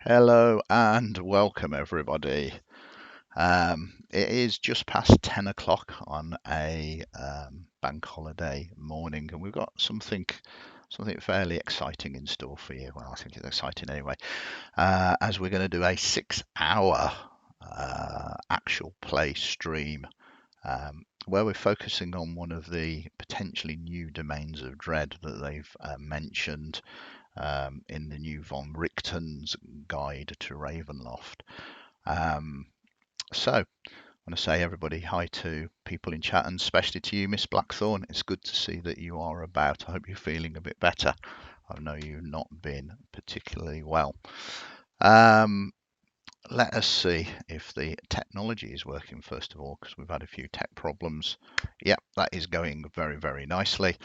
Hello and welcome, everybody. It is just past 10 o'clock on a bank holiday morning, and we've got something fairly exciting in store for you. Well, I think it's exciting anyway, as we're going to do a 6 hour actual play stream where we're focusing on one of the potentially new domains of dread that they've mentioned in the new Von Richten's guide to Ravenloft. So I want to say everybody hi to people in chat, and especially to you, Miss Blackthorn. It's good to see that you are about. I hope you're feeling a bit better. I know you've not been particularly well. Let us see if the technology is working first of all, because we've had a few tech problems. Yep, that is going very, very nicely.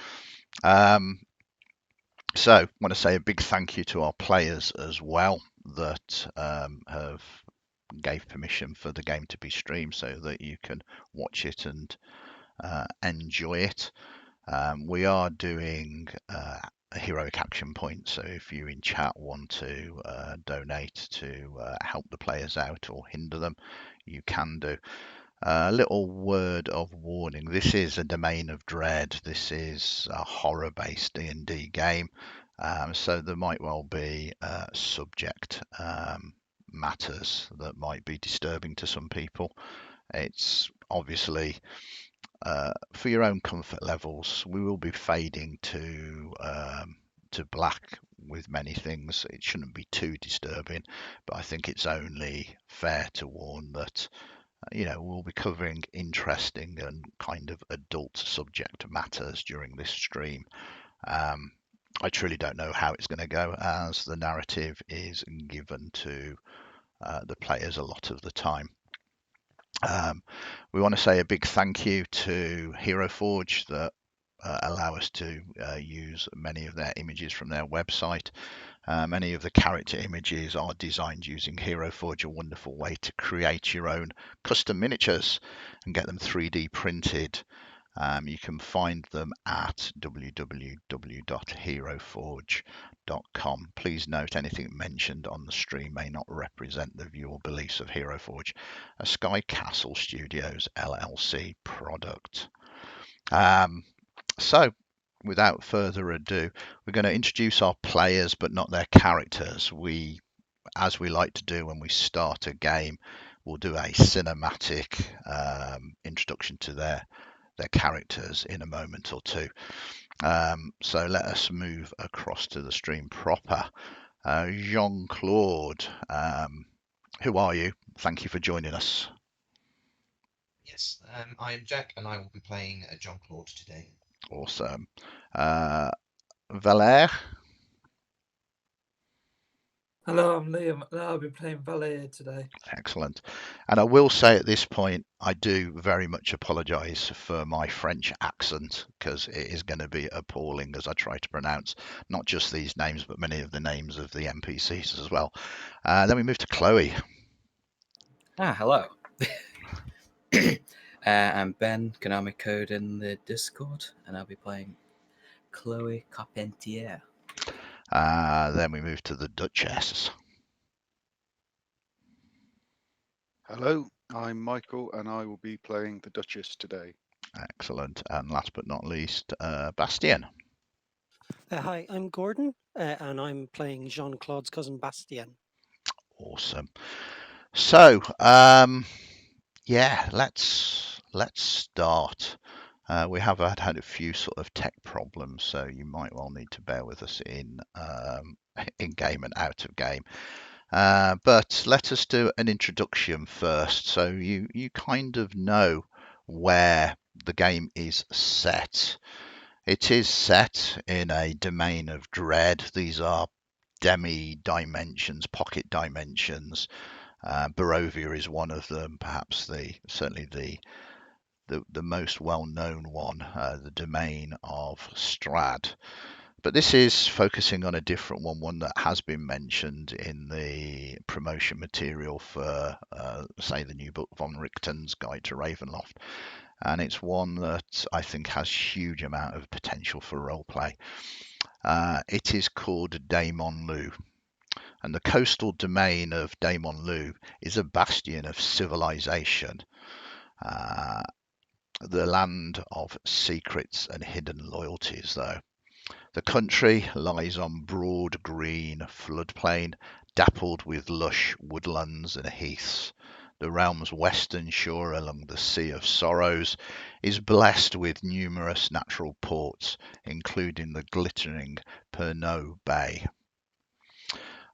So I want to say a big thank you to our players as well that have gave permission for the game to be streamed so that you can watch it and enjoy it. We are doing a heroic action point, so if you in chat want to donate to help the players out or hinder them, you can do. A little word of warning: this is a Domain of Dread. This is a horror-based D&D game, so there might well be subject matters that might be disturbing to some people. It's obviously for your own comfort levels. We will be fading to black with many things. It shouldn't be too disturbing, but I think it's only fair to warn that we'll be covering interesting and kind of adult subject matters during this stream. I truly don't know how it's going to go, as the narrative is given to the players a lot of the time. We want to say a big thank you to Hero Forge that allow us to use many of their images from their website. Many of the character images are designed using Hero Forge, a wonderful way to create your own custom miniatures and get them 3D printed. You can find them at www.heroforge.com. Please note anything mentioned on the stream may not represent the view or beliefs of Hero Forge, a Sky Castle Studios LLC product. So, without further ado, we're going to introduce our players but not their characters. As we like to do when we start a game, we'll do a cinematic introduction to their characters in a moment or two. So let us move across to the stream proper. Jean-Claude, who are you? Thank you for joining us. Yes, I am Jack, and I will be playing Jean-Claude today. Awesome. Valère? Hello, I'm Liam. I'll be playing Valet today. Excellent. And I will say at this point, I do very much apologise for my French accent, because it is going to be appalling as I try to pronounce not just these names, but many of the names of the NPCs as well. Then we move to Chloe. Hello. I'm Ben, Konami Code in the Discord, and I'll be playing Chloe Carpentier. Then we move to the Duchess. Hello, I'm Michael, and I will be playing the Duchess today. Excellent. And last but not least, Bastien. Hi, I'm Gordon, and I'm playing Jean-Claude's cousin Bastien. Awesome. So, yeah, let's start. We have had a few sort of tech problems, so you might well need to bear with us in game and out of game. But let us do an introduction first, so you kind of know where the game is set. It is set in a domain of dread. These are demi-dimensions, pocket dimensions. Barovia is one of them, perhaps certainly the most well-known one, the domain of Strad. But this is focusing on a different one that has been mentioned in the promotion material for, say, the new book, Von Richten's Guide to Ravenloft. And it's one that I think has huge amount of potential for roleplay. It is called Dementlieu. And the coastal domain of Dementlieu is a bastion of civilization, the land of secrets and hidden loyalties, though. The country lies on broad green floodplain, dappled with lush woodlands and heaths. The realm's western shore along the Sea of Sorrows is blessed with numerous natural ports, including the glittering Pernod Bay.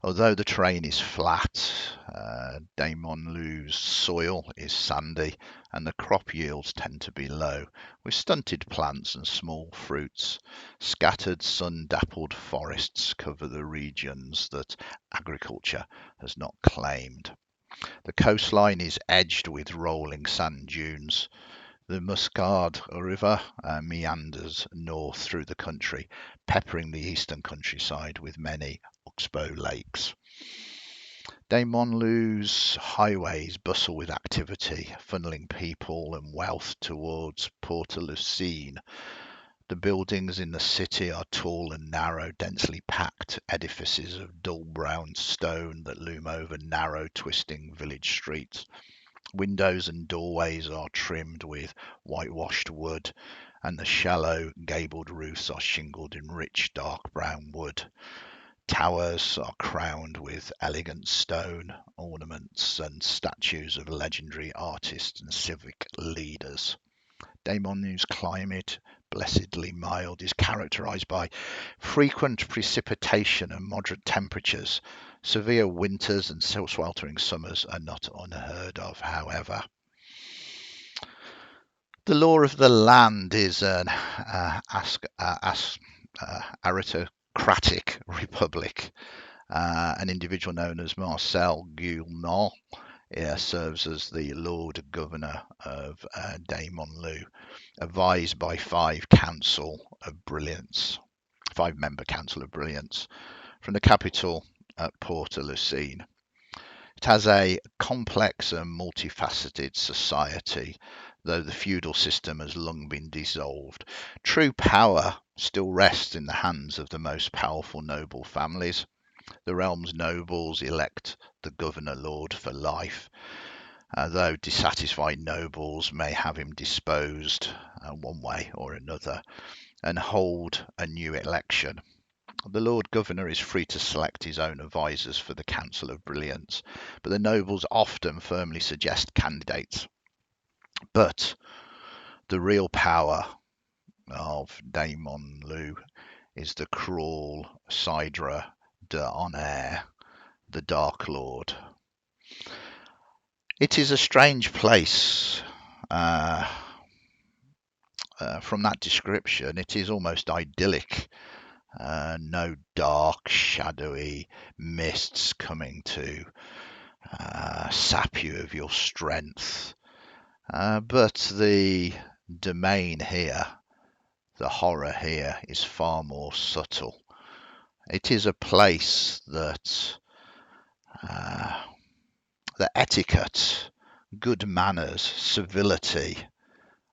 Although the terrain is flat, Dementlieu's soil is sandy and the crop yields tend to be low, with stunted plants and small fruits. Scattered sun-dappled forests cover the regions that agriculture has not claimed. The coastline is edged with rolling sand dunes. The Muscade River meanders north through the country, peppering the eastern countryside with many oxbow lakes. Dementlieu's highways bustle with activity, funneling people and wealth towards Port-à-Lucine. The buildings in the city are tall and narrow, densely packed edifices of dull brown stone that loom over narrow, twisting village streets. Windows and doorways are trimmed with whitewashed wood, and the shallow gabled roofs are shingled in rich dark brown wood. Towers are crowned with elegant stone ornaments and statues of legendary artists and civic leaders. Dementlieu's climate, blessedly mild, is characterized by frequent precipitation and moderate temperatures. Severe winters and sweltering summers are not unheard of, however. The law of the land is an aristocratic republic. An individual known as Marcel Guillemot serves as the Lord Governor of Dementlieu, advised by five member Council of Brilliance from the capital at Port-à-Lucine. It has a complex and multifaceted society, though the feudal system has long been dissolved. True power still rests in the hands of the most powerful noble families. The realm's nobles elect the governor-lord for life, though dissatisfied nobles may have him disposed one way or another and hold a new election. The Lord Governor is free to select his own advisors for the Council of Brilliance, but the nobles often firmly suggest candidates. But the real power of Dementlieu is the cruel Cidre d'Honneur, the Dark Lord. It is a strange place. From that description, it is almost idyllic. No dark, shadowy mists coming to sap you of your strength. But the domain here, the horror here, is far more subtle. It is a place that the etiquette, good manners, civility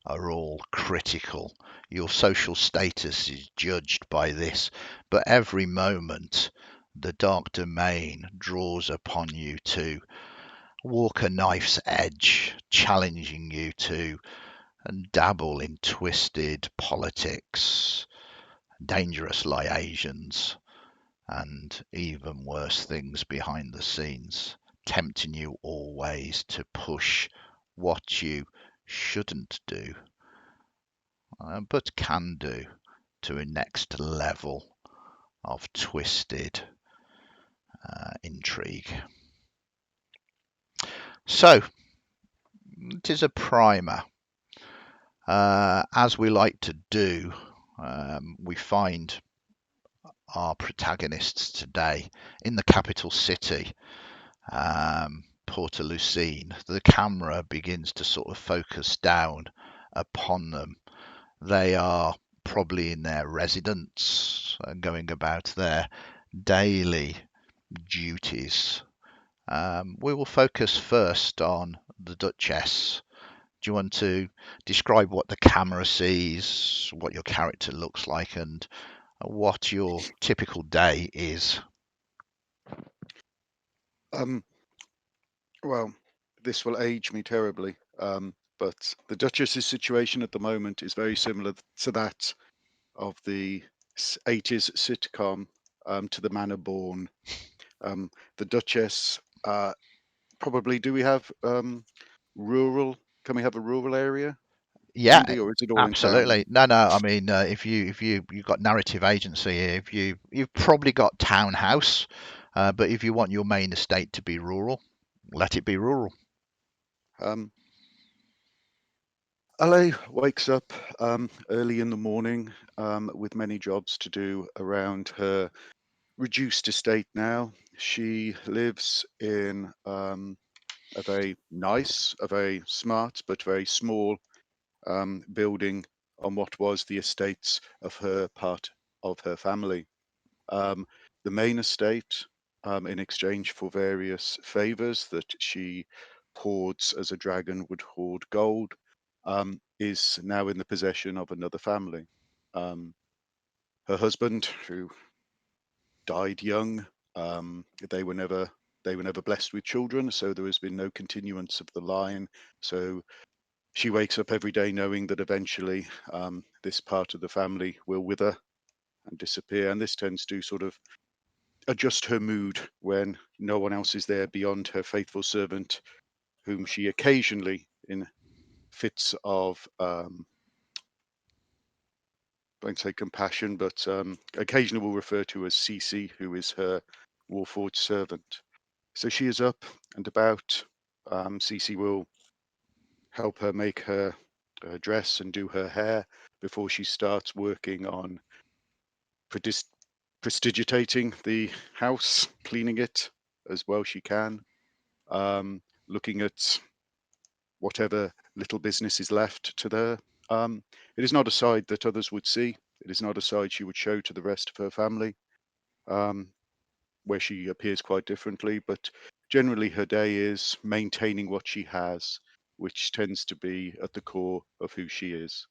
are all critical. Your social status is judged by this, but every moment the dark domain draws upon you to walk a knife's edge, challenging you to dabble in twisted politics, dangerous liaisons, and even worse things behind the scenes, tempting you always to push what you shouldn't do, but can do, to a next level of twisted intrigue. So, it is a primer. As we like to do, we find our protagonists today in the capital city, Port-à-Lucine. The camera begins to sort of focus down upon them. They are probably in their residence, going about their daily duties. We will focus first on the Duchess. Do you want to describe what the camera sees, what your character looks like, and what your typical day is? Well, this will age me terribly, but the Duchess's situation at the moment is very similar to that of the 80s sitcom To the Manor Born. The Duchess, probably, do we have rural? Can we have a rural area, Yeah, Andy, or is it all in town? absolutely. No, I mean, if you've got narrative agency here, if you've probably got townhouse, but if you want your main estate to be rural, let it be rural. LA wakes up early in the morning with many jobs to do around her reduced estate now. She lives in a very nice, a very smart, but very small building on what was the estates of her part of her family. The main estate, in exchange for various favors that she hoards as a dragon would hoard gold, is now in the possession of another family. Her husband, who died young, they were never blessed with children, so there has been no continuance of the line. So she wakes up every day knowing that eventually this part of the family will wither and disappear, and this tends to sort of adjust her mood when no one else is there beyond her faithful servant, whom she occasionally, in fits of I won't say compassion, but occasionally will refer to as Cece, who is her warforged servant. So she is up and about. Cece will help her make her dress and do her hair before she starts working on prestigitating the house, cleaning it as well she can, looking at whatever little business is left to her. It is not a side that others would see. It is not a side she would show to the rest of her family, where she appears quite differently. But generally, her day is maintaining what she has, which tends to be at the core of who she is.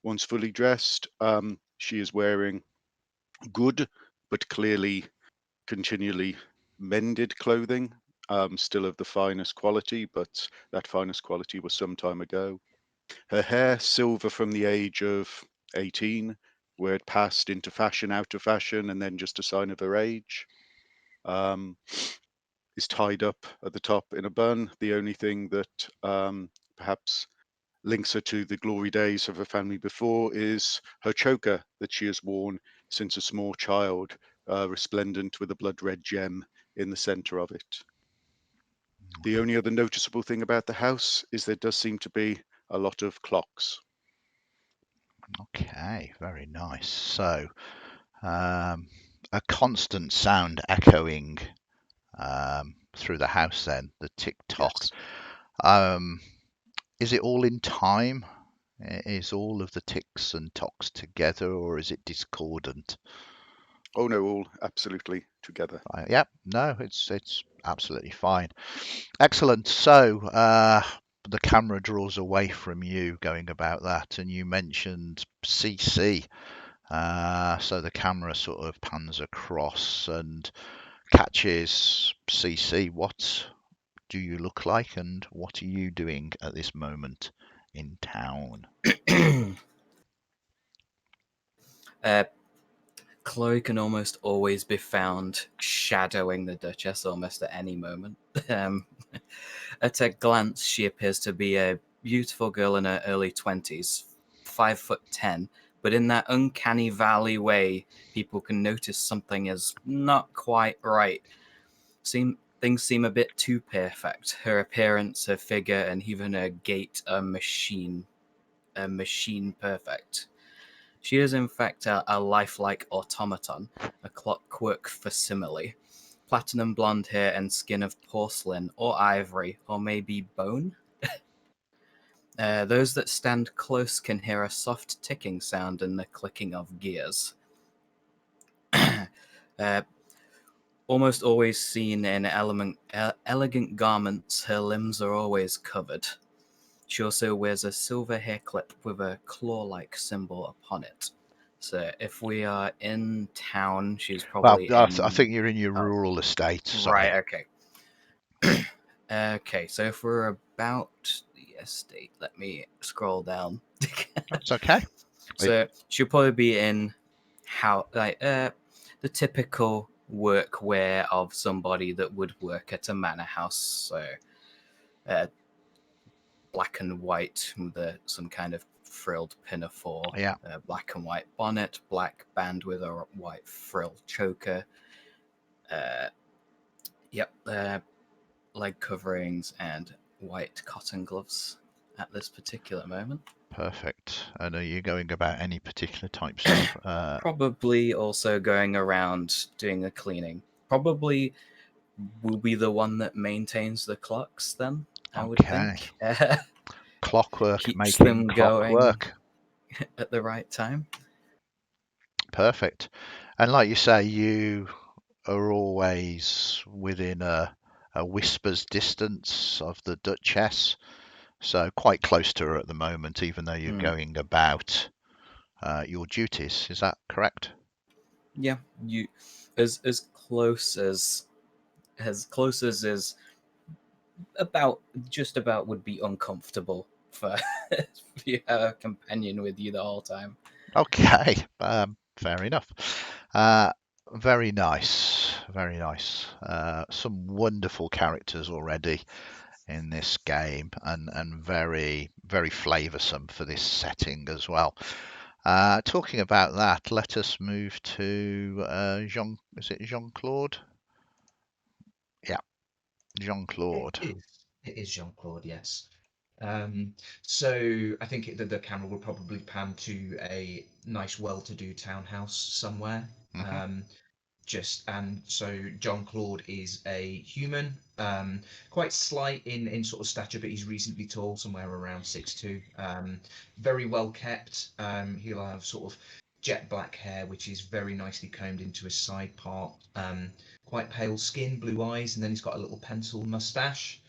Once fully dressed, she is wearing good, but clearly continually mended clothing, still of the finest quality, but that finest quality was some time ago. Her hair, silver from the age of 18, where it passed into fashion, out of fashion, and then just a sign of her age, is tied up at the top in a bun. The only thing that perhaps links her to the glory days of her family before is her choker that she has worn since a small child, resplendent with a blood red gem in the center of it. The only other noticeable thing about the house is there does seem to be a lot of clocks. Okay, very nice. So, a constant sound echoing through the house then, the tick-tock. Yes. Is it all in time? Is all of the ticks and tocks together, or is it discordant? Oh no, all absolutely together. Yep, no, it's absolutely fine. Excellent. So the camera draws away from you going about that, and you mentioned CC. So the camera sort of pans across and catches CC. What do you look like, and what are you doing at this moment in town? Chloe can almost always be found shadowing the Duchess almost at any moment. At a glance, she appears to be a beautiful girl in her early 20s, 5'10", but in that uncanny valley way, people can notice something is not quite right. Things seem a bit too perfect. Her appearance, her figure, and even her gait are machine perfect. She is in fact a lifelike automaton, a clockwork facsimile. Platinum blonde hair and skin of porcelain or ivory or maybe bone. Those that stand close can hear a soft ticking sound and the clicking of gears. Almost always seen in elegant garments, her limbs are always covered. She also wears a silver hair clip with a claw-like symbol upon it. So if we are in town, she's Well, probably I in... think you're in your rural estate. Sorry. Right, okay. Okay, so if we're about the estate, let me scroll down. That's okay. So she'll probably be in the typical workwear of somebody that would work at a manor house. So black and white with some kind of frilled pinafore. Yeah. Black and white bonnet, black band with a white frill choker. Leg coverings and white cotton gloves at this particular moment. Perfect. And are you going about any particular types of... Probably also going around doing the cleaning. Probably will be the one that maintains the clocks then, I would think. Clockwork, Keeps making them clockwork. going at the right time. Perfect. And like you say, you are always within a whisper's distance of the Duchess, so quite close to her at the moment, even though you're going about your duties. Is that correct? Yeah, you as close as is about would be uncomfortable for your companion with you the whole time. Okay, fair enough. Very nice, very nice. Some wonderful characters already in this game, and very, very flavoursome for this setting as well. Talking about that, let us move to Jean. Is it Jean-Claude? Yeah, Jean-Claude. It is Jean-Claude, yes. So I think the camera will probably pan to a nice, well-to-do townhouse somewhere. Mhm. So Jean-Claude is a human, quite slight in sort of stature, but he's reasonably tall, somewhere around 6'2". Very well kept. He'll have sort of jet black hair, which is very nicely combed into his side part. Quite pale skin, blue eyes, and then he's got a little pencil mustache.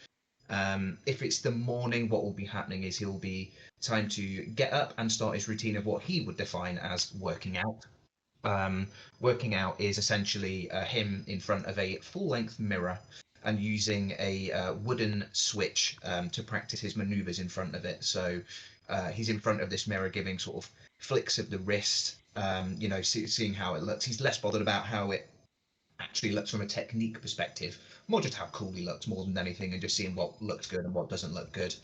If it's the morning, what will be happening is he'll be time to get up and start his routine of what he would define as working out. Working out is essentially him in front of a full-length mirror and using a wooden switch to practice his maneuvers in front of it. So he's in front of this mirror giving sort of flicks of the wrist, seeing how it looks. He's less bothered about how it actually looks from a technique perspective, more just how cool he looks more than anything, and just seeing what looks good and what doesn't look good.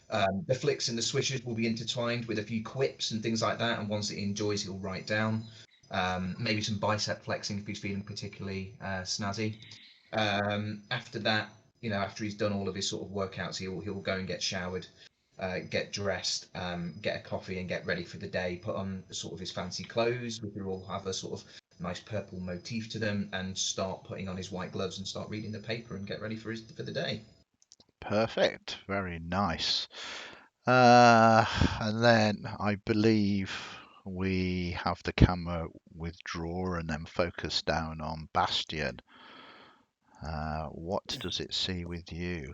The flicks and the swishes will be intertwined with a few quips and things like that, and ones that he enjoys he'll write down. Maybe some bicep flexing if he's feeling particularly snazzy. After that, after he's done all of his sort of workouts, he'll go and get showered, get dressed, get a coffee, and get ready for the day. Put on sort of his fancy clothes, which will all have a sort of nice purple motif to them, and start putting on his white gloves and start reading the paper and get ready for the day. Perfect. Very nice. And then I believe we have the camera withdraw and then focus down on Bastion. What does it see with you?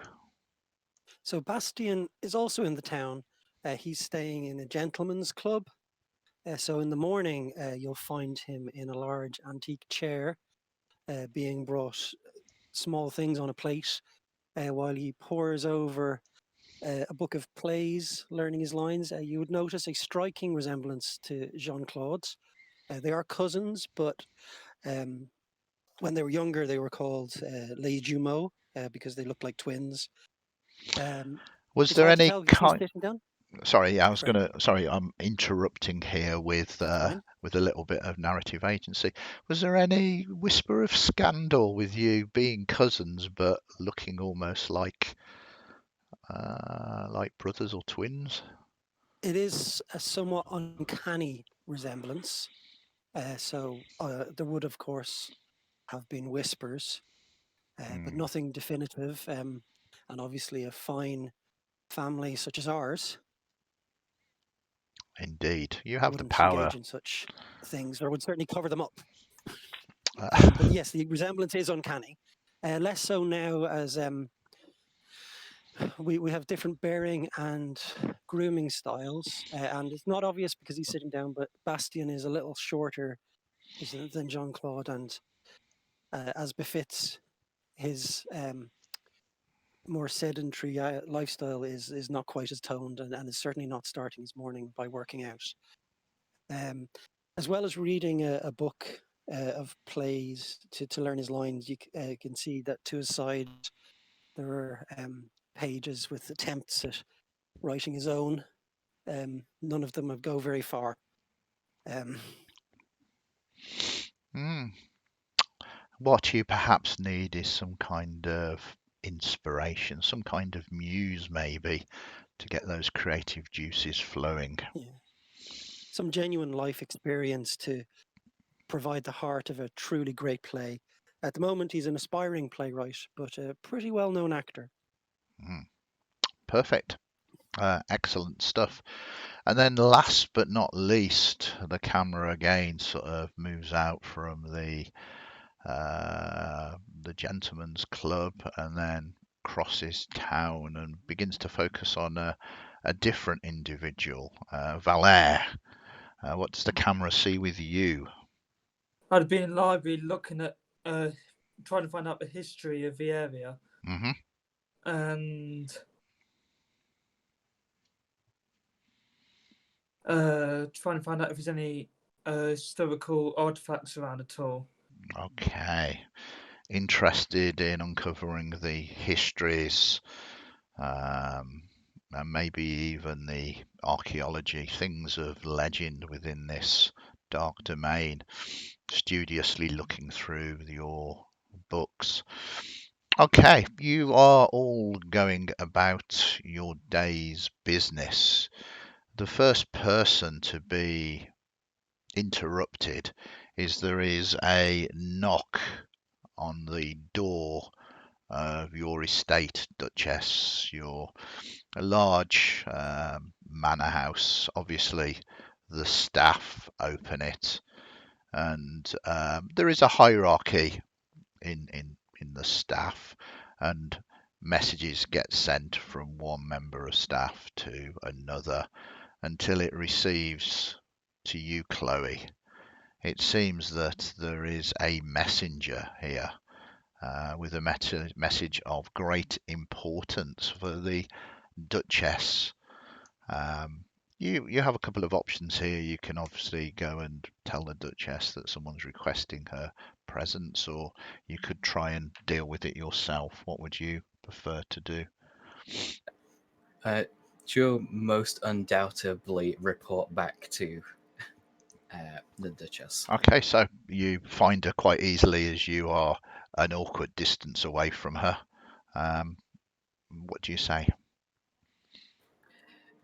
So Bastion is also in the town. He's staying in a gentleman's club. So in the morning, you'll find him in a large antique chair, being brought small things on a plate, while he pores over a book of plays, learning his lines. You would notice a striking resemblance to Jean-Claude's. They are cousins, but when they were younger, they were called Les Jumeaux because they looked like twins. Was It's there hard to any tell. Have you seen kind? Sitting Down? Sorry, I was Sorry. gonna. Sorry, I'm interrupting here with Fine. a little bit of narrative agency. Was there any whisper of scandal with you being cousins but looking almost like brothers or twins? It is a somewhat uncanny resemblance. So there would, of course, have been whispers, but nothing definitive. And obviously, a fine family such as ours Indeed, you have the wouldn't power. engage in such things, or would certainly cover them up. But yes, the resemblance is uncanny. Less so now as we have different bearing and grooming styles, and it's not obvious because he's sitting down. But Bastion is a little shorter than Jean-Claude, and as befits his more sedentary lifestyle is not quite as toned and is certainly not starting his morning by working out. As well as reading a book of plays to learn his lines, you can see that to his side there are pages with attempts at writing his own. None of them go very far. What you perhaps need is some kind of inspiration, some kind of muse maybe, to get those creative juices flowing. Yeah. Some genuine life experience to provide the heart of a truly great play. At the moment, he's an aspiring playwright, but a pretty well-known actor. Perfect. Excellent stuff. And then last but not least, the camera again sort of moves out from the gentleman's club and then crosses town and begins to focus on a different individual, Valère. What does the camera see with you? I'd been in the library looking at, trying to find out the history of the area, and trying to find out if there's any historical artifacts around at all. Okay. Interested in uncovering the histories, and maybe even the archaeology, things of legend within this dark domain, studiously looking through your books. Okay, you are all going about your day's business. The first person to be interrupted is there is a knock on the door of your estate, Duchess. You're a large manor house. Obviously, the staff open it, and there is a hierarchy in the staff, and messages get sent from one member of staff to another until it receives to you, Chloe. It seems that there is a messenger here with a message of great importance for the Duchess. You have a couple of options here. You can obviously go and tell the Duchess that someone's requesting her presence, or you could try and deal with it yourself. What would you prefer to do? She'll most undoubtedly report back to the Duchess. Okay, so you find her quite easily as you are an awkward distance away from her. What do you say?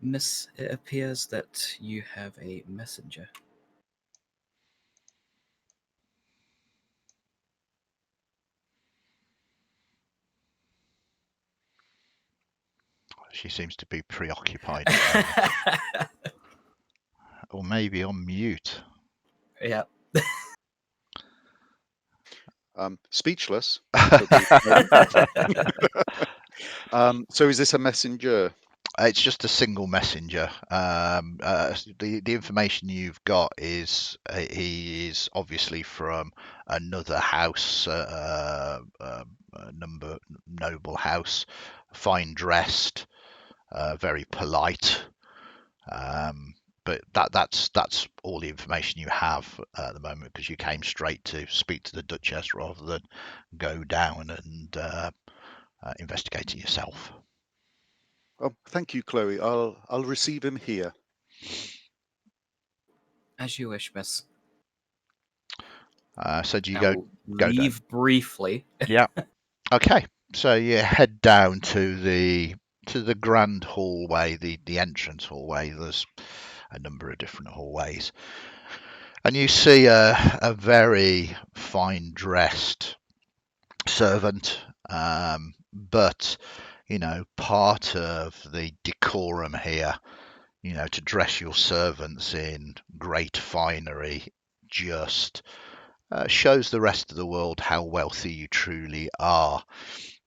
Miss, it appears that you have a messenger. She seems to be preoccupied. Or maybe on mute. Yeah. Speechless. So is this a messenger? It's just a single messenger. The information you've got is he is obviously from another house, a noble house, fine dressed, very polite. But that's all the information you have at the moment, because you came straight to speak to the Duchess rather than go down and investigate it yourself. Oh, thank you, Chloe. I'll receive him here. As you wish, Miss. So do you I'll leave briefly. Yeah. Okay. So you head down to the grand hallway, the entrance hallway. There's a number of different hallways, and you see a very fine dressed servant, but part of the decorum here, to dress your servants in great finery just shows the rest of the world how wealthy you truly are.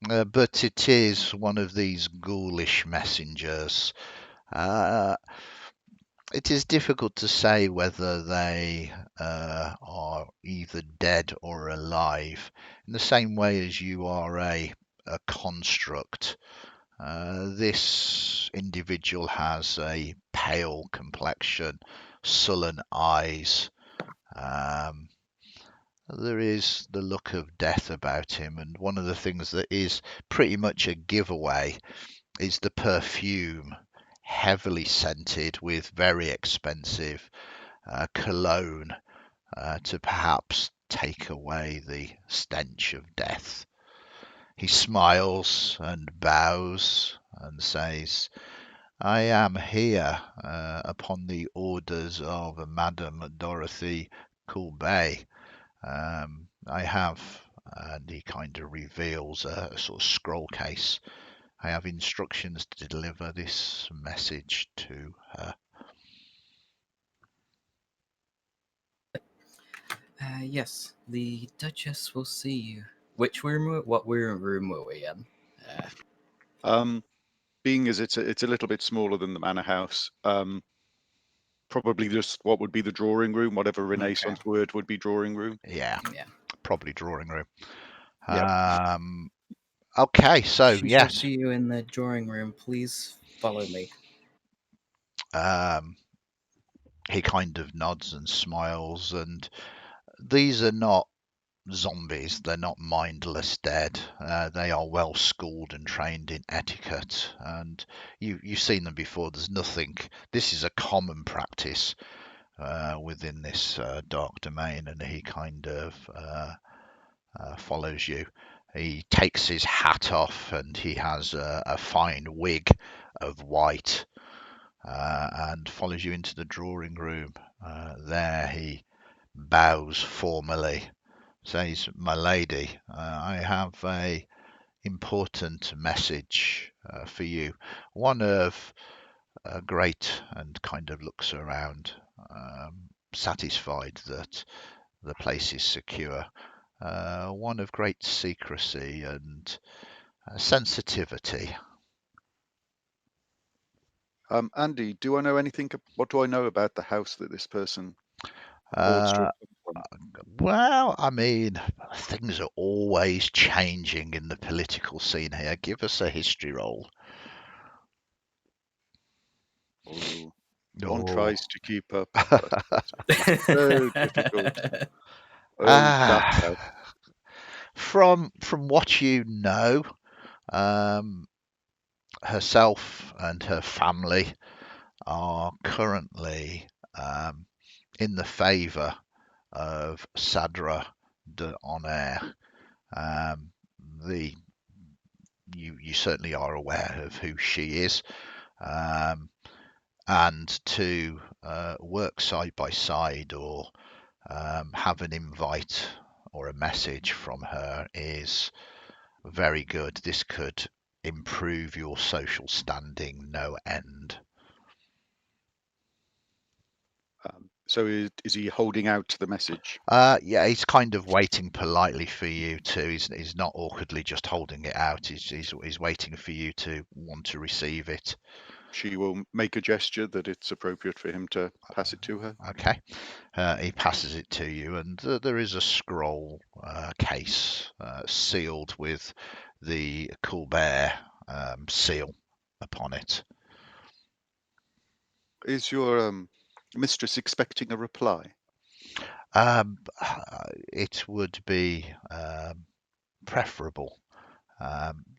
But it is one of these ghoulish messengers. It is difficult to say whether they are either dead or alive, in the same way as you are a a construct. This individual has a pale complexion, sullen eyes. There is the look of death about him, and one of the things that is pretty much a giveaway is the perfume, heavily scented with very expensive cologne to perhaps take away the stench of death. He smiles and bows and says, I am here upon the orders of Madame Dorothy Courbet. I have, and he kind of reveals a sort of scroll case. I have instructions to deliver this message to her. Yes, the Duchess will see you. Which room? What room were we in? Being as it's a little bit smaller than the manor house, probably just what would be the drawing room, whatever Renaissance word would be drawing room. Yeah, Yeah. probably drawing room. Yeah. Okay, so She shall yes. see you in the drawing room. Please follow me. He kind of nods and smiles, and these are not zombies. They're not mindless dead. They are well schooled and trained in etiquette, and you've seen them before. There's nothing. This is a common practice within this dark domain, and he kind of follows you. He takes his hat off, and he has a fine wig of white, and follows you into the drawing room. There he bows formally, says, "My lady, I have a important message for you. One of great," and kind of looks around, satisfied that the place is secure. One of great secrecy and sensitivity. Andy, do I know anything? What do I know about the house that this person purports to Uh, have come from? well, I mean, things are always changing in the political scene here. Give us a history roll. Oh, one Oh. tries to keep up, but it's so difficult. Oh, that house. From what you know, um, herself and her family are currently in the favour of Sadra de Honor. Um, the you certainly are aware of who she is, and to work side by side or have an invite or a message from her is very good. This could improve your social standing no end. So is he holding out the message? Yeah, he's kind of waiting politely for you to. He's not awkwardly just holding it out. He's waiting for you to want to receive it. She will make a gesture that it's appropriate for him to pass it to her. Okay. He passes it to you, and there is a scroll case sealed with the Colbert seal upon it. Is your mistress expecting a reply? It would be preferable.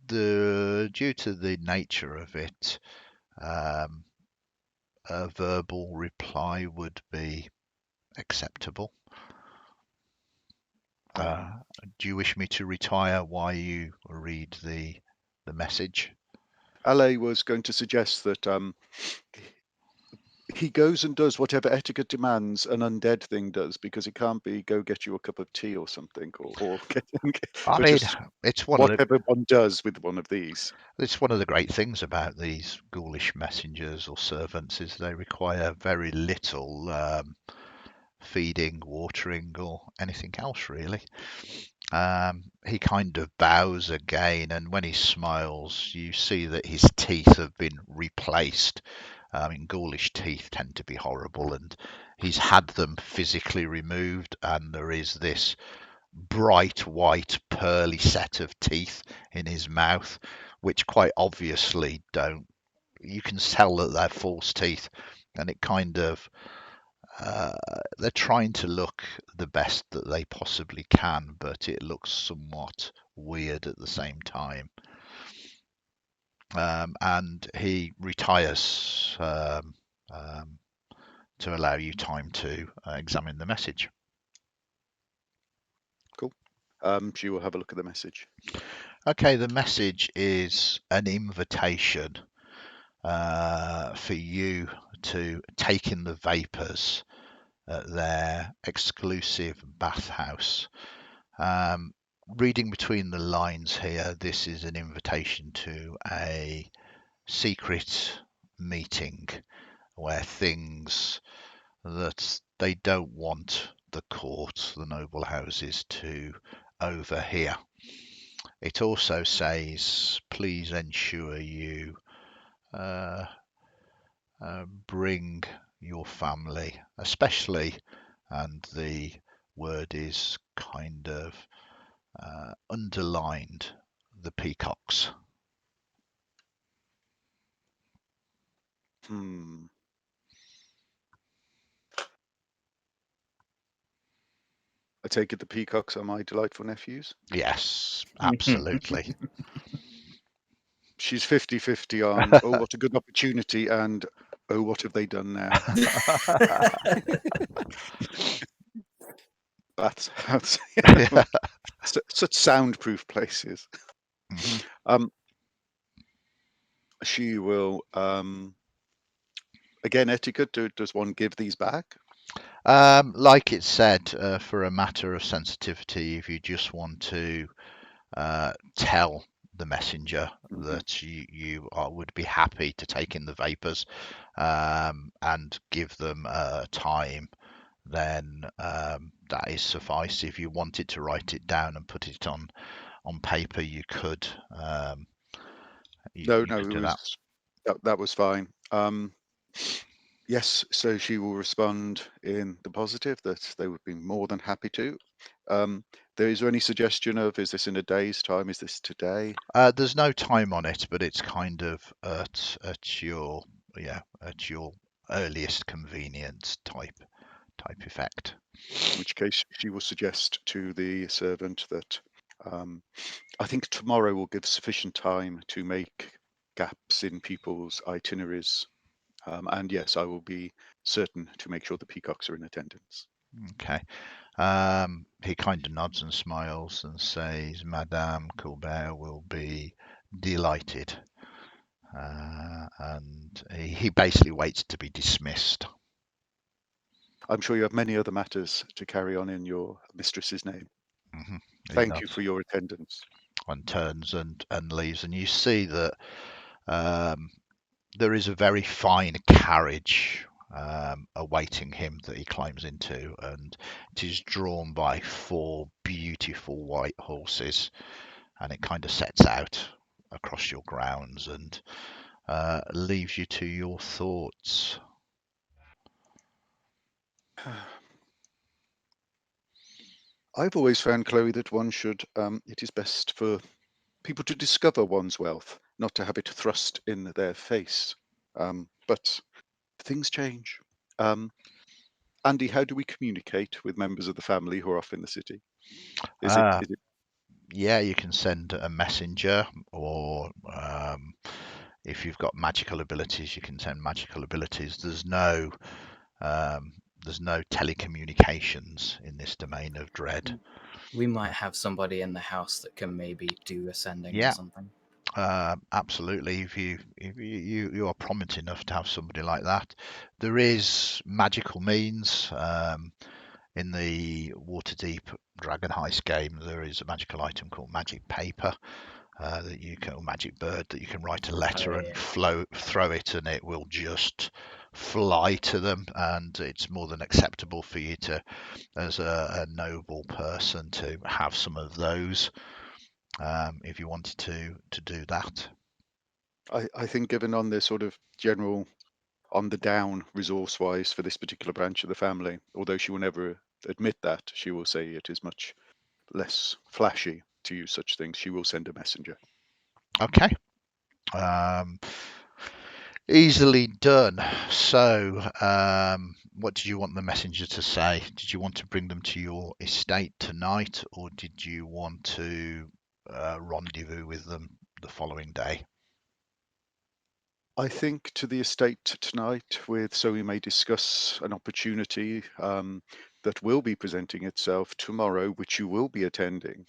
Due to the nature of it, a verbal reply would be acceptable. Do you wish me to retire while you read the message? Ale was going to suggest that he goes and does whatever etiquette demands an undead thing does, because it can't be go get you a cup of tea or something, or I but mean, just it's one of the whatever one does with one of these. it's one of the great things about these ghoulish messengers or servants is they require very little feeding, watering, or anything else really. He kind of bows again, and when he smiles, you see that his teeth have been replaced. I mean, ghoulish teeth tend to be horrible, and he's had them physically removed, and there is this bright white pearly set of teeth in his mouth, which quite obviously don't. You can tell that they're false teeth, and it kind of they're trying to look the best that they possibly can, but it looks somewhat weird at the same time. And he retires to allow you time to examine the message. Cool. She will have a look at the message. Okay, the message is an invitation for you to take in the vapors at their exclusive bathhouse. Reading between the lines here, this is an invitation to a secret meeting where things that they don't want the court, the noble houses, to overhear. It also says, please ensure you bring your family, especially, and the word is kind of underlined, the peacocks. I take it the peacocks are my delightful nephews. Yes, absolutely. She's 50-50 on, oh, what a good opportunity, and, oh, what have they done now? That's such soundproof places. Mhm. She will, again, etiquette, does one give these back? Like it said, for a matter of sensitivity, if you just want to tell the messenger that you would be happy to take in the vapors and give them time, then that is suffice. If you wanted to write it down and put it on paper, you could. No, You could do that was fine. Yes, so she will respond in the positive that they would be more than happy to. Is there any suggestion of, is this in a day's time? Is this today? There's no time on it, but it's kind of at your earliest convenience type effect. In which case she will suggest to the servant that I think tomorrow will give sufficient time to make gaps in people's itineraries. And yes, I will be certain to make sure the peacocks are in attendance. Okay. He kind of nods and smiles and says, Madame Colbert will be delighted. And he basically waits to be dismissed. I'm sure you have many other matters to carry on in your mistress's name. Mm-hmm. Thank you for your attendance. And turns and leaves. And you see that there is a very fine carriage awaiting him that he climbs into, and it is drawn by 4 beautiful white horses, and it kind of sets out across your grounds and leaves you to your thoughts. I've always found, Chloe, that one should, it is best for people to discover one's wealth, not to have it thrust in their face. But things change. Andy, how do we communicate with members of the family who are off in the city? Is it Yeah, you can send a messenger, or if you've got magical abilities, you can send magical abilities. There's no telecommunications in this domain of dread. We might have somebody in the house that can maybe do a sending Yeah. or something. Absolutely. If you are prominent enough to have somebody like that, there is magical means. In the Waterdeep Dragon Heist game, there is a magical item called magic paper that you can, or magic bird, that you can write a letter and throw it, and it will just fly to them. And it's more than acceptable for you to, as a noble person, to have some of those. If you wanted to do that. I think given on the sort of general on the down resource wise for this particular branch of the family, although she will never admit that, she will say it is much less flashy to use such things, she will send a messenger. Okay. Easily done. So, what did you want the messenger to say? Did you want to bring them to your estate tonight, or did you want to rendezvous with them the following day? I think to the estate tonight, so we may discuss an opportunity that will be presenting itself tomorrow, which you will be attending,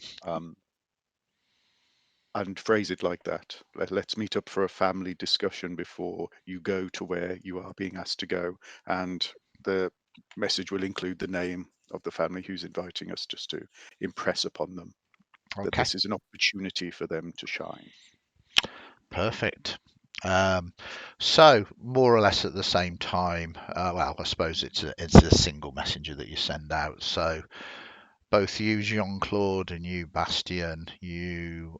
and phrase it like that. Let's meet up for a family discussion before you go to where you are being asked to go, and the message will include the name of the family who's inviting us, just to impress upon them that Okay, this is an opportunity for them to shine. perfect. So more or less at the same time, well, I suppose it's a single messenger that you send out. So both you, Jean-Claude, and you, Bastien, you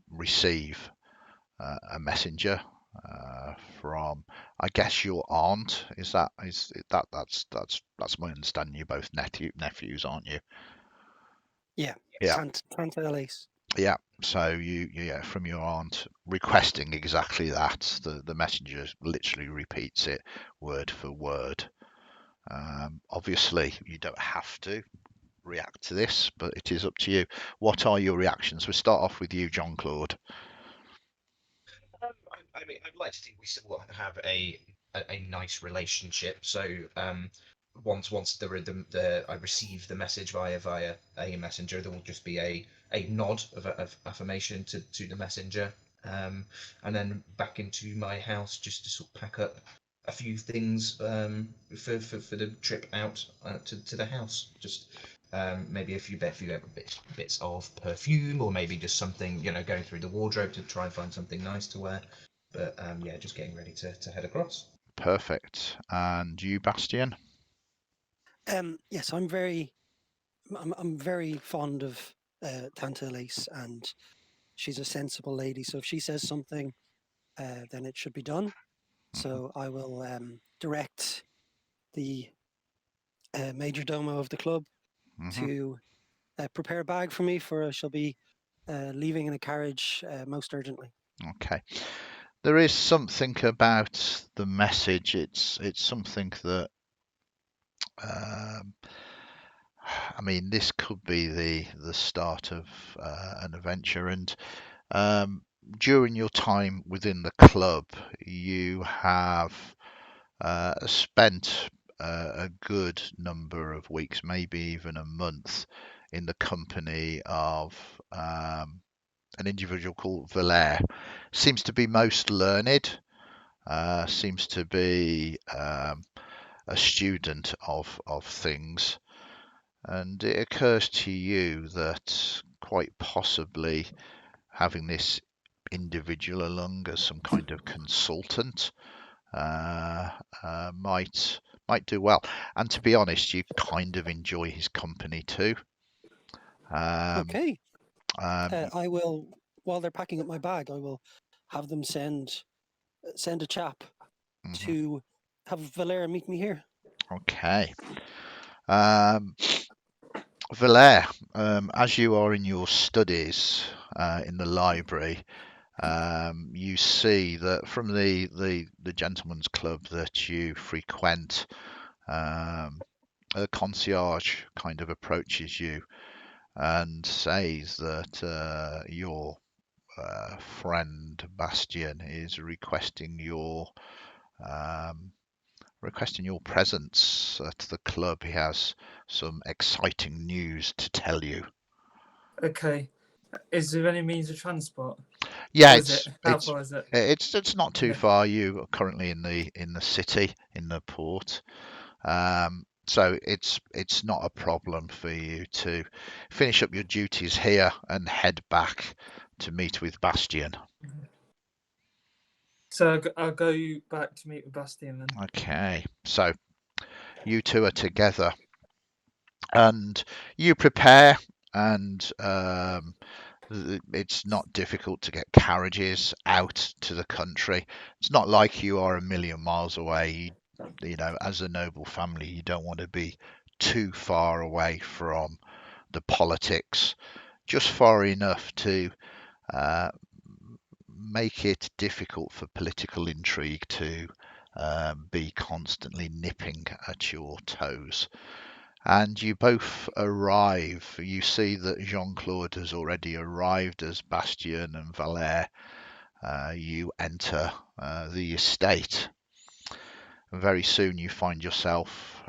receive a messenger from, I guess, your aunt. That's my understanding? You're both nephews, aren't you? Yeah, Yeah. Tante Elise. Yeah. So yeah, from your aunt requesting exactly that. The messenger literally repeats it word for word. Obviously, you don't have to react to this, but it is up to you. What are your reactions? We'll start off with you, Jean-Claude. I mean, I'd like to think we still have a nice relationship. So once I receive the message via a messenger, there will just be a nod of affirmation to the messenger, and then back into my house just to sort of pack up a few things for the trip out to the house. Just maybe a few bits of perfume, or maybe just something, going through the wardrobe to try and find something nice to wear. But yeah, just getting ready to head across. Perfect. And you, Bastien? Yes, I'm very fond of Tante Elise, and she's a sensible lady. So if she says something, then it should be done. So I will direct the major domo of the club Mm-hmm. to prepare a bag for me, for I shall be leaving in a carriage most urgently. Okay. There is something about the message. It's something that I mean, this could be the start of an adventure. And during your time within the club, you have spent a good number of weeks, maybe even a month, in the company of an individual called Valère. Seems to be most learned, seems to be a student of things. And it occurs to you that quite possibly having this individual along as some kind of consultant might do well. And to be honest, you kind of enjoy his company too. Okay. Um, I will, while they're packing up my bag, I will have them send a chap mhm, to have Valera meet me here. okay. Valère, as you are in your studies in the library, you see that from the gentleman's club that you frequent, a concierge kind of approaches you and says that your friend Bastien is um, requesting your presence at the club. He has some exciting news to tell you. Okay. Is there any means of transport? Yeah, Or is it? How far is it? it's not too Yeah. far. You are currently in the city, in the port. So it's not a problem for you to finish up your duties here and head back to meet with Bastien. So I'll go back to meet with Bastien then. Okay, so you two are together and you prepare, and it's not difficult to get carriages out to the country. It's not like you are a million miles away. You know, as a noble family, you don't want to be too far away from the politics, just far enough to make it difficult for political intrigue to be constantly nipping at your toes. And you both arrive. You see that Jean-Claude has already arrived as Bastien and Valère. You enter the estate. Very soon you find yourself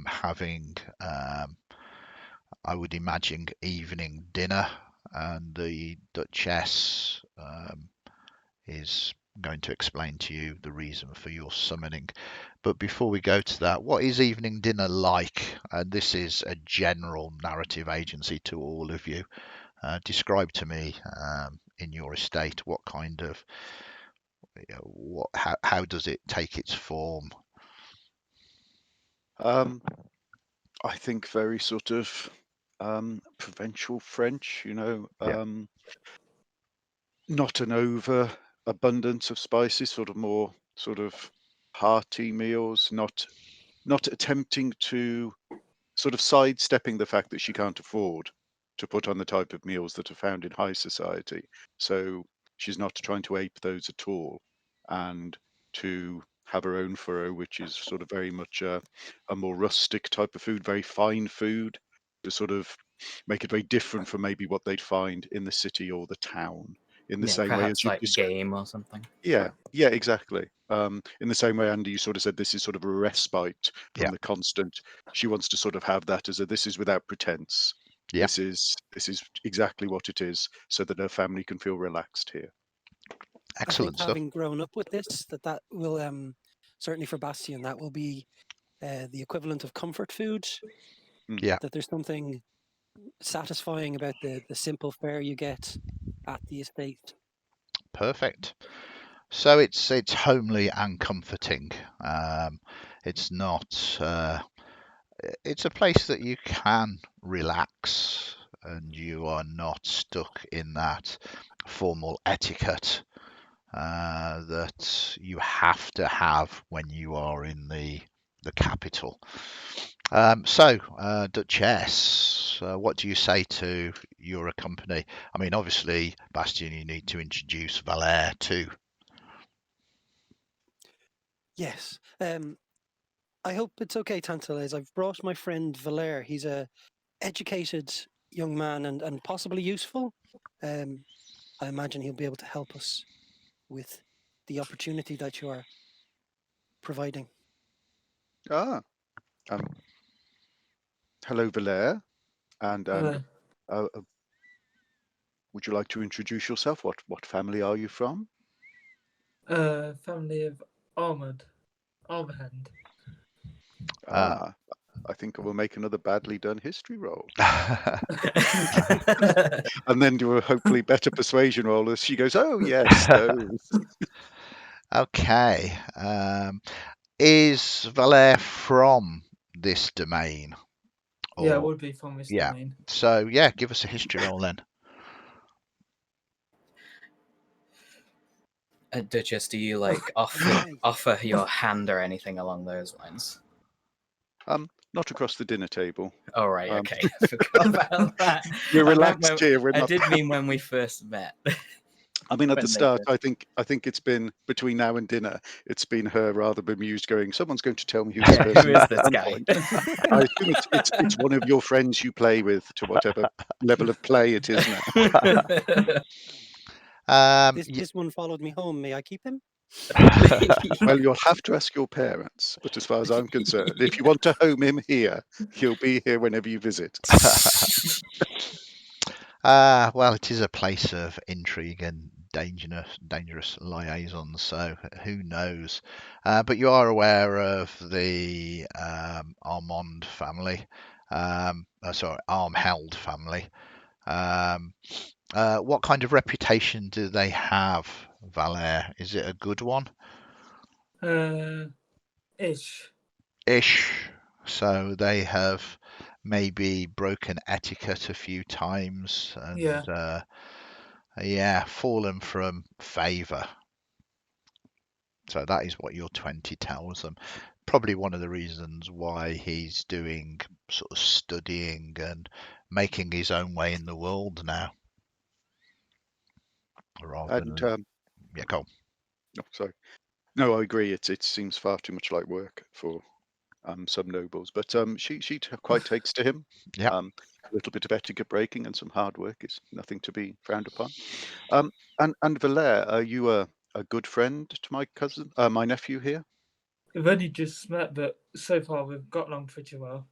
having, I would imagine, evening dinner, and the Duchess is going to explain to you the reason for your summoning. But before we go to that, what is evening dinner like? This is a general narrative agency to all of you. Describe to me in your estate what kind of, how does it take its form? I think very sort of provincial French, Yeah. Not an over abundance of spices, sort of more sort of hearty meals, not attempting to sort of sidestepping the fact that she can't afford to put on the type of meals that are found in high society. So she's not trying to ape those at all, and to have her own furrow, which is sort of very much a more rustic type of food, very fine food, to sort of make it very different from maybe what they'd find in the city or the town. In the Yeah, same way as perhaps you like game or something. yeah, exactly. In the same way, Andy, you sort of said this is sort of a respite from Yeah. the constant. She wants to sort of have that as a this is without pretense. Yeah. This is exactly what it is, so that her family can feel relaxed here. I think Excellent stuff. having grown up with this, that will certainly for Bastien, that will be the equivalent of comfort food. Yeah. That there's something satisfying about the simple fare you get at the estate. Perfect. So it's homely and comforting. It's not. It's a place that you can relax, and you are not stuck in that formal etiquette that you have to have when you are in the capital. Duchess, what do you say to your company? I mean, obviously, Bastien, you need to introduce Valère too. Yes. I hope it's okay, Tantalize. I've brought my friend Valère. He's a educated young man and possibly useful. I imagine he'll be able to help us with the opportunity that you are providing. Ah, hello, Valère, and would you like to introduce yourself? What family are you from? Family of Armand. Ah, I think I will make another badly done history roll, and then do a hopefully better persuasion roll as she goes, "Oh yes, those." Okay. Is Valère from this domain? Yeah, it Or would be from his yeah. domain. So yeah, give us a history roll then. Duchess, do you like offer your hand or anything along those lines? Not across the dinner table. Oh right, okay. I forgot about that. We're relaxed here. We're I not. did mean when we first met. I mean, at the when they start, first- I think it's been between now and dinner. It's been her rather bemused, going, "Someone's going to tell me who this person who is at this some guy? point." I assume it's one of your friends you play with, to whatever level of play it is now. This one followed me home. May I keep him? Well, you'll have to ask your parents, but as far as I'm concerned, if you want to home him here, he'll be here whenever you visit. Well, it is a place of intrigue and dangerous liaisons, so who knows? But you are aware of the Armand family, Armheld family. What kind of reputation do they have, Valère? Is it a good one? Ish. So they have maybe broken etiquette a few times and fallen from favour. So that is what your 20 tells them. probably one of the reasons why he's doing sort of studying and making his own way in the world now. Rather And than yeah, go on. oh, sorry. No, I agree. It seems far too much like work for some nobles, but she quite takes to him. Yeah. A little bit of etiquette breaking and some hard work is nothing to be frowned upon. And Valere, are you a good friend to my cousin, my nephew here? We've only just met, but so far we've got along pretty well.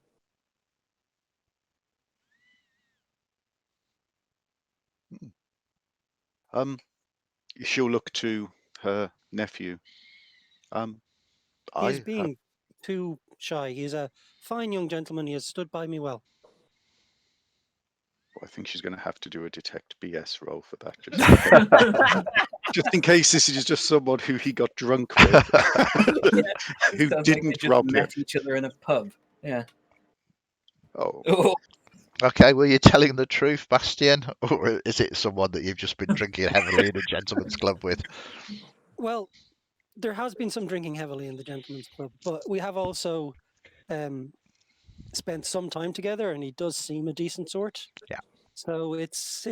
She'll look to her nephew. He is I being too shy. He is a fine young gentleman. He has stood by me well. think she's going to have to do a detect BS roll for that, just in case this is just someone who he got drunk with, who Sounds like didn't they rob just him. met each other in a pub. Yeah. Oh, Okay, were you telling the truth, Bastian, or is it someone that you've just been drinking heavily in a gentleman's club with? Well, there has been some drinking heavily in the gentleman's club, but we have also spent some time together, and he does seem a decent sort. Yeah. So it's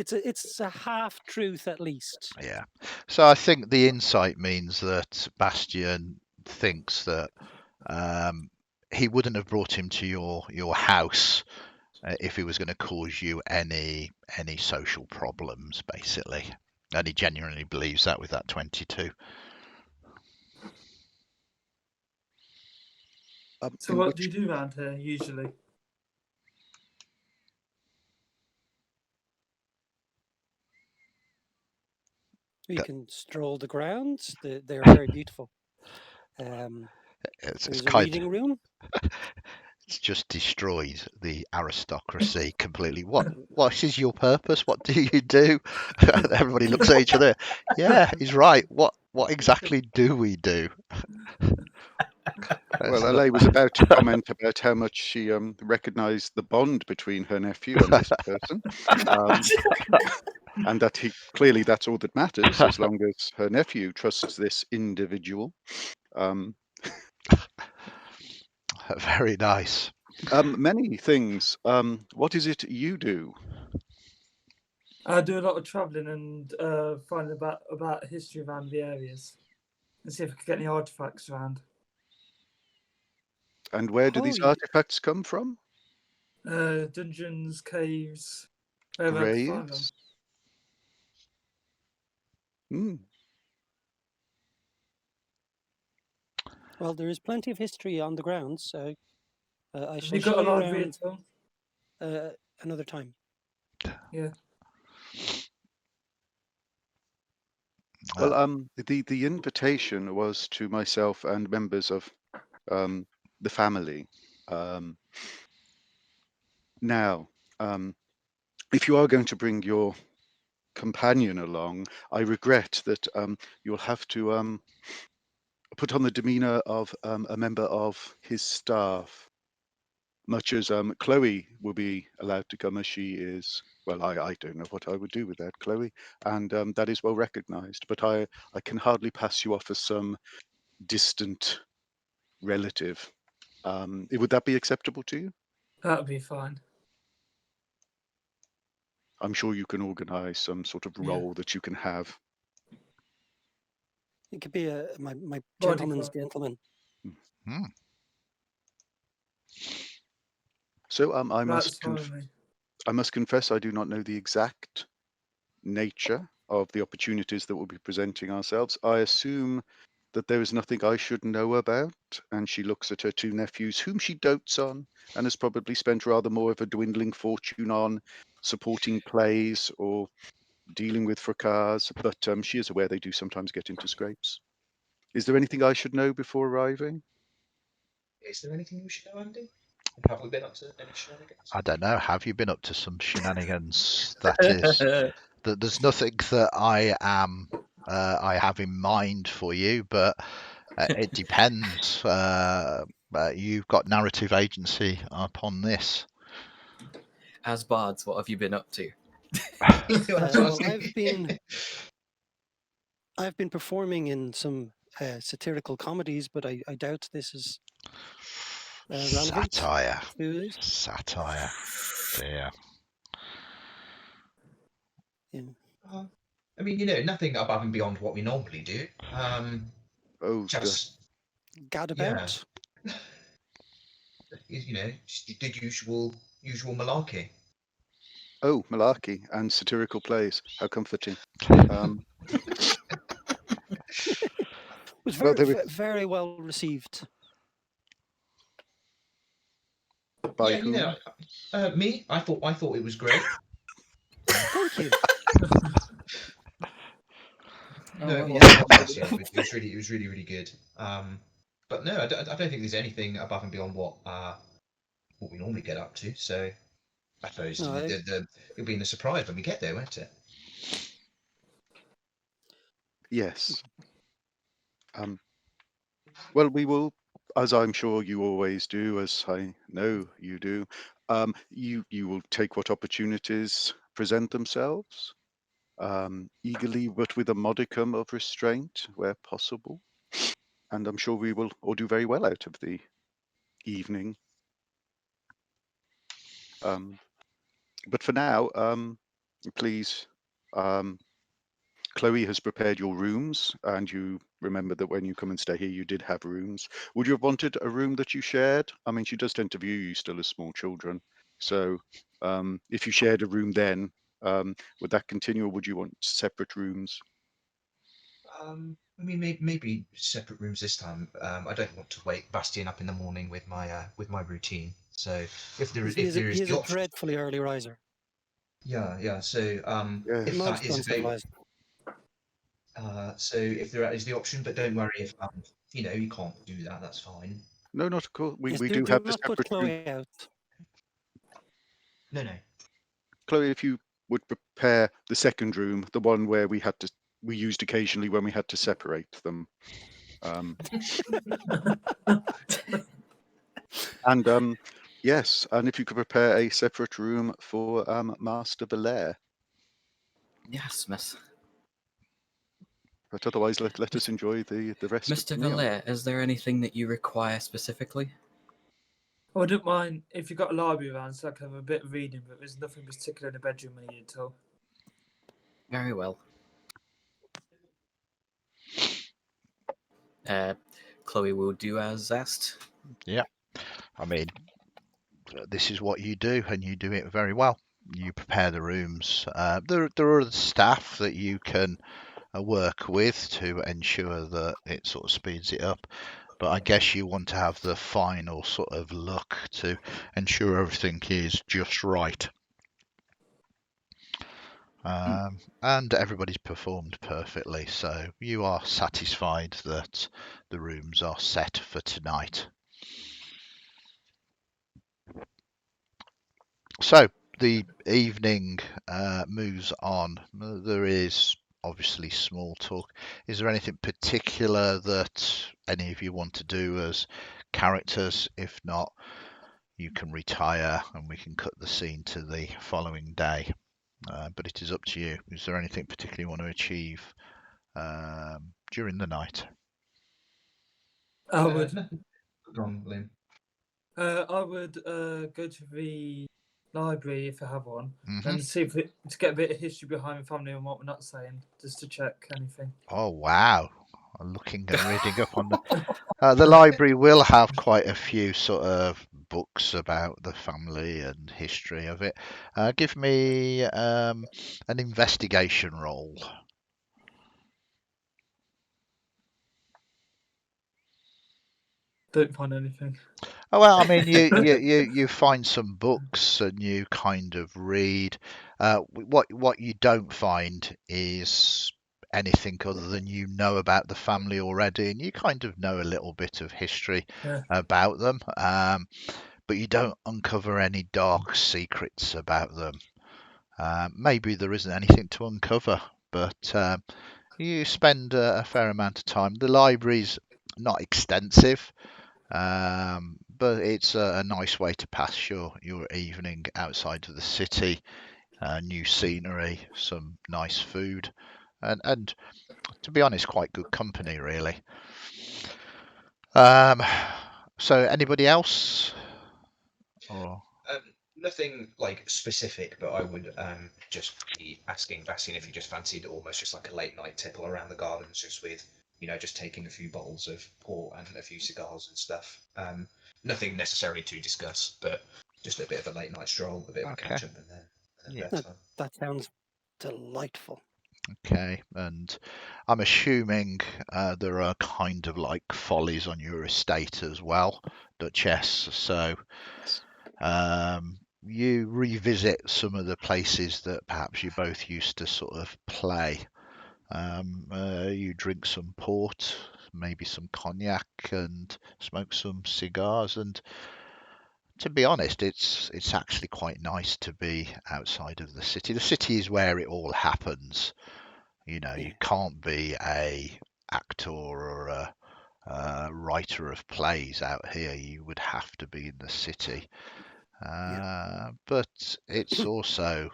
a half truth at least. Yeah. So I think the insight means that Bastian thinks that he wouldn't have brought him to your house if he was going to cause you any social problems, basically. And he genuinely believes that with that 22. So what do you do around here usually? You can stroll the grounds. They're very beautiful. It's There's a kind reading room. It's just destroyed the aristocracy completely. What is your purpose? What do you do? Everybody looks at each other. Yeah, he's right. What exactly do we do? well, LA was about to comment about how much she recognised the bond between her nephew and this person, and that clearly that's all that matters as long as her nephew trusts this individual. Very nice. Many things. What is it you do? I do a lot of travelling and find about history around the areas, and see if I can get any artifacts around. And where do these artifacts come from? Dungeons, caves, wherever I can find them. Graves? Hmm. Well, there is plenty of history on the grounds, so I Have shall you got show a you library around at all? another time. Yeah. Well, the invitation was to myself and members of the family. Now, if you are going to bring your companion along, I regret that you'll have to put on the demeanor of a member of his staff. Much as Chloe will be allowed to come as she is. Well, I don't know what I would do without Chloe, and that is well recognized. But I can hardly pass you off as some distant relative. Would that be acceptable to you? That'll be fine. I'm sure you can organize some sort of role that you can have. It could be my gentleman's gentleman. Hmm. So I must confess I do not know the exact nature of the opportunities that we'll be presenting ourselves. I assume that there is nothing I should know about, and she looks at her two nephews, whom she dotes on, and has probably spent rather more of a dwindling fortune on supporting plays or dealing with fracas, but she is aware they do sometimes get into scrapes. Is there anything I should know before arriving? Is there anything you should know, Andy? Have we been up to any shenanigans? I don't know. Have you been up to some shenanigans? There's nothing that I have in mind for you, but it depends. You've got narrative agency upon this. As bards, what have you been up to? Well, I've been performing in some satirical comedies, but I doubt this is relevant Satire. to it. Satire. Dear. Yeah. I mean, nothing above and beyond what we normally do. Oh, Just Gadabout. just the usual malarkey. oh, malarkey and satirical plays. How comforting. Was Well, very, there we- very well received. by Yeah, whom? me. I thought it was great. Thank you. Oh, No, well, yes, yeah, it was really, really good. But no, I don't think there's anything above and beyond what we normally get up to. So I suppose No, it'll be in a surprise when we get there, won't it? Yes. Well, we will, as I'm sure you always do, as I know you do. You will take what opportunities present themselves, eagerly, but with a modicum of restraint where possible. And I'm sure we will all do very well out of the evening. But for now, please, Chloe has prepared your rooms, and you remember that when you come and stay here, you did have rooms. Would you have wanted a room that you shared? I mean, she does tend to view you still as small children. So if you shared a room then, would that continue, or would you want separate rooms? I mean, maybe separate rooms this time. I don't want to wake Bastian up in the morning with my routine. So if there he is is the a option, dreadfully early riser. yeah. So Yeah. if Most that is available, uncivilized. so if there is the option, but don't worry if you can't do that. That's fine. No, not of course. Yes, We do do have the not put separate room. Chloe out. No. Chloe, if you would prepare the second room, the one where we used occasionally when we had to separate them. And yes, and if you could prepare a separate room for Master Belair. Yes, Miss. But otherwise, let us enjoy the rest of Mr. the meal. Valer, is there anything that you require specifically? I wouldn't mind if you got a library around so I can have a bit of reading, but there's nothing particular in the bedroom I need at all. Very well. Chloe will do as asked. Yeah. I mean, this is what you do, and you do it very well. You prepare the rooms. There are other staff that you can work with to ensure that it sort of speeds it up. But I guess you want to have the final sort of look to ensure everything is just right. And everybody's performed perfectly, so you are satisfied that the rooms are set for tonight. So the evening moves on. There is obviously small talk. Is there anything particular that any of you want to do as characters? If not, you can retire and we can cut the scene to the following day. But it is up to you. Is there anything particular you want to achieve during the night? I would. Go on, Liam. I would go to the library if I have one, Mhm. and see if to get a bit of history behind the family and what we're not saying, just to check anything. Oh wow! I'm looking and reading up on the library will have quite a few sort of books about the family and history of it. Give me an investigation roll. Don't find anything. Oh, well, I mean, you find some books and you kind of read. What you don't find is anything other than you know about the family already, and you kind of know a little bit of history Yeah. about them, but you don't uncover any dark secrets about them. Maybe there isn't anything to uncover, but you spend a fair amount of time. The library's not extensive. But it's a nice way to pass your evening outside of the city. New scenery, some nice food, and to be honest, quite good company, really. So anybody else? Or Nothing like specific, but I would just be asking Bastian if he just fancied almost just like a late night tipple around the gardens, just with just taking a few bottles of port and a few cigars and stuff. Nothing necessarily to discuss, but just a bit of a late night stroll, a bit of a catch up, and then Yeah. bedtime. That sounds delightful. Okay, and I'm assuming there are kind of like follies on your estate as well, Duchess. So you revisit some of the places that perhaps you both used to sort of play. You drink some port, maybe some cognac, and smoke some cigars. And to be honest, it's actually quite nice to be outside of the city. The city is where it all happens. You can't be a actor or a writer of plays out here. You would have to be in the city. But it's also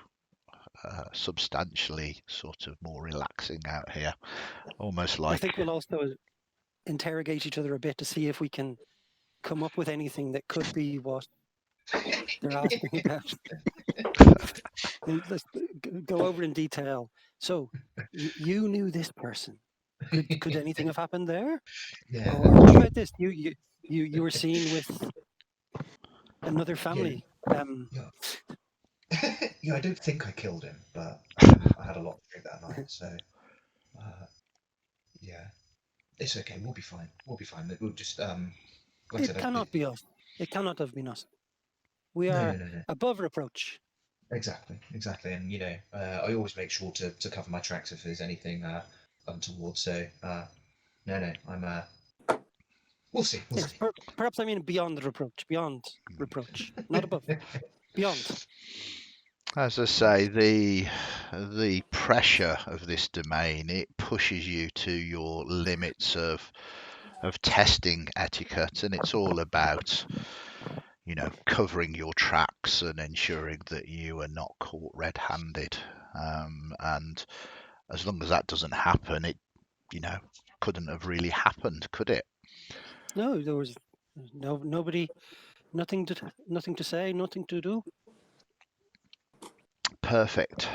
substantially sort of more relaxing out here. Almost I like think we'll also interrogate each other a bit to see if we can come up with anything that could be what they're asking about. Let's go over in detail. So, you knew this person. Could anything have happened there? Yeah. Or what about this? You were seen with another family. Yeah, I don't think I killed him, but I had a lot to drink that night, so yeah, it's okay. We'll be fine. We'll be fine. We'll just like I It said, cannot be us. It cannot have been us. We no, are no. above reproach. Exactly, and I always make sure to cover my tracks if there's anything untoward. So no, I'm we'll see. Yes, perhaps I mean beyond reproach, not above, beyond. As I say, the pressure of this domain, it pushes you to your limits of testing etiquette, and it's all about covering your tracks and ensuring that you are not caught red-handed. And as long as that doesn't happen, it couldn't have really happened, could it? No, there was nobody, nothing to say, nothing to do. Perfect.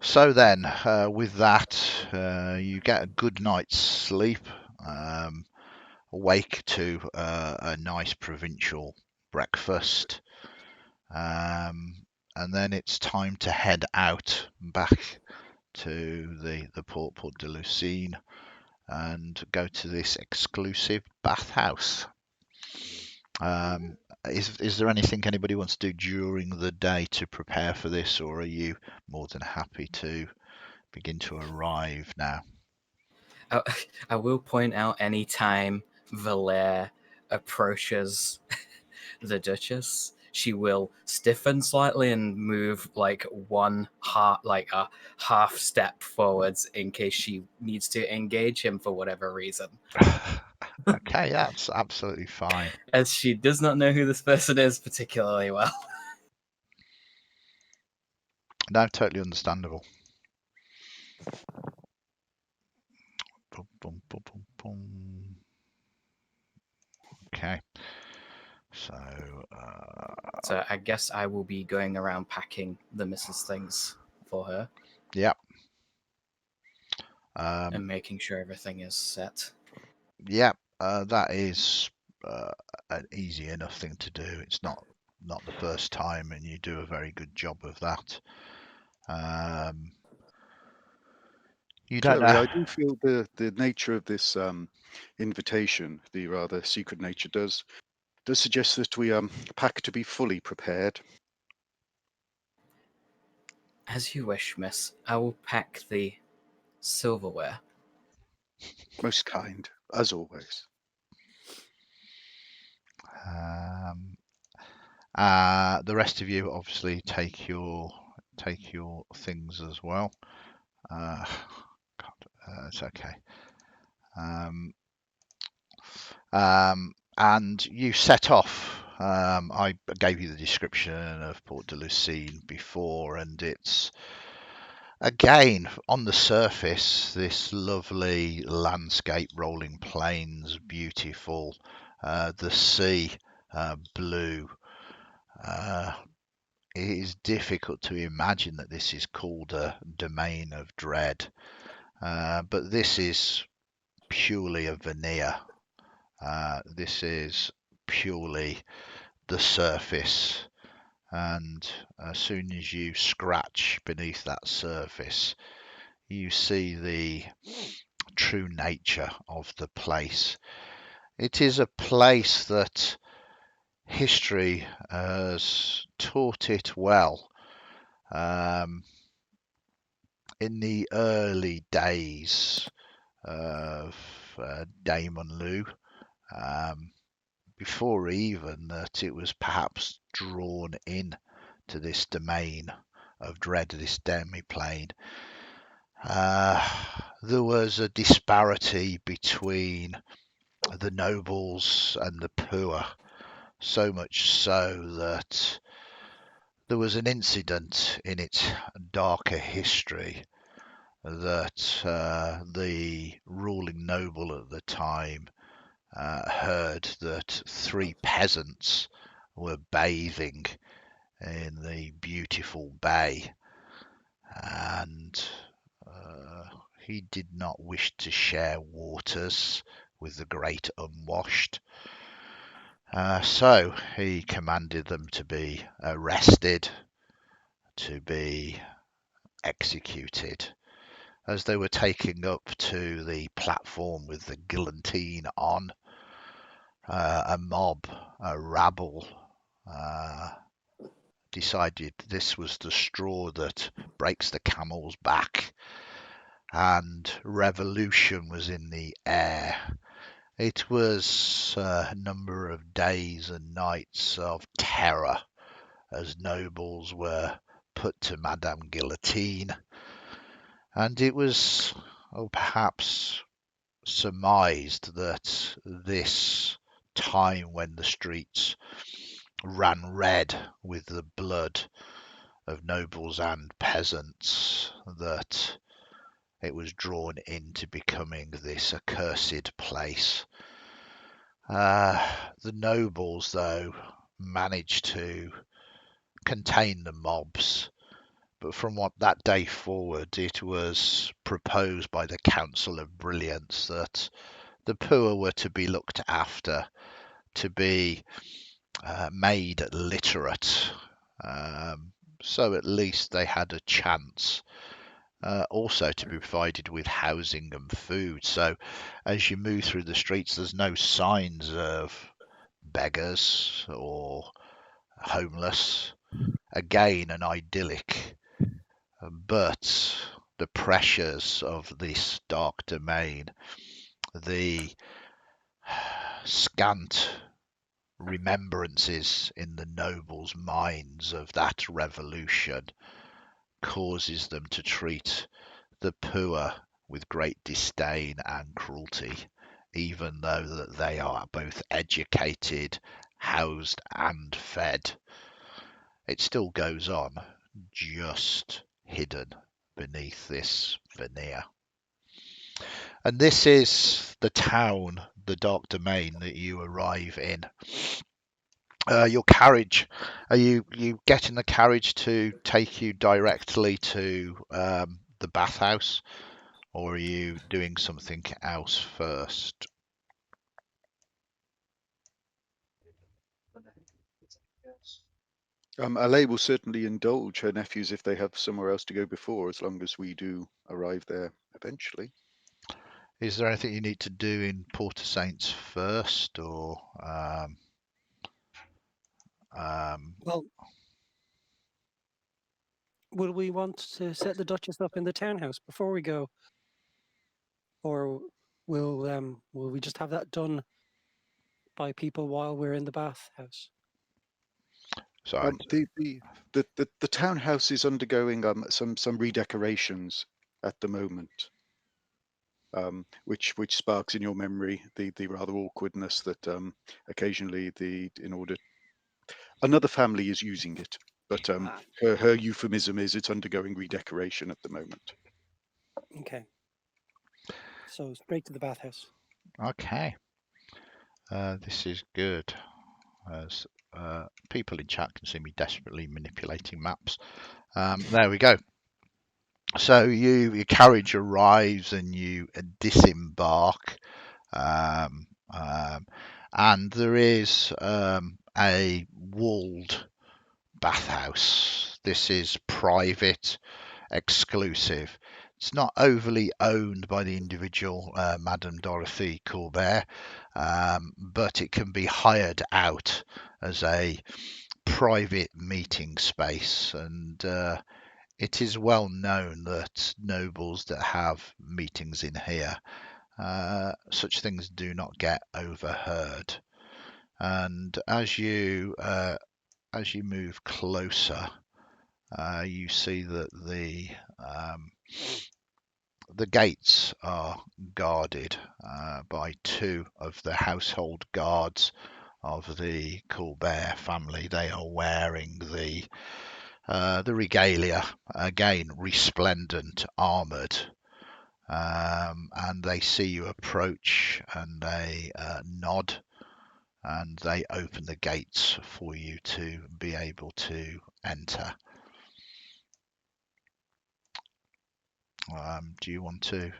So then, with that, you get a good night's sleep, awake to a nice provincial breakfast, and then it's time to head out back to the Port de Lucine and go to this exclusive bathhouse. Is there anything anybody wants to do during the day to prepare for this, or are you more than happy to begin to arrive now? I will point out any time Valere approaches the Duchess, she will stiffen slightly and move like a half step forwards in case she needs to engage him for whatever reason. Okay, that's absolutely fine. As she does not know who this person is particularly well. No, totally understandable. Boom, boom, boom, boom, boom. Okay. So I guess I will be going around packing the missus things for her. Yeah. And making sure everything is set. Yeah, that is an easy enough thing to do. It's not the first time, and you do a very good job of that. You don't Jerry, know. I do feel the nature of this invitation, the rather secret nature, does suggest that we pack to be fully prepared. As you wish, miss. I will pack the silverware. Most kind, as always. The rest of you obviously take your things as well. It's okay. And you set off. I gave you the description of Port de Lucine before, and it's Again, on the surface, this lovely landscape, rolling plains, beautiful, the sea, blue. It is difficult to imagine that this is called a domain of dread, but this is purely a veneer. This is purely the surface, and as soon as you scratch beneath that surface, you see the true nature of the place. It is a place that history has taught it well. In the early days of Dementlieu, before even that it was perhaps drawn in to this domain of dread, this demi-plane, there was a disparity between the nobles and the poor, so much so that there was an incident in its darker history that the ruling noble at the time heard that 3 peasants were bathing in the beautiful bay, and he did not wish to share waters with the great unwashed. So he commanded them to be arrested, to be executed. As they were taking up to the platform with the guillotine on, a mob, a rabble, decided this was the straw that breaks the camel's back, and revolution was in the air. It was a number of days and nights of terror as nobles were put to Madame Guillotine, and it was perhaps surmised that this time when the streets ran red with the blood of nobles and peasants, that it was drawn into becoming this accursed place. The nobles, though, managed to contain the mobs, but from that day forward, it was proposed by the Council of Brilliance that the poor were to be looked after, to be made literate, so at least they had a chance. Also to be provided with housing and food. So as you move through the streets, there's no signs of beggars or homeless. Again, an idyllic, but the pressures of this dark domain, the scant remembrances in the nobles' minds of that revolution, causes them to treat the poor with great disdain and cruelty, even though that they are both educated, housed and fed. It still goes on, just hidden beneath this veneer. And this is the town, the dark domain that you arrive in. Your carriage, are you getting the carriage to take you directly to the bathhouse, or are you doing something else first? Ale will certainly indulge her nephews if they have somewhere else to go before, as long as we do arrive there eventually. Is there anything you need to do in Port-au-Saints first, or Well, will we want to set the Duchess up in the townhouse before we go, or will we just have that done by people while we're in the bathhouse? sorry? The townhouse is undergoing some redecorations at the moment, which sparks in your memory the rather awkwardness that occasionally another family is using it. But her euphemism is it's undergoing redecoration at the moment. Okay. So straight to the bathhouse. Okay. This is good. As people in chat can see me desperately manipulating maps. There we go. So your carriage arrives and you disembark, and there is a walled bathhouse. This is private, exclusive. It's not overly owned by the individual Madame Dorothy Corbett, but it can be hired out as a private meeting space, and it is well known that nobles that have meetings in here, such things do not get overheard. And as you move closer, you see that the gates are guarded by two of the household guards of the Colbert family. They are wearing the regalia, again resplendent, armoured, and they see you approach and they nod and they open the gates for you to be able to enter. Do you want to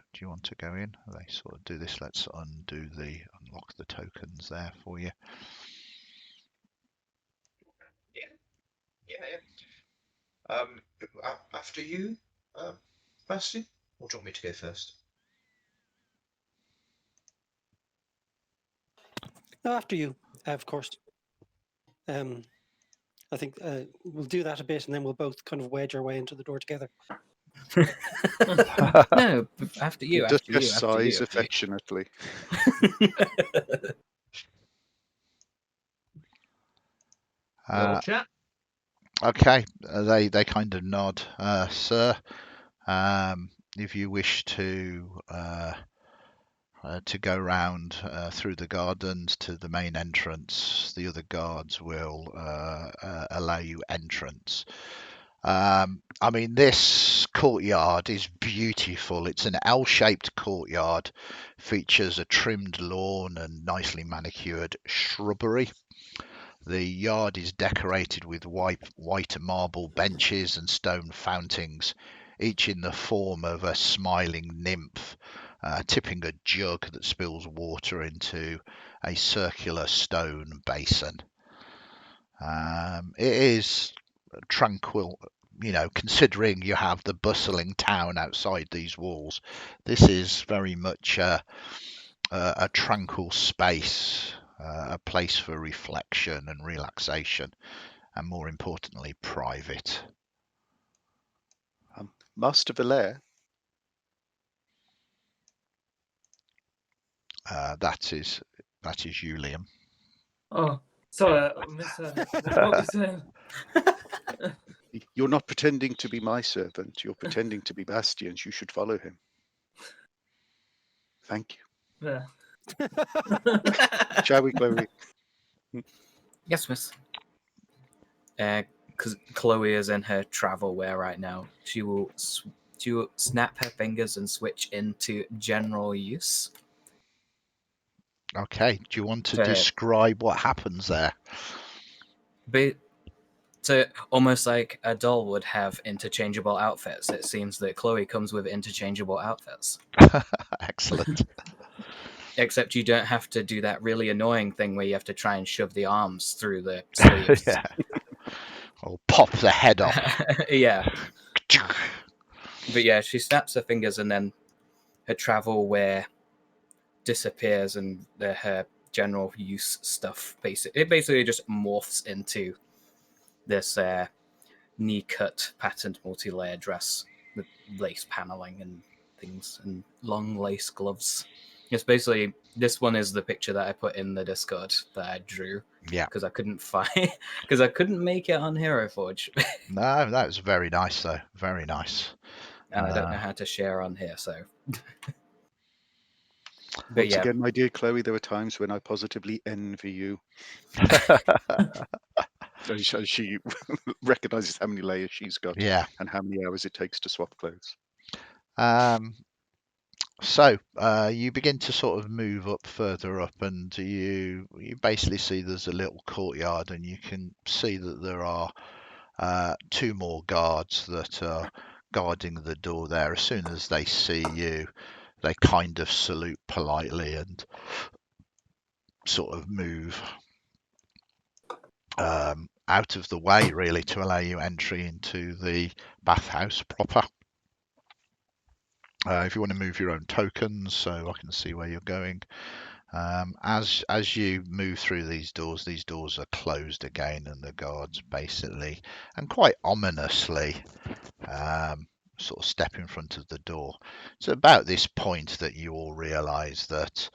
go in? They sort of do this. Let's unlock the tokens there for you. Yeah. After you, Basti, or do you want me to go first? No, after you, of course. I think we'll do that a bit, and then we'll both kind of wedge our way into the door together. No, after you. Just After you. sighs After you. affectionately. Little chat. Okay, they kind of nod, sir. If you wish to go round through the gardens to the main entrance, the other guards will allow you entrance. I mean, this courtyard is beautiful. It's an L-shaped courtyard, features a trimmed lawn and nicely manicured shrubbery. The yard is decorated with white marble benches and stone fountains, each in the form of a smiling nymph, tipping a jug that spills water into a circular stone basin. It is tranquil, considering you have the bustling town outside these walls. This is very much a tranquil space, a place for reflection and relaxation, and more importantly, private. Master Valaire, That is you, Liam. Oh, sorry, I misheard it. What were you saying? you're not pretending to be my servant. You're pretending to be Bastian's. You should follow him. Thank you. Yeah. Shall we, Chloe? Yes, miss. Because Chloe is in her travel wear right now. She will snap her fingers and switch into general use. Okay. Do you want to describe what happens there? So almost like a doll would have interchangeable outfits. It seems that Chloe comes with interchangeable outfits. Excellent. Except you don't have to do that really annoying thing where you have to try and shove the arms through the sleeves. Yeah. Or pop the head off. Yeah. But yeah, she snaps her fingers and then her travel wear disappears and her general use stuff basically just morphs into this knee-cut patterned multi-layer dress with lace paneling and things and long lace gloves. It's basically, this one is the picture that I put in the Discord that I drew. Yeah. Because I couldn't make it on Hero Forge. No, that was very nice though. Very nice. And I don't know how to share on here, so. Once again, my dear Chloe, there were times when I positively envy you. She recognizes how many layers she's got Yeah. and how many hours it takes to swap clothes. So you begin to sort of move up further up, and you basically see there's a little courtyard, and you can see that there are two more guards that are guarding the door there. As soon as they see you, they kind of salute politely and sort of move out of the way, really, to allow you entry into the bathhouse proper. If you want to move your own tokens, so I can see where you're going. As you move through these doors are closed again, and the guards basically, and quite ominously, sort of step in front of the door. It's about this point that you all realise that,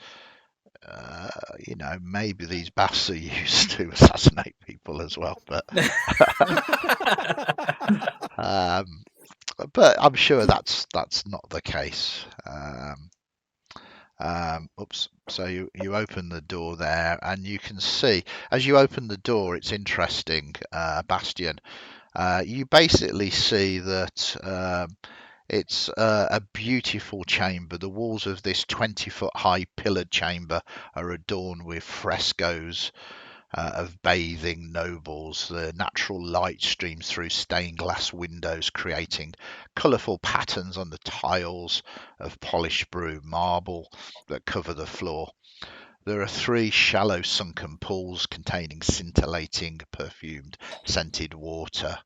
maybe these baths are used to assassinate people as well, but but I'm sure that's not the case. Oops. So you open the door there, and you can see as you open the door, it's interesting, Bastian. You basically see that it's a beautiful chamber. The walls of this 20-foot high pillared chamber are adorned with frescoes of bathing nobles. The natural light streams through stained glass windows, creating colourful patterns on the tiles of polished blue marble that cover the floor. There are 3 shallow sunken pools containing scintillating, perfumed, scented water.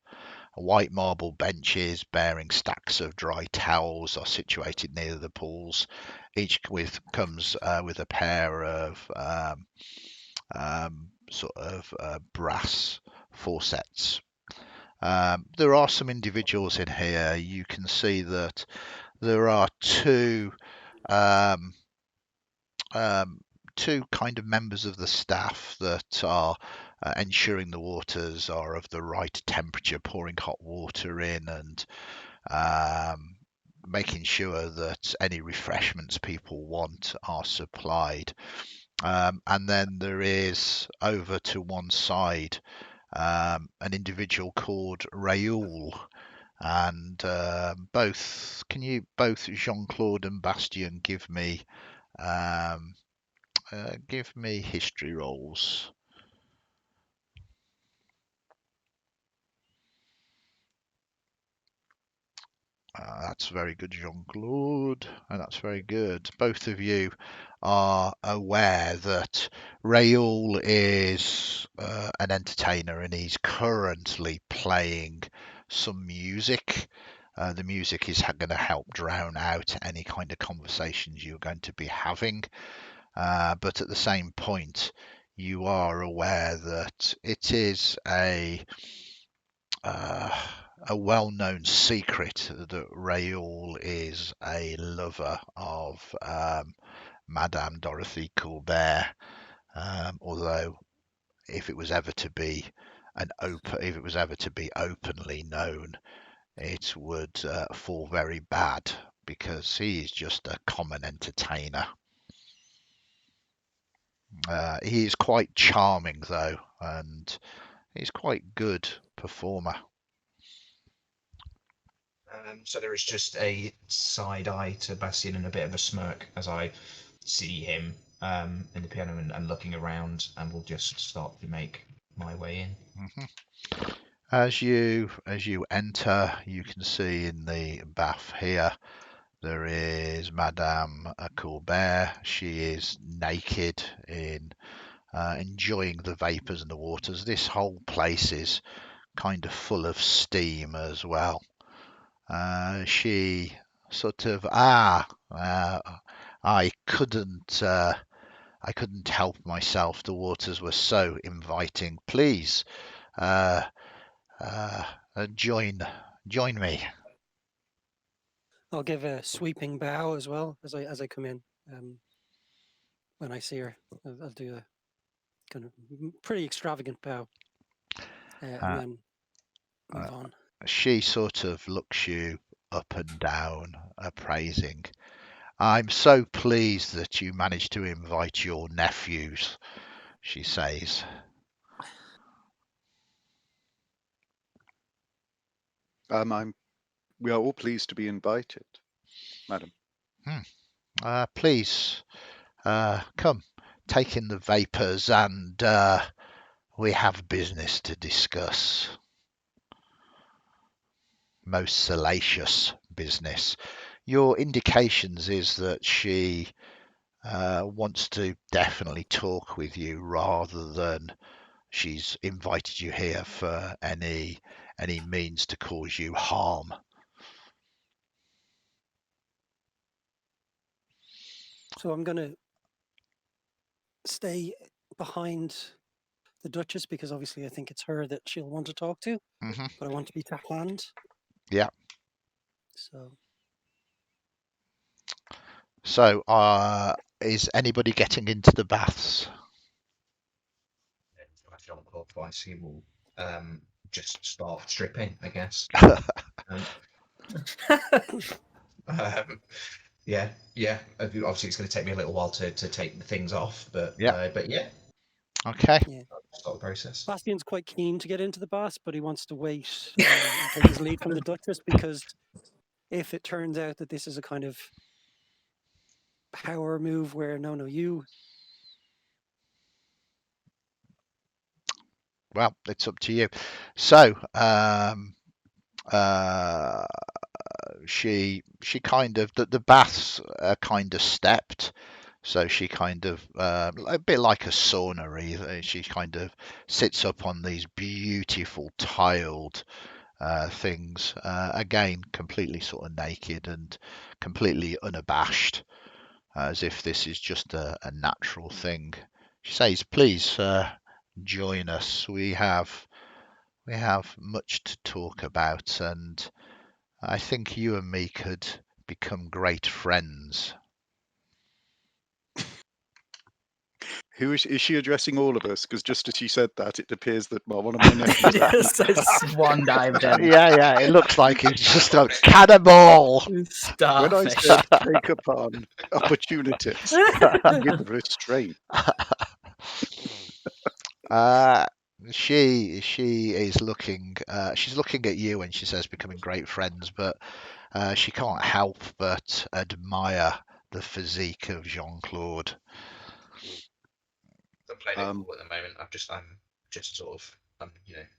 White marble benches bearing stacks of dry towels are situated near the pools. Each comes with a pair of brass faucets. There are some individuals in here. You can see that there are two kind of members of the staff that are ensuring the waters are of the right temperature, pouring hot water in, and making sure that any refreshments people want are supplied. And then there is, over to one side, an individual called Raoul, and can you both, Jean-Claude and Bastien, give me history rolls? That's very good, Jean-Claude, and that's very good. Both of you are aware that Raoul is an entertainer, and he's currently playing some music. The music is going to help drown out any kind of conversations you're going to be having. But at the same point, you are aware that it is a well-known secret that Raoul is a lover of Madame Dorothy Colbert. Although, if it was ever to be openly known, it would fall very bad, because he is just a common entertainer. He is quite charming, though, and he's quite good performer. So there is just a side eye to Bastian and a bit of a smirk as I see him in the piano and looking around, and we'll just start to make my way in. Mm-hmm. As you enter, you can see in the bath here there is Madame Colbert. She is naked, enjoying the vapours and the waters. This whole place is kind of full of steam as well. She sort of I couldn't help myself. The waters were so inviting. Please join me. I'll give a sweeping bow as well as I come in. When I see her, I'll do a kind of pretty extravagant bow, and then move on. She sort of looks you up and down, appraising. I'm so pleased that you managed to invite your nephews, she says. We are all pleased to be invited, madam. Please, come, take in the vapours, and we have business to discuss. Most salacious business. Your indications is that she wants to definitely talk with you rather than she's invited you here for any means to cause you harm. So I'm going to stay behind the Duchess because obviously I think it's her that she'll want to talk to, Mm-hmm. but I want to be to hand. Yeah. So Is anybody getting into the baths? Jean-Claude twice, he will just start stripping, I guess. Yeah. Obviously, it's going to take me a little while to take the things off, but Yeah. yeah. Okay. yeah, Start the process. Bastian's quite keen to get into the bath, but he wants to wait and take his lead from the Duchess because if it turns out that this is a kind of power move where no, you. Well, it's up to you. So, she kind of the baths are kind of stepped, so she kind of a bit like a sauna. Really, she kind of sits up on these beautiful tiled things. Again, completely sort of naked and completely unabashed, as if this is just a natural thing. She says, "Please join us. We have much to talk about, and I think you and me could become great friends." Who is she addressing all of us? Because just as she said that, it appears that one of my nephews. Just a swan dived in. Yeah, it looks like it's just a cannonball. When I Starfish. said take upon opportunities with restraint, She is looking. She's looking at you, and she says, "Becoming great friends," but she can't help but admire the physique of Jean-Claude. I'm playing it cool at the moment. I'm just sort of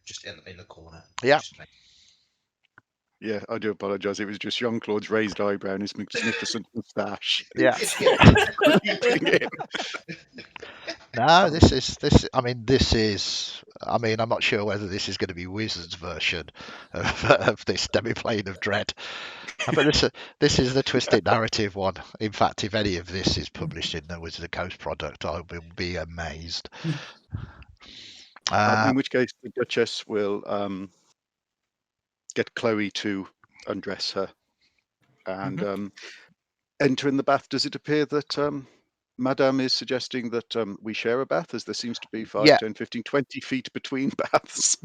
just in the corner. Yeah. yeah, I do apologise. It was just Jean-Claude's raised eyebrow and his magnificent moustache. Yeah. Creeping in. No, this is. I mean, this is. I mean, I'm not sure whether this is going to be Wizard's version of this Dementlieu of Dread, but this is the twisted narrative one. In fact, if any of this is published in the Wizard of the Coast product, I will be amazed. In which case, the Duchess will get Chloe to undress her and enter in the bath. Does it appear that Madame is suggesting that we share a bath, as there seems to be 5, Yeah. 10, 15, 20 feet between baths?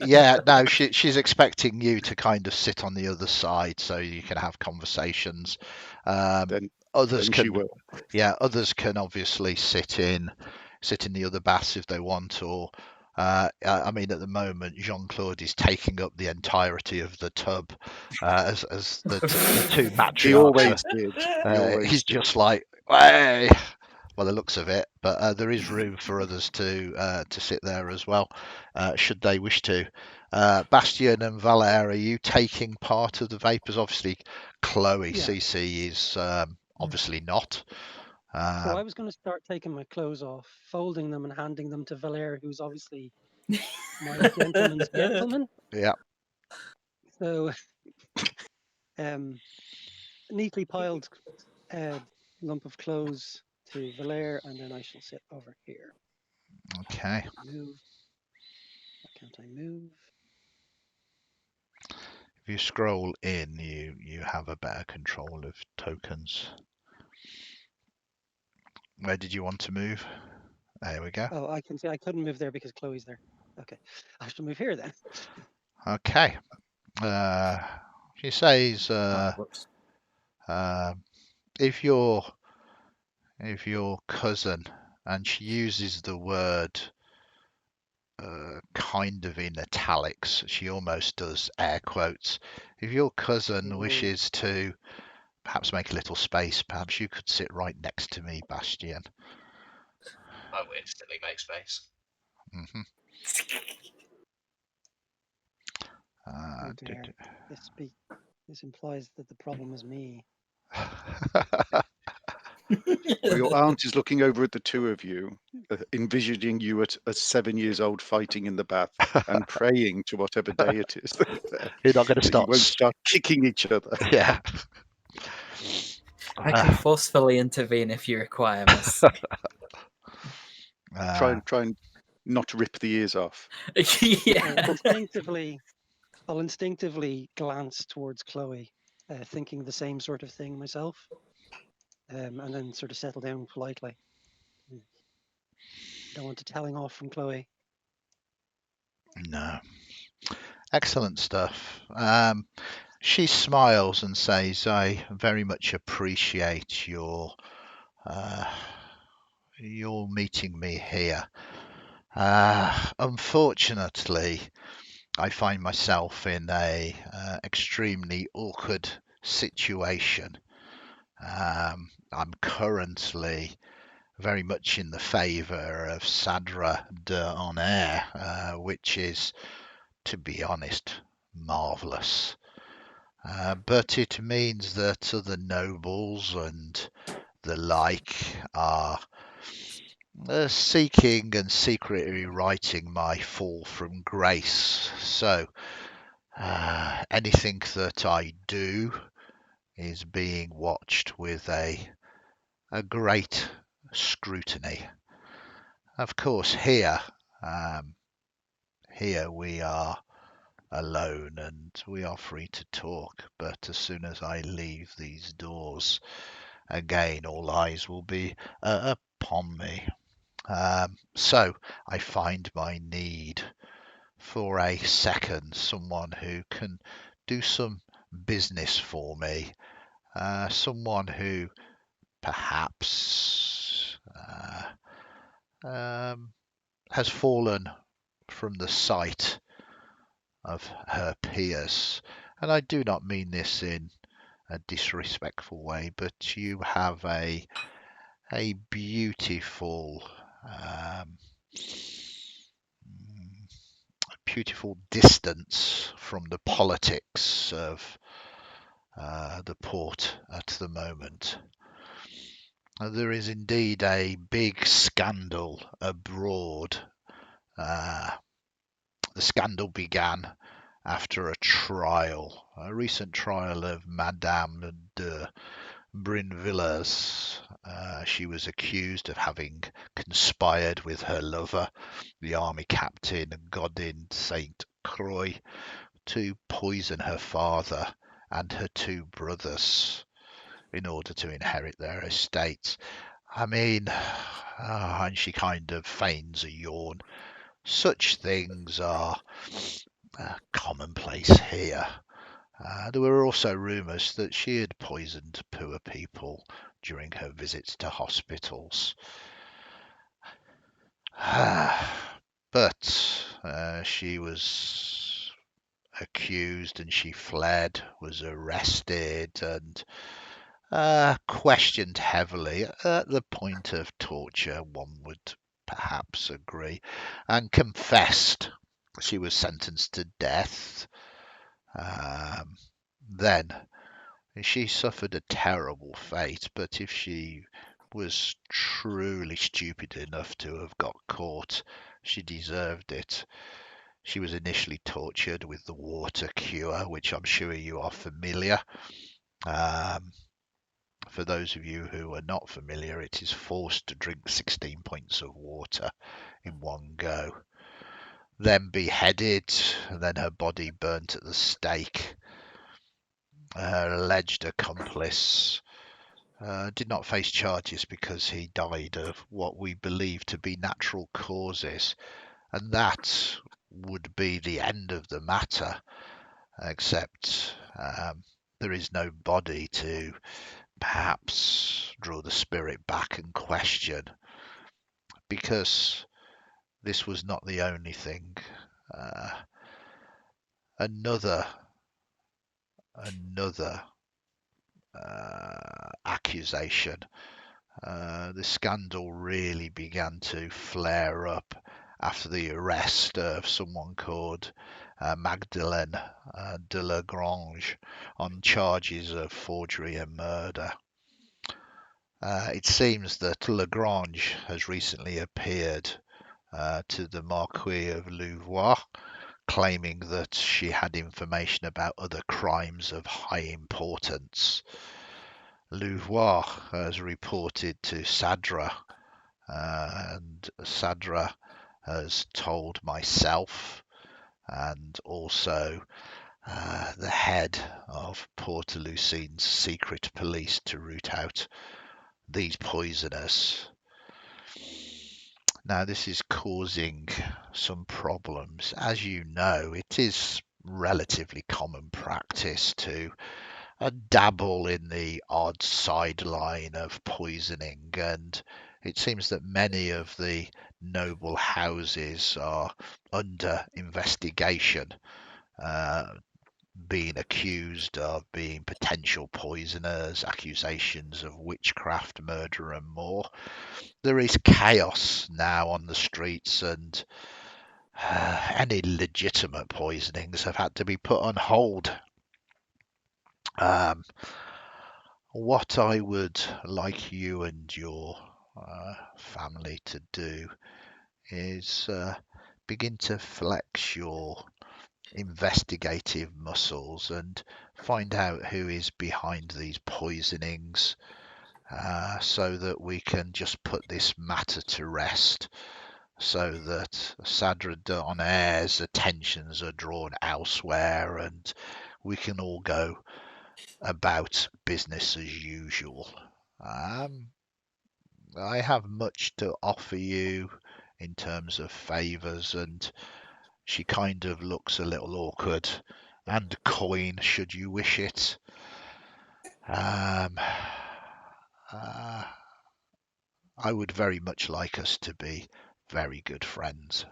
Yeah. No, she's expecting you to kind of sit on the other side so you can have conversations. Then Others she can, will. yeah, others can obviously sit in the other baths if they want, or I mean, at the moment, Jean-Claude is taking up the entirety of the tub as the two matriarchs. He always did. He's just like, hey, well, the looks of it, but there is room for others to sit there as well, should they wish to. Bastien and Valère, are you taking part of the vapors? Obviously, Chloe Yeah. CC is obviously not. So I was going to start taking my clothes off, folding them, and handing them to Valère, who's obviously my gentleman's gentleman. Yeah. So, neatly piled lump of clothes to Valère, and then I shall sit over here. Okay. Move. Why can't I move? If you scroll in, you have a better control of tokens. Where did you want to move? There we go. Oh, I can see I couldn't move there because Chloe's there. Okay, I shall move here then. Okay. She says, Whoops. if your cousin, and she uses the word kind of in italics. She almost does air quotes. If your cousin wishes to perhaps make a little space, perhaps you could sit right next to me, Bastian. I will instantly make space. Mm-hmm. Oh dear. This implies that the problem is me. Well, your aunt is looking over at the two of you, envisioning you at 7 years old fighting in the bath and praying to whatever deity is there You're not going to that you start. won't start kicking each other. Yeah. I can forcefully intervene if you require, miss. Try and not rip the ears off. Yeah. I'll instinctively glance towards Chloe, thinking the same sort of thing myself, and then sort of settle down politely. Don't want a telling off from Chloe. No. Excellent stuff. She smiles and says, I very much appreciate your meeting me here. Unfortunately, I find myself in a extremely awkward situation. I'm currently very much in the favour of Sadra de Honair, which is, to be honest, marvellous. But it means that other nobles and the like are seeking and secretly writing my fall from grace. So anything that I do is being watched with a great scrutiny. Of course, here we are alone and we are free to talk, but as soon as I leave these doors again, all eyes will be upon me. So I find my need for a second, someone who can do some business for me, someone who perhaps has fallen from the sight of her peers. And I do not mean this in a disrespectful way, but you have a beautiful beautiful distance from the politics of the port at the moment. There is indeed a big scandal abroad. The scandal began after a recent trial of Madame de Brinvilliers. She was accused of having conspired with her lover, the army captain Godin Saint Croix, to poison her father and her two brothers in order to inherit their estates. I mean, and she kind of feigns a yawn. Such things are commonplace here. There were also rumours that she had poisoned poor people during her visits to hospitals. But she was accused and she fled, was arrested and questioned heavily at the point of torture, one would perhaps agree, and confessed. She was sentenced to death. Then she suffered a terrible fate, but if she was truly stupid enough to have got caught, she deserved it. She was initially tortured with the water cure, which I'm sure you are familiar. For those of you who are not familiar, it is forced to drink 16 pints of water in one go. Then beheaded, and then her body burnt at the stake. Her alleged accomplice did not face charges because he died of what we believe to be natural causes, and that would be the end of the matter, except there is no body to perhaps draw the spirit back and question, because this was not the only thing. Another accusation. The scandal really began to flare up after the arrest of someone called Magdalene de Lagrange on charges of forgery and murder. It seems that Lagrange has recently appeared to the Marquis of Louvois, claiming that she had information about other crimes of high importance. Louvois has reported to Sadra, and Sadra has told myself and also the head of Port-a-Lucine's secret police to root out these poisoners. Now, this is causing some problems. As you know, it is relatively common practice to dabble in the odd sideline of poisoning, and it seems that many of the noble houses are under investigation, being accused of being potential poisoners, accusations of witchcraft, murder, and more. There is chaos now on the streets, and any legitimate poisonings have had to be put on hold. What I would like you and your family to do is begin to flex your investigative muscles and find out who is behind these poisonings, so that we can just put this matter to rest, so that Sadra Donair's attentions are drawn elsewhere and we can all go about business as usual. I have much to offer you in terms of favours, and she kind of looks a little awkward, and coin should you wish it. I would very much like us to be very good friends.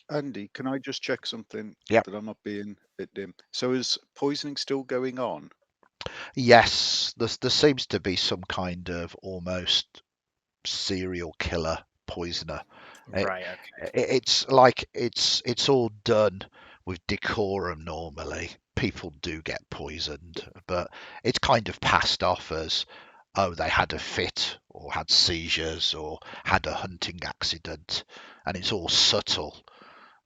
Andy, can I just check something Yep. that I'm not being a bit dim? So is poisoning still going on? Yes, there seems to be some kind of almost serial killer poisoner. Right, okay. It's like it's all done with decorum normally. People do get poisoned, but it's kind of passed off as, oh, they had a fit or had seizures or had a hunting accident, and it's all subtle.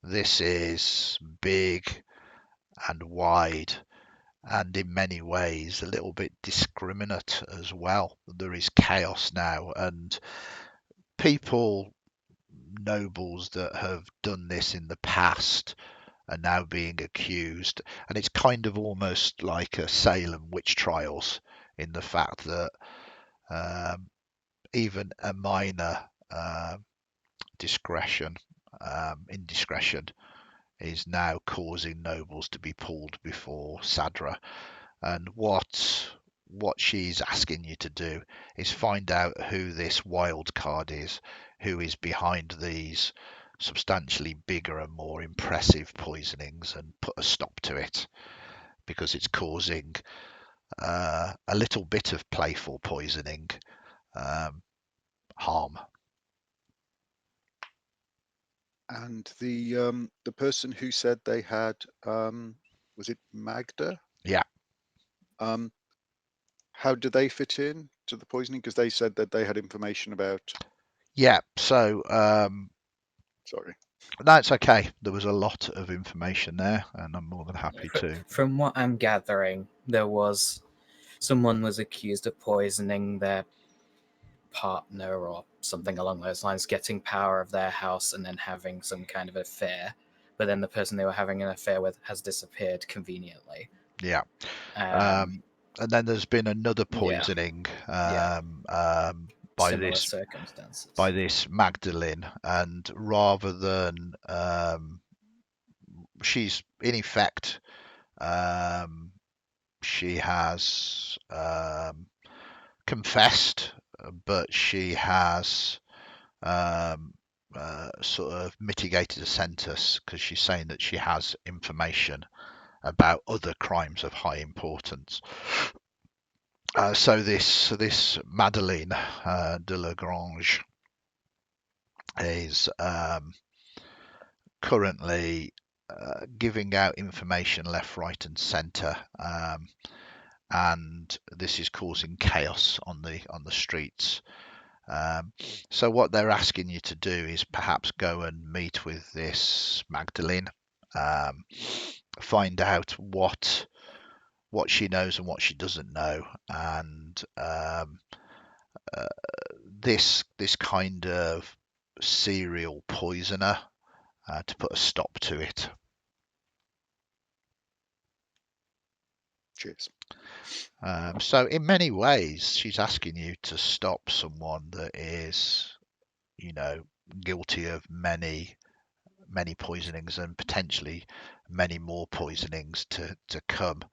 This is big and wide, and in many ways a little bit discriminate as well. There is chaos now, and people, nobles that have done this in the past, are now being accused, and it's kind of almost like a Salem witch trials, in the fact that even a minor indiscretion is now causing nobles to be pulled before Sadra. And what she's asking you to do is find out who this wild card is, who is behind these substantially bigger and more impressive poisonings, and put a stop to it, because it's causing a little bit of playful poisoning harm. And the person who said they had was it Magda? Yeah. How do they fit in to the poisoning? Because they said that they had information about. Yeah. So Sorry. no, it's okay. There was a lot of information there, and I'm more than happy to. From what I'm gathering, someone was accused of poisoning their partner or something along those lines, getting power of their house and then having some kind of affair. But then the person they were having an affair with has disappeared conveniently. Yeah. And then there's been another poisoning by similar this circumstances. by this Magdalene, and rather than she's in effect she has confessed, but she has sort of mitigated a sentence because she's saying that she has information about other crimes of high importance. So this Madeleine de Lagrange is currently giving out information left, right, and centre, and this is causing chaos on the streets. So what they're asking you to do is perhaps go and meet with this Magdalene, find out what she knows and what she doesn't know, and this kind of serial poisoner, to put a stop to it. Cheers. So in many ways, she's asking you to stop someone that is, guilty of many poisonings and potentially many more poisonings to come.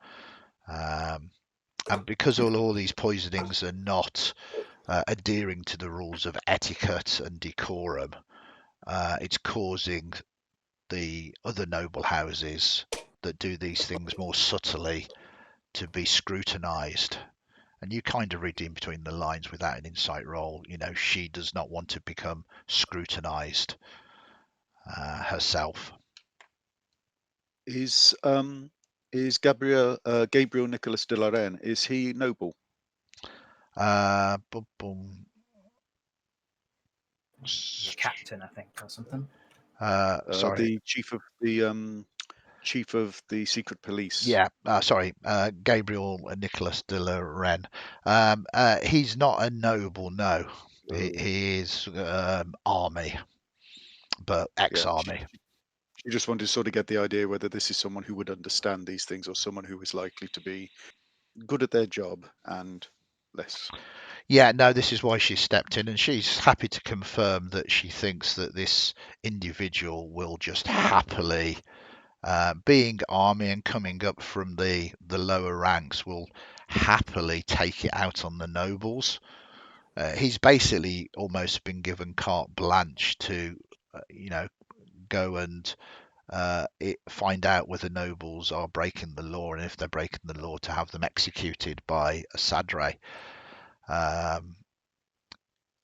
And because all these poisonings are not adhering to the rules of etiquette and decorum, it's causing the other noble houses that do these things more subtly to be scrutinized. And you kind of read in between the lines without an insight roll. She does not want to become scrutinized herself. Is Gabriel Nicholas de la Reine, is he noble? Boom, boom. Captain, I think, or something. Sorry. The chief of the secret police. Yeah, sorry, Gabriel Nicholas de la Reine. He's not a noble, no. He is army, but ex-army. You just wanted to sort of get the idea whether this is someone who would understand these things or someone who is likely to be good at their job and less. Yeah, no, this is why she stepped in, and she's happy to confirm that she thinks that this individual will just happily, being army and coming up from the lower ranks, will happily take it out on the nobles. He's basically almost been given carte blanche to, go and find out whether nobles are breaking the law, and if they're breaking the law, to have them executed by a sadre.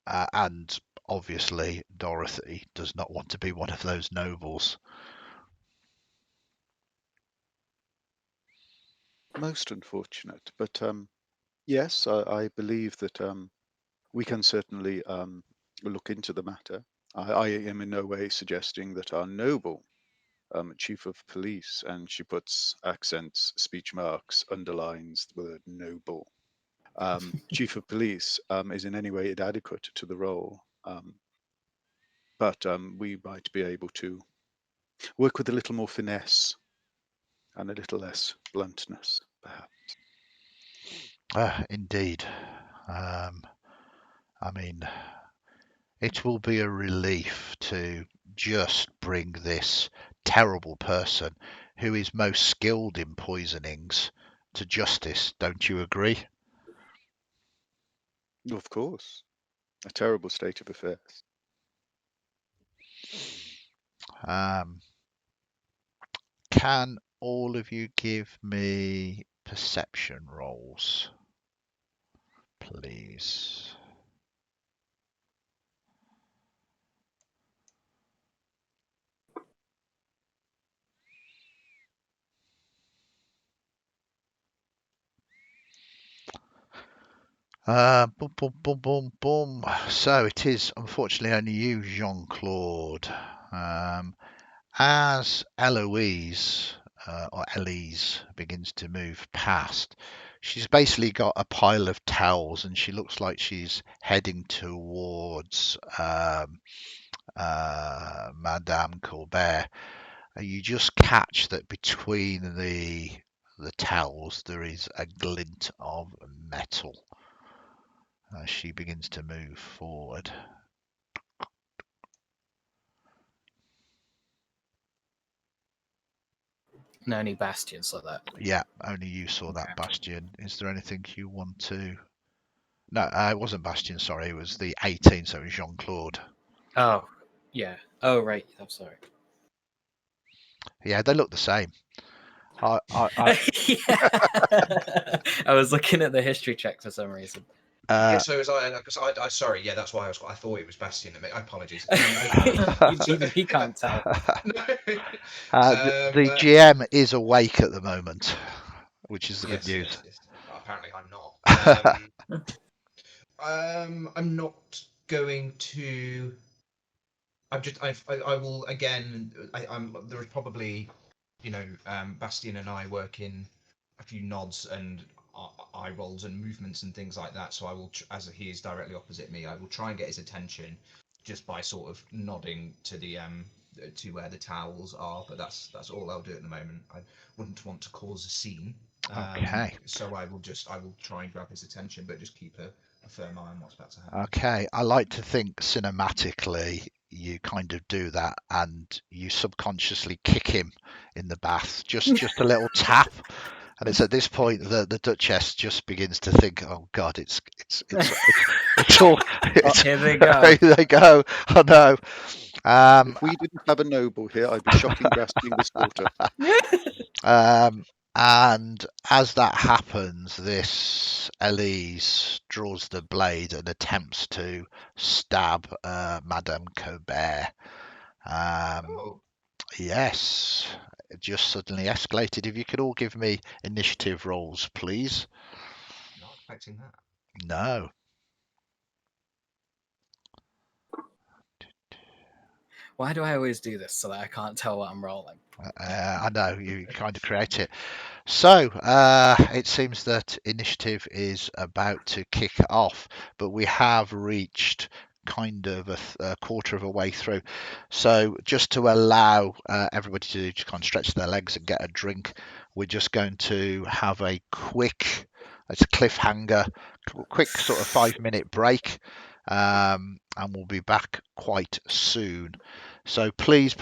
And obviously, Dorothy does not want to be one of those nobles. Most unfortunate, but yes, I believe that we can certainly look into the matter. I am in no way suggesting that our noble chief of police, and she puts accents, speech marks, underlines the word noble, chief of police is in any way inadequate to the role. But we might be able to work with a little more finesse and a little less bluntness, perhaps. Indeed. I mean, it will be a relief to just bring this terrible person who is most skilled in poisonings to justice. Don't you agree? Of course. A terrible state of affairs. Can all of you give me perception rolls, please? Boom, boom, boom, boom, boom. So it is unfortunately only you, Jean-Claude. As Eloise, or Elise, begins to move past, she's basically got a pile of towels, and she looks like she's heading towards Madame Colbert. You just catch that between the towels there is a glint of metal. She begins to move forward. And only bastions like that. Yeah, only you saw that, Bastion. Is there anything you want to No, it wasn't Bastion. Sorry, it was the 18. So it was Jean-Claude. Oh, yeah. Oh, right. I'm sorry. Yeah, they look the same. I Yeah. I was looking at the history check for some reason. Yeah, so as I sorry, yeah, that's why I thought it was Bastion. Apologies. Even he can't tell. the GM is awake at the moment, which is the good Yes, news. yes. Apparently, I'm not. I'm not going to. I will again. There is probably, Bastion and I work in a few nods and eye rolls and movements and things like that. So I will, as he is directly opposite me, I will try and get his attention just by sort of nodding to the to where the towels are. But that's all I'll do at the moment. I wouldn't want to cause a scene. Okay. So I will try and grab his attention, but just keep a firm eye on what's about to happen. Okay, I like to think cinematically you kind of do that and you subconsciously kick him in the bath, just a little tap. And it's at this point that the Duchess just begins to think, "Oh God, it's all." Here they go. Here they go. Oh no. If we didn't have a noble here, I'd be shocking Bastion with slaughter. And as that happens, this Elise draws the blade and attempts to stab Madame Colbert. Yes, it just suddenly escalated. If you could all give me initiative rolls, please. Not expecting that. No. Why do I always do this so that I can't tell what I'm rolling? I know, you kind of create it. So, it seems that initiative is about to kick off, but we have reached kind of a quarter of a way through. So, just to allow everybody to just kind of stretch their legs and get a drink, we're just going to have a quick, it's a cliffhanger, quick sort of 5-minute break, and we'll be back quite soon. So please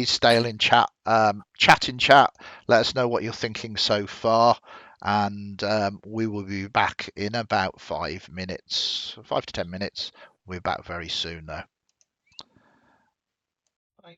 stay in chat, chat in chat. Let us know what you're thinking so far, and we will be back in about 5 minutes, 5 to 10 minutes. We're back very soon, though. Bye.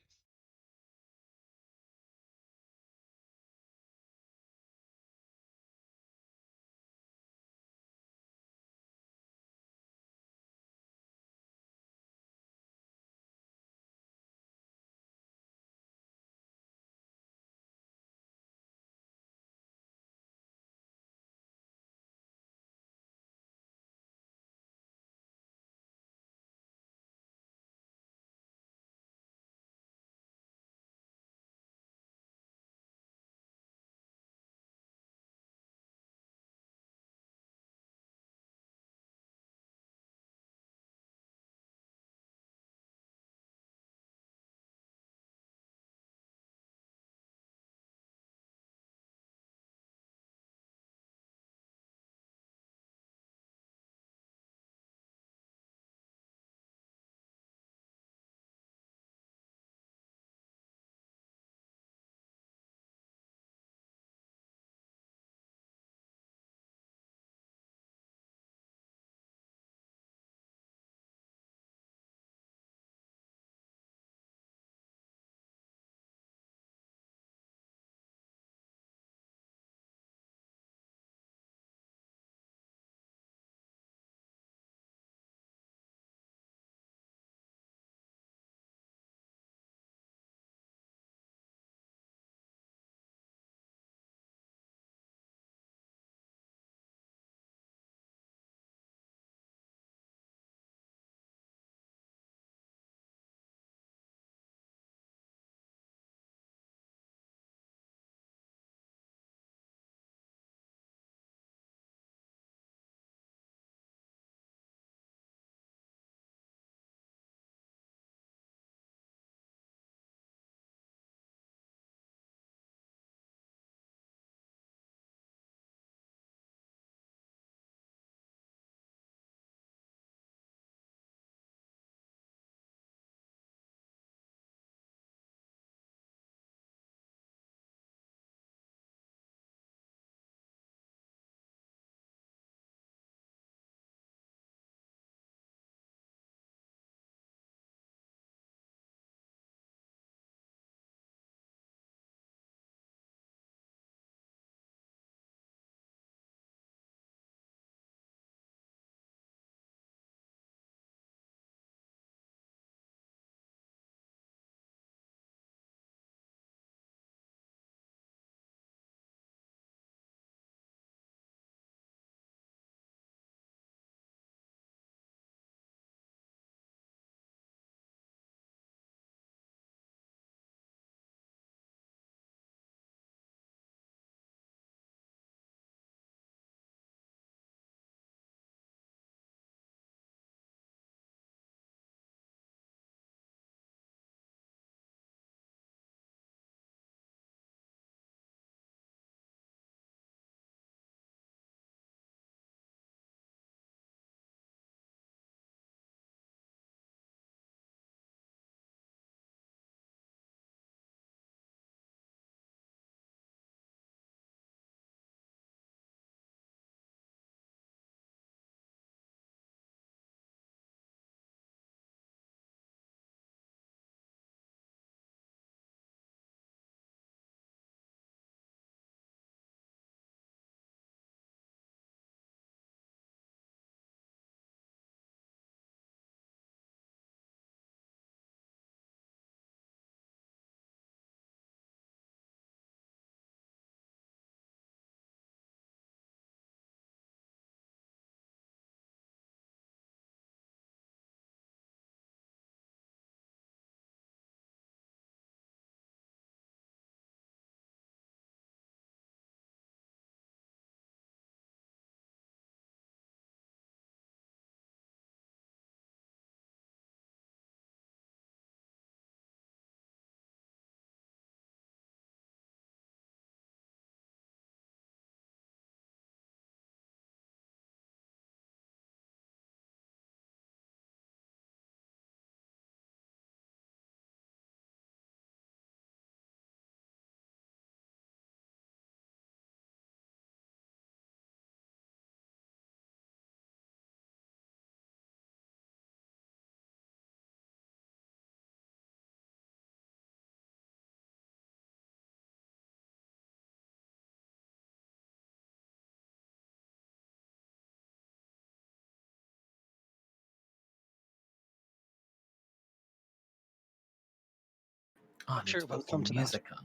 Oh, I I'm need sure to it will put more come to that. music on.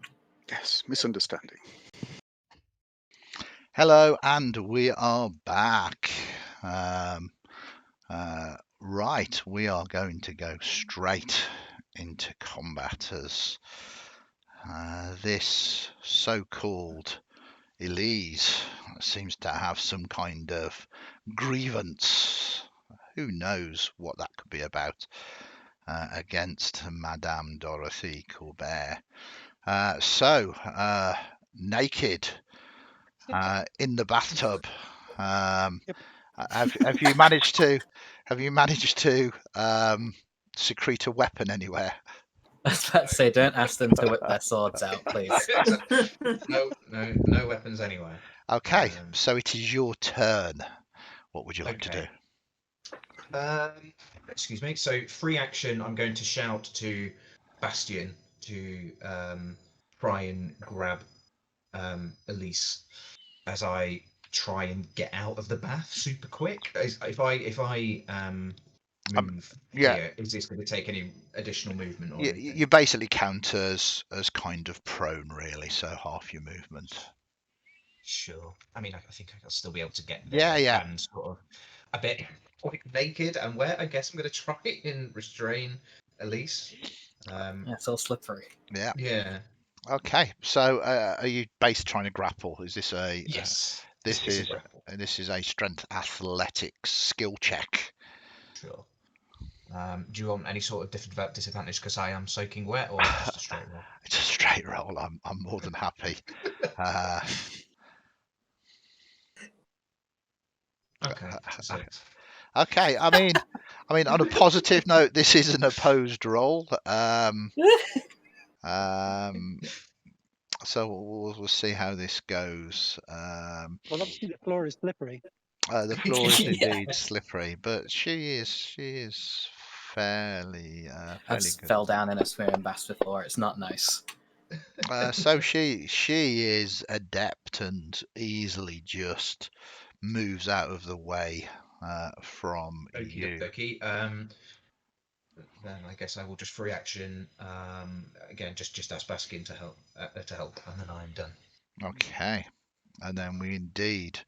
Yes, misunderstanding. Hello, and we are back. Right, we are going to go straight into combat as this so-called Elise seems to have some kind of grievance. Who knows what that could be about against Madame Dorothy Corbett. Naked in the bathtub. Yep. Have you managed to secrete a weapon anywhere? I was about to say, don't ask them to whip their swords out, please. No weapons anywhere. Okay, so it is your turn. What would you like to do? Excuse me. So free action. I'm going to shout to Bastion to try and grab Elise as I try and get out of the bath super quick. If I move yeah. here, is this going to take any additional movement or anything? You basically count as kind of prone, really, so half your movement. Sure. I mean, I think I'll still be able to get there. Yeah. And sort of a bit like naked and wet. I guess I'm going to try and restrain Elise. Yeah, it's all slippery. Yeah. Yeah. Okay. So, are you base trying to grapple? Is this a? Yes. This It's a is grapple. this is a strength athletics skill check. Sure. Do you want any sort of disadvantage because I am soaking wet, or just a straight roll? It's a straight roll. I'm more than happy. Okay. So Okay. I mean, on a positive note, this is an opposed roll. So we'll see how this goes. Well, obviously the floor is slippery. The floor is Yeah. indeed slippery, but she is fairly I've fairly good. fell down in a swimming bath before. It's not nice. So she is adept and easily just moves out of the way from you. Okie. Then I guess I will just free action. Again, just ask Baskin to help, and then I'm done. Okay, and then we indeed.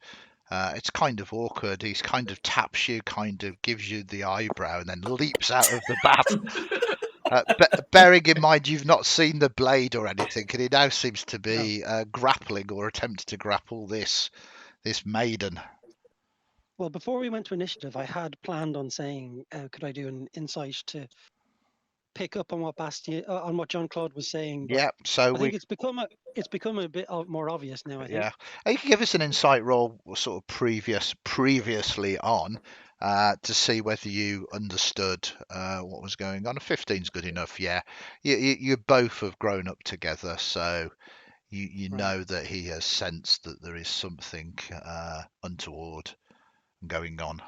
It's kind of awkward. He kind of taps you, kind of gives you the eyebrow, and then leaps out of the bath. Bearing in mind you've not seen the blade or anything, and he now seems to be grappling or attempting to grapple this maiden. Well, before we went to initiative, I had planned on saying, could I do an insight to pick up on what on what Jean-Claude was saying? Yeah, so I think it's become a bit more obvious now. I think. Yeah, you can give us an insight roll, sort of previously on, to see whether you understood what was going on. A 15's good enough. Yeah, you both have grown up together, so you Right. know that he has sensed that there is something untoward going on.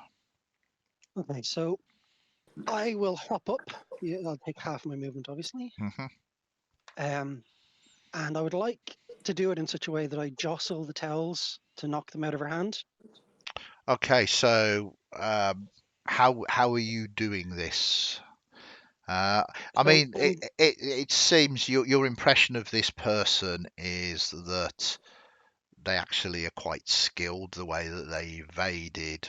Okay, so I will hop up. Yeah, I'll take half my movement, obviously. Mm-hmm. And I would like to do it in such a way that I jostle the towels to knock them out of her hand. Okay, so how are you doing this? I mean, it seems your impression of this person is that they actually are quite skilled. The way that they evaded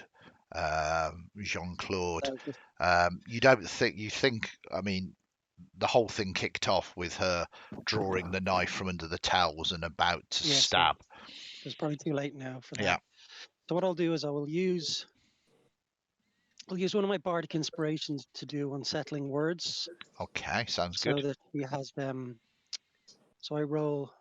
Jean-Claude. You don't think you think? I mean, the whole thing kicked off with her drawing the knife from under the towels and about to stab. It's probably too late now for that. Yeah. So what I'll do is I'll use one of my bardic inspirations to do unsettling words. Okay, sounds So good. that he has them. So I roll.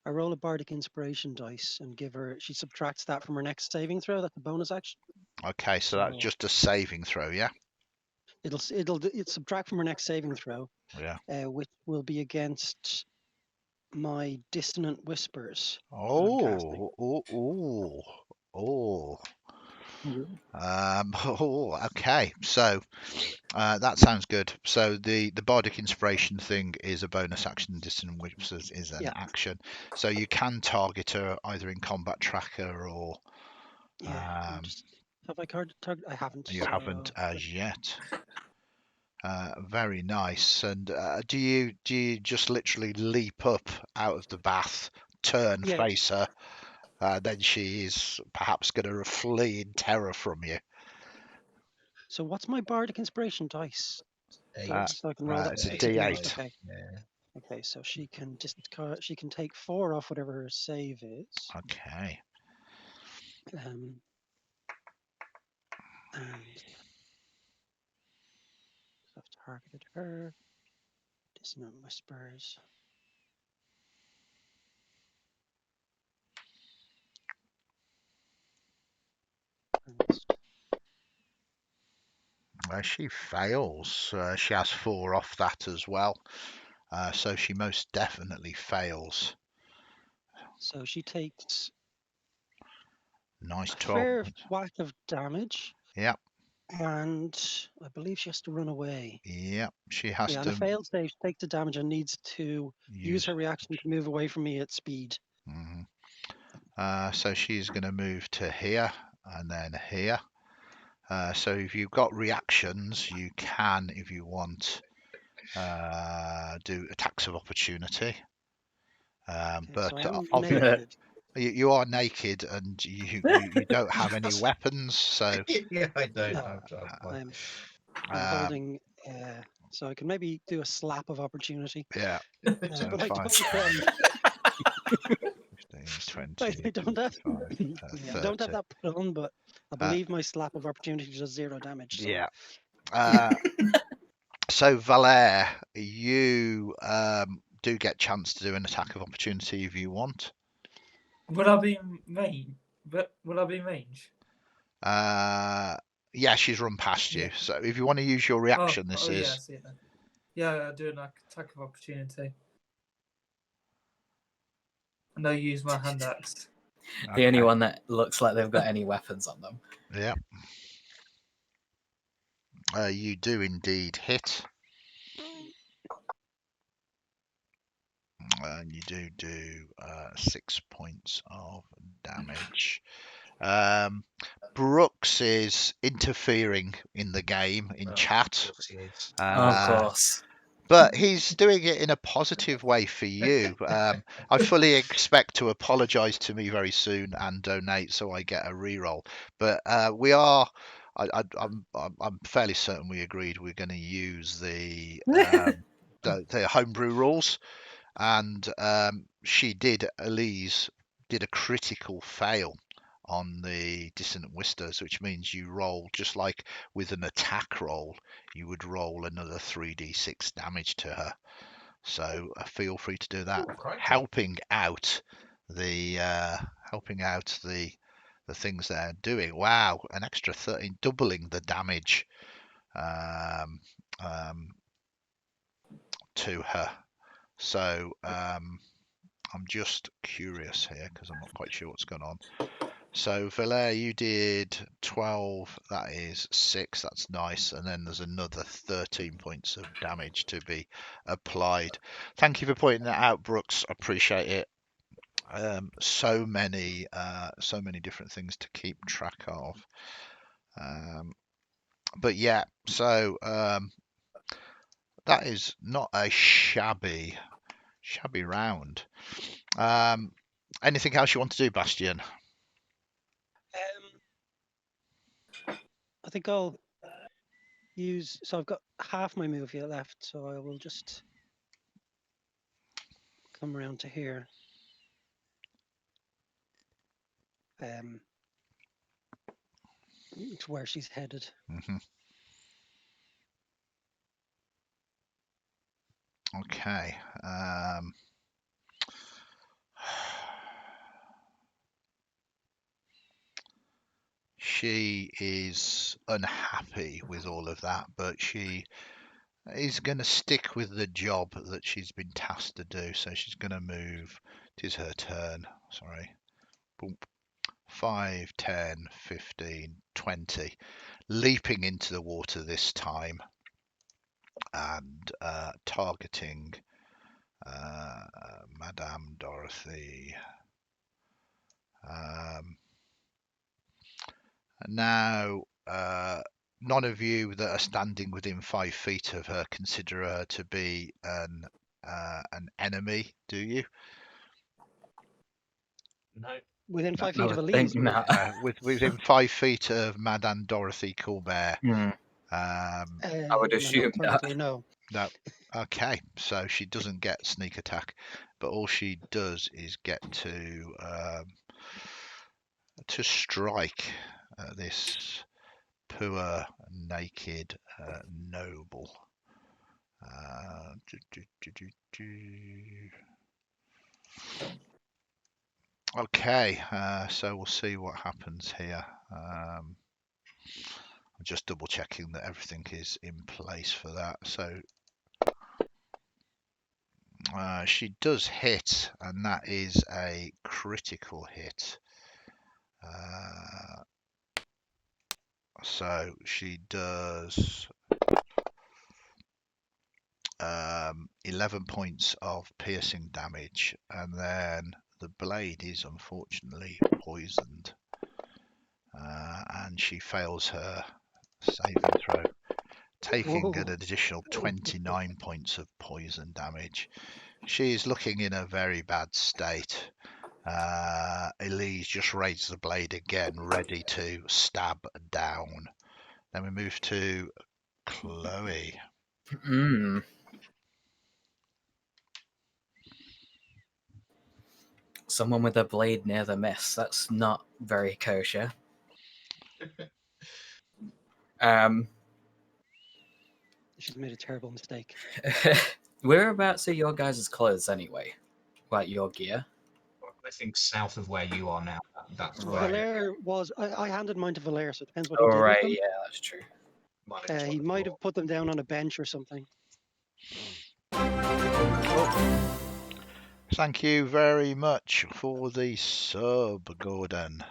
I roll a bardic inspiration dice and give her. She subtracts that from her next saving throw. That's a bonus action. Okay, so that's just a saving throw, yeah. It'll subtract from her next saving throw. Yeah. Which will be against my dissonant whispers. Okay. So that sounds good. So the bardic inspiration thing is a bonus action, dissonant whispers is an action. So you can target her either in combat tracker or. Have I target? I haven't. You haven't as yet. Very nice. And do you just literally leap up out of the bath, turn, Yeah. face her, then she is perhaps going to flee in terror from you? So what's my bardic inspiration dice? Eight. So I can roll that. It's a It's a D8. D8. Okay. Yeah. Okay. So she can she can take 4 off whatever her save is. Okay. And I've targeted her. Dissonant whispers. She fails. She has 4 off that as well. So she most definitely fails. So she takes Nice a 12 fair points. whack of damage. Yep. And I believe she has to run away. Yep. She has On to a failed save, she takes the damage and needs to use her reaction to move away from me at speed. Mhm. So she's going to move to here and then here. So if you've got reactions, you can, if you want, do attacks of opportunity. But So I am obviously naked. you are naked and you don't have any weapons. So Yeah, I don't. No, I'm holding. So I can maybe do a slap of opportunity. Yeah. So But I 5, don't. 15, 20, I don't have. 25, Yeah, I don't have 30. that put on, but I believe my slap of opportunity does 0 damage. So. Yeah. So Valere, you do get chance to do an attack of opportunity if you want. Would I be in range? Would I be in range? Yeah, she's run past you. Yeah. So if you want to use your reaction, this Yeah, I is. see it then. Yeah, I do an attack of opportunity. And I use my hand axe. The only one that looks like they've got any weapons on them. Yeah. You do indeed hit. And you do 6 points of damage. Brooks is interfering in the game in chat. Of course he is. Of course. But he's doing it in a positive way for you. I fully expect to apologise to me very soon and donate so I get a reroll. But we are. I'm fairly certain we agreed we're going to use the homebrew rules, and Elise did a critical fail on the dissonant whispers, which means you roll just like with an attack roll, you would roll another 3d6 damage to her. So feel free to do that, helping out the things they're doing. Wow, an extra 13, doubling the damage to her. So I'm just curious here because I'm not quite sure what's going on. So Valere, you did 12, that is 6, that's nice, and then there's another 13 points of damage to be applied. Thank you for pointing that out, Brooks. I appreciate it. So many different things to keep track of. But yeah, so that is not a shabby round. Anything else you want to do, Bastian? I think I'll use. So I've got half my move here left, so I will just come around to here. To where she's headed. Mm-hmm. Okay. She is unhappy with all of that, but she is going to stick with the job that she's been tasked to do. So she's going to move. It is her turn. Sorry. Boom. 5, 10, 15, 20. Leaping into the water this time and targeting Madame Dorothy. Now, none of you that are standing within 5 feet of her consider her to be an enemy, do you? No. Within No, 5 feet I of would think Elise. not. within 5 feet of Madame Dorothy Colbert. I would assume Not currently, no. No. Okay, so she doesn't get sneak attack, but all she does is get to strike this poor naked noble. Okay, so we'll see what happens here. I'm just double checking that everything is in place for that. So she does hit, and that is a critical hit. So she does 11 points of piercing damage, and then the blade is unfortunately poisoned, and she fails her saving throw, taking Whoa. an additional 29 points of poison damage. She is looking in a very bad state. Elise just raises the blade again, ready to stab down. Then we move to Chloe. Someone with a blade near the miss. That's not very kosher. She's made a terrible mistake. Whereabouts are your guys' clothes anyway? Like your gear? I think south of where you are now. That's Right. where Valere was. I handed mine to Valere, so it depends what Oh, he did with right, them. yeah, that's true. might have He just might have put them down on a bench or something. Thank you very much for the sub, Gordon.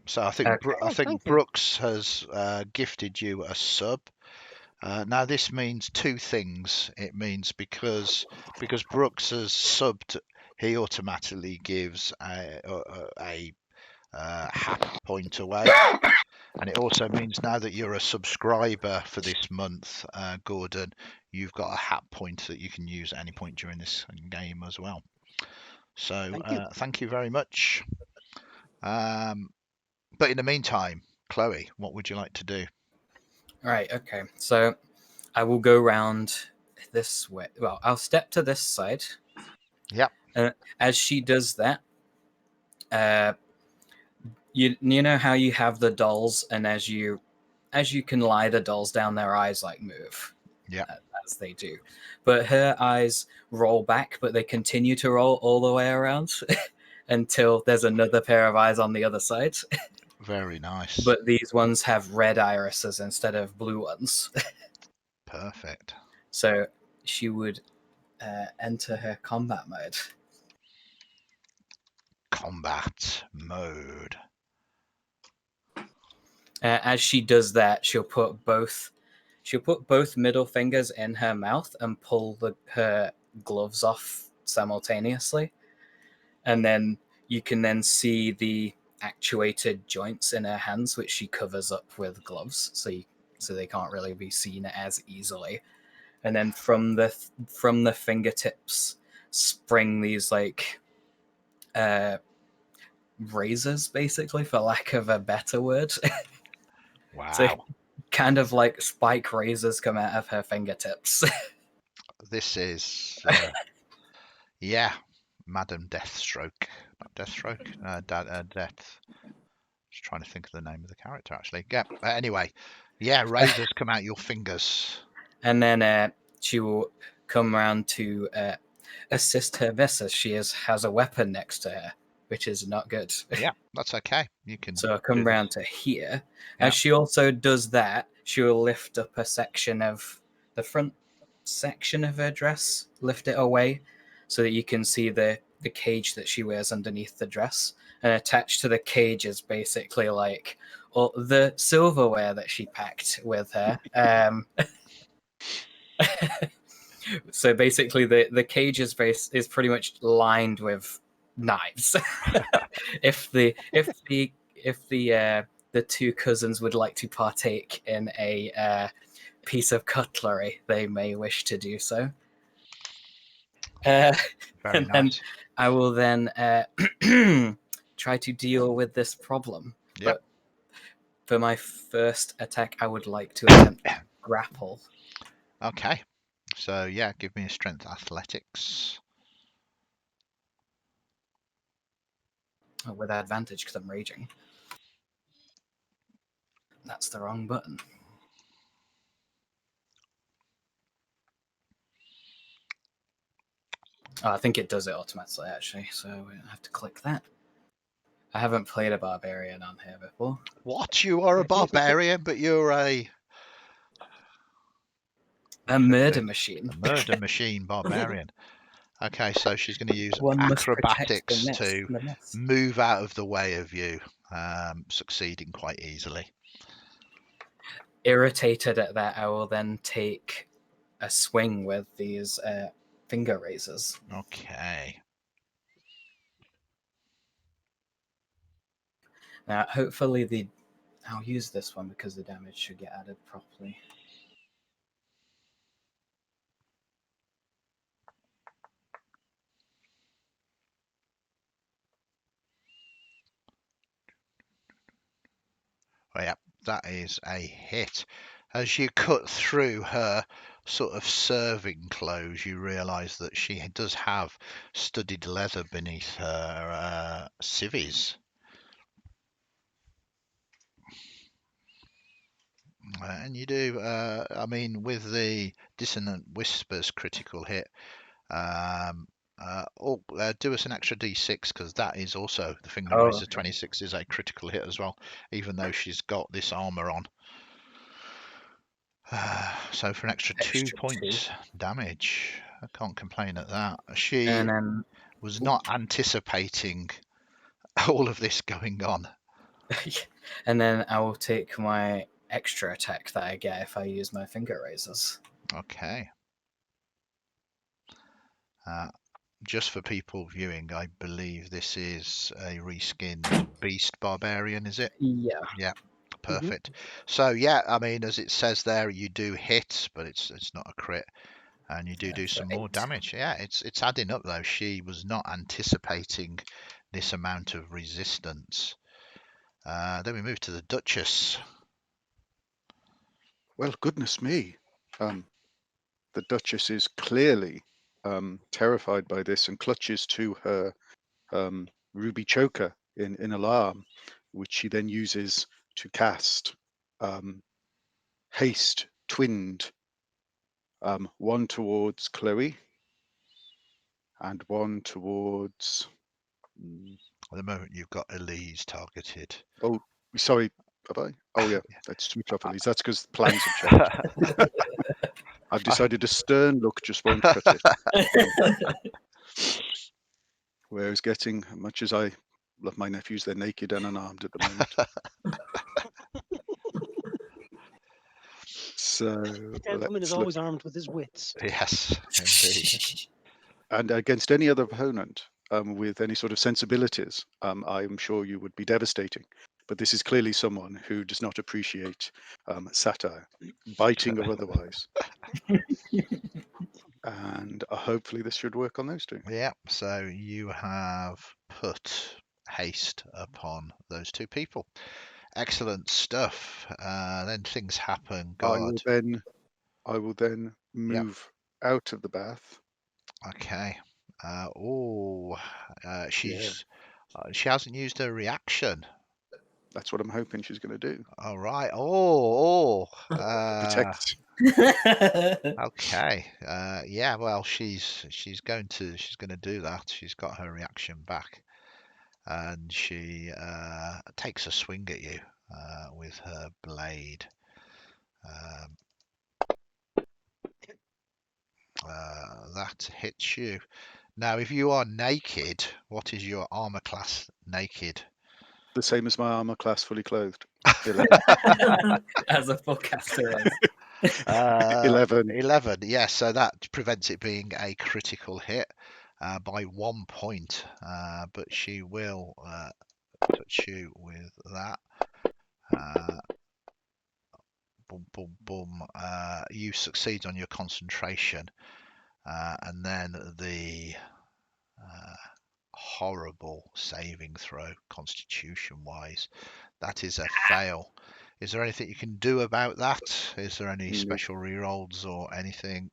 So I think Okay. I Oh, think thank you. Brooks has gifted you a sub. Now this means two things. It means because Brooks has subbed, he automatically gives a hap point away, and it also means now that you're a subscriber for this month, Gordon, you've got a hap point that you can use at any point during this game as well. So thank you very much. But in the meantime, Chloe, what would you like to do? Right, okay. So I will go round this way. Well, I'll step to this side. Yep. As she does that, you know how you have the dolls, and as you can lie the dolls down, their eyes like move. Yeah. As they do. But her eyes roll back, but they continue to roll all the way around until there's another pair of eyes on the other side. Very nice. But these ones have red irises instead of blue ones. Perfect. So she would enter her combat mode. Combat mode. As she does that, she'll put both middle fingers in her mouth and pull her gloves off simultaneously, and then you can then see the actuated joints in her hands, which she covers up with gloves, so they can't really be seen as easily. And then from the fingertips spring these like razors, basically, for lack of a better word. Wow. So kind of like spike razors come out of her fingertips. This is yeah, Madam Deathstroke. Not Deathstroke. Death. Just trying to think of the name of the character actually. Yeah. Anyway, yeah, razors come out your fingers. And then she will come around to assist her miss, as she has a weapon next to her, which is not good. Yeah, that's okay. You can. So I'll come round to here. Yeah. As she also does that, she will lift up a section of the front section of her dress, lift it away so that you can see the cage that she wears underneath the dress. And attached to the cage is basically like all the silverware that she packed with her. So basically, the cage is pretty much lined with knives. if the the two cousins would like to partake in a piece of cutlery, they may wish to do so. Very And nice. then I will then try to deal with this problem. Yep. But for my first attack, I would like to attempt to grapple. Okay. So yeah, give me a strength athletics. With advantage because I'm raging. That's the wrong button. Oh, I think it does it automatically, actually, so I have to click that. I haven't played a barbarian on here before. What? You are a barbarian, but you're a murder machine. A murder machine barbarian. Okay, so she's going to use One must protect acrobatics the to mist. move out of the way of you, succeeding quite easily. Irritated at that, I will then take a swing with these finger razors. Okay. Now, hopefully I'll use this one because the damage should get added properly. Oh, yeah, that is a hit. As you cut through her sort of serving clothes, you realise that she does have studded leather beneath her civvies. And you do, I mean, with the Dissonant Whispers critical hit, do us an extra d6 because that is also the finger razor. 26 is a critical hit as well, even though she's got this armor on. So for an extra 2 points damage, I can't complain at that. She was not anticipating all of this going on. And then I will take my extra attack that I get if I use my finger razors. Okay. Just for people viewing, I believe this is a reskinned Beast Barbarian, is it? Yeah. Yeah, perfect. So yeah, I mean, as it says there, you do hit, but it's not a crit, and you do some more damage. Yeah, it's adding up though. She was not anticipating this amount of resistance. Then we move to the Duchess. Well, goodness me. The Duchess is clearly terrified by this and clutches to her ruby choker in alarm, which she then uses to cast haste twinned, one towards Chloe and one towards... At the moment, you've got Elise targeted. Oh, sorry, have I? Oh yeah, let's switch off Elise. That's because the plans have changed. I've decided a stern look just won't cut it. Whereas getting, much as I love my nephews, they're naked and unarmed at the moment. So the gentleman is always armed with his wits. Yes, indeed. And against any other opponent with any sort of sensibilities, I'm sure you would be devastating. But this is clearly someone who does not appreciate satire, biting or otherwise. And hopefully this should work on those two. Yeah, so you have put haste upon those two people. Excellent stuff. Then things happen. God. I will then move out of the bath. Okay. She hasn't used her reaction. That's what I'm hoping she's going to do. All right. Protect. Okay. Yeah. Well, she's going to do that. She's got her reaction back, and she takes a swing at you with her blade. That hits you. Now, if you are naked, what is your armor class naked? The same as my armor class fully clothed. As a full caster is. 11. 11, yes, so that prevents it being a critical hit by 1 point, but she will touch you with that. Boom, boom, boom. You succeed on your concentration, and then the horrible saving throw, constitution-wise, that is a fail. Is there anything you can do about that? Is there any Nope. special rerolls or anything?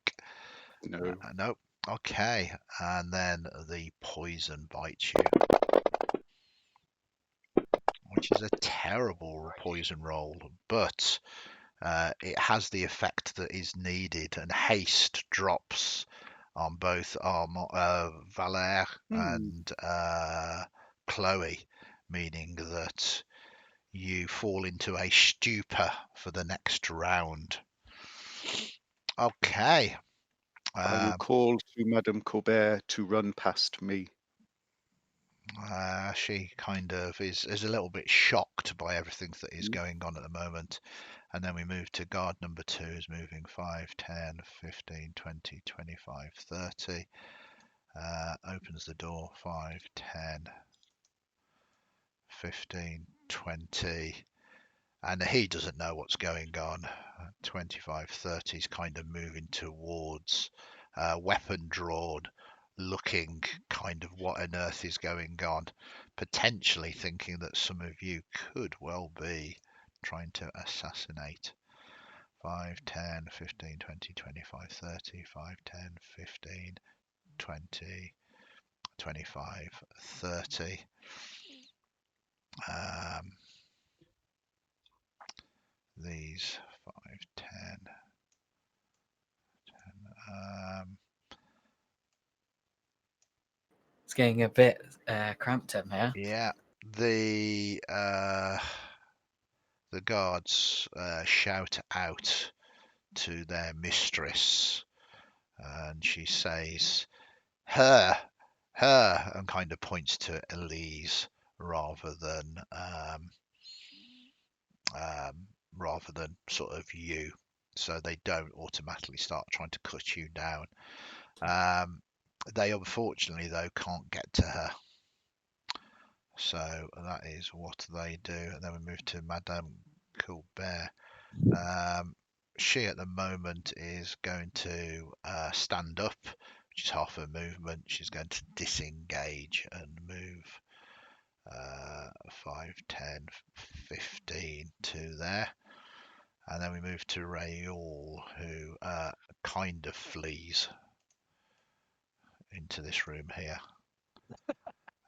No. Nope. Okay, and then the poison bites you, which is a terrible poison roll, but it has the effect that is needed, and haste drops on both Valère and Chloe, meaning that you fall into a stupor for the next round. Okay. I will call to Madame Colbert to run past me. She kind of is a little bit shocked by everything that is going on at the moment. And then we move to guard number 2, is moving 5, 10, 15, 20, 25, 30. Opens the door, 5, 10, 15, 20. And he doesn't know what's going on. 25, 30 is kind of moving towards, weapon drawn, looking kind of what on earth is going on, potentially thinking that some of you could well be trying to assassinate. 5, 10, 15, 20, 25, 30, 5, 10, 15, 20, 25, 30. These 5, 10, 10. It's getting a bit cramped in here. Yeah, the guards shout out to their mistress, and she says, "Her," and kind of points to Elise rather than sort of you. So they don't automatically start trying to cut you down. They unfortunately though can't get to her. So that is what they do. And then we move to Madame Colbert. She at the moment is going to stand up, which is half her movement. She's going to disengage and move 5, 10, 15 to there. And then we move to Raoul, who kind of flees into this room here.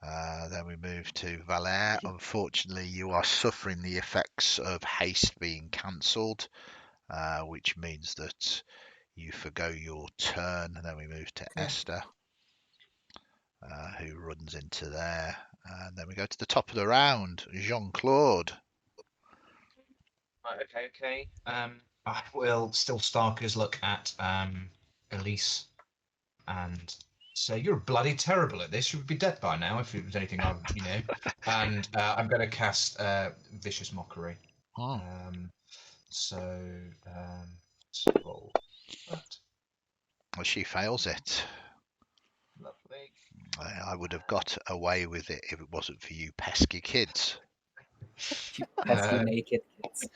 Then we move to Valère. Unfortunately, you are suffering the effects of haste being cancelled, which means that you forgo your turn. And then we move to Esther, who runs into there. And then we go to the top of the round, Jean-Claude. Right, okay. I will still Starkers look at Elise and say, "You're bloody terrible at this. You would be dead by now if it was anything I, And I'm going to cast Vicious Mockery. Oh. So let's roll that. Well, she fails it. Lovely. I would have got away with it if it wasn't for you pesky kids. You pesky naked kids.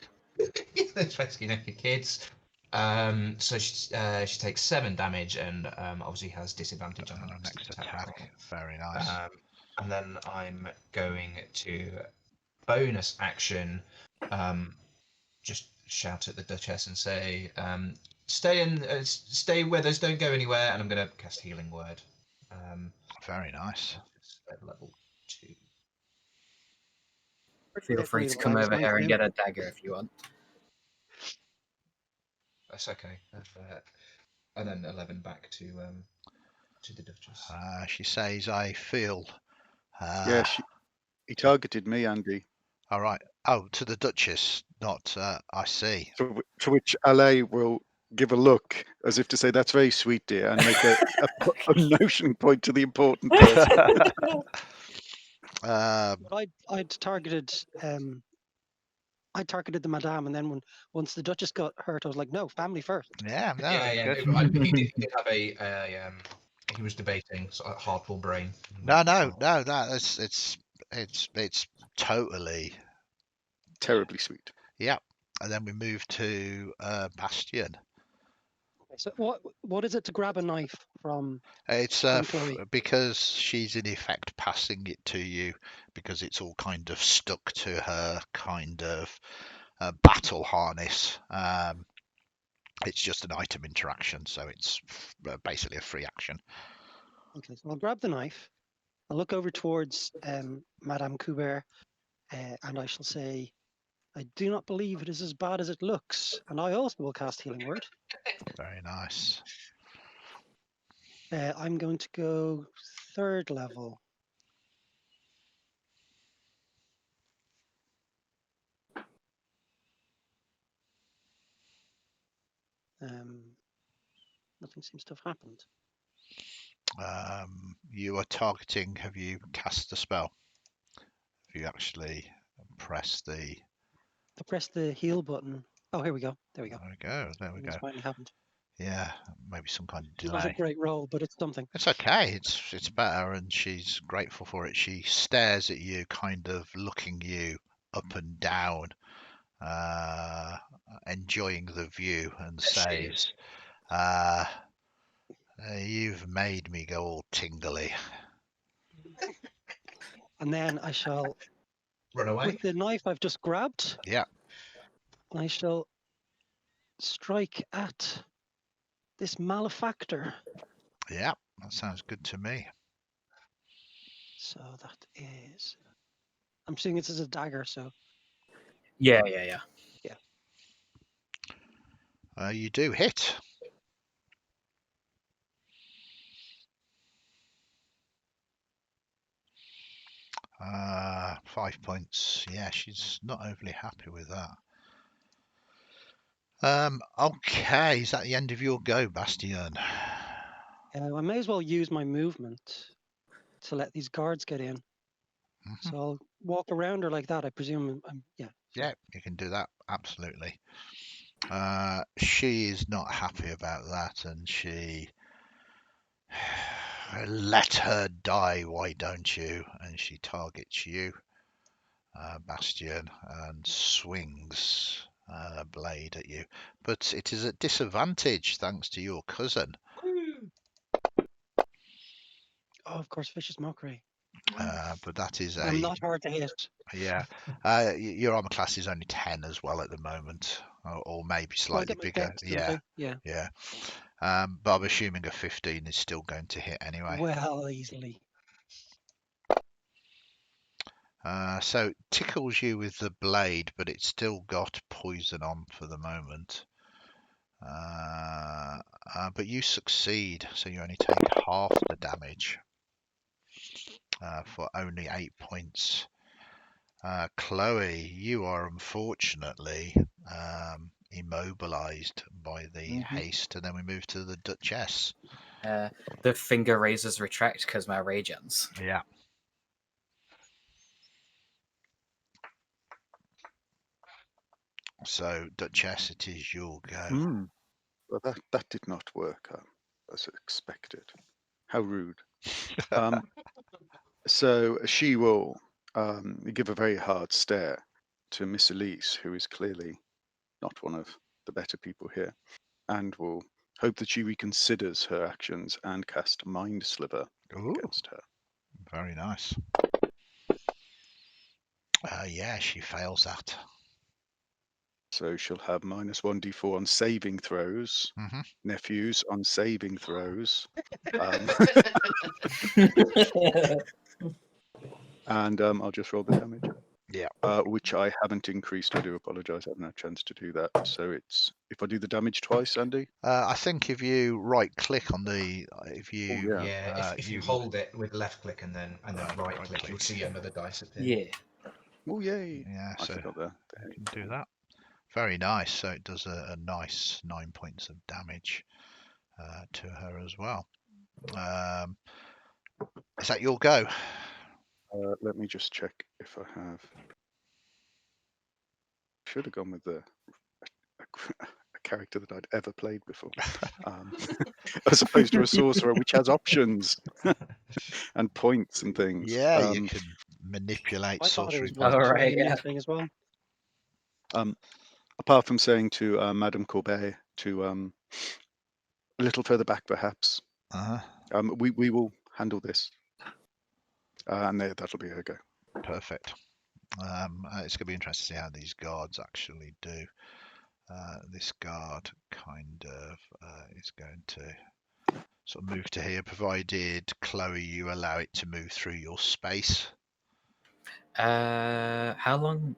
Those pesky naked kids. So she takes 7 damage and obviously has disadvantage on the next attack. Very nice. And then I'm going to bonus action, just shout at the Duchess and say, stay with us, don't go anywhere. And I'm going to cast Healing Word. Very nice. At level 2. Feel free to come over here and get a dagger if you want. That's okay. And then 11 back to the Duchess. She says, "I feel." Yeah, he targeted me, Andy. All right. Oh, to the Duchess, not. I see. To which LA will give a look as if to say, "That's very sweet, dear," and make a notion point to the important person. I'd targeted the Madame, and then once the Duchess got hurt, I was like, "No, family first." Yeah, no, yeah. good. He did have he was debating sort of hardball brain. No. That it's totally Terribly sweet. Yeah. And then we move to Bastion. Okay, so what is it to grab a knife from? It's From Chloe. because she's in effect passing it to you because it's all kind of stuck to her kind of battle harness. It's just an item interaction, so it's basically a free action. Okay, so I'll grab the knife. I'll look over towards Madame Coubert, and I shall say, I do not believe it is as bad as it looks. And I also will cast Healing Word. Very nice. I'm going to go 3rd level. Nothing seems to have happened. You are targeting. Have you cast the spell? Have you actually pressed the? I press the heal button. Oh, here we go. There we go. There we go. There we It's go. finally happened. Yeah, maybe some kind of It's not a delay. great roll, but it's something. It's okay. It's better, and she's grateful for it. She stares at you, kind of looking you up and down, enjoying the view, and says, "You've made me go all tingly." And then I shall, Run away. with the knife I've just grabbed, Yeah. I shall strike at this malefactor. Yeah, that sounds good to me. So that is. I'm seeing this as a dagger, so. Yeah. You do hit. Uh, 5 points. Yeah, she's not overly happy with that. Okay, is that the end of your go, Bastion? I may as well use my movement to let these guards get in. Mhm. So I'll walk around her like that, I presume. Yeah. Yeah, you can do that, absolutely. She is not happy about that, and she let her die, why don't you? And she targets you, Bastion, and swings a blade at you. But it is at disadvantage thanks to your cousin. Oh, of course, vicious mockery. But that is I'm not hard to hit. yeah. Your armor class is only 10 as well at the moment, or maybe Well, I slightly get my bigger. dex, don't I? Yeah. Yeah. But I'm assuming a 15 is still going to hit anyway. Well, easily. So it tickles you with the blade, but it's still got poison on for the moment. But you succeed, so you only take half the damage for only 8 points. Chloe, you are unfortunately immobilized by the haste, and then we move to the Duchess. The finger razors retract because my rage ends. Yeah. So, Duchess, it is your go. Well, that did not work as expected. How rude. So she will give a very hard stare to Miss Elise, who is clearly not one of the better people here, and will hope that she reconsiders her actions and cast Mind Sliver against her. Very nice. Yeah, she fails that. So she'll have -1d4 on saving throws. Nephews on saving throws. And I'll just roll the damage. Yeah. Which I haven't increased. I do apologise. I haven't had a chance to do that. So it's if I do the damage twice, Andy. I think if you right click on the if you if you hold it with left click and then right click, you'll see another dice appear. Yeah. Oh yay! Yeah, I so forgot that. you can do that. Very nice. So it does a nice 9 points of damage to her as well. Is that your go? Let me just check if I have. Should have gone with a character that I'd ever played before, as opposed to a sorcerer which has options and points and things. Yeah, you can manipulate I thought it sorcery was worth points. trying a new thing as well. Apart from saying to Madame Courbet to a little further back, perhaps, we will handle this, and that'll be her go. Perfect. It's going to be interesting to see how these guards actually do. This guard kind of is going to sort of move to here, provided Chloe, you allow it to move through your space. How long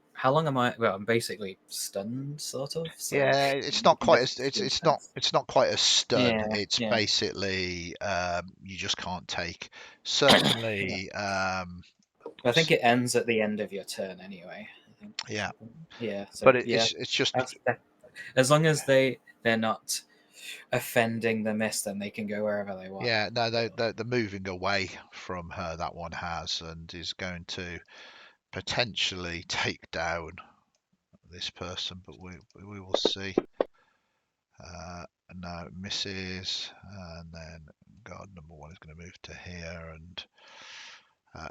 am I? Well, I'm basically stunned, sort of. So Yeah, it's not quite as difficult to it's not quite a stun. Yeah, It's yeah. basically you just can't take. Certainly, I think it ends at the end of your turn anyway. I think. yeah. Yeah. So But yeah, it's just as long as they're not offending the mist, then they can go wherever they want. yeah. No, they're moving away from her. That one has, and is going to potentially take down this person, but we will see. No, misses, and then guard number one is going to move to here and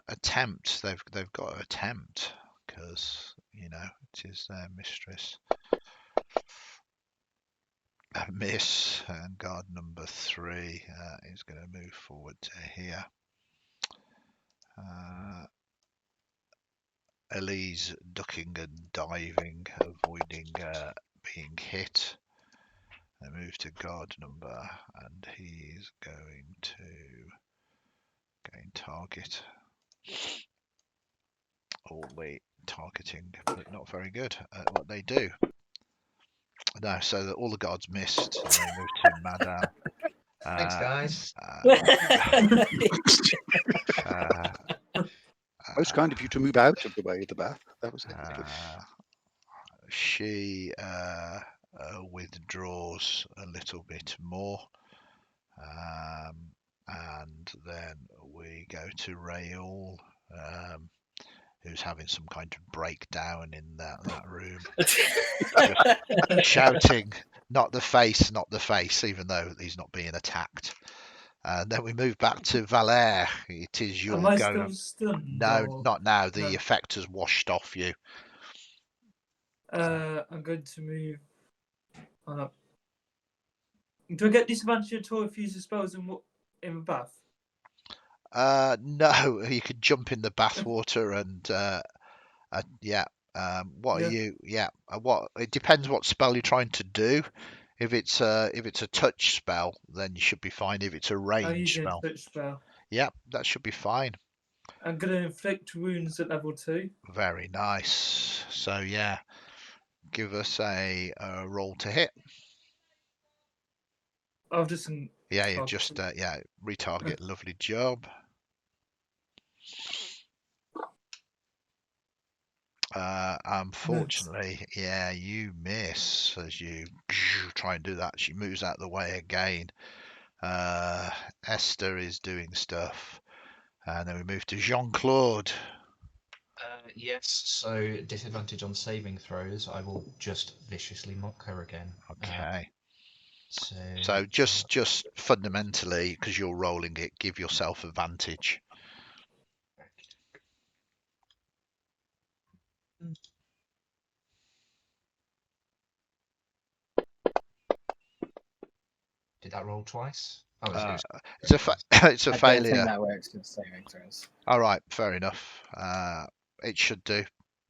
attempt. They've got to attempt because it is their mistress. A miss, and guard number three is going to move forward to here. Elise ducking and diving, avoiding being hit. They move to guard number, and he's going to gain target. All the targeting, but not very good at what they do. No, so all the guards missed, and they move to Madame. Thanks, guys. Most kind of you to move out of the way of the bath. That was it. She withdraws a little bit more, and then we go to Raoul, who's having some kind of breakdown in that room, just shouting, "Not the face, not the face," even though he's not being attacked. And then we move back to Valère. It is your Am I go. still stunned? No, or- not now. The No. effect has washed off you. I'm going to move on up. Do I get disadvantage at all if you use the spells in the bath? No, you could jump in the bathwater and yeah. What Yeah. are you? Yeah. What? It depends what spell you're trying to do. If it's a touch spell, then you should be fine. If it's a I'm range using a spell, touch spell. yeah, that should be fine. I'm going to inflict wounds at level 2. Very nice. So yeah, give us a roll to hit. I've just Yeah, you just retarget. Lovely job. Unfortunately, yeah, you miss as you try and do that. She moves out of the way again. Esther is doing stuff, and then we move to Jean-Claude. Yes, so disadvantage on saving throws. I will just viciously mock her again. Okay. So just fundamentally, because you're rolling it, give yourself advantage. Did that roll twice? Oh, It's a it's a I failure. don't think that works with saving throws. All right, fair enough. It should do.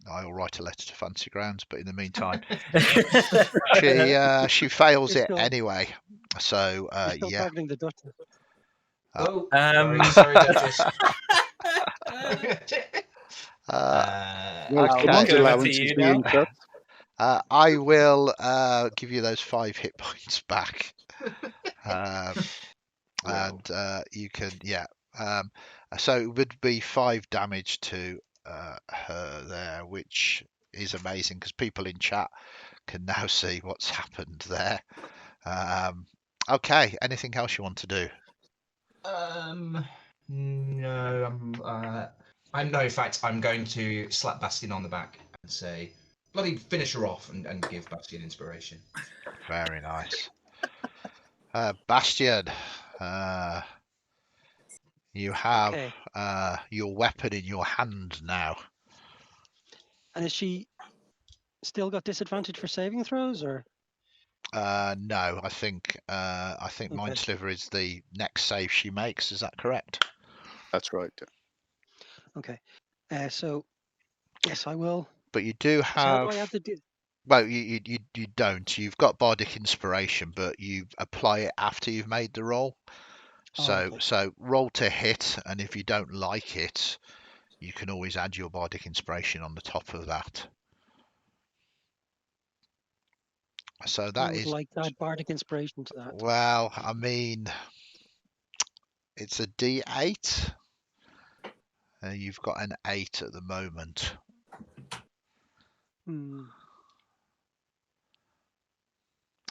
I'll write a letter to Fancy Grounds, but in the meantime, she fails You're it still- anyway. So You're still yeah. targeting the Duchess. Oh, very sorry, Duchess. Well, Okay. command Over to allowance you is being now. cut. I will give you those 5 hit points back, and you can so it would be 5 damage to her there, which is amazing because people in chat can now see what's happened there. Okay, anything else you want to do? No, in fact, I'm going to slap Bastion on the back and say, bloody finish her off and give Bastion inspiration. Very nice. Bastion, you have Okay. your weapon in your hand now. And is she still got disadvantage for saving throws, or No, I think Mind Sliver is the next save she makes. Is that correct? That's right. okay? So yes, I will. But you do So how do have. I add the? Well, you don't. You've got bardic inspiration, but you apply it after you've made the roll. So okay. roll to hit, and if you don't like it, you can always add your bardic inspiration on the top of that. So I that would is, like to add bardic inspiration to that. well, I mean, it's a D8. You've got an 8 at the moment.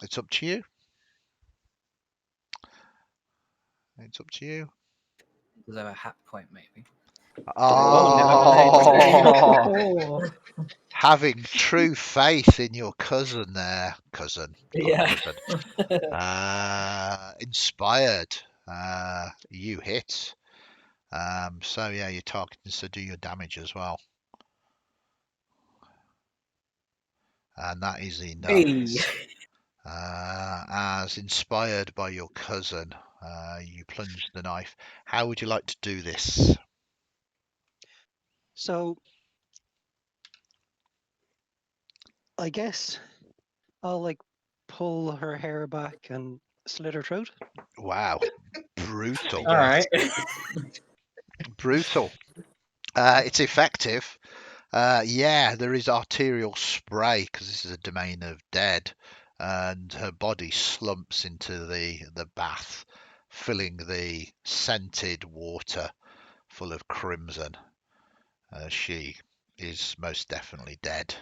It's up to you. It's up to you. Is there a hat point, maybe? Oh, having true faith in your cousin there, cousin. Inspired. You hit. So yeah, you're targeting to do your damage as well, and that is enough. As inspired by your cousin, you plunge the knife. How would you like to do this? So I guess I'll like pull her hair back and slit her throat. Wow, brutal. All right. Brutal. It's effective. Yeah, there is arterial spray because this is a domain of dead, and her body slumps into the bath, filling the scented water full of crimson. She is most definitely dead.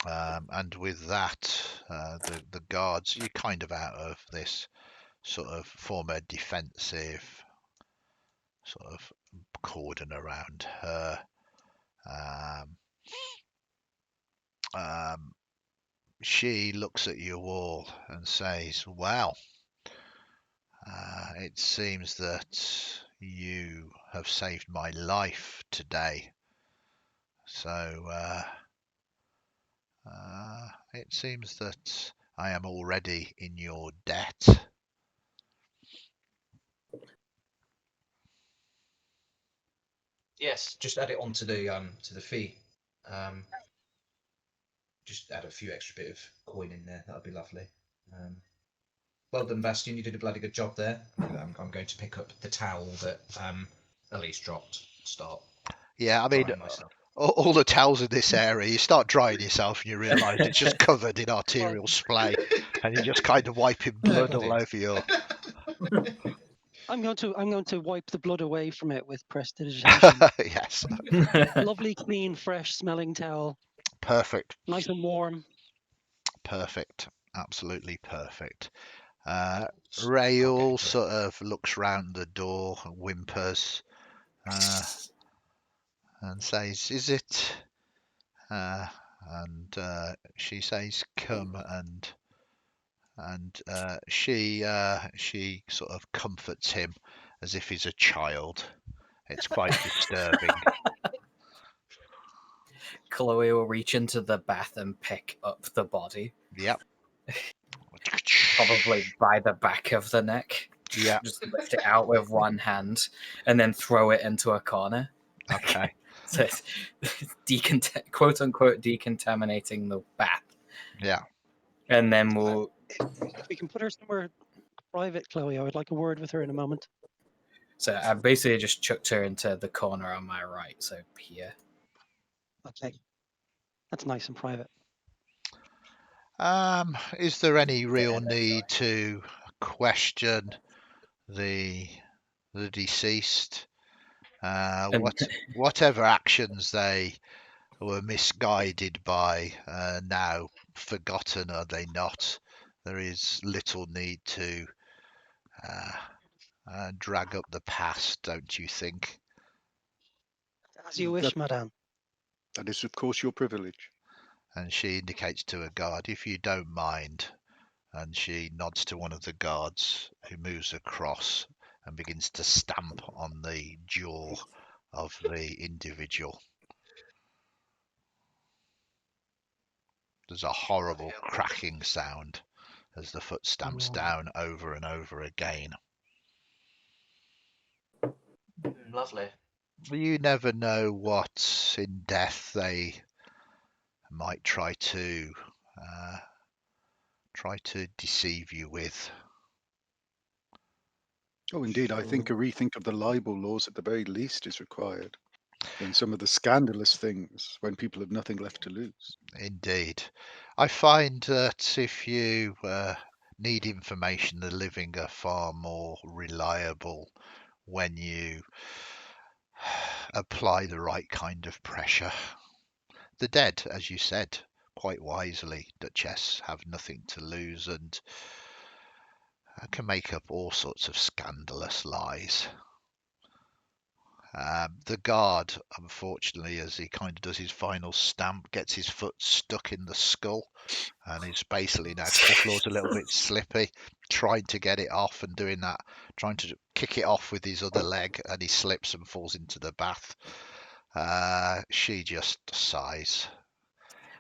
And with that, the guards, you're kind of out of this sort of former defensive sort of cordon around her. She looks at you all and says, well, it seems that you have saved my life today. So it seems that I am already in your debt. Yes, just add it onto the fee. Just add a few extra bit of coin in there. That'd be lovely. Well done, Bastion. You did a bloody good job there. I'm going to pick up the towel that Elise dropped. Start. Yeah, I mean, drying myself. all the towels in this area, you start drying yourself and you realise it's just covered in arterial spray, and you're just kind of wiping blood all over your. I'm going to wipe the blood away from it with prestidigitation. Yes. Lovely, clean, fresh smelling towel. Perfect. Nice and warm. Perfect. Absolutely perfect. Raoul Okay, sort of looks round the door, whimpers, and says, "Is it?" And she says, "Come," and she sort of comforts him as if he's a child. It's quite disturbing. Chloe will reach into the bath and pick up the body. Yep. Probably by the back of the neck. Yeah. Just lift it out with one hand and then throw it into a corner. Okay. So it's quote unquote decontaminating the bath. Yeah. And then we'll. If we can put her somewhere private, Chloe, I would like a word with her in a moment. So I basically just chucked her into the corner on my right. So here. Okay. That's nice and private. Is there any real need to question the deceased? Whatever actions they were misguided by, now forgotten, are they not? There is little need to drag up the past, don't you think? As you wish, madame. That is, of course, your privilege. And she indicates to a guard, if you don't mind. And she nods to one of the guards who moves across and begins to stamp on the jaw of the individual. There's a horrible cracking sound as the foot stamps down over and over again. Lovely. You never know what in death they might try to deceive you with. Oh, indeed. I think a rethink of the libel laws at the very least is required. And some of the scandalous things when people have nothing left to lose. Indeed. I find that if you need information, the living are far more reliable when you apply the right kind of pressure. The dead, as you said, quite wisely, Duchess, have nothing to lose and can make up all sorts of scandalous lies. The guard, unfortunately, as he kind of does his final stamp, gets his foot stuck in the skull, and he's basically now, because the floor's a little bit slippy, trying to get it off and doing that, trying to kick it off with his other leg, and he slips and falls into the bath. She just sighs.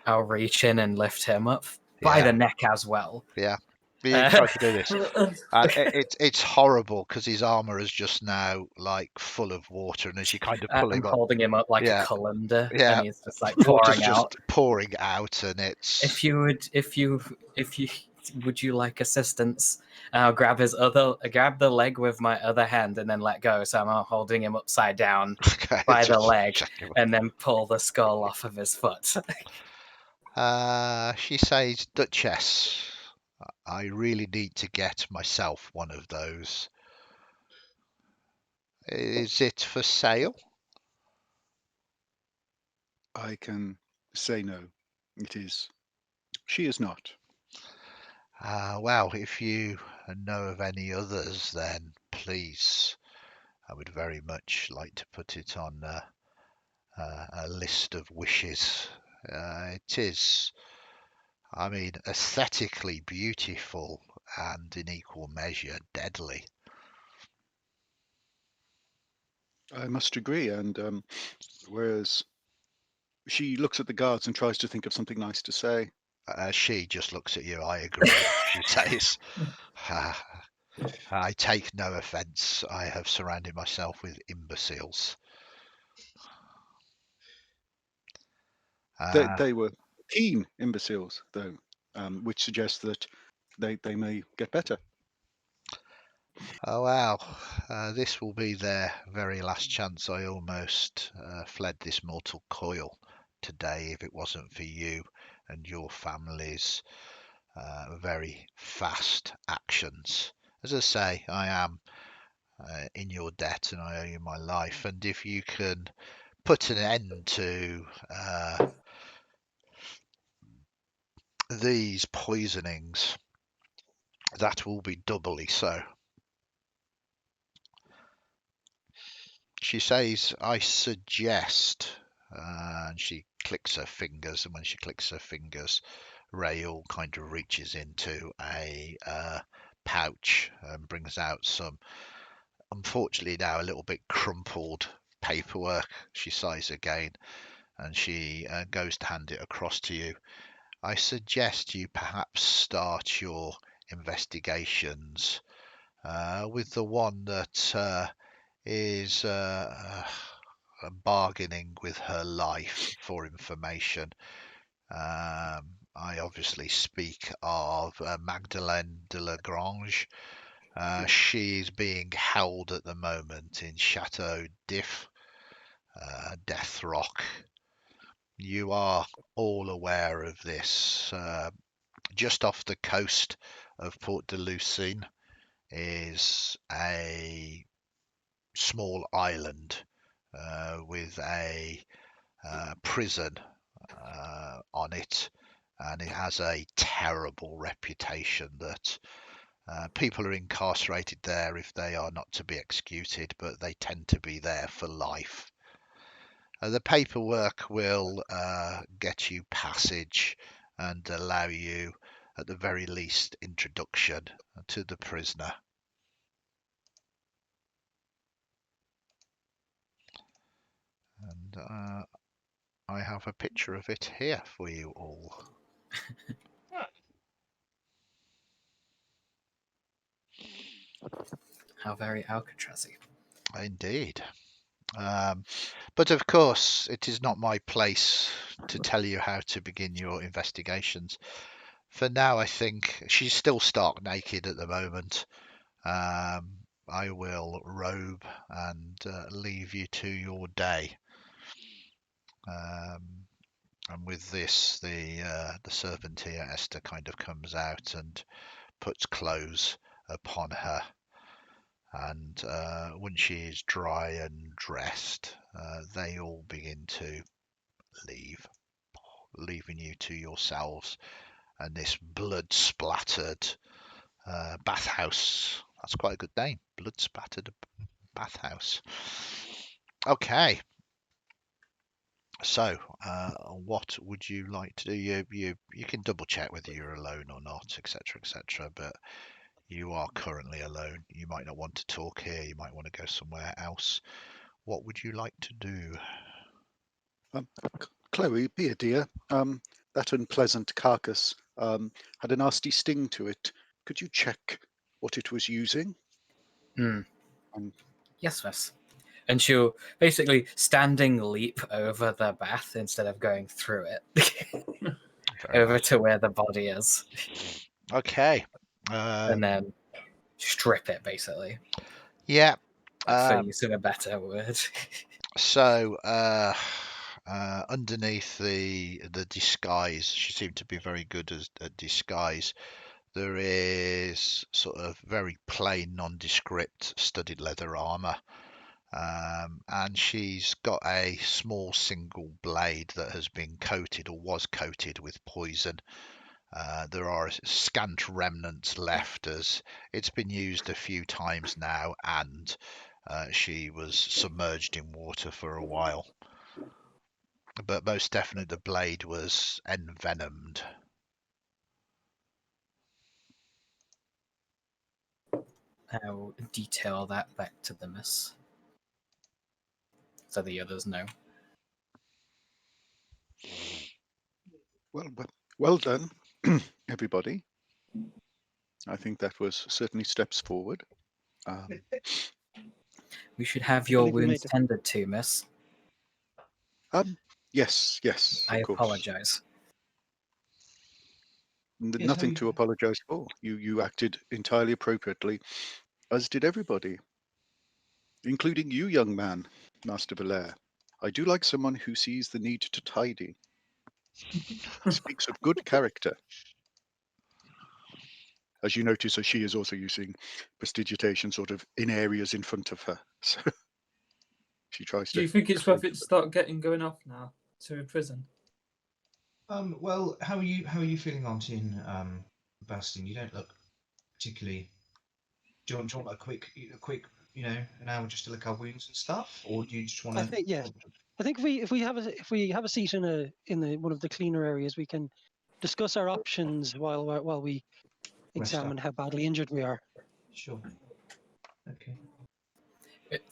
I'll reach in and lift him up by the neck as well. Yeah. You try to do this. It's horrible because his armor is just now like full of water, and as you kind of pull I'm him up, holding him up like a colander, yeah, and he's just like water's pouring out. just pouring out, and it's. If you would you like assistance? I'll grab the leg with my other hand and then let go. So I'm holding him upside down Okay, by the just leg, check him. and then pull the skull off of his foot. She says, Duchess, I really need to get myself one of those. Is it for sale? I can say no. It is. She is not. Well, if you know of any others, then please, I would very much like to put it on a list of wishes. It is, I mean, aesthetically beautiful and in equal measure deadly. I must agree. And whereas she looks at the guards and tries to think of something nice to say. She just looks at you. I agree, she says. I take no offence. I have surrounded myself with imbeciles. They were keen imbeciles, though, which suggests that they may get better. Oh, wow. This will be their very last chance. I almost fled this mortal coil today if it wasn't for you and your family's very fast actions. As I say, I am in your debt and I owe you my life. And if you can put an end to these poisonings, that will be doubly so. She says, I suggest, and she clicks her fingers, and when she clicks her fingers, Rael kind of reaches into a pouch and brings out some, unfortunately now a little bit crumpled paperwork. She sighs again, and she goes to hand it across to you. I suggest you perhaps start your investigations with the one that is bargaining with her life for information. I obviously speak of Magdalene de Lagrange. She is being held at the moment in Chateau d'If, Death Rock. You are all aware of this. Just off the coast of Port de Lucine is a small island with a prison on it, and it has a terrible reputation that people are incarcerated there if they are not to be executed, but they tend to be there for life. The paperwork will get you passage and allow you, at the very least, introduction to the prisoner. And I have a picture of it here for you all. How very Alcatraz-y. Indeed. But of course, it is not my place to tell you how to begin your investigations. For now, I think she's still stark naked at the moment. I will robe and leave you to your day. And with this, the servant here, Esther, kind of comes out and puts clothes upon her. And when she is dry and dressed, they all begin to leave, leaving you to yourselves and this blood-splattered bathhouse. That's quite a good name, blood-splattered bathhouse. Okay. So, what would you like to do? You can double check whether you're alone or not, etc., etc. But you are currently alone. You might not want to talk here. You might want to go somewhere else. What would you like to do? Chloe, be a dear. That unpleasant carcass had a nasty sting to it. Could you check what it was using? Yes, miss. And she'll basically standing leap over the bath instead of going through it. Over to where the body is. Okay. And then strip it, basically. Yeah. For use of a better word. So, underneath the disguise, she seemed to be very good at disguise. There is sort of very plain, nondescript studded leather armor. And she's got a small single blade that has been coated or was coated with poison. There are scant remnants left as it's been used a few times now, and she was submerged in water for a while. But most definitely the blade was envenomed. I'll detail that back to the miss, so the others know. Well done, everybody. I think that was certainly steps forward. We should have your wounds tended to, miss. Yes, I of course. apologize. Nothing to apologize for. You acted entirely appropriately, as did everybody, including you, young man, Master Valaire. I do like someone who sees the need to tidy. Speaks of good character. As you notice, she is also using prestidigitation sort of in areas in front of her. So she tries to... Do you think it's worth it to start going off now to a prison? Well, how are you feeling, Auntie and Bastian? You don't look particularly. Do you want a quick, an hour just to lick our wounds and stuff, or do you just want to? I think yes. I think if we have a seat in one of the cleaner areas, we can discuss our options while we examine how badly injured we are. Sure. Okay.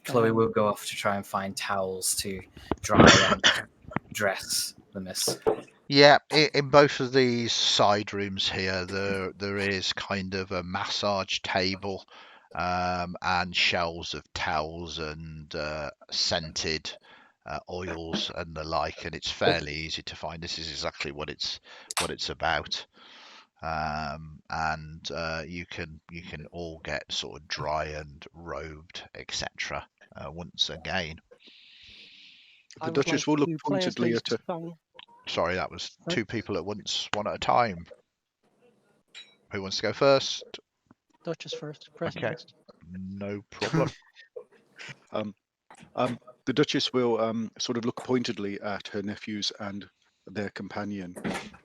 Chloe will go off to try and find towels to dry and dress the miss. Yeah, in both of these side rooms here, there is kind of a massage table and shelves of towels and scented oils and the like, and it's fairly easy to find. This is exactly what it's about, and you can all get sort of dry and robed, etc. Once again. The Duchess will look pointedly at her. Sorry, that was two people at once, one at a time. Who wants to go first? Duchess first. Okay, no problem. The Duchess will sort of look pointedly at her nephews and their companion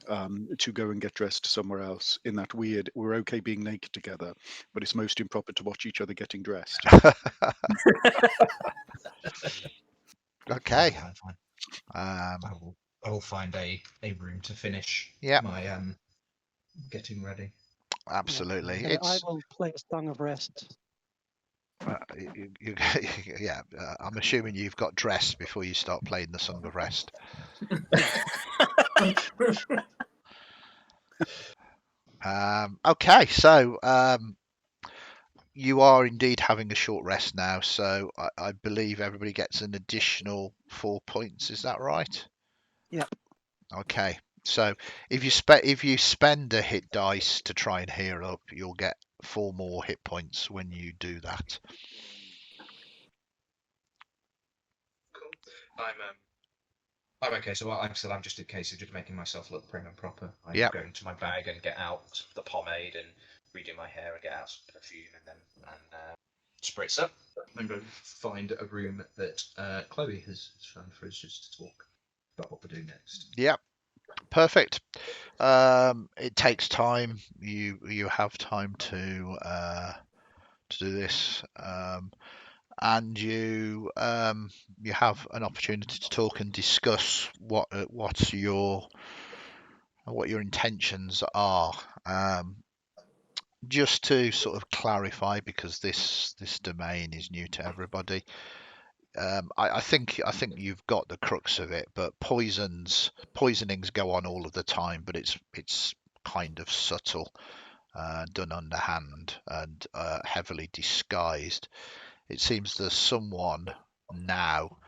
to go and get dressed somewhere else. In that we're okay being naked together, but it's most improper to watch each other getting dressed. Okay. Fine. I will find a room to finish my getting ready. Absolutely. And I will play a song of rest. I'm assuming you've got dressed before you start playing the Song of Rest. Okay, so you are indeed having a short rest now, so I believe everybody gets an additional 4 points. Is that right? Yeah. Okay. So if you spend a hit dice to try and heal up, you'll get 4 more hit points when you do that. Cool. I'm okay. So like I said, I'm just a case of just making myself look prim and proper. I Yep. go into my bag and get out the pomade and redo my hair and get out some perfume and spritz up and go find a room that Chloe has found for us just to talk about what we're doing next. Yep. Perfect. It takes time. You have time to do this, and you have an opportunity to talk and discuss what your intentions are. Just to sort of clarify, because this domain is new to everybody. I think you've got the crux of it, but poisonings go on all of the time, but it's kind of subtle, done underhand, and heavily disguised. It seems there's someone now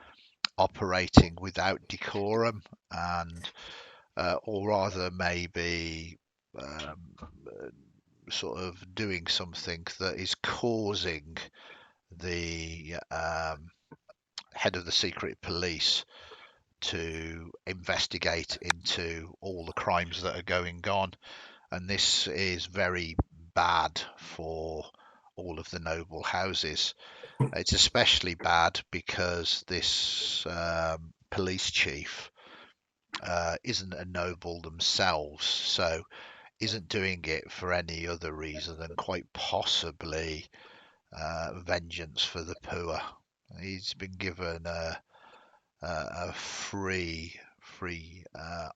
operating without decorum, and or rather maybe sort of doing something that is causing the head of the secret police to investigate into all the crimes that are going on, and this is very bad for all of the noble houses. It's especially bad because this police chief isn't a noble themselves, so isn't doing it for any other reason than quite possibly vengeance for the poor. He's been given a free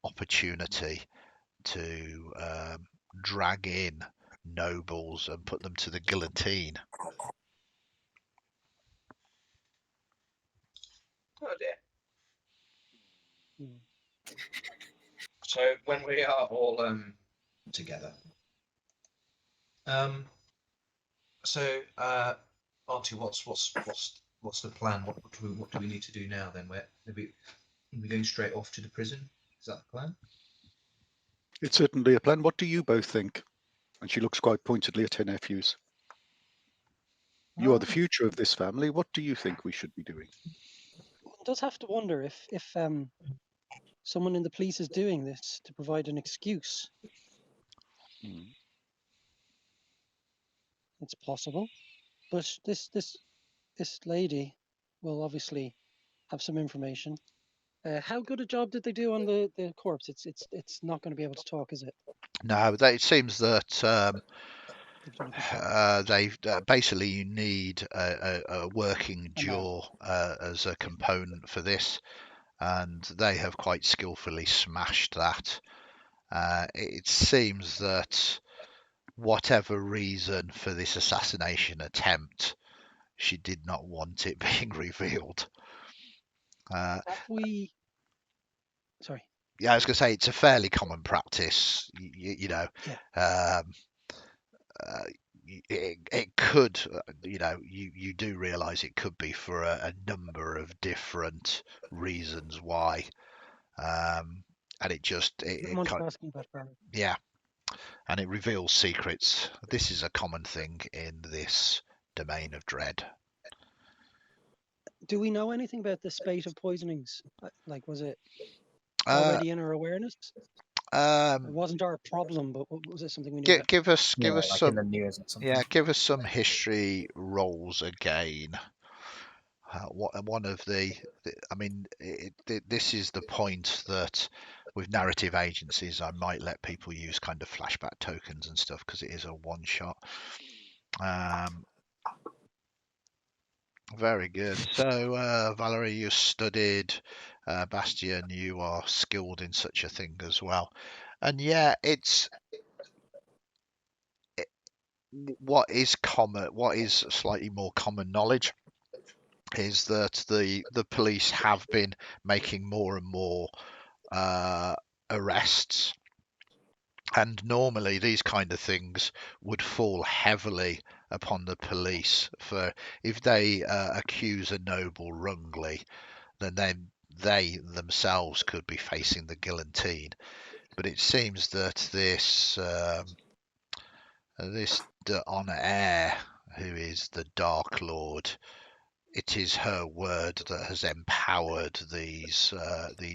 opportunity to drag in nobles and put them to the guillotine. Oh dear. Hmm. So when we are all together, so Artie, what's the plan? What do we need to do now? Then are we going straight off to the prison? Is that the plan? It's certainly a plan. What do you both think? And she looks quite pointedly at her nephews. You are the future of this family. What do you think we should be doing? One does have to wonder if someone in the police is doing this to provide an excuse. Hmm. It's possible, but this lady will obviously have some information. How good a job did they do on the corpse? It's not going to be able to talk, is it? No, it seems that They've done a good job. they've basically you need a working A man. jaw as a component for this, and they have quite skillfully smashed that. It seems that whatever reason for this assassination attempt, she did not want it being revealed. Have we? Sorry. Yeah, I was going to say it's a fairly common practice. You know, Yeah. it could, you do realise it could be for a number of different reasons why, and it just Multitasking about Barry. yeah, and it reveals secrets. This is a common thing in this domain of dread. Do we know anything about the spate of poisonings? Like, was it Uh, already in our awareness? It wasn't our problem, but was it something we knew about? give us like some, in the news or something. yeah, give us some history rolls again. One of I mean, this is the point that with narrative agencies, I might let people use kind of flashback tokens and stuff because it is a one shot. Very good. So, Valerie, you studied. Bastian, you are skilled in such a thing as well. And yeah, what is common, what is slightly more common knowledge is that the police have been making more and more arrests, And normally these kind of things would fall heavily upon the police, for if they accuse a noble wrongly, then they themselves could be facing the guillotine. But it seems that this on air, who is the Dark Lord, it is her word that has empowered these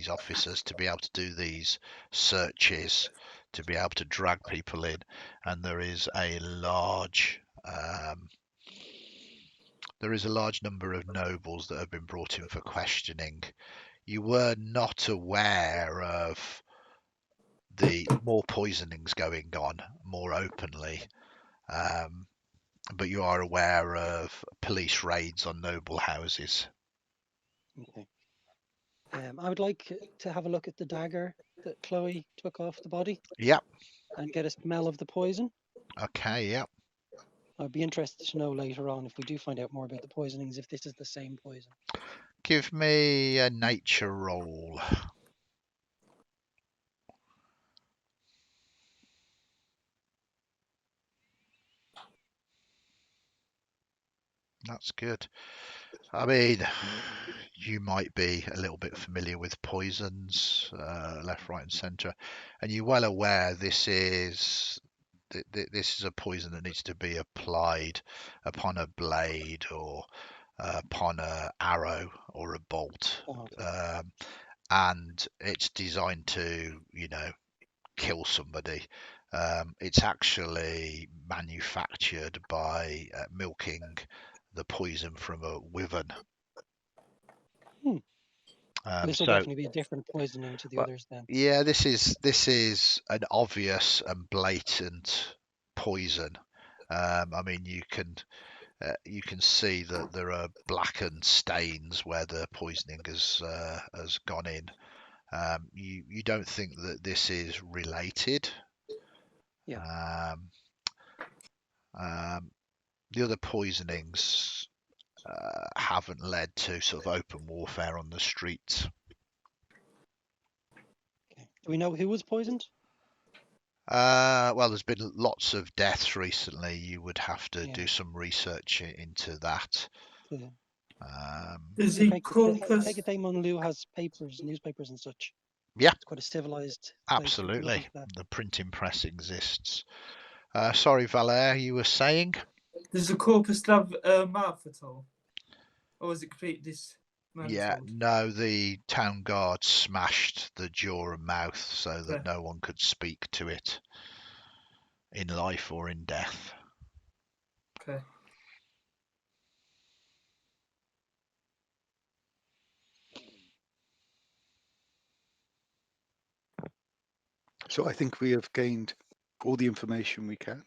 officers to be able to do these searches, to be able to drag people in, and there is a large number of nobles that have been brought in for questioning. You were not aware of the more poisonings going on more openly, but you are aware of police raids on noble houses. Okay. I would like to have a look at the dagger that Chloe took off the body Yep. and get a smell of the poison. Okay. Yep. I'd be interested to know later on, if we do find out more about the poisonings, if this is the same poison. Give me a nature roll. That's good. I mean, you might be a little bit familiar with poisons, left, right, and centre, and you're well aware this is a poison that needs to be applied upon a blade or upon a arrow or a bolt, Oh, okay. and it's designed to, kill somebody. It's actually manufactured by milking the poison from a wyvern. This will So, definitely be a different poisoning to the well, others then. yeah, this is an obvious and blatant poison. I mean, you can see that there are blackened stains where the poisoning has gone in. You don't think that this is related. Yeah. The other poisonings haven't led to sort of open warfare on the streets. Okay. Do we know who was poisoned? Well, there's been lots of deaths recently. You would have to Yeah. do some research into that. Yeah. Does I he take it Damon Liu has newspapers and such. Yeah, It's quite a civilized place to look absolutely. into that. The printing press exists. Sorry, Valère, you were saying? Does the corpus have a mouth at all? Or was it completely dismantled? Yeah, no, the town guard smashed the jaw and mouth so that no one could speak to it in life or in death. Okay. So I think we have gained all the information we can.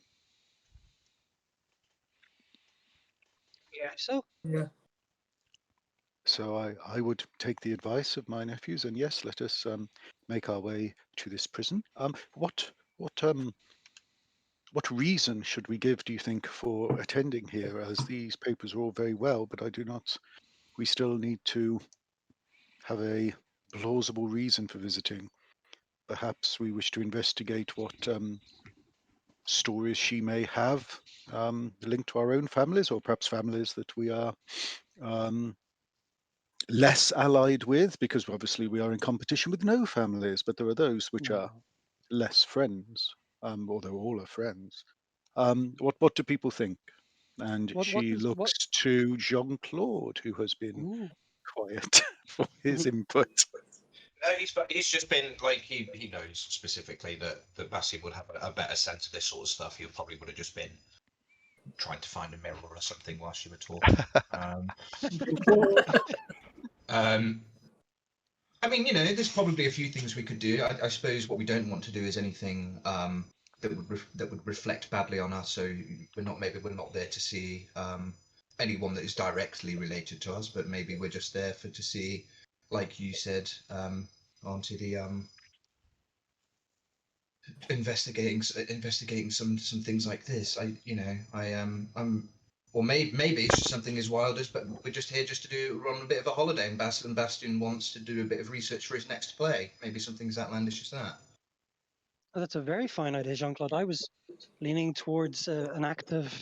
Yeah. So Yeah. So I would take the advice of my nephews, and yes, let us make our way to this prison. What reason should we give, do you think, for attending here? As these papers are all very well, but I do not. We still need to have a plausible reason for visiting. Perhaps we wish to investigate what stories she may have linked to our own families, or perhaps families that we are less allied with, because obviously we are in competition with no families, but there are those which are less friends, although all are friends. What do people think? And she looks to Jean-Claude, who has been quiet for his input. He's just been like he knows specifically that Bassy would have a better sense of this sort of stuff. He probably would have just been trying to find a mirror or something whilst you were talking. I mean, there's probably a few things we could do. I suppose what we don't want to do is anything that would reflect badly on us. So we're not there to see anyone that is directly related to us, but maybe we're just there to see, like you said, onto the investigating some things like this. Or maybe it's just something as wild as, but we're just here just to run a bit of a holiday, and Bastian wants to do a bit of research for his next play. Maybe something as outlandish as that. Oh, that's a very fine idea, Jean-Claude. I was leaning towards an act of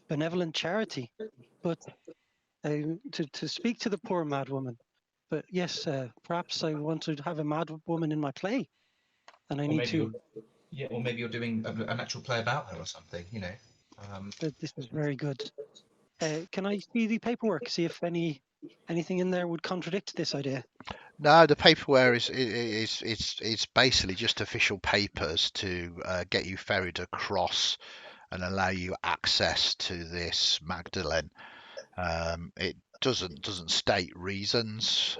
benevolent charity, but to speak to the poor mad woman. But yes, perhaps I want to have a mad woman in my play, and I Or need maybe to. or maybe you're doing an actual play about her or something. This is very good. Can I see the paperwork? See if anything in there would contradict this idea. No, the paperwork is it's basically just official papers to get you ferried across and allow you access to this Magdalene. It doesn't state reasons,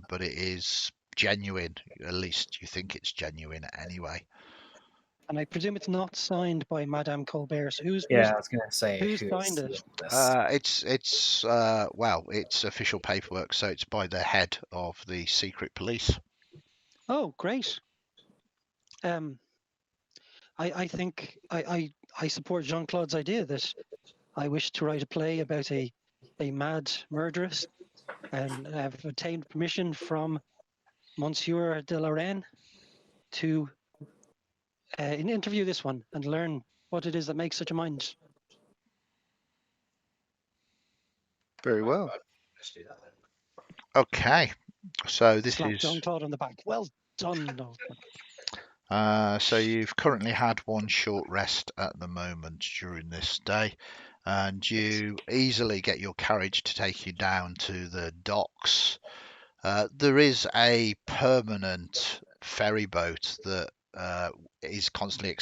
but it is genuine. At least you think it's genuine anyway. And I presume it's not signed by Madame Colbert. So who's Yeah, I was going to say who's signed it? It's official paperwork, so it's by the head of the secret police. Oh, great. I think I support Jean-Claude's idea that I wish to write a play about a mad murderess, and I've obtained permission from Monsieur de Lorraine to interview this one and learn what it is that makes such a mind. Very well. Let's do that then. Okay, so this Slap is Jean-Claude on the back. Well done. No. so you've currently had one short rest at the moment during this day, and you easily get your carriage to take you down to the docks. There is a permanent ferry boat that is constantly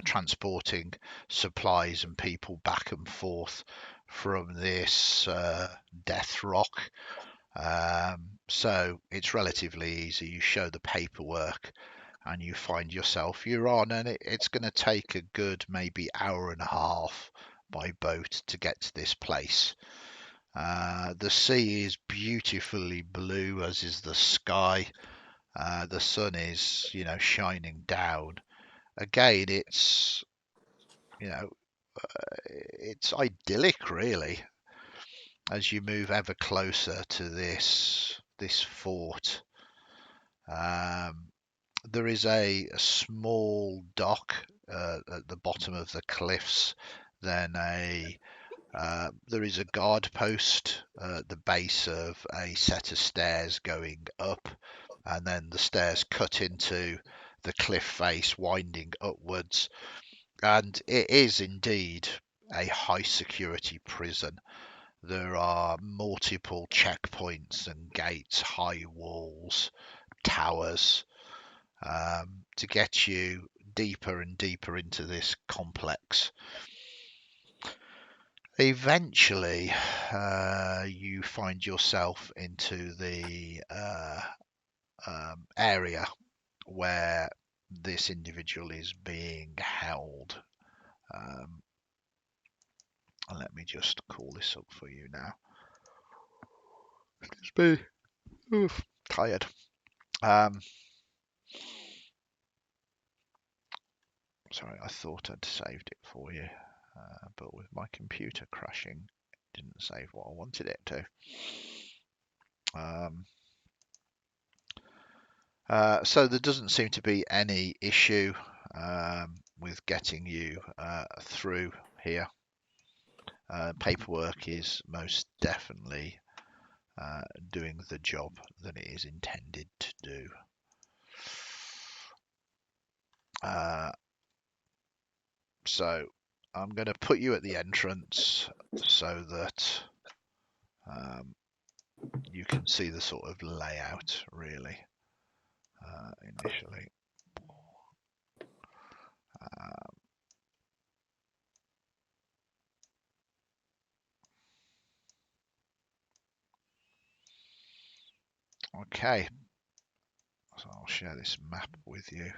transporting supplies and people back and forth from this death rock. So it's relatively easy. You show the paperwork and you find yourself you're on, and it's going to take a good maybe hour and a half by boat to get to this place. The sea is beautifully blue, as is the sky. The sun is, shining down. Again, it's it's idyllic, really, as you move ever closer to this fort. There is a small dock at the bottom of the cliffs. Then there is a guard post at the base of a set of stairs going up, and then the stairs cut into the cliff face, winding upwards. And it is indeed a high security prison. There are multiple checkpoints and gates, high walls, towers, to get you deeper and deeper into this complex. Eventually, you find yourself into the area where this individual is being held. Let me just call this up for you now. Excuse me. Oof, tired. Sorry, I thought I'd saved it for you, but with my computer crashing, it didn't save what I wanted it to. So there doesn't seem to be any issue with getting you through here. Paperwork is most definitely doing the job that it is intended to do. So I'm going to put you at the entrance so that you can see the sort of layout, really, initially. Okay, so I'll share this map with you.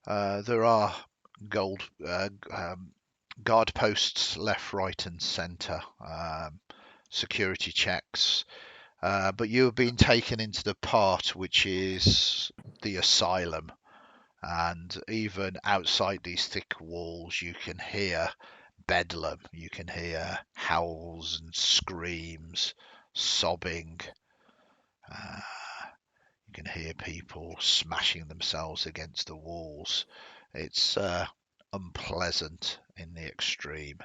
There are guard posts left, right, and centre, security checks, but you have been taken into the part which is the asylum, and even outside these thick walls you can hear bedlam. You can hear howls and screams, sobbing. You can hear people smashing themselves against the walls. It's unpleasant in the extreme.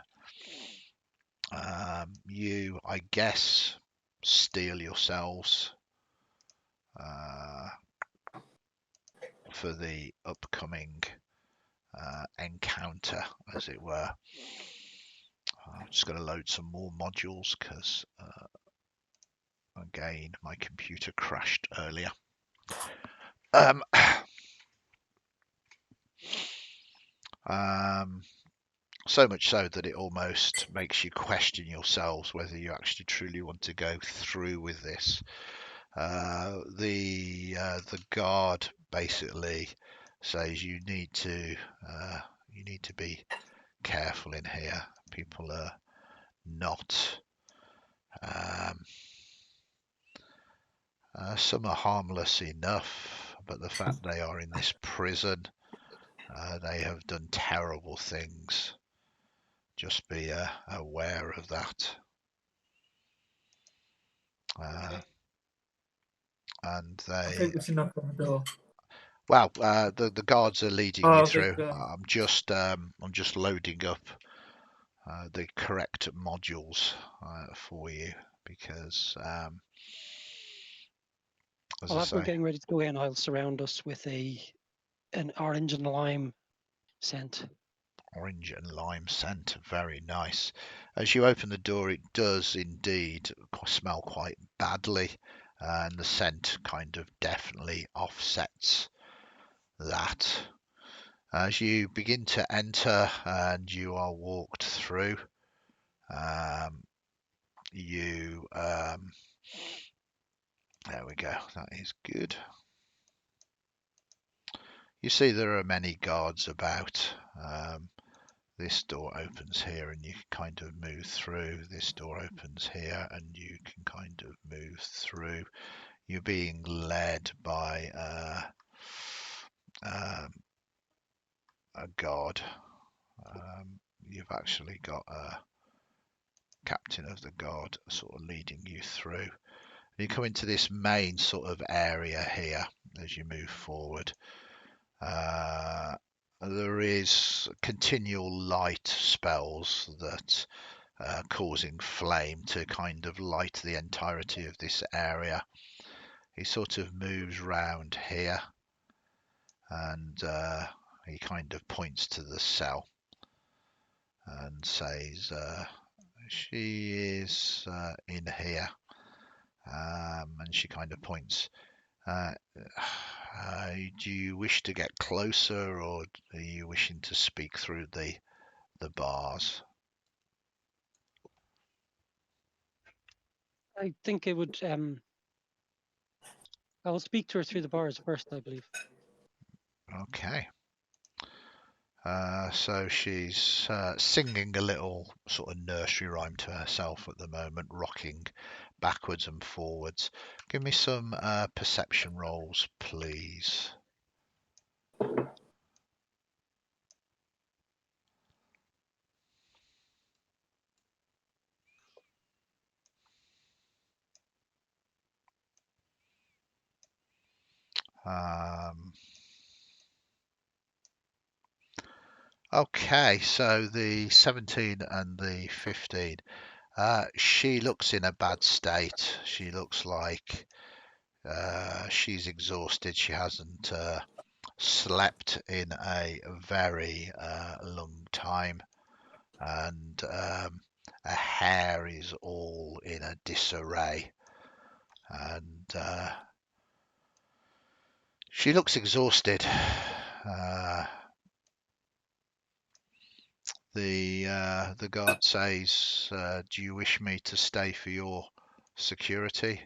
You, I guess, steel yourselves for the upcoming encounter, as it were. I'm just going to load some more modules because, again, my computer crashed earlier. So much so that it almost makes you question yourselves whether you actually truly want to go through with this. The guard basically says you need to be careful in here. People are not. Some are harmless enough, but the fact they are in this prison, they have done terrible things. Just be aware of that. Okay. And I they, think we should knock on the door. well, the guards are leading Oh, you okay, through. go. I'm just loading up the correct modules for you because, as Well, I as we're say, getting ready to go in, I'll surround us with an orange and lime scent. orange and lime scent, very nice. As you open the door, it does indeed smell quite badly, and the scent kind of definitely offsets that. As you begin to enter and you are walked through, you there we go, that is good. You see there are many guards about. This door opens here and you can kind of move through. This door opens here and you can kind of move through. You're being led by a guard. You've actually got a captain of the guard sort of leading you through. You come into this main sort of area here as you move forward. There is continual light spells that causing flame to kind of light the entirety of this area. He sort of moves round here and he kind of points to the cell and says, she is in here. And she kind of points. Do you wish to get closer, or are you wishing to speak through the bars? I think it would. I will speak to her through the bars first, I believe. Okay. So she's singing a little sort of nursery rhyme to herself at the moment, rocking backwards and forwards. Give me some perception rolls, please. Okay, so the 17 and the 15. She looks in a bad state. She looks like she's exhausted. She hasn't slept in a very long time, and her hair is all in a disarray, and she looks exhausted. The guard says, "Do you wish me to stay for your security?"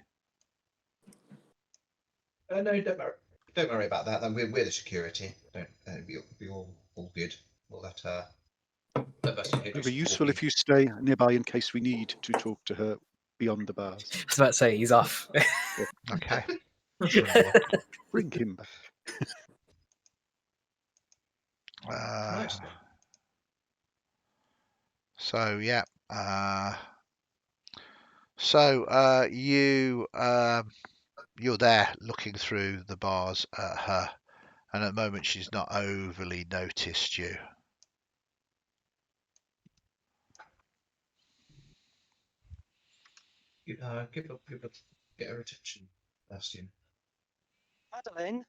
No, don't worry about that. Then we're the security. Don't be all good. We'll let Buster It'd just be useful walking. if you stay nearby in case we need to talk to her beyond the bars. I was about to say he's off. Okay. Bring him back. Nice. So yeah. So you you're there looking through the bars at her, and at the moment she's not overly noticed you. Get her attention, Bastian. Madeleine?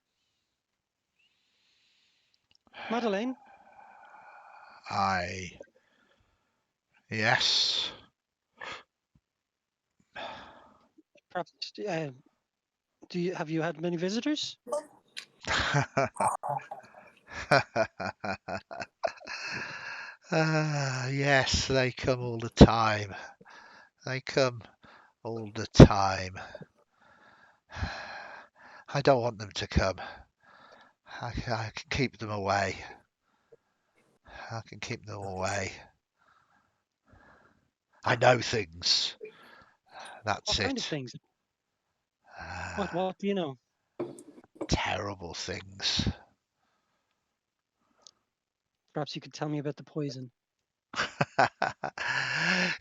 Madeleine? Yes. Perhaps, have you had many visitors? Yes, they come all the time. They come all the time. I don't want them to come. I can keep them away. I can keep them away. I know things. That's What kind of it. things? What do you know? Terrible things. Perhaps you could tell me about the poison.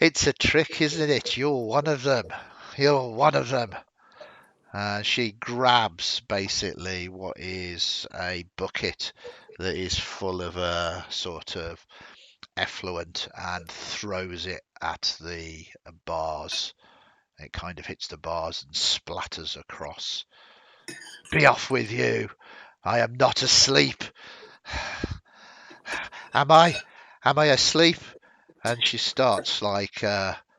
It's a trick, isn't it? You're one of them. You're one of them. She grabs basically what is a bucket that is full of a sort of effluent and throws it at the bars. It kind of hits the bars and splatters across. Be off with you. I am not asleep. Am I? Am I asleep? And she starts like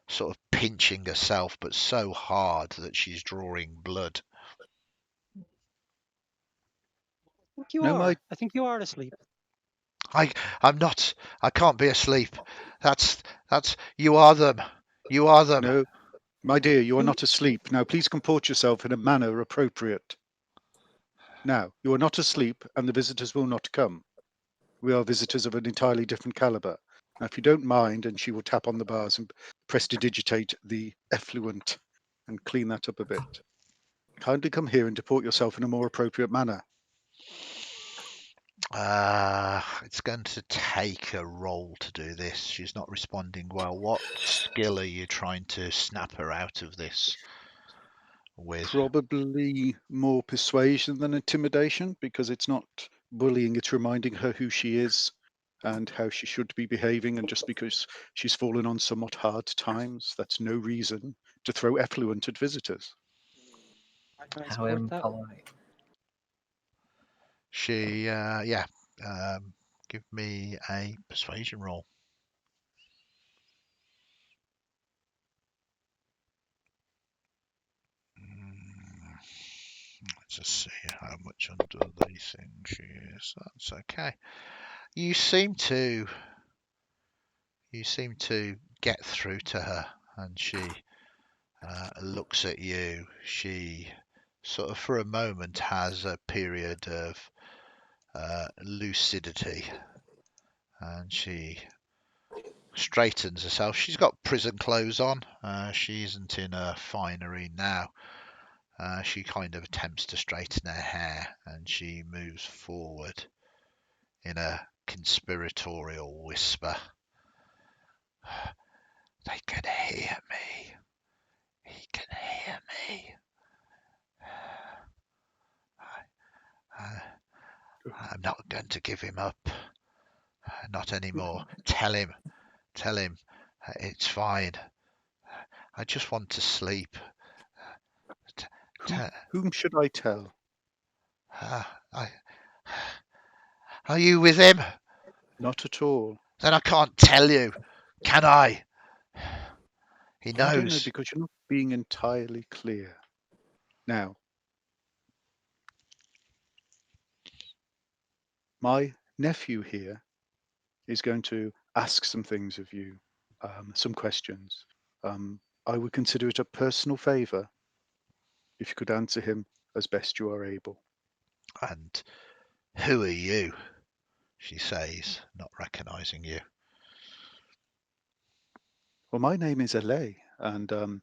sort of pinching herself, but so hard that she's drawing blood. I think you No, are. I think you are asleep. I'm not. I can't be asleep. That's you are them. You are them. No, my dear, you are not asleep. Now, please comport yourself in a manner appropriate. Now, you are not asleep, and the visitors will not come. We are visitors of an entirely different caliber. Now, if you don't mind, and she will tap on the bars and prestidigitate the effluent and clean that up a bit. Kindly come here and deport yourself in a more appropriate manner. It's going to take a roll to do this. She's not responding well. What skill are you trying to snap her out of this with? Probably more persuasion than intimidation, because it's not bullying, it's reminding her who she is and how she should be behaving. And just because she's fallen on somewhat hard times, that's no reason to throw effluent at visitors. I How support that. impolite. She, give me a persuasion roll. Let's just see how much under these things she is. That's okay. You seem to get through to her, and she looks at you. She sort of for a moment has a period of lucidity, and she straightens herself. She's got prison clothes on. She isn't in her finery now. She kind of attempts to straighten her hair, and she moves forward in a conspiratorial whisper. They can hear me. He can hear me. I'm not going to give him up. Not anymore. Tell him. It's fine. I just want to sleep. Whom should I tell? Are you with him? Not at all. Then I can't tell you, can I? He I don't know, knows. because you're not being entirely clear. Now, my nephew here is going to ask some things of you, some questions. I would consider it a personal favor if you could answer him as best you are able. And who are you? She says, not recognizing you. Well, my name is Alay, and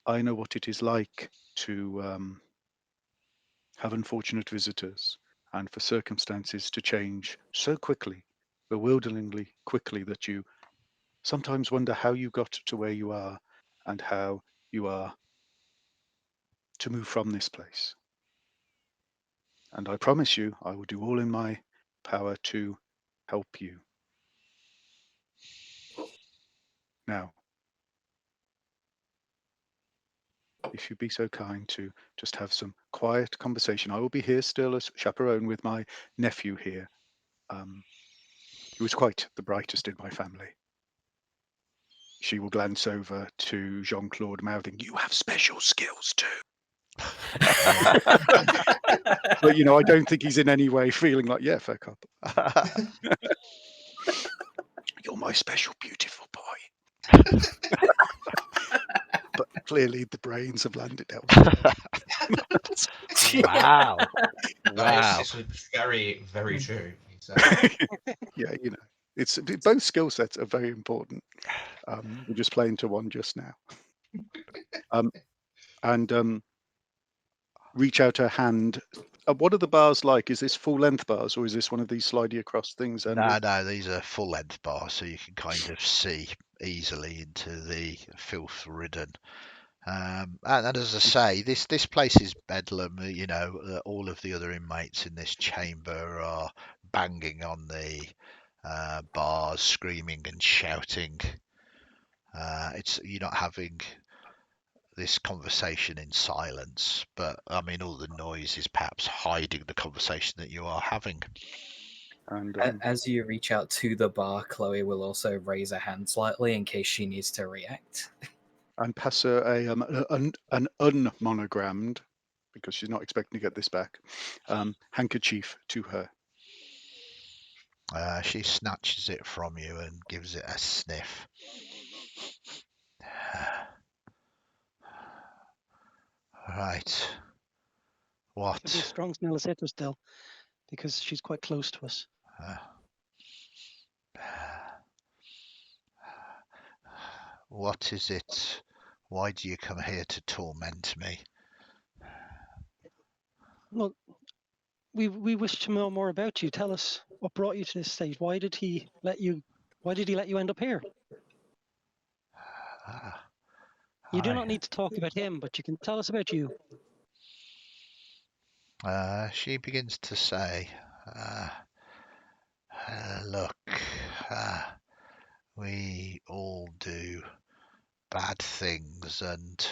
I know what it is like to have unfortunate visitors and for circumstances to change so quickly, bewilderingly quickly, that you sometimes wonder how you got to where you are and how you are to move from this place. And I promise you, I will do all in my power to help you. Now, if you'd be so kind to just have some quiet conversation. I will be here still as chaperone with my nephew here. He was quite the brightest in my family. She will glance over to Jean-Claude, mouthing, "You have special skills too." But, I don't think he's in any way feeling like, yeah, fair cop. You're my special, beautiful boy. But clearly the brains have landed elsewhere. Wow. Wow. This was very, very true. Yeah, it's both skill sets are very important. We're just playing to one just now. And reach out her hand. What are the bars like? Is this full length bars, or is this one of these slidey across things? No, these are full length bars, so you can kind of see easily into the filth ridden. And as I say, this place is bedlam. All of the other inmates in this chamber are banging on the bars, screaming and shouting. You're not having this conversation in silence, but I mean, all the noise is perhaps hiding the conversation that you are having. And As you reach out to the bar, Chloe will also raise her hand slightly in case she needs to react. and pass her an unmonogrammed, because she's not expecting to get this back, handkerchief to her. She snatches it from you and gives it a sniff. Right. What? It'll be a strong smell of citrus still, because she's quite close to us. What is it? Why do you come here to torment me? Well, we wish to know more about you. Tell us what brought you to this state. Why did he let you end up here? You do not need to talk about him, but you can tell us about you. She begins to say, look, we all do bad things, and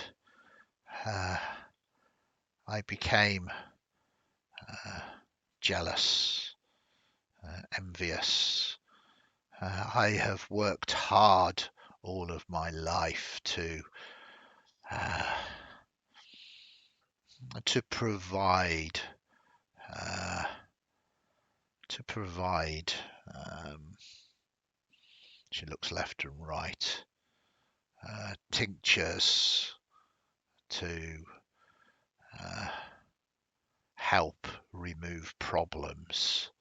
I became jealous, envious. I have worked hard all of my life to provide she looks left and right, tinctures to help remove problems,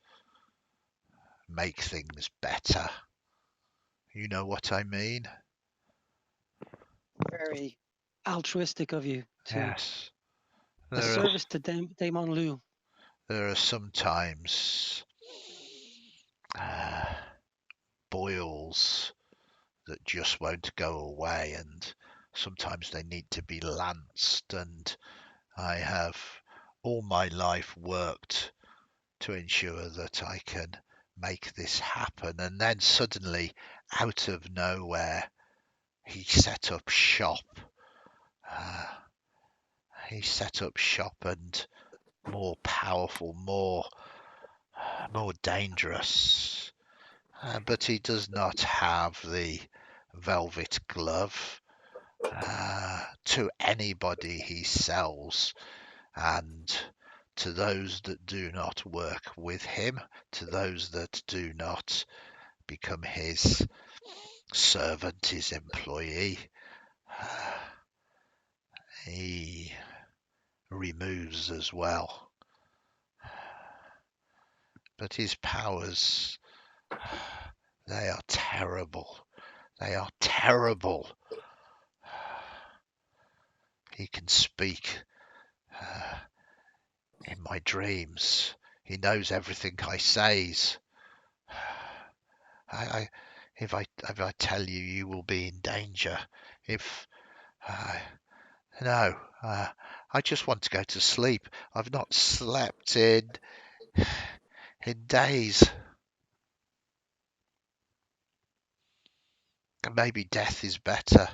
make things better. You know what I mean? Very altruistic of you. Yes. A service to Dementlieu. There are sometimes boils that just won't go away, and sometimes they need to be lanced, and I have all my life worked to ensure that I can make this happen. And then suddenly, out of nowhere, he set up shop. And more powerful, more dangerous. But he does not have the velvet glove. To anybody he sells, and to those that do not work with him, to those that do not become his servant, his employee, he removes as well. But his powers, they are terrible. They are terrible. He can speak in my dreams. He knows everything I says. If I tell you, you will be in danger. If No, I just want to go to sleep. I've not slept in days. Maybe death is better.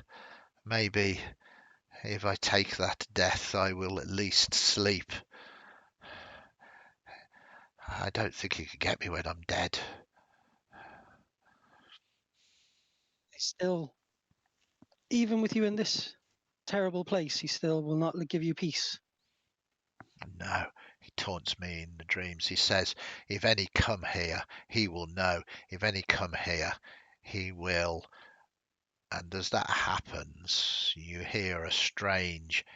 Maybe if I take that death, I will at least sleep. I don't think you can get me when I'm dead. Still, even with you in this terrible place, he still will not give you peace. No, he taunts me in the dreams. He says, if any come here, he will know. If any come here, he will. And as that happens, you hear a strange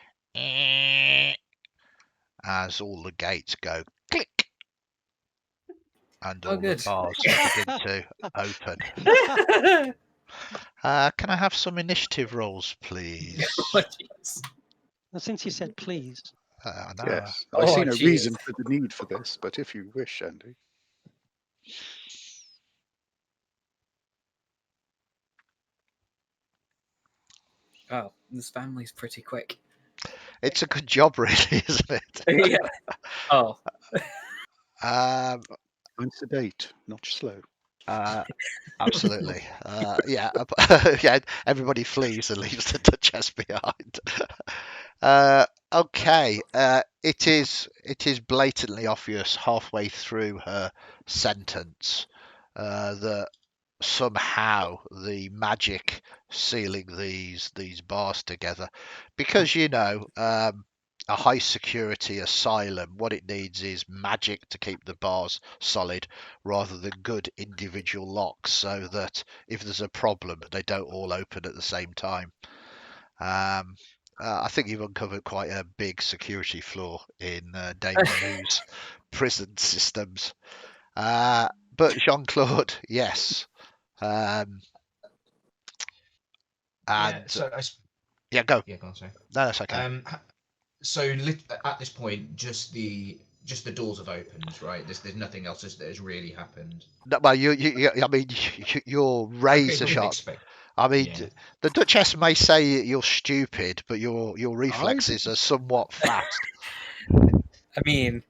as all the gates go click and Oh, all the good. bars begin to open. Can I have some initiative rolls, please? Oh, jeez. Now, since you said please, I know. Yes, I Oh, see no jeez. reason for the need for this, but if you wish, Andy. Oh, this family's pretty quick. It's a good job, really, isn't it? Yeah. Oh, Um, I'm sedate, not slow. absolutely. Yeah. Yeah. Everybody flees and leaves the Duchess behind. Okay. It is blatantly obvious halfway through her sentence that somehow the magic sealing these bars together, because a high security asylum, what it needs is magic to keep the bars solid rather than good individual locks, so that if there's a problem they don't all open at the same time. I think you've uncovered quite a big security flaw in Dementlieu's prison systems. But Jean-Claude, yes. Um, Yeah. and So yeah, go. yeah, go on. Sorry. No, that's okay. So at this point, just the doors have opened, right? There's nothing else that has really happened. No, well, I mean, your Okay, razor we can sharp. expect. I mean, Yeah. the Duchess may say you're stupid, but your I reflexes are somewhat fast. I mean,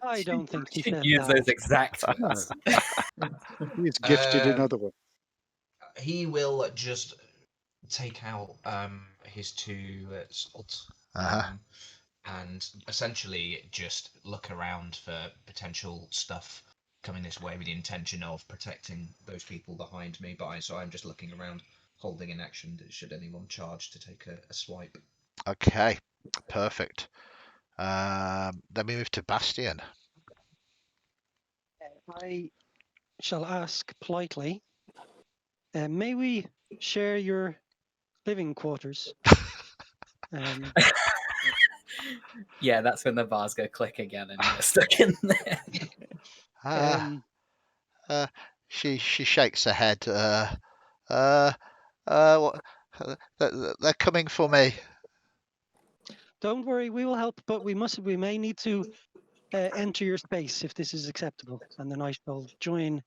I don't think he said use that. those exact No. words. He's gifted in Um, other ways. he will just take out his two swords, Uh-huh. and essentially just look around for potential stuff coming this way with the intention of protecting those people behind me. So I'm just looking around, holding an action should anyone charge to take a swipe. Okay, perfect. Then we move to Bastion. I shall ask politely, may we share your living quarters? Yeah, that's when the bars go click again and you're stuck in there. She shakes her head. They're coming for me. Don't worry, we will help, but we may need to enter your space if this is acceptable. And then I shall join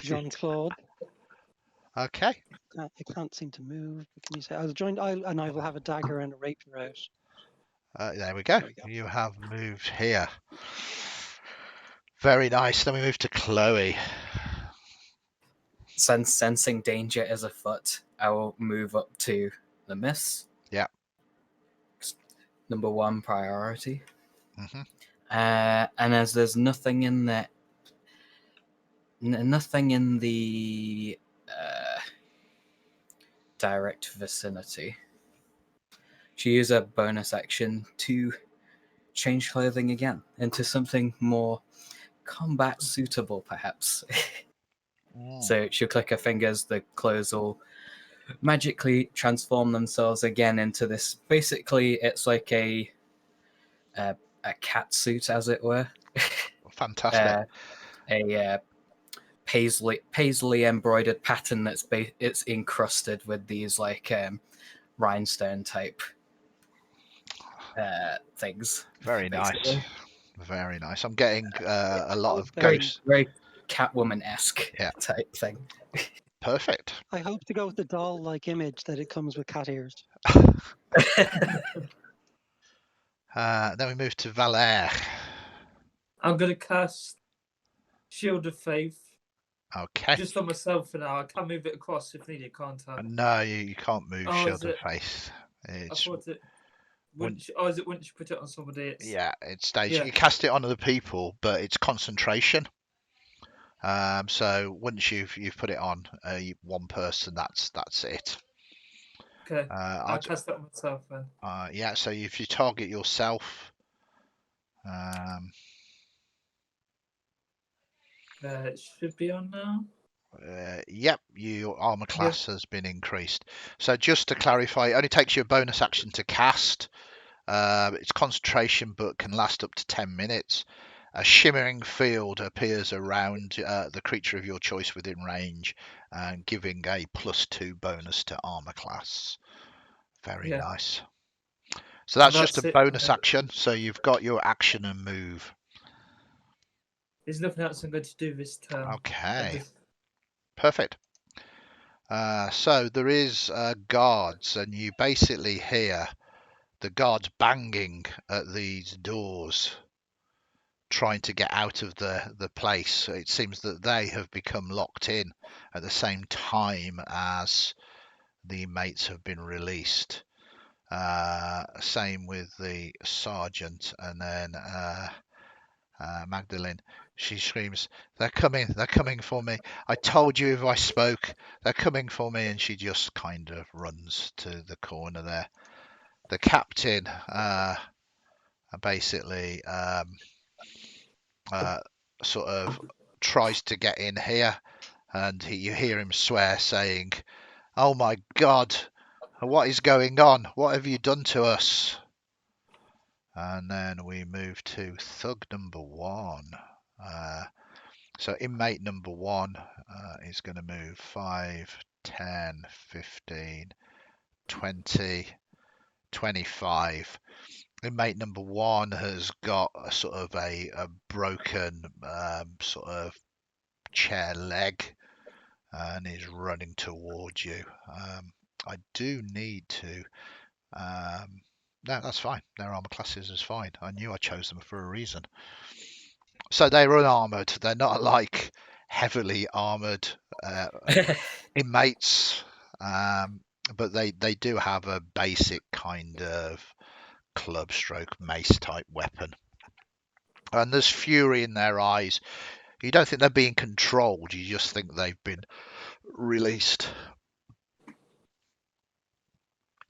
Jean-Claude. Okay. I can't seem to move. Can you say I'll join? And I will have a dagger and a rapier out. There we go. There we go. You have moved here. Very nice. Then we move to Chloe. Sensing danger is afoot, I will move up to the miss. Yeah. Number one priority. Mm-hmm. And as there's nothing in there, nothing in the direct vicinity, she used a bonus action to change clothing again into something more combat suitable, perhaps. So she'll click her fingers, the clothes will magically transform themselves again into this. Basically, it's like a cat suit, as it were. Fantastic. A paisley embroidered pattern that's it's encrusted with these like rhinestone type things. Very basically. nice. Very nice. I'm getting a lot of very, ghosts. very Catwoman-esque Yeah. type thing. Perfect. I hope to go with the doll-like image that it comes with cat ears. Then we move to Valère. I'm going to cast Shield of Faith Okay. just on myself for now. I can move it across if needed, can't I? No, you can't move Oh, Shield is of it? Faith. I It's thought it. Is it once you put it on somebody? It's yeah, it stays. Yeah. You cast it on other people, but it's concentration. So once you've put it on one person, that's it. okay. I'll I'd, cast that on myself then. yeah. So if you target yourself, It should be on now. yep, your armor class has been increased. So just to clarify, it only takes you a bonus action to cast. It's concentration, but can last up to 10 minutes. A shimmering field appears around the creature of your choice within range, and giving a +2 bonus to armor class. Very Yeah. nice. So that's just a it. bonus action. So you've got your action and move. There's nothing else I'm going to do this turn. Okay. Perfect. So there is guards, and you basically hear the guards banging at these doors, trying to get out of the place. It seems that they have become locked in at the same time as the inmates have been released. Same with the sergeant, and then Magdalene. She screams, they're coming for me. I told you if I spoke, they're coming for me. And she just kind of runs to the corner there. The captain basically sort of tries to get in here, and you hear him swear, saying, "Oh my God, what is going on? What have you done to us?" And then we move to thug number 1. So inmate number 1 is going to move 5, 10, 15, 20, 25. Inmate number 1 has got a sort of a broken sort of chair leg and is running towards you. I do need to. No, that's fine. Their armor classes is fine. I knew I chose them for a reason. So they're unarmored. They're not like heavily armored inmates, but they do have a basic kind of club stroke mace type weapon. And there's fury in their eyes. You don't think they're being controlled. You just think they've been released.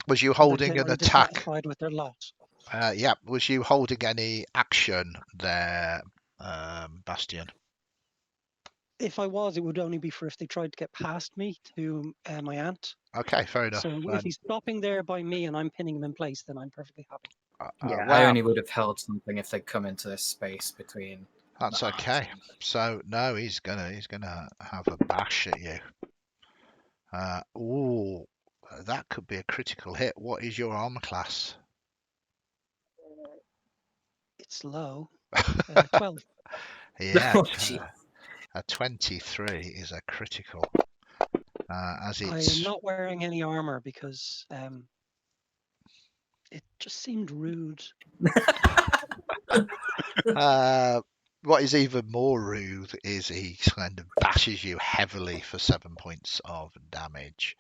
Was you holding an attack? Dissatisfied with their lot. Yeah. Was you holding any action there, Bastian? If I was, it would only be for if they tried to get past me to my aunt. Okay, fair enough. So if he's stopping there by me and I'm pinning him in place, then I'm perfectly happy. Yeah, wow. I only would have held something if they come into this space between. That's okay. So no, he's gonna have a bash at you. Ooh, that could be a critical hit. What is your armor class? It's low. 12. Yeah, Oh, jeez. a 23 is a critical. As I it's am not wearing any armor because it just seemed rude. what is even more rude is he kind of bashes you heavily for 7 points of damage.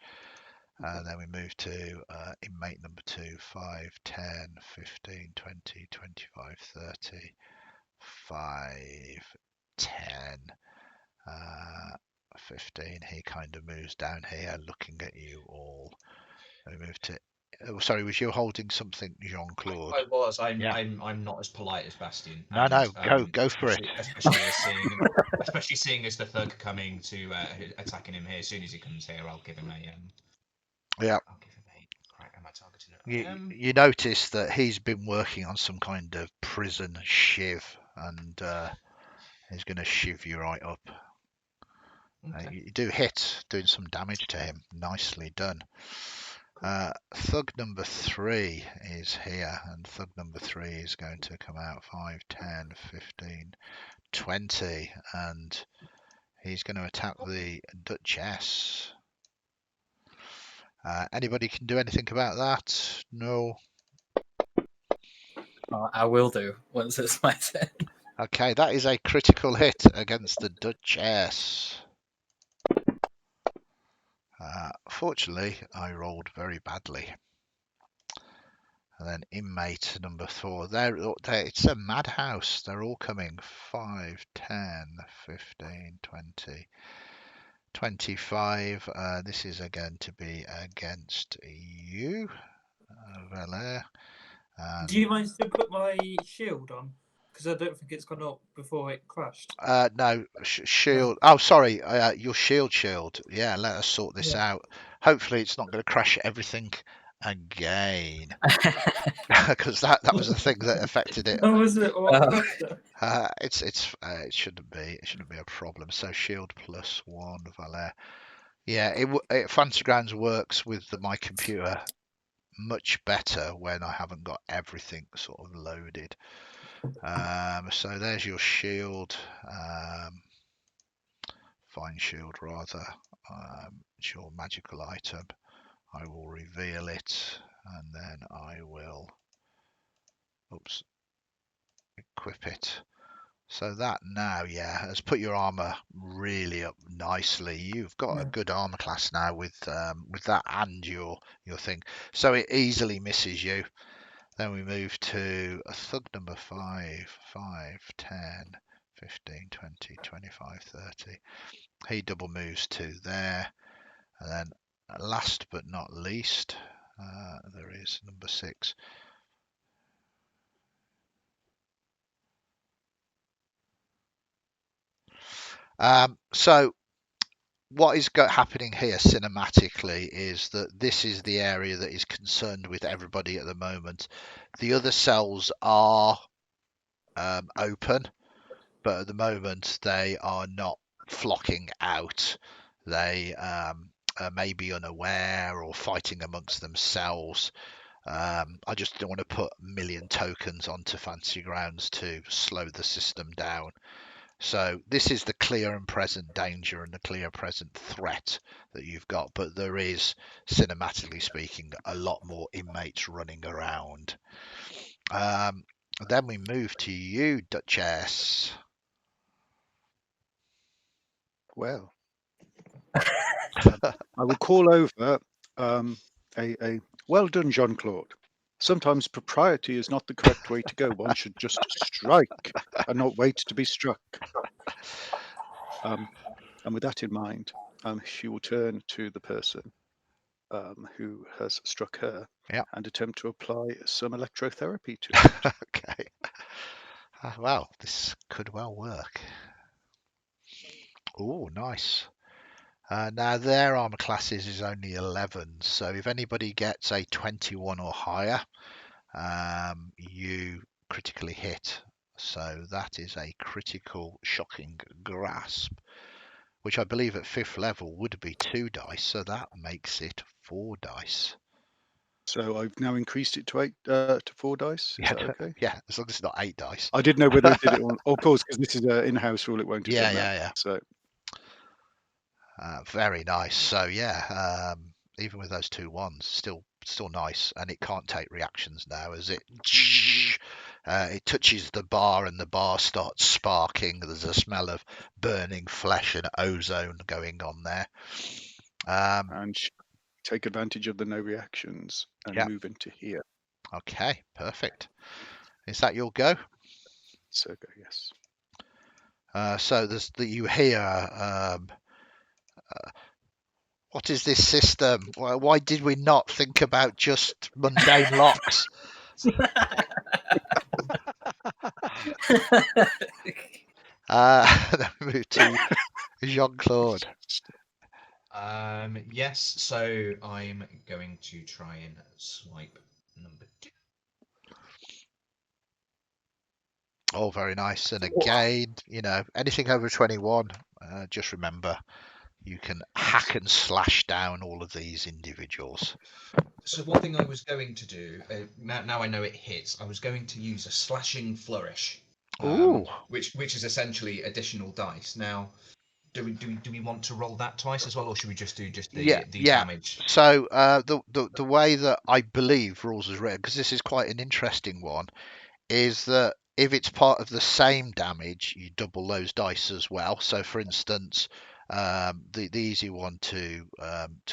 Then we move to inmate number 2, 5, 10, 15, 20, 25, 30, 5, 10, 15. He kind of moves down here looking at you all. We move to. Oh, sorry, was you holding something, Jean-Claude? I was. Yeah. I'm not as polite as Bastian. No, go for it. Especially seeing as the thug coming to attacking him here. As soon as he comes here, I'll give him a. Yeah. I'll give him a. Right, am I targeting it? You notice that he's been working on some kind of prison shiv, and he's going to shiv you right up. Okay. You do hit, doing some damage to him. Nicely done. Thug number 3 is here, and thug number 3 is going to come out 5, 10, 15, 20, and He's going to attack the Duchess. Anybody can do anything about that? No. I will do once it's my turn. Okay, that is a critical hit against the Duchess. Fortunately, I rolled very badly. And then inmate number 4. It's a madhouse. They're all coming. 5, 10, 15, 20, 25. This is going to be against you, Valère. Do you mind to put my shield on? Because I don't think it's gone up before it crashed. No, shield. Oh, sorry. Your shield. Yeah, let us sort this out. Hopefully, it's not going to crash everything again, because that was the thing that affected it. Oh, was it? What crashed it? It shouldn't be a problem. So shield +1, Valère. Yeah, Fantasy Grounds works with my computer much better when I haven't got everything sort of loaded. So there's your shield. Fine shield rather. It's your magical item. I will reveal it, and then I will equip it. So that now, has put your armor really up nicely. You've got a good armor class now with that and your thing. So it easily misses you. Then we move to a thug number 5, 5, 10, 15, 20, 25, 30. He double moves to there. And then last but not least, there is number 6. So what is happening here cinematically is that this is the area that is concerned with everybody at the moment. The other cells are open, but at the moment they are not flocking out. They may be unaware or fighting amongst themselves. I just don't want to put a million tokens onto Fantasy Grounds to slow the system down. So this is the clear and present danger and the clear present threat that you've got, but there is, cinematically speaking, a lot more inmates running around. Then we move to you, Duchess. Well, I will call over a well done, Jean-Claude. Sometimes propriety is not the correct way to go. One should just strike and not wait to be struck. And with that in mind, she will turn to the person who has struck her and attempt to apply some electrotherapy to it. Okay. Well, this could well work. Oh, nice. Now their armor classes is only 11, so if anybody gets a 21 or higher, you critically hit. So that is a critical shocking grasp, which I believe at 5th level would be 2 dice, so that makes it 4 dice. So I've now increased it to 4 dice. Is that okay? Yeah, as long as it's not 8 dice. I didn't know whether it did it on. Of course, because this is an in-house rule, it won't have done that. Yeah. So very nice. So even with those 2 ones, still nice, and it can't take reactions now as it touches the bar and the bar starts sparking. There's a smell of burning flesh and ozone going on there. And take advantage of the no reactions and move into here. Okay, perfect. Is that your go? So go, yes. So you hear. What is this system? Why did we not think about just mundane locks? Then we move to Jean-Claude. Yes, so I'm going to try and swipe number 2. Oh, very nice. And again, anything over 21, just remember, you can hack and slash down all of these individuals. So one thing I was going to do, now I know it hits, I was going to use a slashing flourish, which is essentially additional dice. Now, do we want to roll that twice as well, or should we just do the Yeah. damage? So the way that I believe rules is written, because this is quite an interesting one, is that if it's part of the same damage, you double those dice as well. So, for instance, the easy one to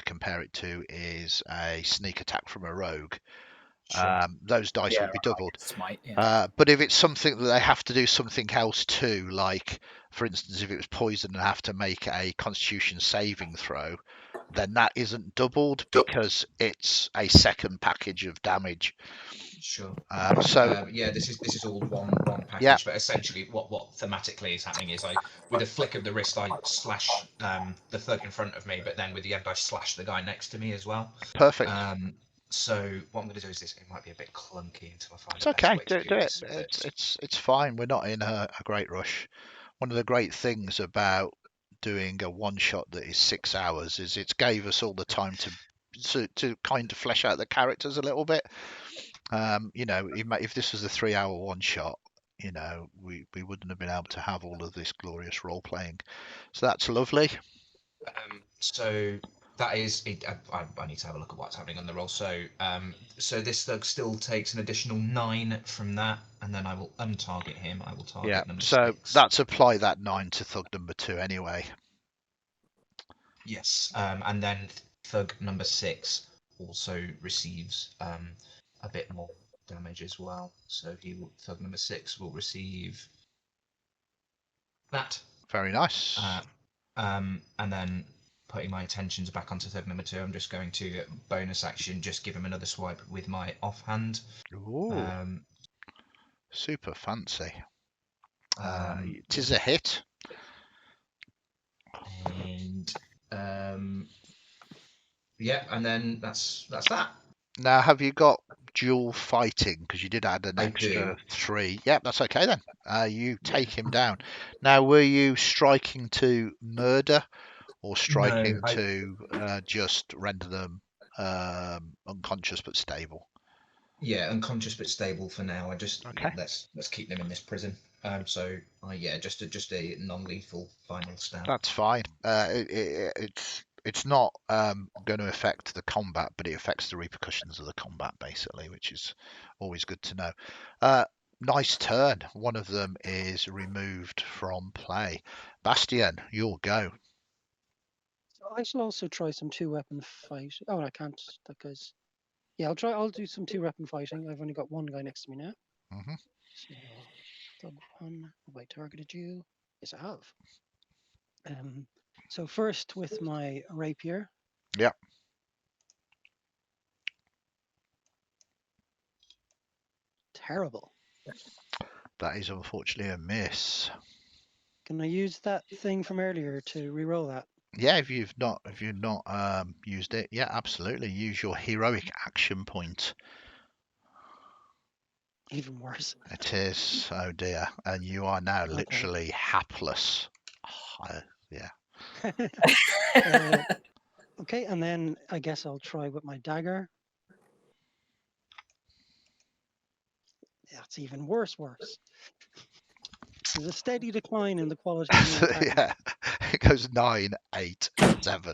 compare it to is a sneak attack from a rogue. Sure. Those dice Yeah, would be doubled. Smite. Yeah. But if it's something that they have to do something else too, like for instance, if it was poison and have to make a Constitution saving throw, then that isn't doubled because it's a second package of damage. Sure. So Yeah, this is all one package, Yeah. but essentially what thematically is happening is with a flick of the wrist, I slash the thug in front of me, but then with the end I slash the guy next to me as well. Perfect. So what I'm going to do is this. It might be a bit clunky until I find It's the best okay. way to do it. this. But It's fine. We're not in a great rush. One of the great things about doing a one shot that is 6 hours is it gave us all the time to kind of flesh out the characters a little bit. If this was a 3 hour one shot, we wouldn't have been able to have all of this glorious role playing. So that's lovely. So that is it. I need to have a look at what's happening on the roll. So this thug still takes an additional 9 from that, and then I will untarget him. I will target number So 6. that's apply that 9 to thug number 2 anyway. Yes, and then thug number 6 also receives a bit more damage as well. So thug number 6 will receive that. Very nice. And then putting my attentions back onto thug number 2, I'm just going to bonus action, just give him another swipe with my offhand. Ooh, super fancy. It is a hit. And yeah, and then that's that. Now, have you got dual fighting? Because you did add an I extra do. 3. Yep, that's okay then. You take him down. Now, were you striking to murder or striking to just render them unconscious but stable? Yeah, unconscious but stable for now. Okay. Let's keep them in this prison. Just a non-lethal final stab. That's fine. It's not going to affect the combat, but it affects the repercussions of the combat basically, which is always good to know. Nice turn. One of them is removed from play. Bastian, your go. So I shall also try some 2-weapon fight. Oh, I can't. That goes. Yeah, I'll do some 2-weapon fighting. I've only got one guy next to me now. Mm-hmm. So, thug 1. Have I targeted you? Yes, I have. So first with my rapier. Yeah. Terrible. That is unfortunately a miss. Can I use that thing from earlier to re-roll that? Yeah, if you've not used it, yeah, absolutely. Use your heroic action point. Even worse. It is. Oh dear. And you are now literally hapless. Yeah. Okay, and then I guess I'll try with my dagger. That's even worse. There's a steady decline in the quality of the attack. Yeah, it goes 9, 8, 7.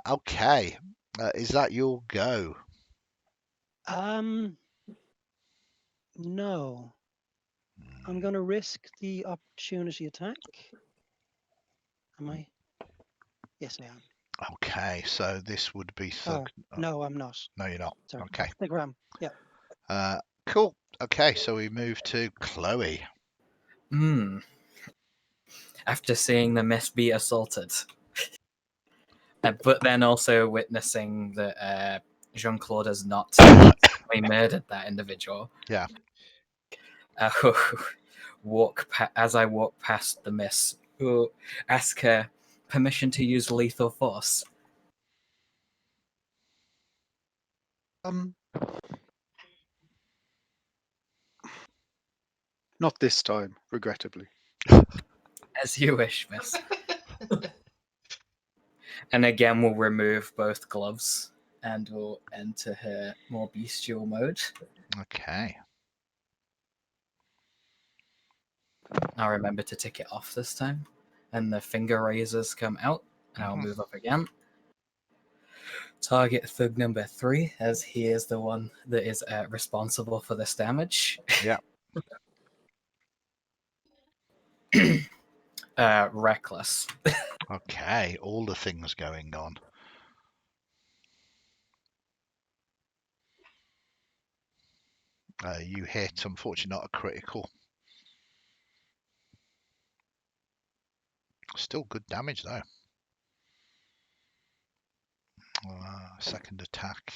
Okay, is that your go? No. I'm going to risk the opportunity attack. Am I? Yes, I am. Okay, so this would be thug. Oh, no, I'm not. No, you're not. Sorry. Okay. Stick around. Yeah. Cool. Okay, so we move to Chloe. After seeing the miss be assaulted, but then also witnessing that Jean-Claude has not murdered that individual. Yeah. As I walk past the miss, ask her permission to use lethal force. Not this time, regrettably. As you wish, miss. And again, we'll remove both gloves and we'll enter her more bestial mode. Okay. I'll remember to tick it off this time. and the finger razors come out, and I'll Mhm. move up again. Target thug number 3, as he is the one that is responsible for this damage. Yeah. Reckless. Okay, all the things going on. You hit, unfortunately not a critical. Still good damage though. Second attack.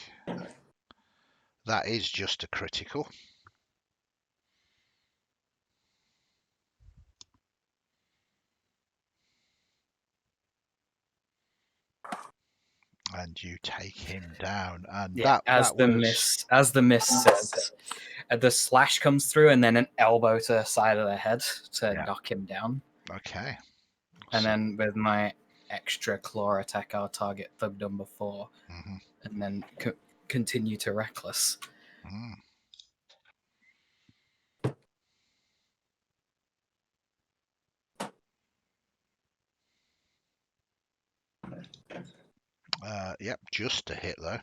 That is just a critical. And you take him down, and Yeah, as the miss says, the slash comes through, and then an elbow to the side of the head to knock him down. Okay. And then with my extra claw attack, I'll target thug number 4, and then continue to reckless. Yep, just a hit though.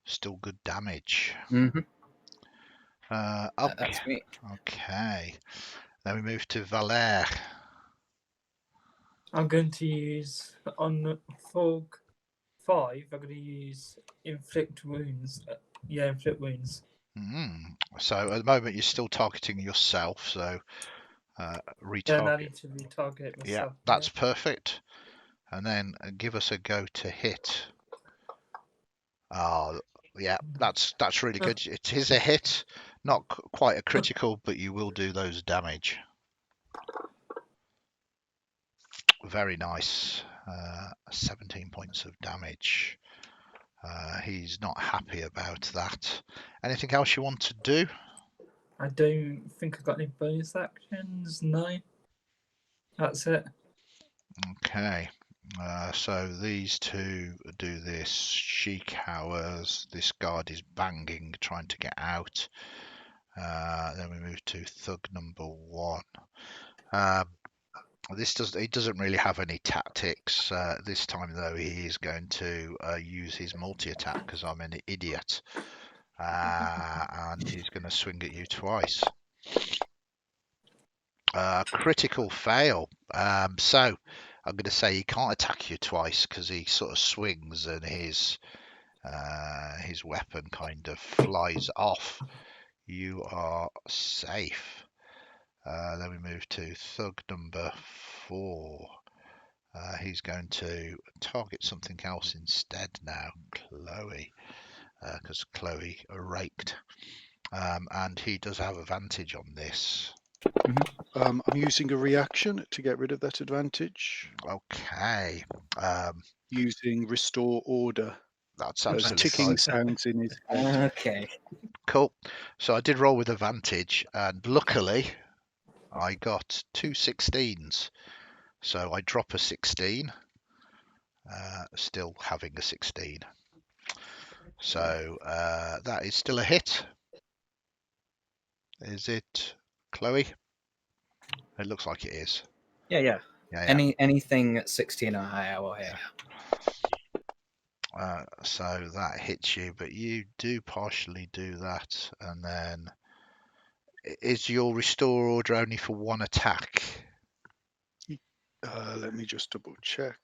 Still good damage. Okay. That's me. Okay. Then we move to Valère. I'm going to use on Thug 5. I'm going to use inflict wounds. Inflict wounds. So at the moment you're still targeting yourself. So retarget. Then I need to retarget myself. Yeah, that's perfect. And then give us a go to hit. Oh, yeah, that's really good. It is a hit, not quite a critical, but you will do those damage. Very nice. 17 points of damage. He's not happy about that. Anything else you want to do? I don't think I've got any bonus actions. No. That's it. Okay. So these two do this. She cowers. This guard is banging, trying to get out. Then we move to thug number 1. He doesn't really have any tactics. This time though, he is going to use his multi-attack because I'm an idiot. And he's going to swing at you twice. Critical fail. So I'm going to say he can't attack you twice because he sort of swings and his weapon kind of flies off. You are safe. Then we move to thug number 4. He's going to target something else instead now, Chloe, because Chloe raked. And he does have advantage on this. I'm using a reaction to get rid of that advantage. Okay. Using restore order. That's There's absolutely ticking fine. sounds in his head. Okay. Cool. So I did roll with advantage, and luckily I got 2 16s. So I drop a 16, still having a 16. So that is still a hit. Is it, Chloe? It looks like it is. Yeah. Yeah. Anything at 16 or higher will hit. So that hits you, but you do partially do that. And then is your restore order only for 1 attack? Let me just double check.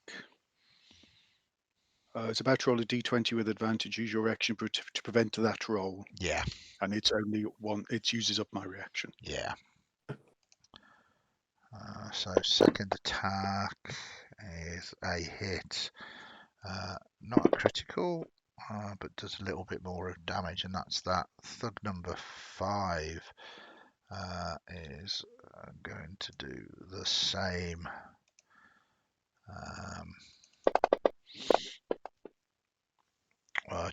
It's about to roll a d20 with advantage. Use your reaction to prevent that roll. Yeah. And it's only 1. It uses up my reaction. Yeah. So second attack is a hit. Not a critical, but does a little bit more of damage, and that's that. Thug number 5 is going to do the same.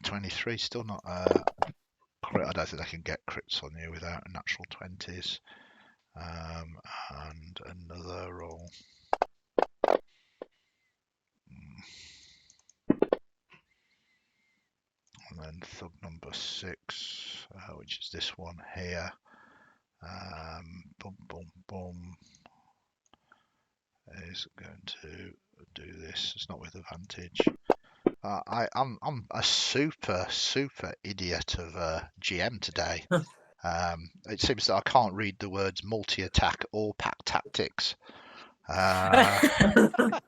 23, still not crit. I don't think I can get crits on you without natural 20s. And another roll. And then thug number 6, which is this one here. Boom, boom, boom. Is going to do this. It's not with advantage. I'm a super idiot of a GM today. It seems that I can't read the words multi-attack or pack tactics. But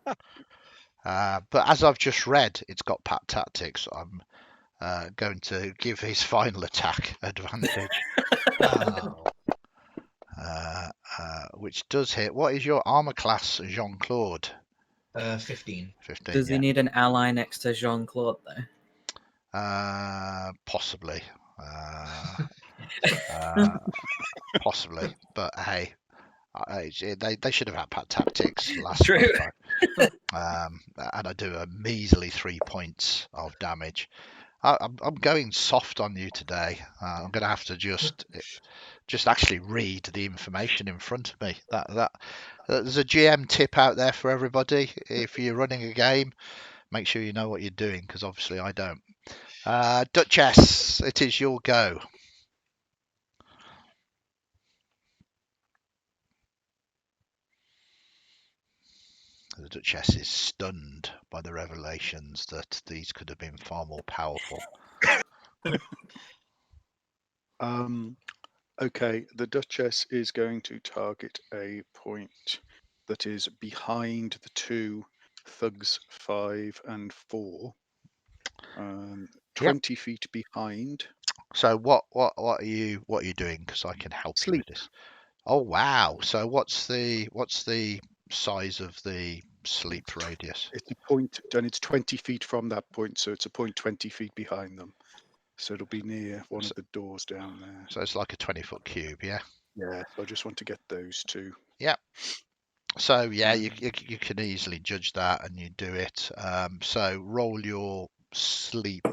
as I've just read, it's got pack tactics. I'm going to give his final attack advantage, Oh. which does hit. What is your armor class, Jean-Claude? 15. 15. Does yeah. he need an ally next to Jean-Claude, though? Possibly. Possibly. But hey, they should have had pack tactics last True. time. And I do a measly 3 points of damage. I'm going soft on you today. I'm going to have to just actually read the information in front of me. That there's a GM tip out there for everybody. If you're running a game, make sure you know what you're doing, because obviously I don't. Duchess, it is your go. The Duchess is stunned by the revelations that these could have been far more powerful. Okay, the Duchess is going to target a point that is behind the two thugs 5 and 4. 20 feet behind. So what are you doing? Because I can help you with this. Oh wow! So what's the size of the sleep radius? It's a point, and it's 20 feet from that point, so it's a point 20 feet behind them. So it'll be near one of the doors down there. So it's like a 20-foot cube, yeah. Yeah. So I just want to get those two. Yeah. So yeah, you can easily judge that, and you do it. So roll your sleep,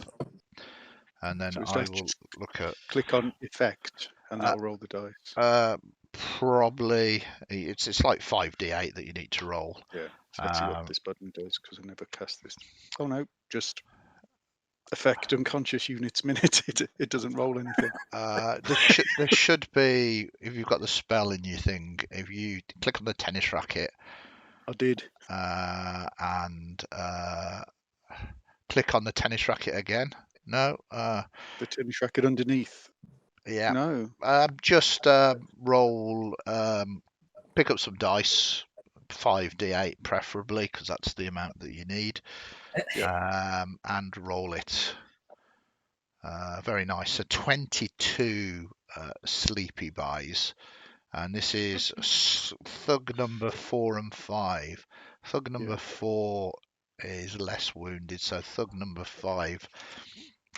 and then So I will look at. Click on effect, and that'll roll the dice. Probably it's like 5d8 that you need to roll. Yeah. So let's see what this button does, because I never cast this. Oh no, just affect unconscious units minute. It doesn't roll anything. There should be, if you've got the spell in your thing, if you click on the tennis racket. I did. And click on the tennis racket again. No. The tennis racket underneath. Yeah. No. Just roll. Pick up some dice, 5d8 preferably, because that's the amount that you need. And roll it. Very nice. So 22 sleepy buys. And this is thug number 4 and 5. Thug number 4 is less wounded, so thug number 5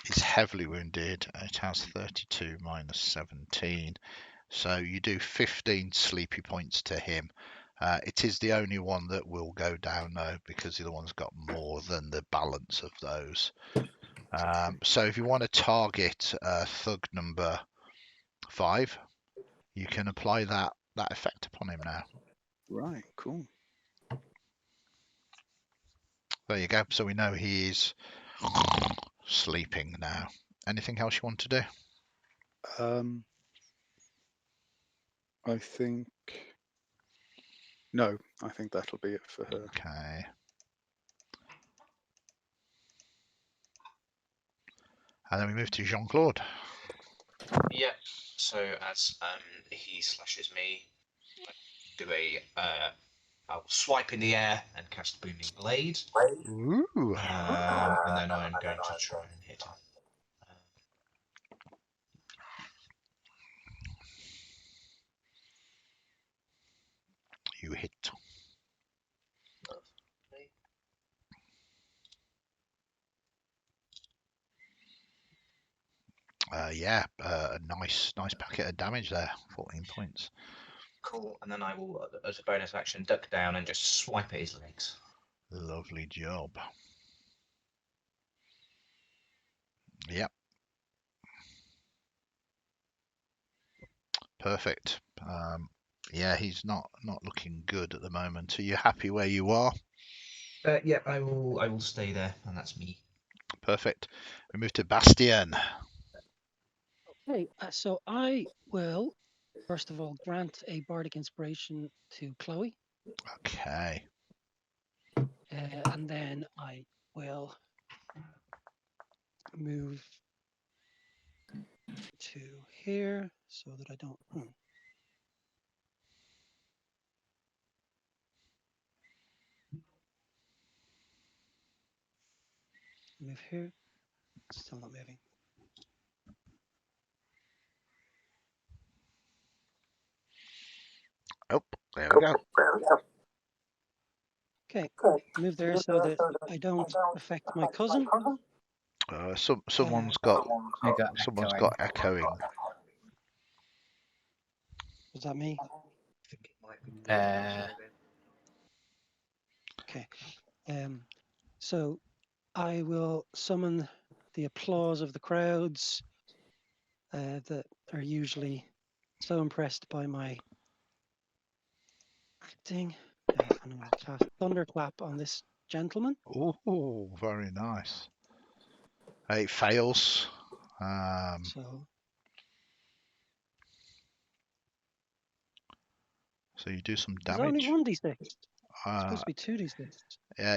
is heavily wounded. It has 32 minus 17. So you do 15 sleepy points to him. It is the only one that will go down though, because the other one's got more than the balance of those. So if you want to target thug number 5, you can apply that effect upon him now. Right, cool. There you go. So we know he is sleeping now. Anything else you want to do? I think no. I think that'll be it for her. Okay. And then we move to Jean-Claude. Yeah. So as he slashes me, I do I'll swipe in the air and cast Booming Blade. Ooh. And then I'm going to try and hit him. You hit. A nice packet of damage there. 14 points. Cool. And then I will, as a bonus action, duck down and just swipe at his legs. Lovely job. Yep. Perfect. Yeah, he's not looking good at the moment. Are you happy where you are? Yeah, I will stay there, and that's me. Perfect. We move to Bastien. Okay, so I will First of all, grant a bardic inspiration to Chloe, Okay. and then I will move to here so that I don't. Move here. Still not moving. Oh, there we go. Okay, move there so that I don't affect my cousin. Someone's got I got someone's echoing. got echoing. Was that me? I think it might be me. Okay. So I will summon the applause of the crowds that are usually so impressed by my acting. And I'm going to cast Thunderclap on this gentleman. Oh, very nice. It fails. So So you do some there's only damage. 1d6. It's supposed to be 2d6.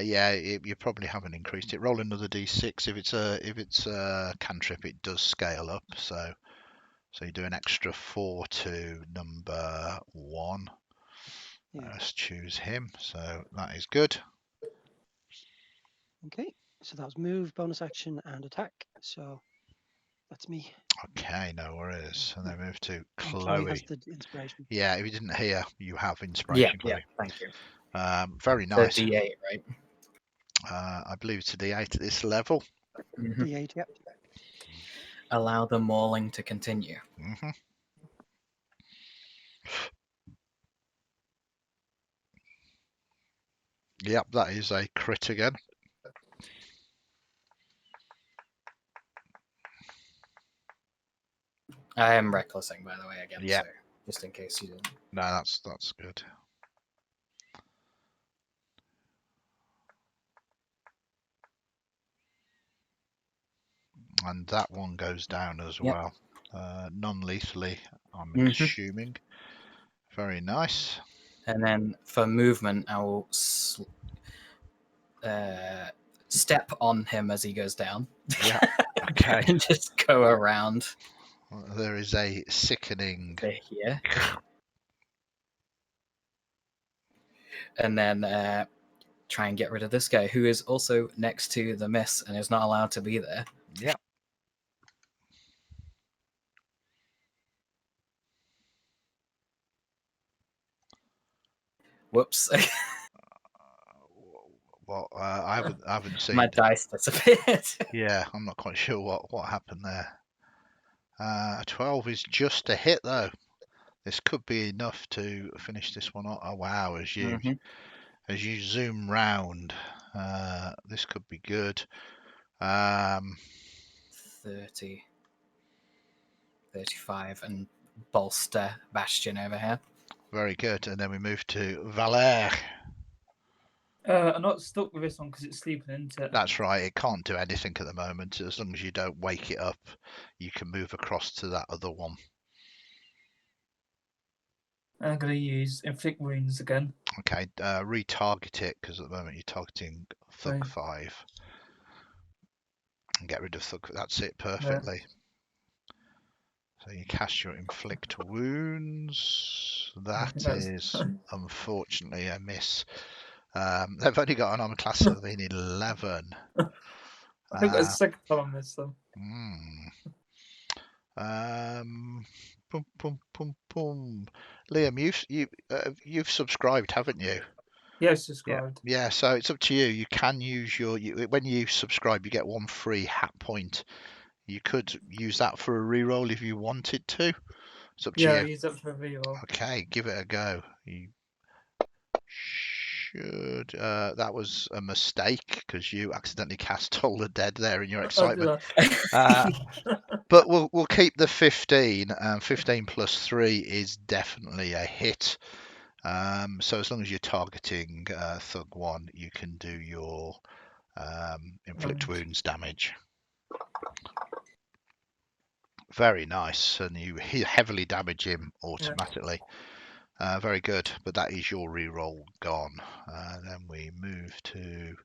Yeah, you probably haven't increased it. Roll another d6. If it's a cantrip, it does scale up. So you do an extra 4 to number 1. Yeah. Let's choose him. So that is good. Okay. So that was move, bonus action, and attack. So that's me. Okay, no worries. And then move to And Chloe. has the inspiration. Yeah, if you didn't hear, you have inspiration, Yeah, Chloe. thank you. Very So nice. D8, right? I believe it's a d8 at this level. Mhm. D8, yep. Allow the mauling to continue. Mm-hmm. Yep, that is a crit again. I am recklessing, by the way, again. Yeah. So just in case you didn't. No, that's good. And that one goes down as Yep. well. Non-lethally, I'm Mhm. assuming. Very nice. And then for movement, I will step on him as he goes down. Yeah. Okay. And just go around There is a sickening. to here. And then try and get rid of this guy who is also next to the miss and is not allowed to be there. Yeah. Whoops. Well, I haven't seen. My dice disappeared. Yeah, I'm not quite sure what happened there. 12 is just a hit though. This could be enough to finish this one off. Oh wow! As you zoom round, this could be good. 30, 35, and bolster Bastion over here. Very good. And then we move to Valère. I'm not stuck with this one because it's sleeping, isn't it? That's right. It can't do anything at the moment. As long as you don't wake it up, you can move across to that other one. I'm going to use Inflict Wounds again. Okay, retarget it because at the moment you're targeting Thug 5. And get rid of Thug. That's it perfectly. So you cast your Inflict Wounds. That is unfortunately a miss. They've only got an armor class of 11. I think that's the second time I missed them. Liam, you've subscribed, haven't you? Yeah, subscribed. Yeah. So it's up to you. You can use when you subscribe, you get 1 free hat point. You could use that for a reroll if you wanted to. It's up to you. Yeah, use that for a reroll. Okay, give it a go. You should. That was a mistake because you accidentally cast Toll the Dead there in your excitement. But we'll keep the 15. 15 plus 3 is definitely a hit. So as long as you're targeting Thug 1, you can do your inflict wounds damage. Very nice, and you heavily damage him automatically. Very good, but that is your reroll gone. Then we move to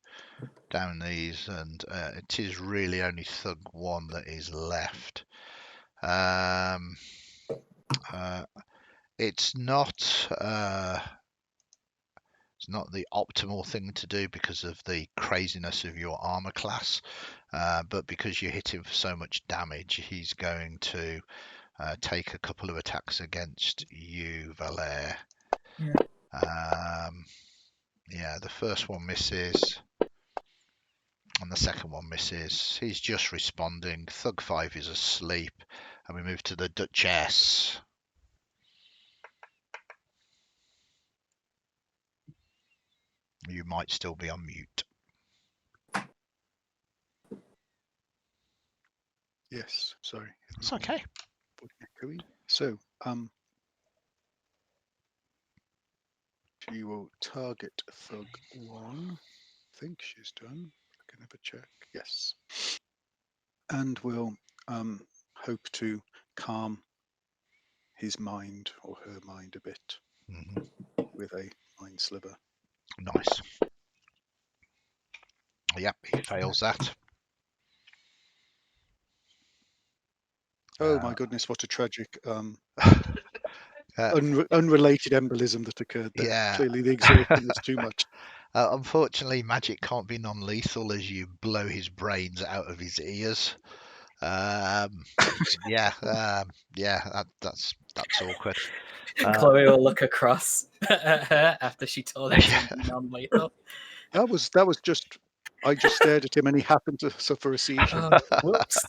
down these, and it is really only Thug 1 that is left. It's not the optimal thing to do because of the craziness of your armor class, but because you hit him for so much damage, he's going to take a couple of attacks against you, Valere. Yeah, the first one misses, and the second one misses. He's just responding. Thug 5 is asleep, and we move to the Duchess. You might still be on mute. Yes, sorry. It's okay. Echoey. So, she will target Thug 1. I think she's done. I can have a check. Yes. And will hope to calm his mind or her mind a bit with a mind sliver. Nice. Yep, he fails that. Oh my goodness, what a tragic unrelated embolism that occurred there. Yeah. Clearly the exhaustion was too much. Unfortunately, magic can't be non-lethal as you blow his brains out of his ears. Yeah, that's awkward. Chloe will look across at her after she told him to be non-lethal. That was just. I just stared at him and he happened to suffer a seizure. Whoops.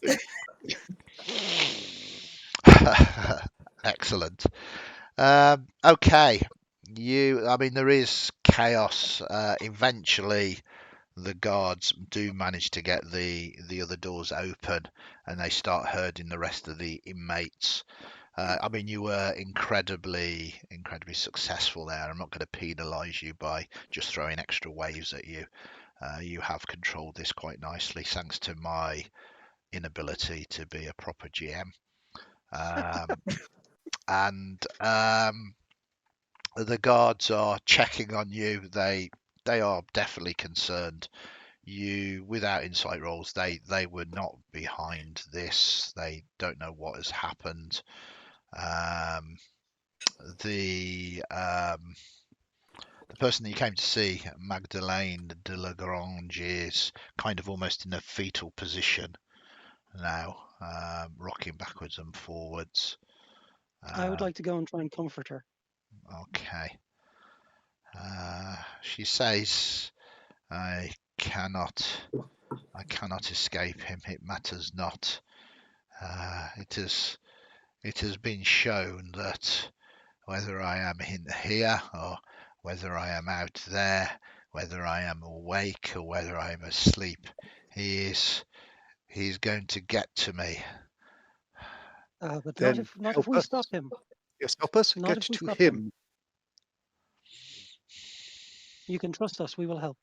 Excellent. Okay. There is chaos. Eventually, the guards do manage to get the other doors open, and they start herding the rest of the inmates. You were incredibly successful there. I'm not going to penalise you by just throwing extra waves at you. You have controlled this quite nicely, thanks to my inability to be a proper GM. And the guards are checking on you. They are definitely concerned. You, without insight rolls, they were not behind this. They don't know what has happened. The person that you came to see, Magdalene de Lagrange, is kind of almost in a fetal position now, rocking backwards and forwards. I would like to go and try and comfort her. Okay. She says, I cannot escape him. It matters not. It has been shown that whether I am in here or whether I am out there, whether I am awake or whether I am asleep, he's going to get to me. But Then not if we stop him. Yes, help us Not get if we to stop him. You can trust us. We will help.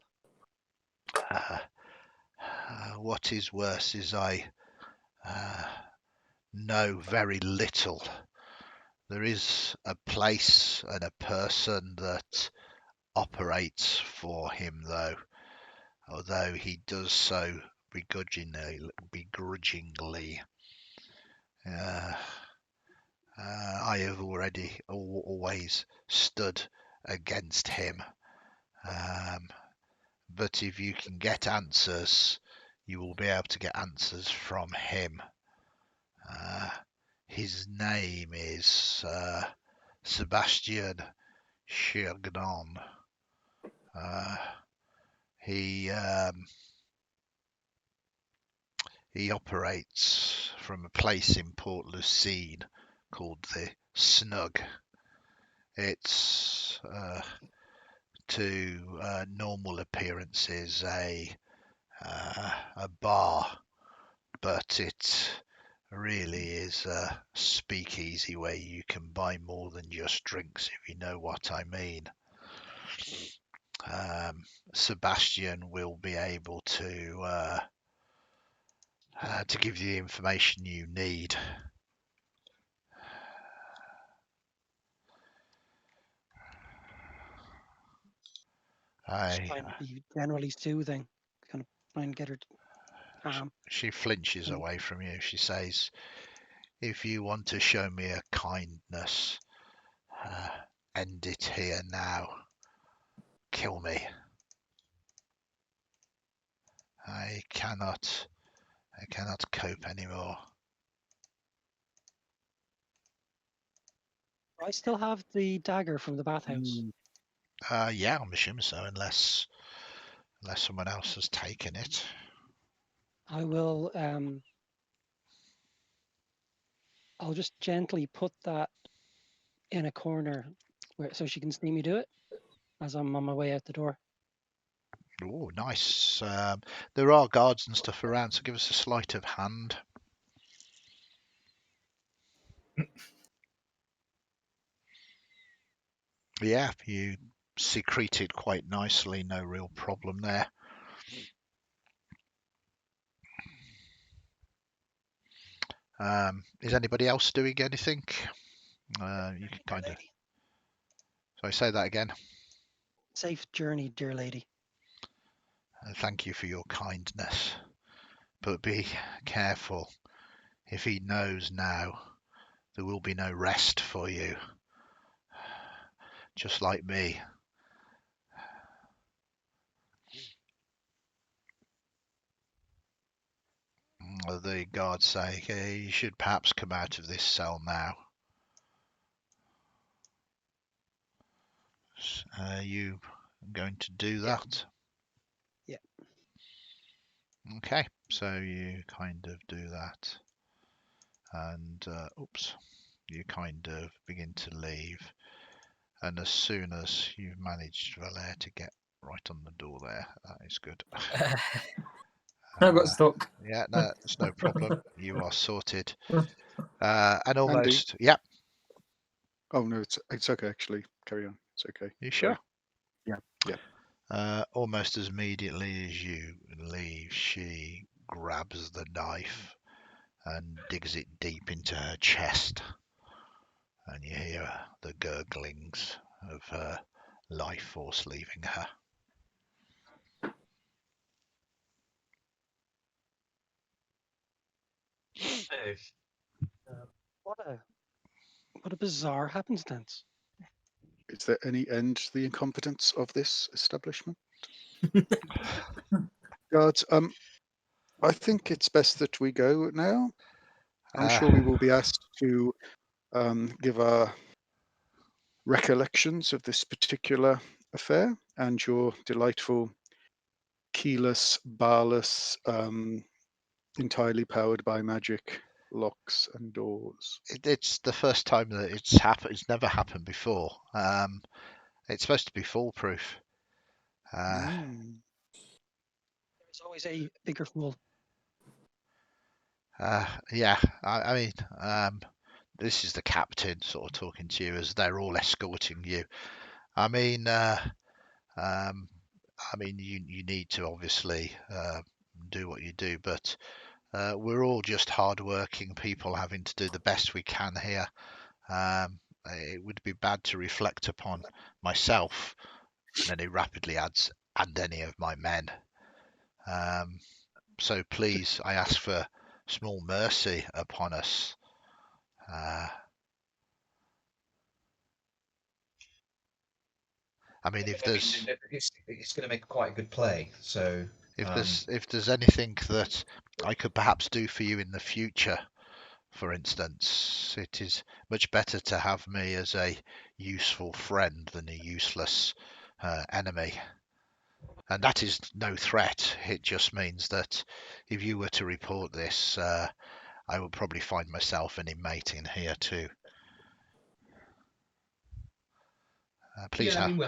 What is worse is I know very little. There is a place and a person that operates for him, although he does so begrudgingly. I have always stood against him. But if you can get answers, you will be able to get answers from him. His name is Sebastian Chagnon. He operates from a place in Port Lucine called the Snug. It's to normal appearances a bar, but it really is a speakeasy where you can buy more than just drinks, if you know what I mean. Sebastian will be able to give you the information you need. Just I, trying to be generally soothing, kind of trying to get her calm. she flinches Mm. away from you. She says, "If you want to show me a kindness, end it here now. Kill me. I cannot cope anymore." I still have the dagger from the bathhouse. Yeah, I'm assuming so, unless someone else has taken it. I will. I'll just gently put that in a corner so she can see me do it as I'm on my way out the door. Oh, nice. There are guards and stuff around, so give us a sleight of hand. Yeah, you secreted quite nicely. No real problem there. Is anybody else doing anything? You can kind of. So I say that again. Safe journey, dear lady. Thank you for your kindness, but be careful. If he knows now, there will be no rest for you. Just like me. The guards say, you should perhaps come out of this cell now. Are you going to do that? Yeah. Okay, so you kind of do that. And, you kind of begin to leave. And as soon as you've managed, Valère, to get right on the door there, that is good. I got stuck. Yeah, no, it's no problem. You are sorted. And Andy? almost, yeah. Oh no, it's okay. Actually, carry on. It's okay. You Sorry. sure? Yeah. Almost as immediately as you leave, she grabs the knife and digs it deep into her chest. And you hear the gurglings of her life force leaving her. What a bizarre happenstance. Is there any end to the incompetence of this establishment? Guards, I think it's best that we go now. I'm sure we will be asked to give our recollections of this particular affair and your delightful keyless, barless, entirely powered by magic locks and doors. It's the first time that it's happened. It's never happened before. It's supposed to be foolproof. There's always a bigger fool. Yeah, I mean, this is the captain sort of talking to you as they're all escorting you. I mean, you need to obviously do what you do, but we're all just hard-working people having to do the best we can here. It would be bad to reflect upon myself, and then he rapidly adds, and any of my men. So please, I ask for small mercy upon us. I mean, if there's it's going to make quite a good play. So if there's anything that I could perhaps do for you in the future, for instance, it is much better to have me as a useful friend than a useless enemy. And that is no threat. It just means that if you were to report this, I would probably find myself an inmate in here too. Please, yeah, I mean,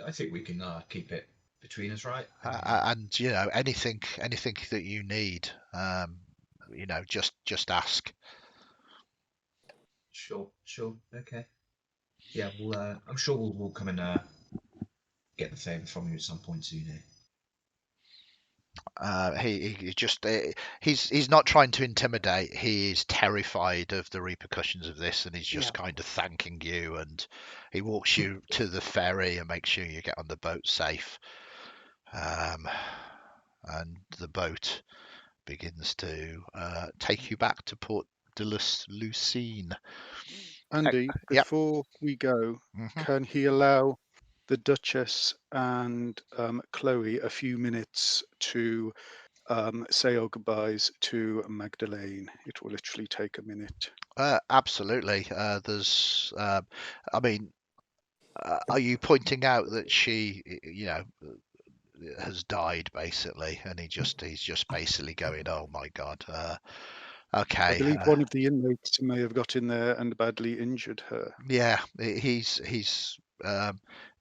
I think we can keep it between us, right? and anything that you need, just ask. Sure, okay. Yeah, I'm sure we'll come and get the favour from you at some point soon. He just he's not trying to intimidate. He is terrified of the repercussions of this, and he's just Yeah. kind of thanking you. And he walks you to the ferry and makes sure you get on the boat safe. And the boat begins to take you back to Port de Lucine. Andy, Yep. before we go, Mhm. can he allow the Duchess and Chloe a few minutes to say our goodbyes to Magdalene? It will literally take a minute. Absolutely. There's, I mean, are you pointing out that she, has died basically, and he's just basically going, oh my god, I okay, believe one of the inmates may have got in there and badly injured her. yeah, he's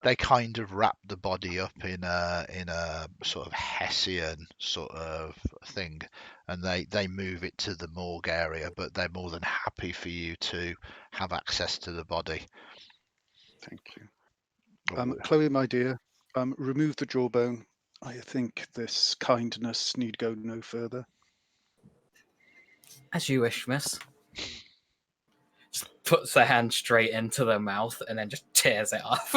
they kind of wrap the body up in a sort of Hessian sort of thing, and they move it to the morgue area, but they're more than happy for you to have access to the body. Thank you. Chloe, my dear, remove the jawbone. I think this kindness need go no further. As you wish, miss. Just puts the hand straight into the mouth and then just tears it off.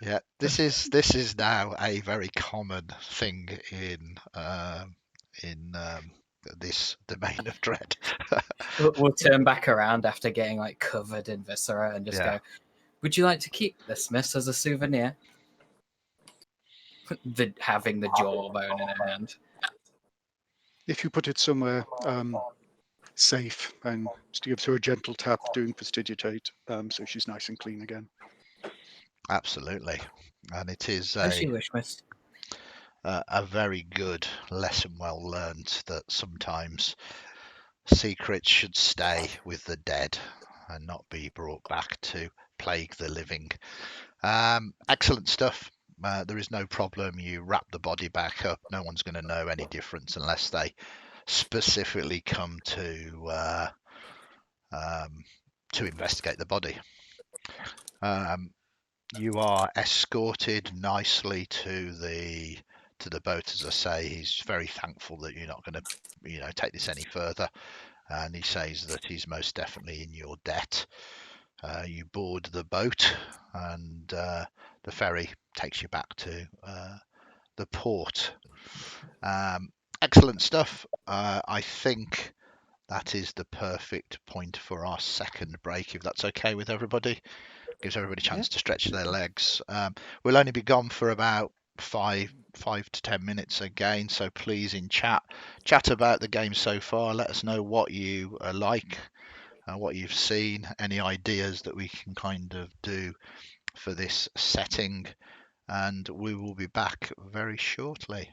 Yeah, this is now a very common thing in this domain of dread. We'll turn back around after getting like covered in viscera and just Yeah. go, would you like to keep this, miss, as a souvenir? Having the jawbone in her hand. If you put it somewhere safe and just gives her a gentle tap doing prestidigitate, so she's nice and clean again. Absolutely, and it is As you wish, miss. a very good lesson well learned that sometimes secrets should stay with the dead and not be brought back to plague the living. Excellent stuff. There is no problem. You wrap the body back up. No one's going to know any difference unless they specifically come to investigate the body. You are escorted nicely to the boat. As I say, he's very thankful that you're not going to, take this any further, and he says that he's most definitely in your debt. You board the boat, and the ferry takes you back to the port. Excellent stuff. I think that is the perfect point for our second break, if that's okay with everybody. Gives everybody a chance to stretch their legs. We'll only be gone for about five to 10 minutes again, so please in chat about the game so far. Let us know what you like, what you've seen, any ideas that we can kind of do for this setting, and we will be back very shortly.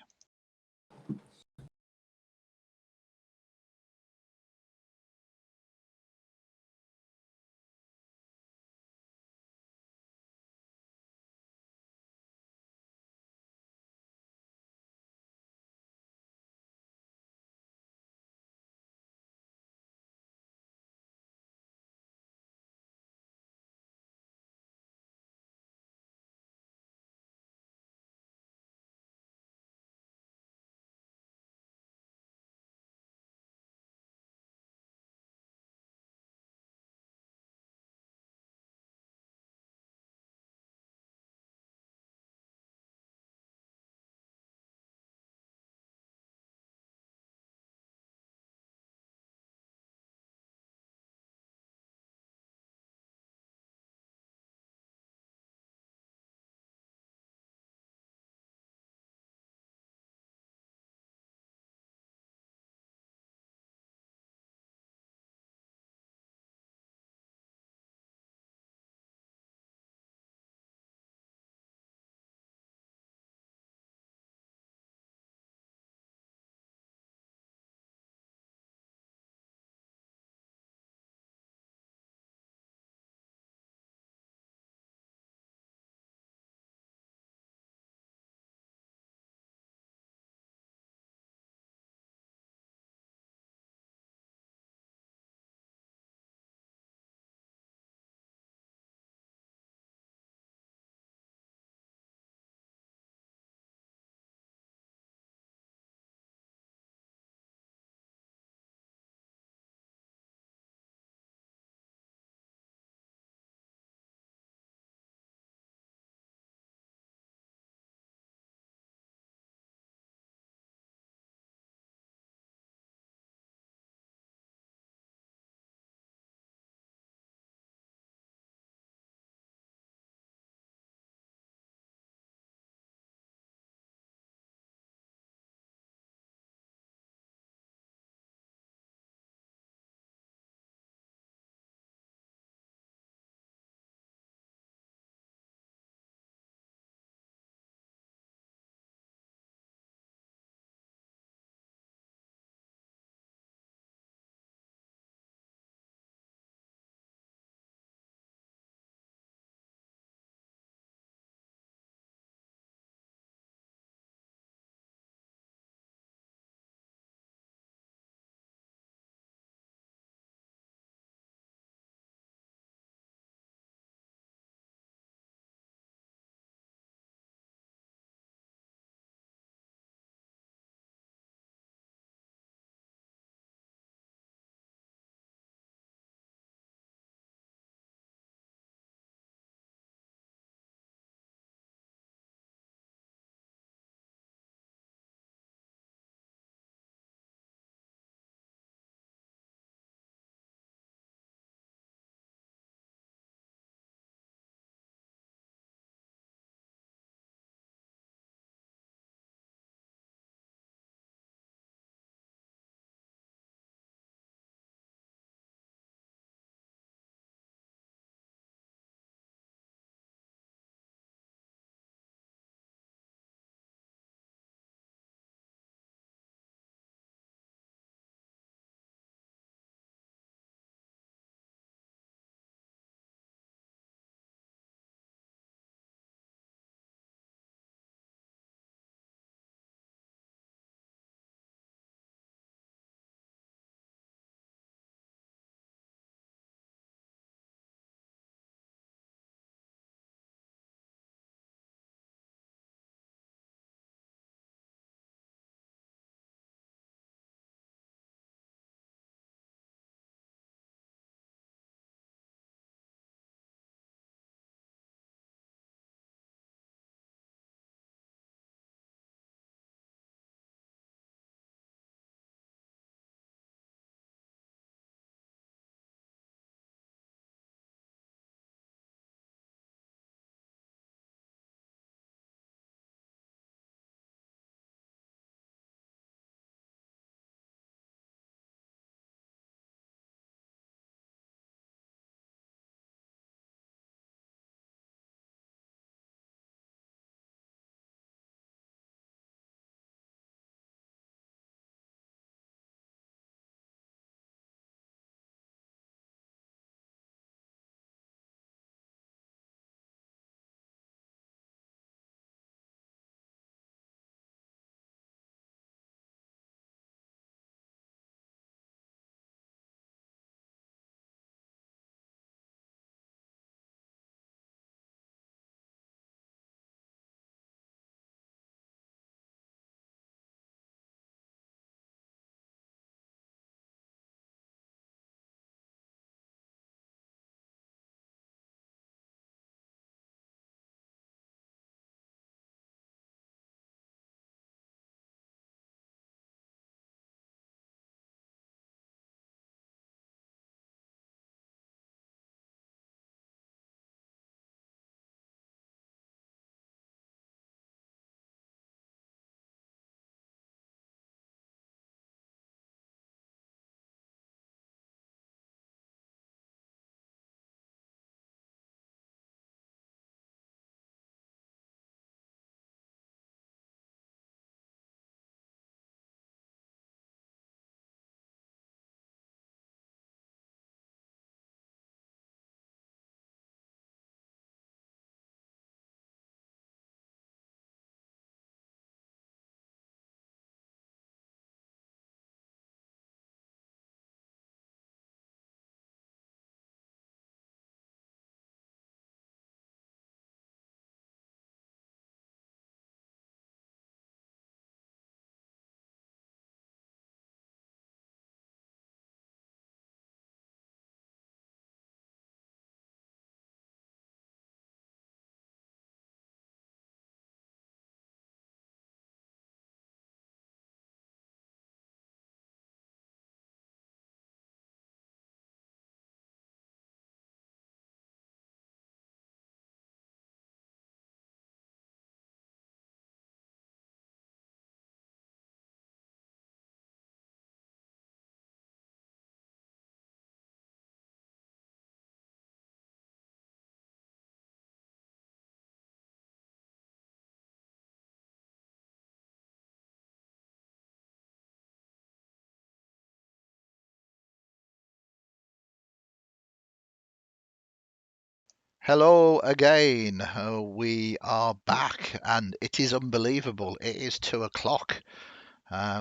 Hello again. We are back, and it is unbelievable. It is 2 o'clock.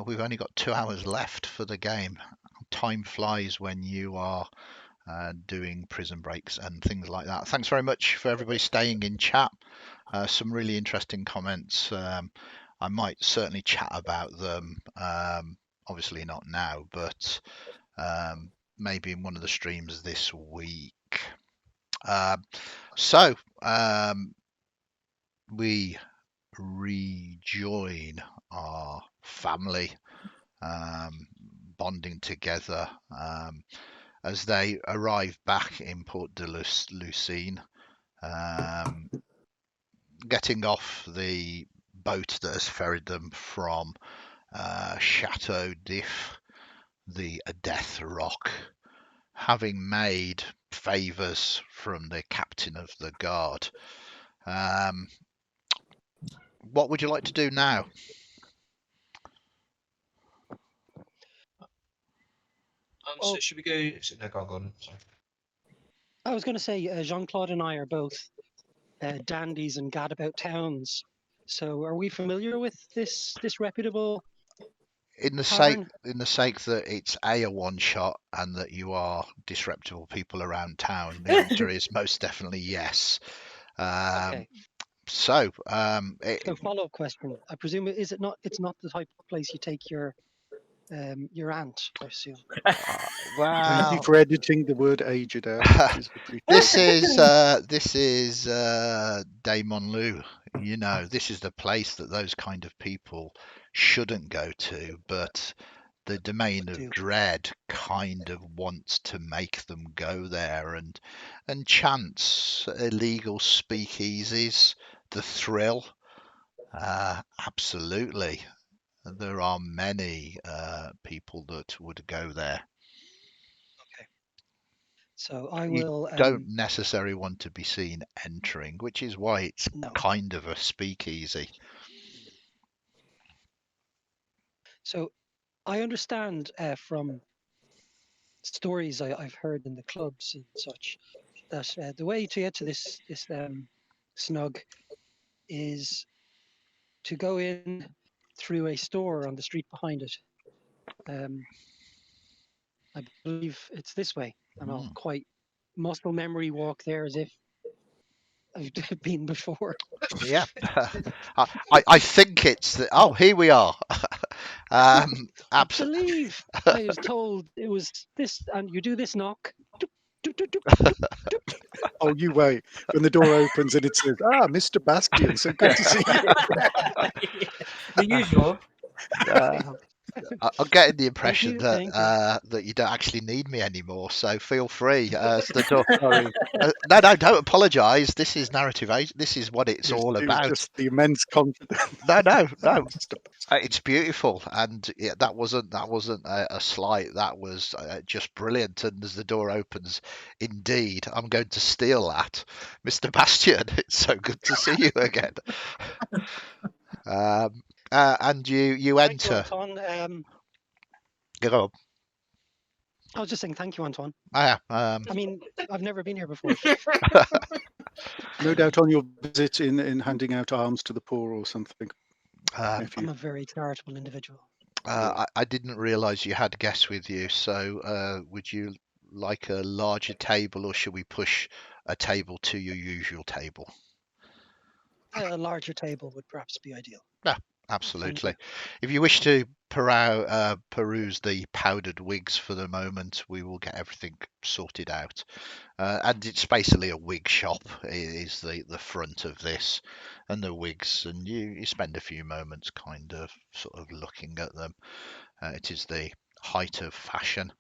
We've only got 2 hours left for the game. Time flies when you are doing prison breaks and things like that. Thanks very much for everybody staying in chat. Some really interesting comments. I might certainly chat about them. Obviously not now, but maybe in one of the streams this week. So we rejoin our family, bonding together as they arrive back in Port de Lucine, getting off the boat that has ferried them from Chateau d'If, the Death Rock, having made favours from the captain of the guard. What would you like to do now? So should we go? No, go on. Sorry. I was going to say, Jean-Claude and I are both dandies and gadabout towns. So, are we familiar with this reputable In the tavern? sake that it's a one shot and that you are disreputable people around town, the answer is most definitely yes. Okay. So, So, follow-up question: I presume it's not the type of place you take your aunt, I assume. Thank you well, for editing the word aged out. It is appreciated. this is Dementlieu. You know, this is the place that those kind of people shouldn't go to, but the Domain of Dread kind of wants to make them go there, and chance illegal speakeasies, the thrill. Absolutely, there are many people that would go there. Okay. So I You will. don't necessarily want to be seen entering, which is why it's No. kind of a speakeasy. So I understand from stories I've heard in the clubs and such that the way to get to this snug is to go in through a store on the street behind it. I believe it's this way, and I'll quite muscle memory walk there as if I've been before. Yeah, I think it's the. Oh, here we are. I believe I was told it was this, and you do this knock. Oh, you wait. When the door opens and it says, Mr. Bastian, so good to see you. The usual. I'm getting the impression Thank you. that you don't actually need me anymore, so feel free. The door. Sorry. No, don't apologise. This is narrative. This is what it's all It was about. just the immense confidence. No. It's beautiful, and yeah, that wasn't a slight. That was just brilliant. And as the door opens, indeed, I'm going to steal that, Mr. Bastian. It's so good to see you again. And you enter. Thank you, Antoine. Go on. I was just saying thank you, Antoine. I mean, I've never been here before. No doubt on your visit in handing out arms to the poor or something. I'm a very charitable individual. I didn't realise you had guests with you, so would you like a larger table, or should we push a table to your usual table? A larger table would perhaps be ideal. Yeah, absolutely. If you wish to peruse the powdered wigs for the moment, we will get everything sorted out. And it's basically a wig shop is the front of this, and the wigs, and you spend a few moments kind of sort of looking at them. It is the height of fashion.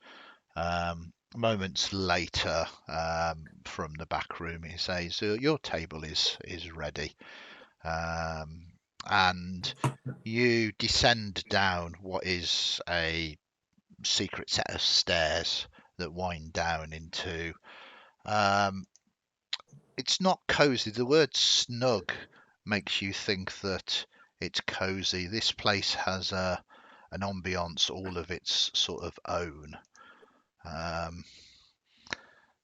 Moments later, from the back room, he says, your table is ready. And you descend down what is a secret set of stairs that wind down into it's not cozy. The word snug makes you think that it's cozy. This place has an ambiance all of its sort of own.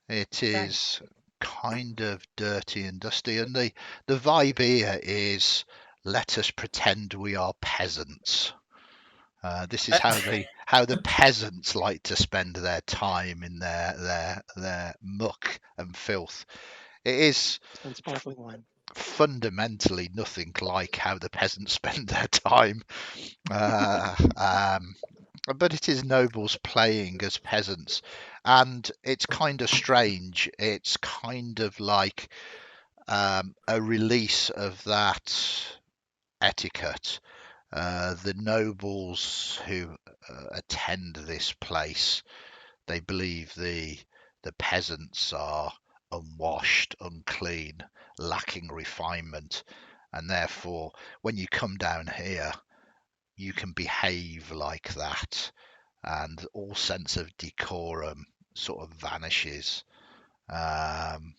It is kind of dirty and dusty, and the vibe here is let us pretend we are peasants. This is how the peasants like to spend their time in their muck and filth. It is And sparkling wine. fundamentally nothing like how the peasants spend their time. But it is nobles playing as peasants, and it's kind of strange. It's kind of like a release of that etiquette. The nobles who attend this place, they believe the peasants are unwashed, unclean, lacking refinement, and therefore, when you come down here, you can behave like that, and all sense of decorum sort of vanishes. And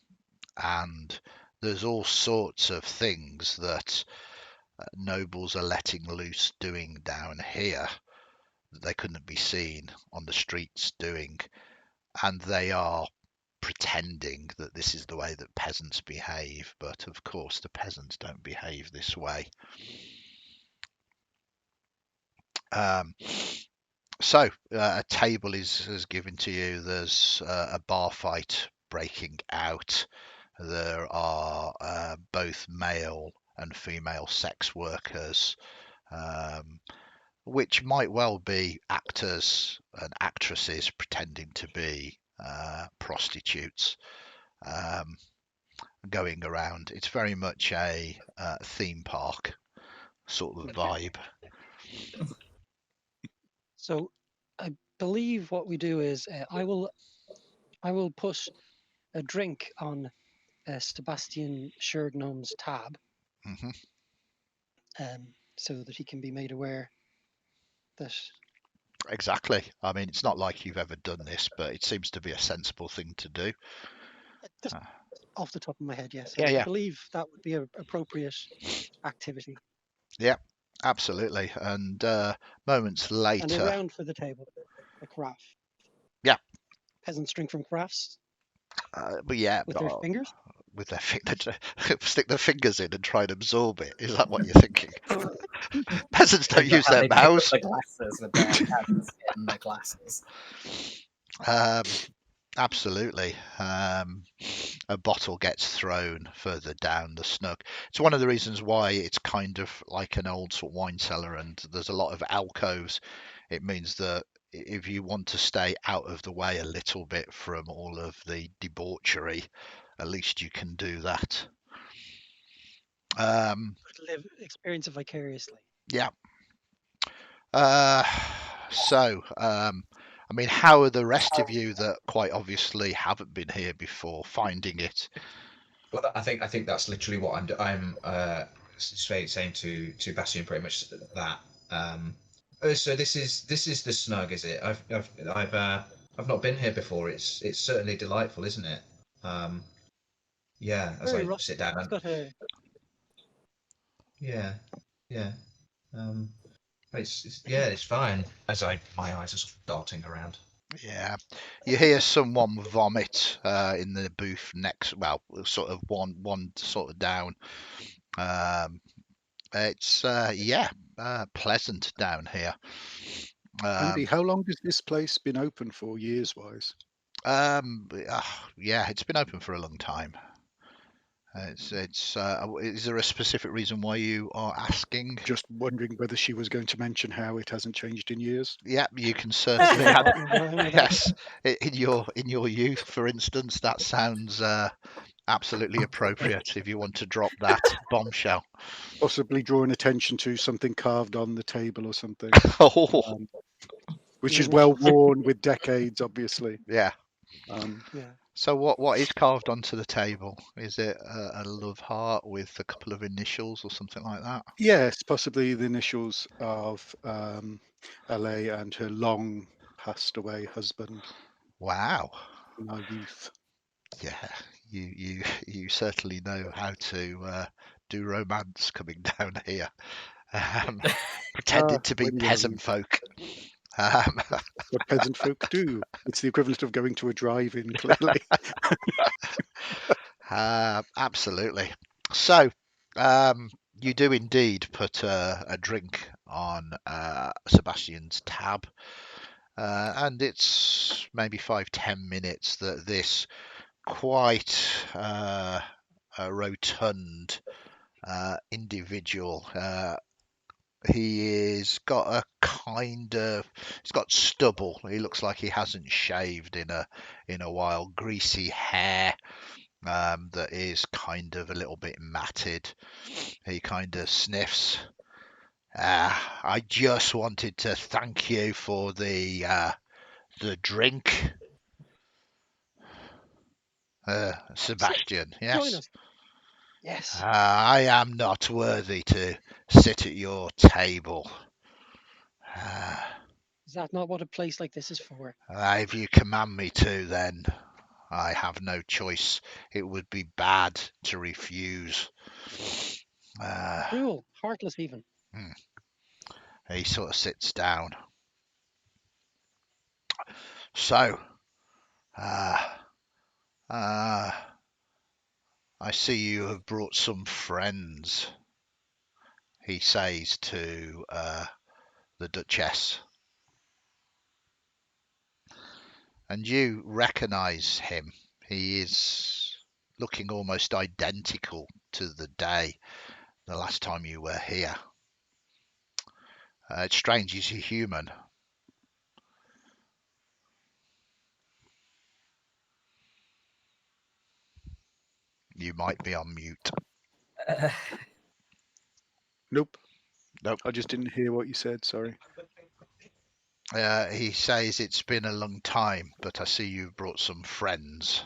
there's all sorts of things that nobles are letting loose doing down here that they couldn't be seen on the streets doing, and they are pretending that this is the way that peasants behave, but of course the peasants don't behave this way. So a table is given to you. There's a bar fight breaking out. There are both male and female sex workers, which might well be actors and actresses pretending to be prostitutes, going around. It's very much a theme park sort of vibe. So I believe what we do is I will put a drink on Sebastian Shergnom's tab, hmm so that he can be made aware that. Exactly. I mean, it's not like you've ever done this, but it seems to be a sensible thing to do. Just off the top of my head, yes. Yeah, I believe that would be an appropriate activity. Yeah, absolutely. And moments And later, around for the table, a craft. Yeah. Peasants drink from crafts but yeah, with their fingers. with their stick their fingers in and try and absorb it. Is that what you're thinking? Peasants don't use their mouths. The glasses with their hands in the glasses. Absolutely. A bottle gets thrown further down the snug. It's one of the reasons why it's kind of like an old sort of wine cellar, and there's a lot of alcoves. It means that if you want to stay out of the way a little bit from all of the debauchery, at least you can do that. Experience it vicariously. Yeah. So, I mean, how are the rest of you that quite obviously haven't been here before finding it? Well, I think that's literally what I'm saying to Bastian, pretty much that. So this is the snug, is it? I've not been here before. It's certainly delightful, isn't it? Yeah, as Very I sit down. It's got a Yeah. It's fine. As my eyes are sort of darting around. Yeah, you hear someone vomit in the booth next. Well, sort of one sort of down. It's pleasant down here. Andy, how long has this place been open for, years-wise? Yeah, it's been open for a long time. Is there a specific reason why you are asking? Just wondering whether she was going to mention how it hasn't changed in years. Yeah, you can certainly have. Yes, in your youth, for instance, that sounds absolutely appropriate if you want to drop that bombshell. Possibly drawing attention to something carved on the table or something, which is well worn with decades, obviously. Yeah. Yeah. So what is carved onto the table? Is it a love heart with a couple of initials or something like that? Yes, possibly the initials of LA and her long passed away husband. Wow. In our youth. Yeah, you certainly know how to do romance coming down here. Pretending to be peasant folk. What peasant folk do. It's the equivalent of going to a drive-in, clearly. Absolutely. So, you do indeed put a drink on Sebastian's tab, and it's maybe 5-10 minutes that this quite a rotund individual. He's got he's got stubble. He looks like he hasn't shaved in a while. Greasy hair that is kind of a little bit matted. He kind of sniffs. I just wanted to thank you for the drink, Sebastian. Join Yes. us. Yes. I am not worthy to sit at your table. Is that not what a place like this is for? If you command me to, then I have no choice. It would be bad to refuse. Cruel, heartless even. He sort of sits down. So, I see you have brought some friends, he says to the Duchess. And you recognise him. He is looking almost identical to the last time you were here. It's strange, he's a human. You might be on mute. Nope. Nope. I just didn't hear what you said. Sorry. He says it's been a long time, but I see you've brought some friends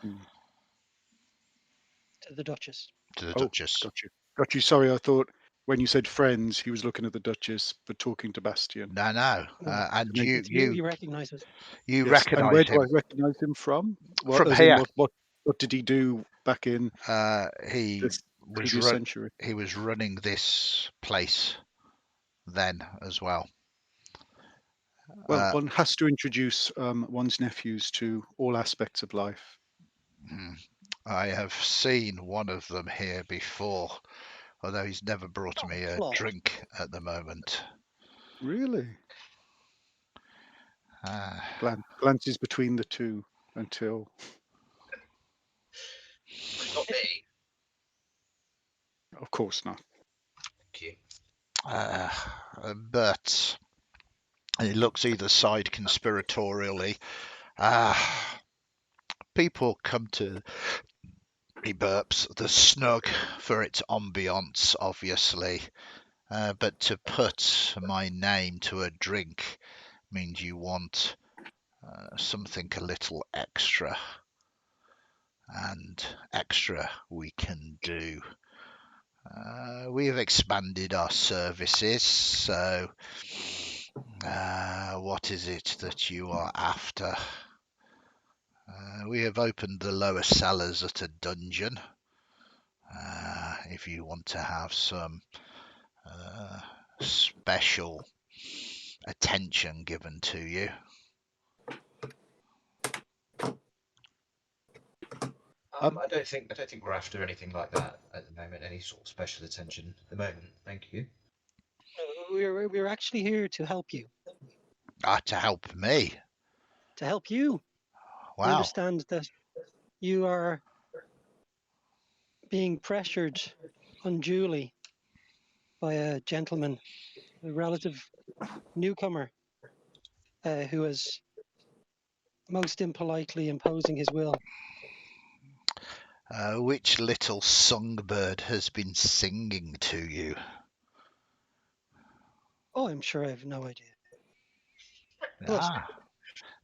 To the Duchess. to the Oh, Duchess. got you. Sorry, I thought when you said friends, he was looking at the Duchess, but talking to Bastian. No. No, And Maybe it's you. He recognises. you Yes. And where recognise do him I recognise him from? What, from as here. in what did he do back in He this was previous century? he was running this place then as well. Well, one has to introduce one's nephews to all aspects of life. I have seen one of them here before, although he's never brought me a Claude. drink at the moment. Really? Glances between the two until. Not me. Of course not. Thank you. But he looks either side conspiratorially. People come to, he burps, the snug for its ambience, obviously. But to put my name to a drink means you want something a little extra. And extra we can do. We have expanded our services, so what is it that you are after? We have opened the lower cellars at a dungeon. If you want to have some special attention given to you. I don't think we're after anything like that at the moment. Any sort of special attention at the moment. Thank you. We're actually here to help you. To help me? To help you. We Wow. understand that you are being pressured unduly by a gentleman, a relative newcomer, who is most impolitely imposing his will. Which little songbird has been singing to you? Oh, I'm sure I have no idea.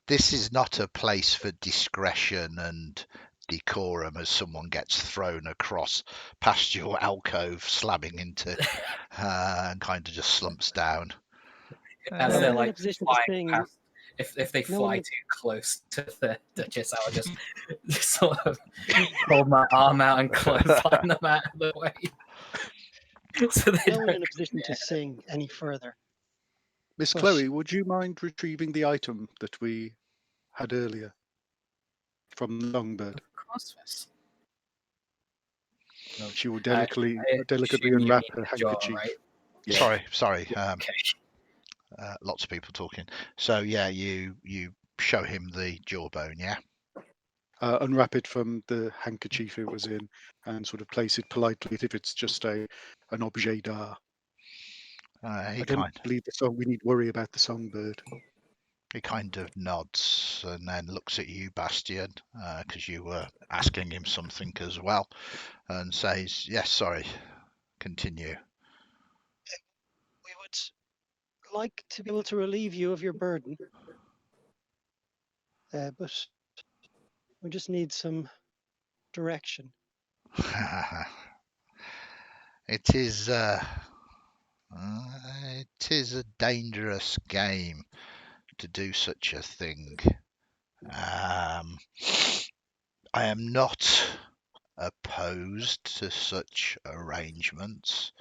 This is not a place for discretion and decorum as someone gets thrown across past your alcove, slamming into and kind of just slumps down. As No they're one in a like position to flying sing. past, if they No fly one- too close to the Duchess, I would just sort of hold my arm out and clothesline them out of the way. So they No one don't in a position to sing any further. Miss But- Chloe, would you mind retrieving the item that we had earlier from the Longbird? Of course, miss. She will I delicately assume you unwrap mean her the jaw, handkerchief. right? Yeah. Sorry. Okay. Lots of people talking. So yeah, you show him the jawbone. Yeah. Unwrap it from the handkerchief it was in and sort of place it politely as if it's just an objet d'art. I don't believe we need worry about the songbird. He kind of nods and then looks at you, Bastian, because you were asking him something as well, and says, "Yes, sorry. Continue." We would like to be able to relieve you of your burden, but we just need some direction. It is a dangerous game to do such a thing. I am not opposed to such arrangements.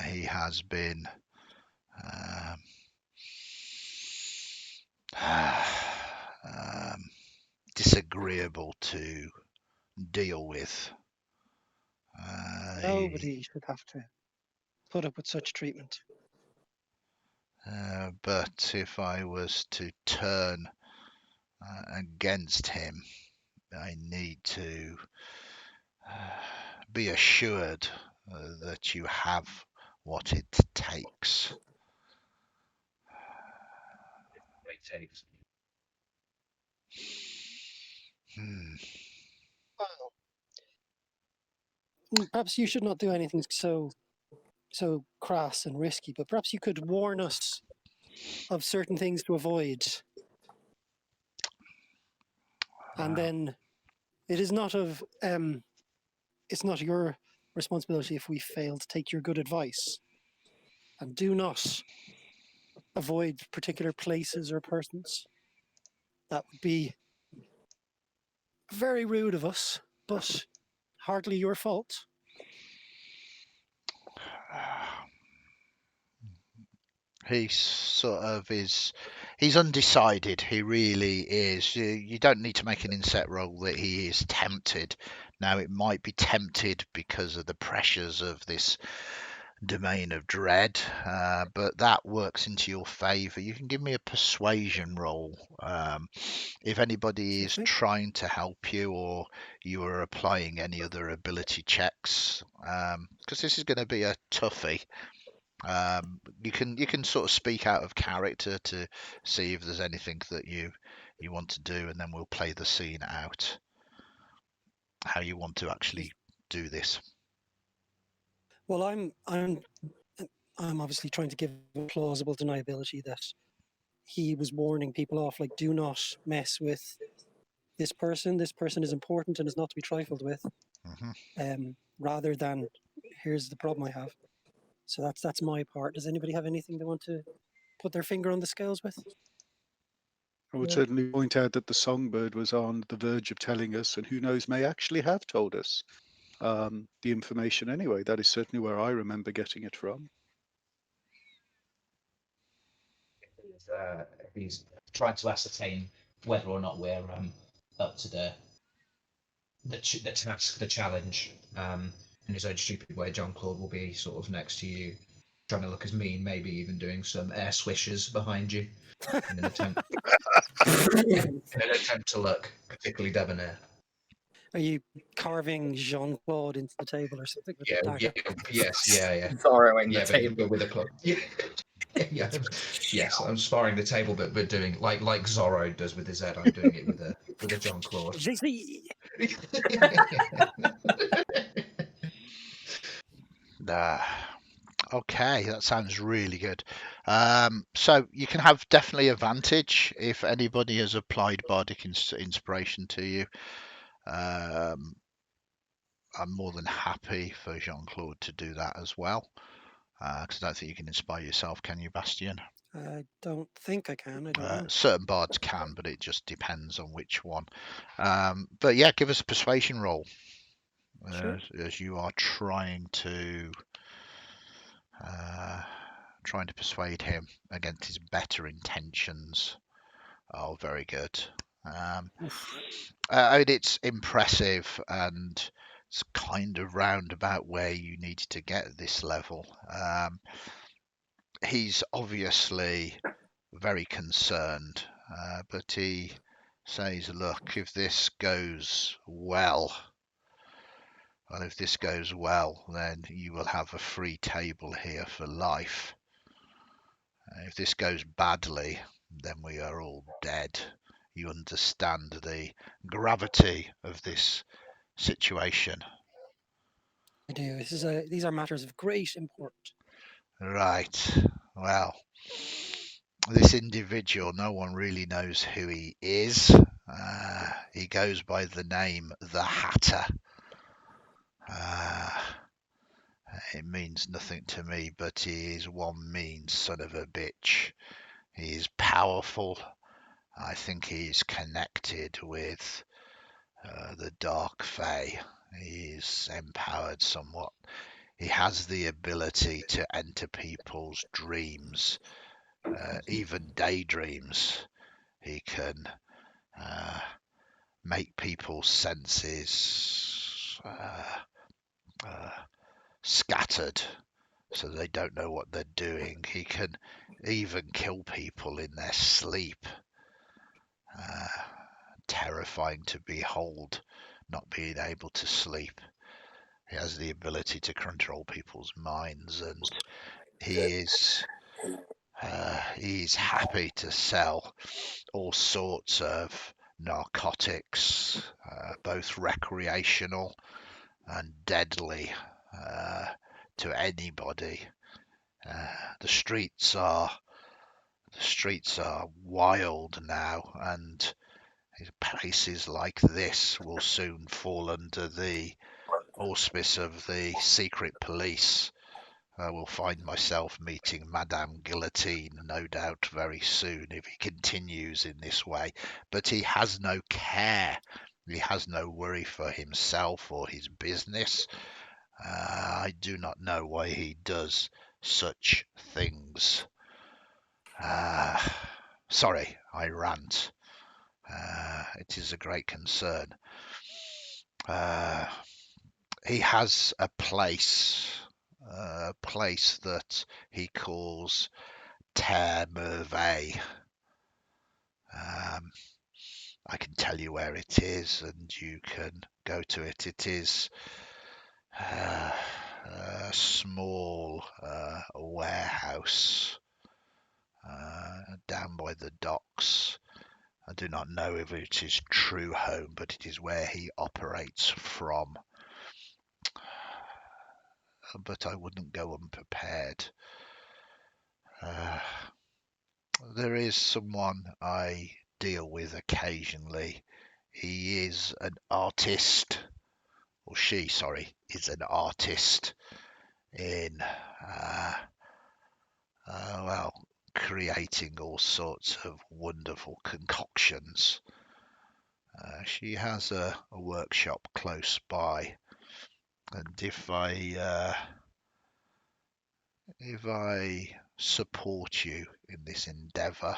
He has been disagreeable to deal with. Nobody should have to put up with such treatment. But if I was to turn against him, I need to be assured that you have what it takes. Well, perhaps you should not do anything so crass and risky, but perhaps you could warn us of certain things to avoid. And then it is not it's not your responsibility if we fail to take your good advice. And do not avoid particular places or persons. That would be very rude of us, but hardly your fault. He sort of is. He's undecided. He really is. You don't need to make an inset roll that he is tempted. Now, it might be tempted because of the pressures of this Domain of Dread, but that works into your favour. You can give me a persuasion roll. If anybody is trying to help you or you are applying any other ability checks, because this is going to be a toughie. You can sort of speak out of character to see if there's anything that you want to do, and then we'll play the scene out. How you want to actually do this? Well, I'm obviously trying to give a plausible deniability that he was warning people off, like, do not mess with this person. This person is important and is not to be trifled with. Rather than, here's the problem I have. So that's my part. Does anybody have anything they want to put their finger on the scales with? I would certainly point out that the songbird was on the verge of telling us, and who knows, may actually have told us the information anyway. That is certainly where I remember getting it from. He's trying to ascertain whether or not we're up to the task, the challenge. In his own stupid way, Jean-Claude will be sort of next to you, trying to look as mean, maybe even doing some air swishes behind you in an attempt to look particularly debonair. Are you carving Jean-Claude into the table or something with Yeah, a dagger? yeah. Borrowing the Yeah, table. but with a club. Yeah, yes, I'm sparring the table, but we're doing like Zorro does with his head. I'm doing it with a Jean-Claude. Okay, that sounds really good. So you can have definitely advantage if anybody has applied bardic inspiration to you. I'm more than happy for Jean-Claude to do that as well, because I don't think you can inspire yourself, can you, Bastian? I don't think I can. I don't know. Certain bards can, but it just depends on which one. But yeah, give us a persuasion roll. Sure. As you are trying to persuade him against his better intentions. Oh, very good. It's impressive, and it's kind of roundabout where you needed to get at this level. He's obviously very concerned, but he says, look, if this goes well, then you will have a free table here for life. If this goes badly, then we are all dead. You understand the gravity of this situation. I do. These are matters of great import. Right. Well, this individual, no one really knows who he is. He goes by the name The Hatter. It means nothing to me, but he is one mean son of a bitch. He is powerful. I think he is connected with the Dark Fae. He is empowered somewhat. He has the ability to enter people's dreams, even daydreams. He can make people's senses scattered so they don't know what they're doing. He can even kill people in their sleep. Terrifying to behold, not being able to sleep. He has the ability to control people's minds, and he's happy to sell all sorts of narcotics, both recreational and deadly, to anybody. The streets are wild now, and places like this will soon fall under the auspice of the secret police. I will find myself meeting Madame Guillotine, no doubt, very soon if he continues in this way. But he has no care. He has no worry for himself or his business. I do not know why he does such things. Sorry, I rant. It is a great concern. He has a place that he calls Terre Merveille. I can tell you where it is, and you can go to it. It is a small warehouse down by the docks. I do not know if it is true home, but it is where he operates from. But I wouldn't go unprepared. There is someone I deal with occasionally. He is an artist, or she, sorry, is an artist in, creating all sorts of wonderful concoctions. She has a workshop close by, and if I support you in this endeavour,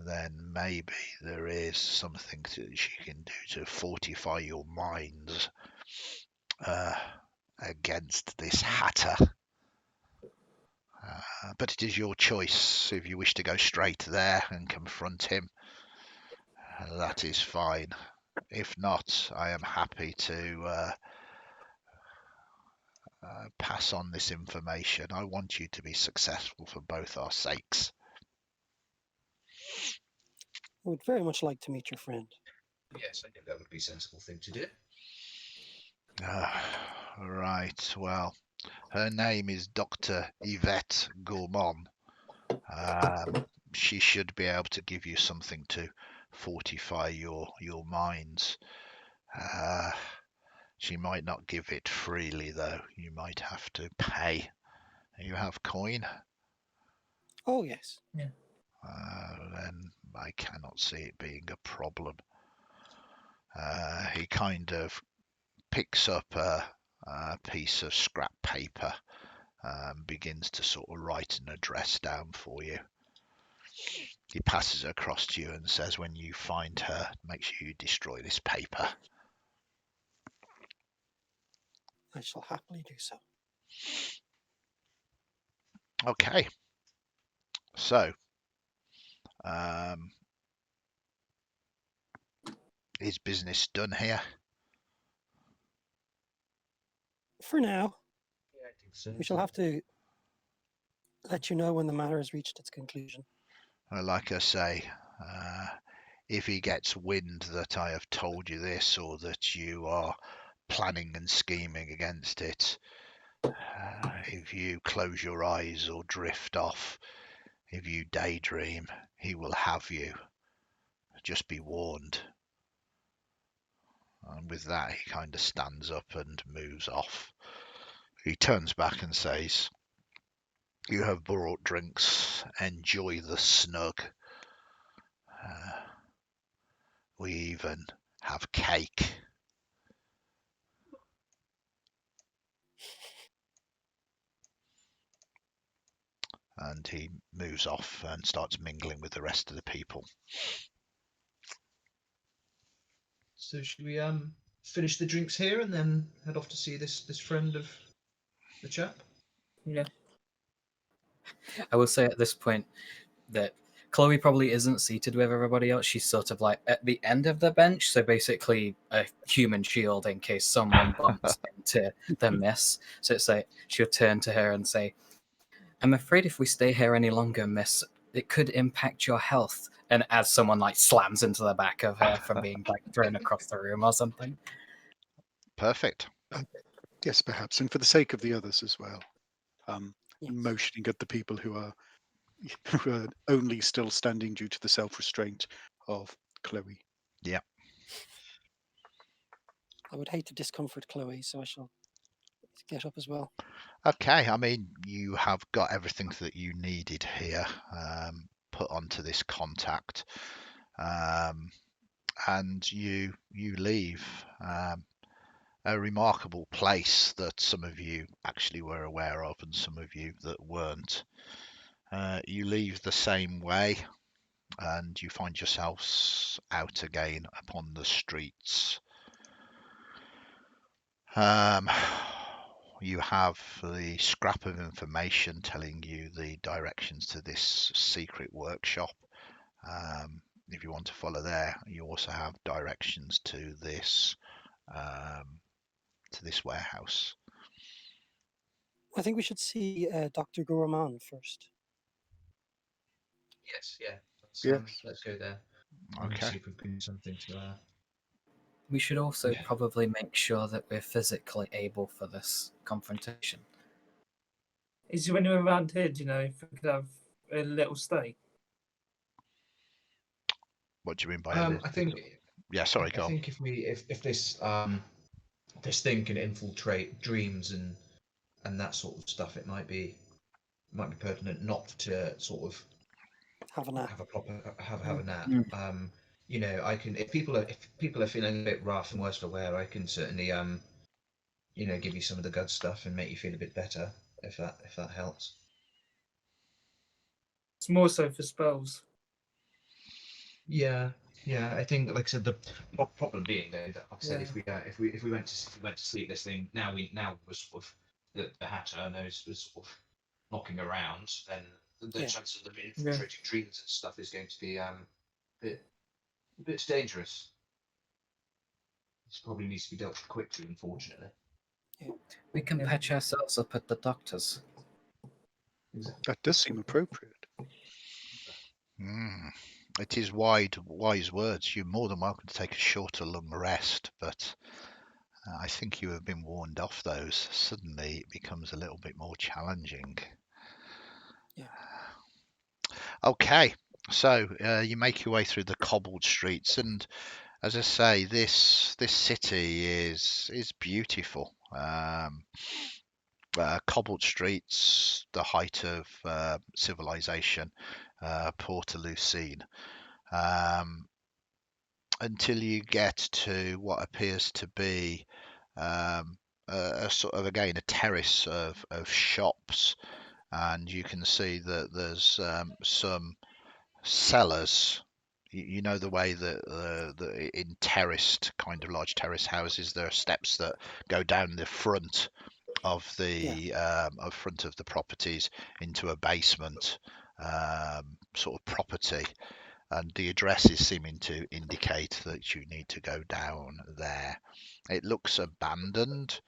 then maybe there is something that she can do to fortify your minds against this Hatter. But it is your choice. If you wish to go straight there and confront him, that is fine. If not, I am happy to pass on this information. I want you to be successful for both our sakes. I would very much like to meet your friend. Yes, I think that would be a sensible thing to do. Right, well, her name is Dr. Yvette Gourmand. She should be able to give you something to fortify your minds. She might not give it freely, though. You might have to pay. You have coin? Oh, yes. Yeah. Then I cannot see it being a problem. He kind of picks up a piece of scrap paper and begins to sort of write an address down for you. He passes it across to you and says, when you find her, make sure you destroy this paper. I shall happily do so. Okay. So, is business done here? For now, Yeah, I think so. we shall have to let you know when the matter has reached its conclusion. Like I say, if he gets wind that I have told you this, or that you are planning and scheming against it, if you close your eyes or drift off, if you daydream, he will have you. Just be warned. And with that, he kind of stands up and moves off. He turns back and says, "You have brought drinks. Enjoy the snug. We even have cake." And he moves off and starts mingling with the rest of the people. So should we finish the drinks here and then head off to see this friend of the chap? Yeah. I will say at this point that Chloe probably isn't seated with everybody else. She's sort of like at the end of the bench, so basically a human shield in case someone bumps into the miss. So it's like she'll turn to her and say, "I'm afraid if we stay here any longer, miss, it could impact your health." And as someone like slams into the back of her from being like thrown across the room or something. Perfect. Yes, perhaps, and for the sake of the others as well. Yes. Motioning at the people who are only still standing due to the self-restraint of Chloe. Yeah. I would hate to discomfort Chloe, so I shall get up as well. Okay. I mean, you have got everything that you needed here put onto this contact, and you leave. A remarkable place that some of you actually were aware of and some of you that weren't. You leave the same way and you find yourselves out again upon the streets. You have the scrap of information telling you the directions to this secret workshop. If you want to follow there, you also have directions to this warehouse. I think we should see Dr. Gourmand first. Yes, yeah. Yes. Let's go there. And Okay. see if we can do something to We should also Yeah. probably make sure that we're physically able for this confrontation. Is there anyone around here, do you know, if we could have a little stay? What do you mean by I think Yeah, sorry, I go on. think if this this thing can infiltrate dreams and that sort of stuff, it might be pertinent not to sort of Have a nap. have a proper have a nap. Mm. You know, I can if people are feeling a bit rough and worse for wear, I can certainly you know, give you some of the good stuff and make you feel a bit better if that helps. It's more so for spells. Yeah, yeah. I think, like I said, the problem being though that, like I said, Yeah. if we went to sleep, this thing now we're sort of the Hatter knows was sort of knocking around, then the Yeah. chance of them infiltrating dreams and stuff is going to be a bit dangerous. This probably needs to be dealt with quickly, unfortunately. We can Yeah. patch ourselves up at the doctor's. Exactly. That does seem appropriate. It is wise words. You're more than welcome to take a shorter long rest, but I think you have been warned off those. Suddenly it becomes a little bit more challenging. Yeah. Okay, so you make your way through the cobbled streets, and as I say, this city is beautiful. Cobbled streets, the height of civilization, Port-a-Lucene. Until you get to what appears to be a sort of, again, a terrace of shops, and you can see that there's some cellars you know the way that in terraced kind of large terrace houses, there are steps that go down the front of the front of the properties into a basement sort of property, and the address is seeming to indicate that you need to go down there. It looks abandoned,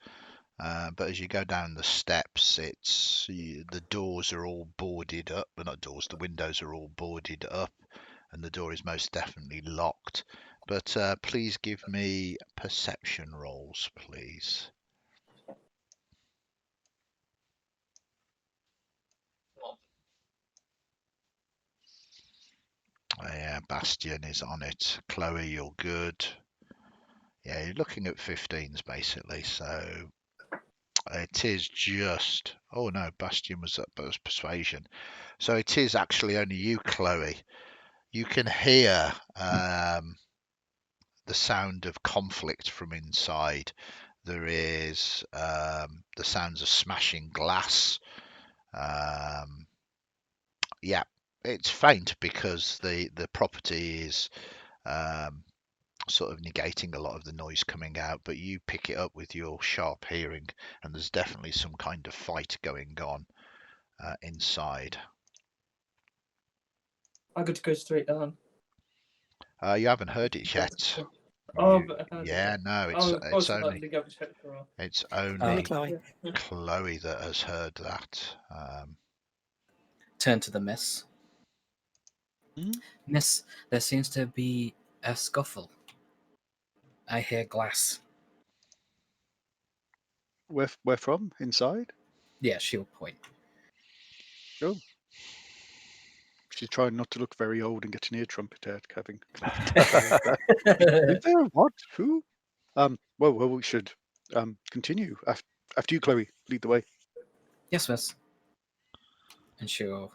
but as you go down the steps, the doors are all boarded up. Well, not doors, the windows are all boarded up, and the door is most definitely locked. But please give me perception rolls, please. Yeah, Bastion is on it. Chloe, you're good. Yeah, you're looking at 15s basically, so it is just... Oh no, Bastion was up as persuasion. So it is actually only you, Chloe. You can hear the sound of conflict from inside. There is the sounds of smashing glass. Yeah, it's faint because the property is sort of negating a lot of the noise coming out, but you pick it up with your sharp hearing, and there's definitely some kind of fight going on inside. I got to go straight down. You haven't heard it yet. Oh, You- but I heard it yeah, yet. no, Oh, of course, only to go check for her. it's Only only Chloe. Yeah. Chloe that has heard that. Turn to the miss. Miss, there seems to be a scuffle. I hear glass. Where from? Inside? Yeah, she'll point. Oh. She's trying not to look very old and get an ear trumpet out, having. Is there what? Who? Well, we should continue. After you, Chloe, lead the way. Yes, miss. And she'll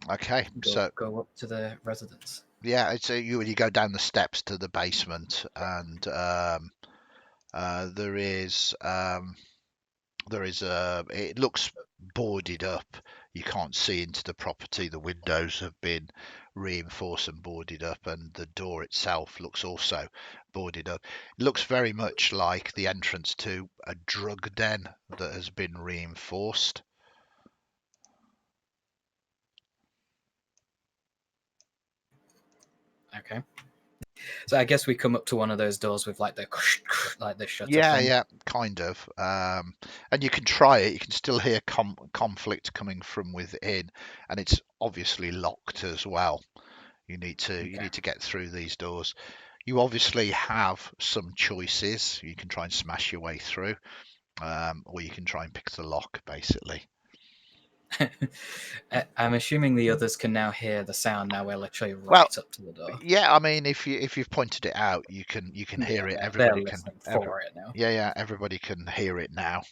Okay, so go up to the residence. yeah, it's you go down the steps to the basement, and there is it looks boarded up. You can't see into the property. The windows have been reinforced and boarded up, and the door itself looks also boarded up. It looks very much like the entrance to a drug den that has been reinforced. Okay. So I guess we come up to one of those doors with like the shutter Yeah, thing. yeah, kind of. And you can try it. You can still hear conflict coming from within, and it's obviously locked as well. You need to get through these doors. You obviously have some choices. You can try and smash your way through, or you can try and pick the lock, basically. I'm assuming the others can now hear the sound. Now we're literally right Well, up to the door. yeah, I mean, if you've pointed it out, you can hear it. They're Everybody can. listening for it now. Yeah, everybody can hear it now.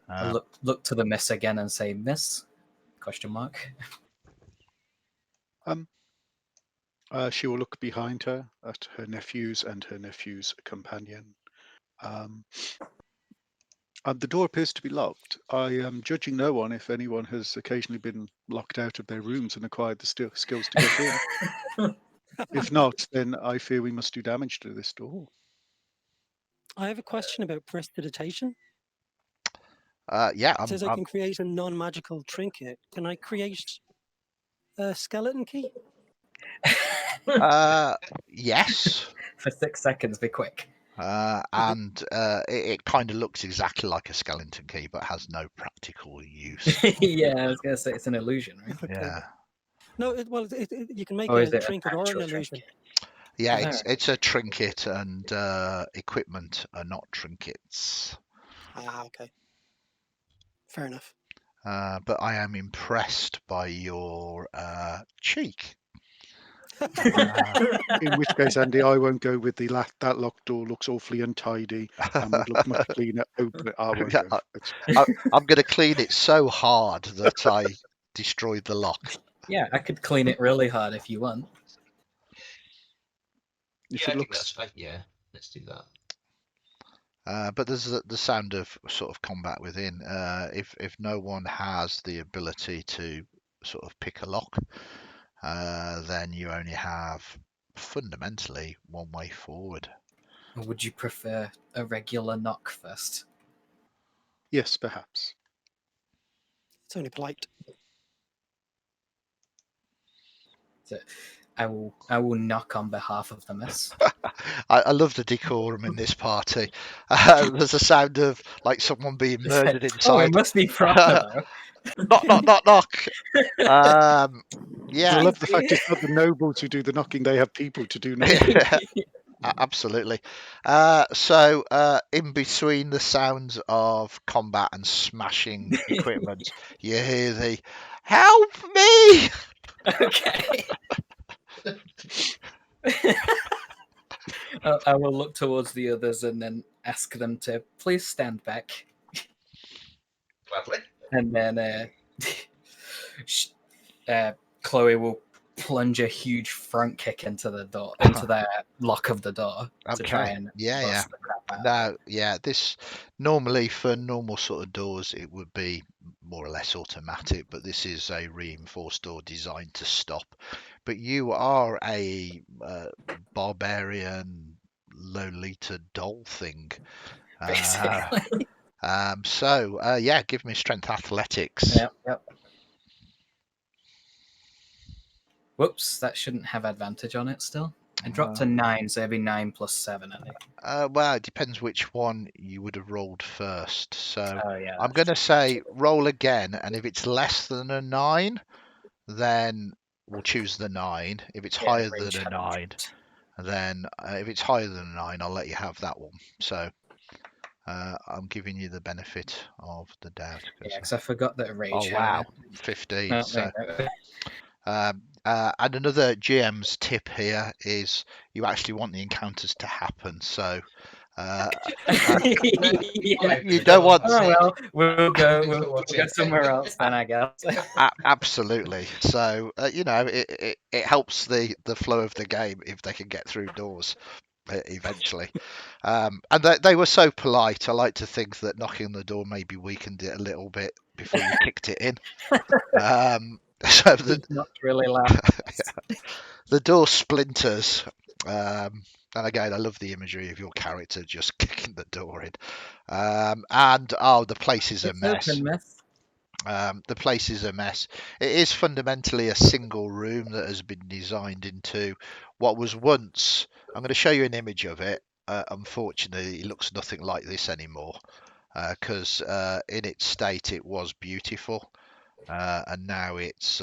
I look to the miss again and say, "Miss?" Question mark. She will look behind her at her nephews and her nephew's companion. The door appears to be locked. I am judging no one if anyone has occasionally been locked out of their rooms and acquired the skills to get in. If not, then I fear we must do damage to this door. I have a question about prestidigitation. Yeah, It says I can create a non-magical trinket. Can I create a skeleton key? Yes. For 6 seconds, be quick. And it kind of looks exactly like a skeleton key, but has no practical use. Yeah, I was gonna say it's an illusion, right? Okay. Yeah, No, you can make Or is a it an trinket or an actual illusion. trinket? yeah, Alright. it's a trinket, and equipment are not trinkets. Ah, okay. Fair enough. But I am impressed by your cheek. In which case, Andy, I won't go with that locked door looks awfully untidy and would look much cleaner. Open it. I won't Yeah, go. I'm going to clean it so hard that I destroyed the lock. Yeah, I could clean it really hard if you want. If Yeah, it looks, yeah, let's do that. But there's the sound of sort of combat within. If no one has the ability to sort of pick a lock, then you only have fundamentally one way forward. Or would you prefer a regular knock first? Yes, perhaps. It's only polite. So I will knock on behalf of the miss. I love the decorum in this party. There's a sound of like someone being murdered Oh, it inside. must be proper though. Knock, knock, knock, knock. I Yeah, love the fact it's not the nobles who do the knocking; they have people to do knocking. absolutely. So in between the sounds of combat and smashing equipment, you hear the "Help me!" Okay. I will look towards the others and then ask them to please stand back. Lovely. And then Chloe will plunge a huge front kick into the door, into the lock of the door to try Okay. and Yeah. bust the crap out. Now, yeah, this normally for normal sort of doors it would be more or less automatic, but this is a reinforced door designed to stop. But you are a barbarian Lolita doll thing. Basically. So yeah, give me strength athletics. Yep. Whoops, that shouldn't have advantage on it still. I dropped a 9, so it'd be 9 plus 7, I think. Well, it depends which one you would have rolled first. So Oh, yeah. I'm going to say roll again, and if it's less than a 9, then we'll choose the 9. If it's higher than a 9, then if it's higher than a 9, I'll let you have that one. So I'm giving you the benefit of the doubt. Yeah, because I forgot that rage. Oh wow, 15. Oh, So. no. And another GM's tip here is you actually want the encounters to happen. So you don't want. Oh well, we'll go somewhere else then, I guess. Absolutely. So it helps the flow of the game if they can get through doors eventually. And they were so polite. I like to think that knocking on the door maybe weakened it a little bit before you kicked it in. So not really loud. The door splinters. And again, I love the imagery of your character just kicking the door in. The place is a mess. The place is a mess. It is fundamentally a single room that has been designed into what was once. I'm going to show you an image of it. Unfortunately, it looks nothing like this anymore because in its state it was beautiful. And now it's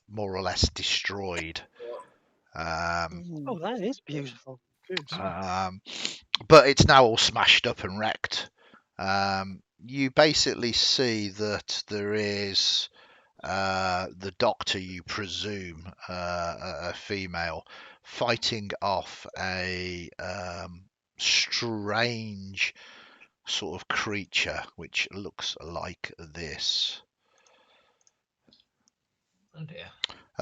more or less destroyed. Oh, that is beautiful. Good. But it's now all smashed up and wrecked. You basically see that there is the doctor, you presume, a female, fighting off a strange sort of creature which looks like this. Oh dear.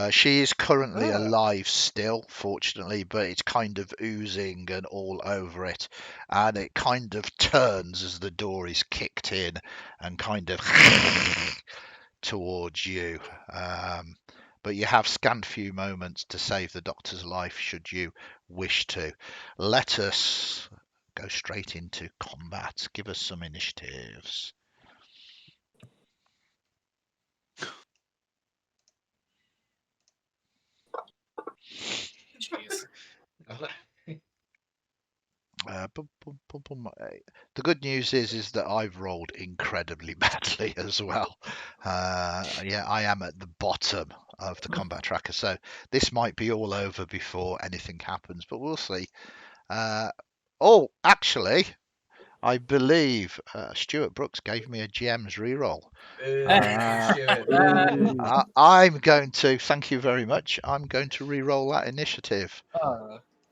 She is currently alive still, fortunately, but it's kind of oozing and all over it. And it kind of turns as the door is kicked in and kind of towards you. But you have scant few moments to save the doctor's life should you wish to. Let us go straight into combat. Give us some initiatives. Jeez. The good news is that I've rolled incredibly badly as well. Yeah, I am at the bottom of the combat tracker, so this might be all over before anything happens, but we'll see. Actually, I believe Stuart Brooks gave me a GM's reroll. I'm going to, thank you very much, I'm going to reroll that initiative.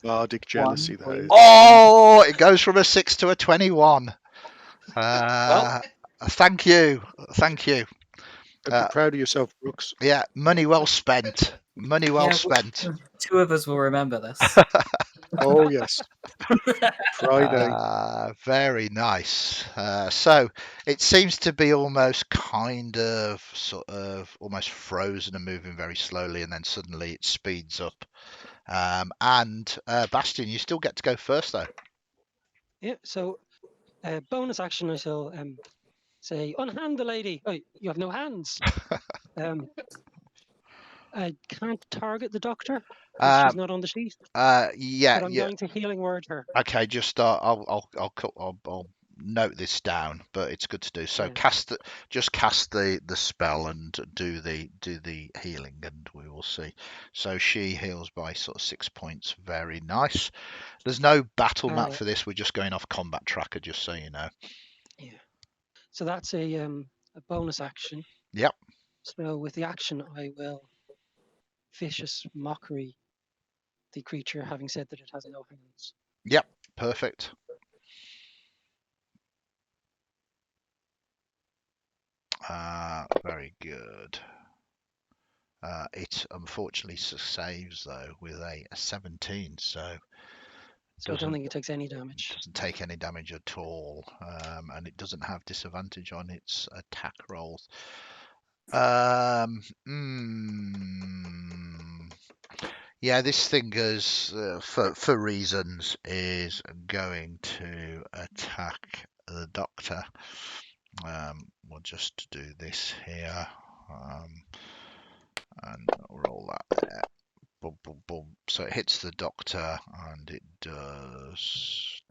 Bardic jealousy, that is. Oh, it goes from a 6 to a 21. Thank you. Be proud of yourself, Brooks. Yeah, money well spent. Money well spent. 2 of us will remember this. Oh yes, Friday. Very nice. So it seems to be almost sort of almost frozen and moving very slowly, and then suddenly it speeds up. And Bastian, you still get to go first though. Yeah. So, bonus action. I shall say, unhand the lady. Oh, you have no hands. I can't target the doctor because she's not on the sheet. Yeah, But I'm going to healing word her. Okay, just start. I'll note this down, but it's good to do. So Yeah. just cast the spell and do the healing, and we will see. So she heals by sort of 6 points. Very nice. There's no battle map for this. We're just going off combat tracker, just so you know. Yeah. So that's a bonus action. Yep. So with the action, I will vicious mockery the creature, having said that it has no hands. Yep. Perfect. Very good. It unfortunately saves though with a 17, so I don't think it takes any damage. Doesn't take any damage at all, and it doesn't have disadvantage on its attack rolls. Yeah, this thing is for reasons is going to attack the doctor. We'll just do this here, and roll that there. Boom, boom, boom. So it hits the doctor, and it does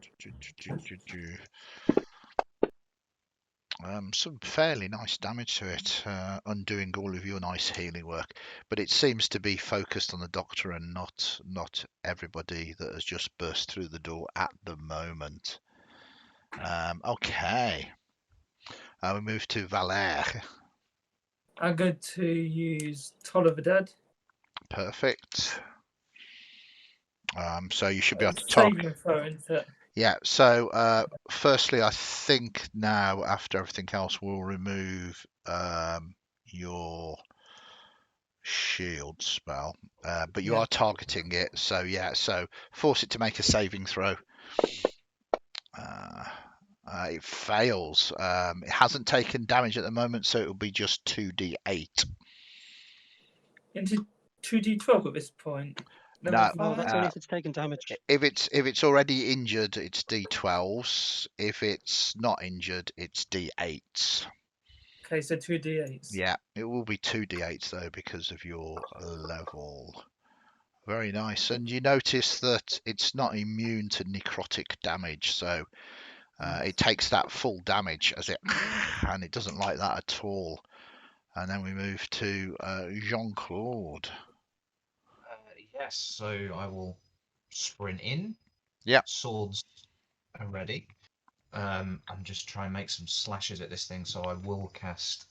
some fairly nice damage to it, undoing all of your nice healing work. But it seems to be focused on the doctor and not everybody that has just burst through the door at the moment. Okay. We move to Valère. I'm going to use Toll of the Dead. Perfect. So you should be able to saving throw, isn't it? Yeah, so firstly, I think now, after everything else, we'll remove your shield spell. But you are targeting it, so yeah, so force it to make a saving throw. It fails. It hasn't taken damage at the moment, so it'll be just 2d8. Into 2d12 at this point. No, that's only if it's taken damage. If it's already injured, it's d12s. If it's not injured, it's d8s. Okay, so 2d8s. Yeah, it will be 2d8s though because of your level. Very nice. And you notice that it's not immune to necrotic damage, so it takes that full damage as it, and it doesn't like that at all. And then we move to Jean-Claude. Yes, so I will sprint in. Yeah. Swords are ready. I'm just trying to make some slashes at this thing, so I will cast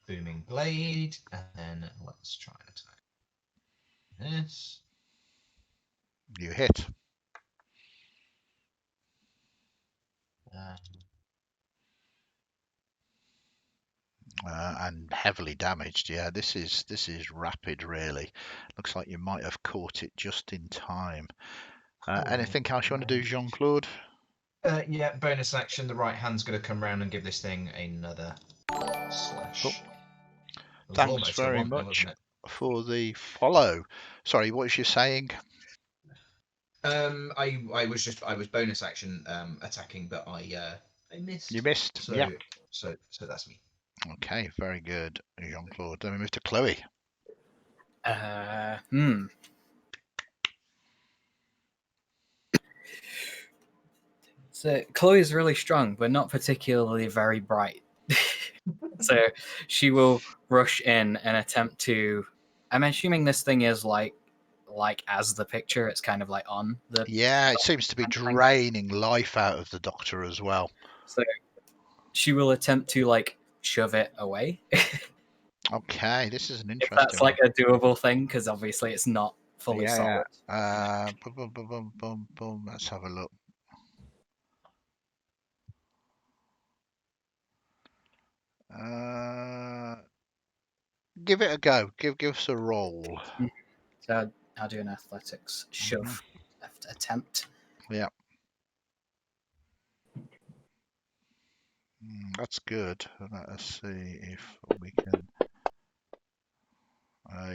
Booming Blade, and then let's try and attack this. You hit. And heavily damaged. Yeah, this is rapid. Really, looks like you might have caught it just in time. Anything else you want to do, Jean-Claude? Yeah, bonus action. The right hand's going to come round and give this thing another slash. Cool. Thanks very much for the follow. Sorry, what was you saying? I was bonus action attacking, but I missed. You missed. So, yeah. So that's me. Okay, very good, Jean-Claude. Then we move to Chloe. So Chloe's really strong, but not particularly very bright. So she will rush in and attempt to. I'm assuming this thing is like as the picture, it's kind of like on the. Yeah, it seems to be draining life out of the doctor as well. So she will attempt to like shove it away. Okay, this is an interesting. If that's like a doable thing, because obviously it's not fully solid. Boom. Let's have a look. Give it a go. Give us a roll. So I'll do an athletics shove. attempt. Yeah. That's good. Let us see if we can.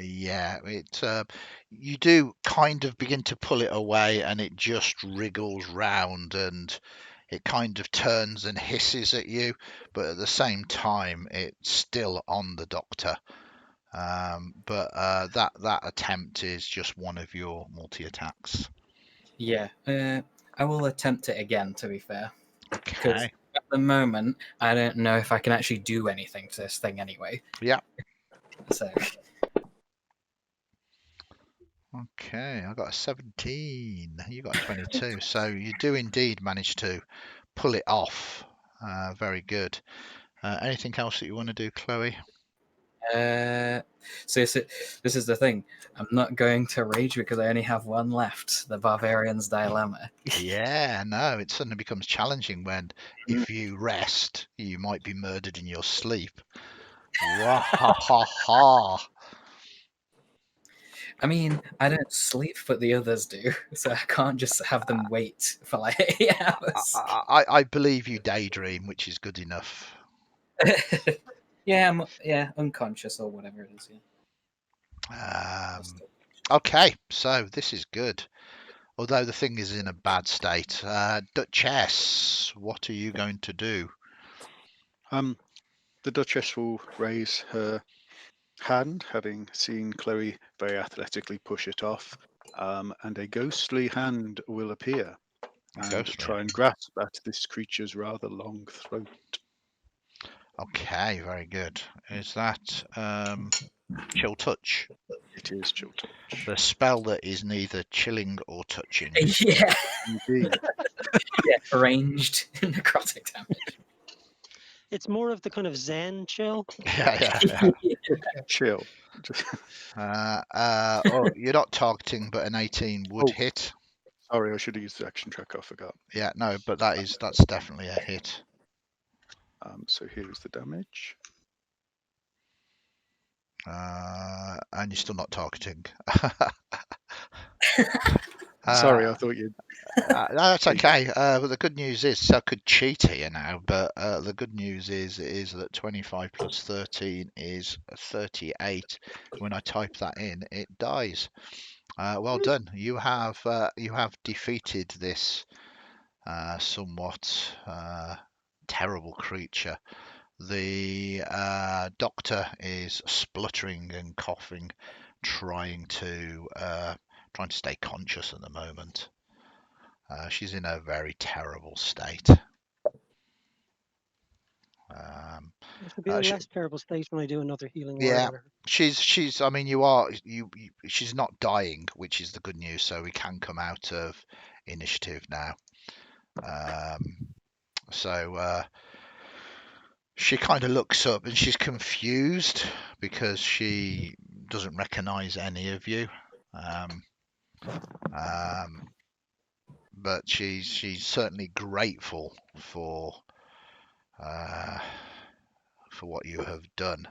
Yeah, you do kind of begin to pull it away, and it just wriggles round, and it kind of turns and hisses at you, but at the same time, it's still on the doctor. But that attempt is just one of your multi-attacks. Yeah, I will attempt it again, to be fair. Because Okay. at the moment, I don't know if I can actually do anything to this thing anyway. Yeah. So, Okay, I got a 17. You got a 22. So you do indeed manage to pull it off. Very good. Anything else that you want to do, Chloe? so this is the thing. I'm not going to rage because I only have one left. The Barbarian's Dilemma. Yeah, no, it suddenly becomes challenging when if you rest, you might be murdered in your sleep. Wah ha ha ha. I mean, I don't sleep, but the others do, so I can't just have them wait for like 8 hours. I believe you daydream, which is good enough. Yeah, unconscious or whatever it is. Yeah. Okay, so this is good. Although the thing is in a bad state. Duchess, what are you going to do? The Duchess will raise her hand, having seen Chloe very athletically push it off, and a ghostly hand will appear and Ghostly. try and grasp at this creature's rather long throat. Okay, very good. Is that chill touch? It is chill touch. The spell that is neither chilling or touching. Yeah, Indeed. yeah, ranged necrotic damage. It's more of the kind of Zen chill. Yeah. Chill. You're not targeting, but an 18 would Oh. hit. Sorry, I should have used the action tracker. I forgot. Yeah, no, but that's definitely a hit. So here's the damage. And you're still not targeting. Sorry, I thought you'd. No, that's okay. But the good news is, I could cheat here now, but the good news is that 25 plus 13 is 38. When I type that in, it dies. Well done. You have defeated this somewhat terrible creature. The doctor is spluttering and coughing, trying to stay conscious at the moment. She's in a very terrible state. It should be a less terrible state when I do another healing word Yeah, on her. she's. I mean, she's not dying, which is the good news. So we can come out of initiative now. So she kind of looks up and she's confused because she doesn't recognize any of you. But she's certainly grateful for what you have done.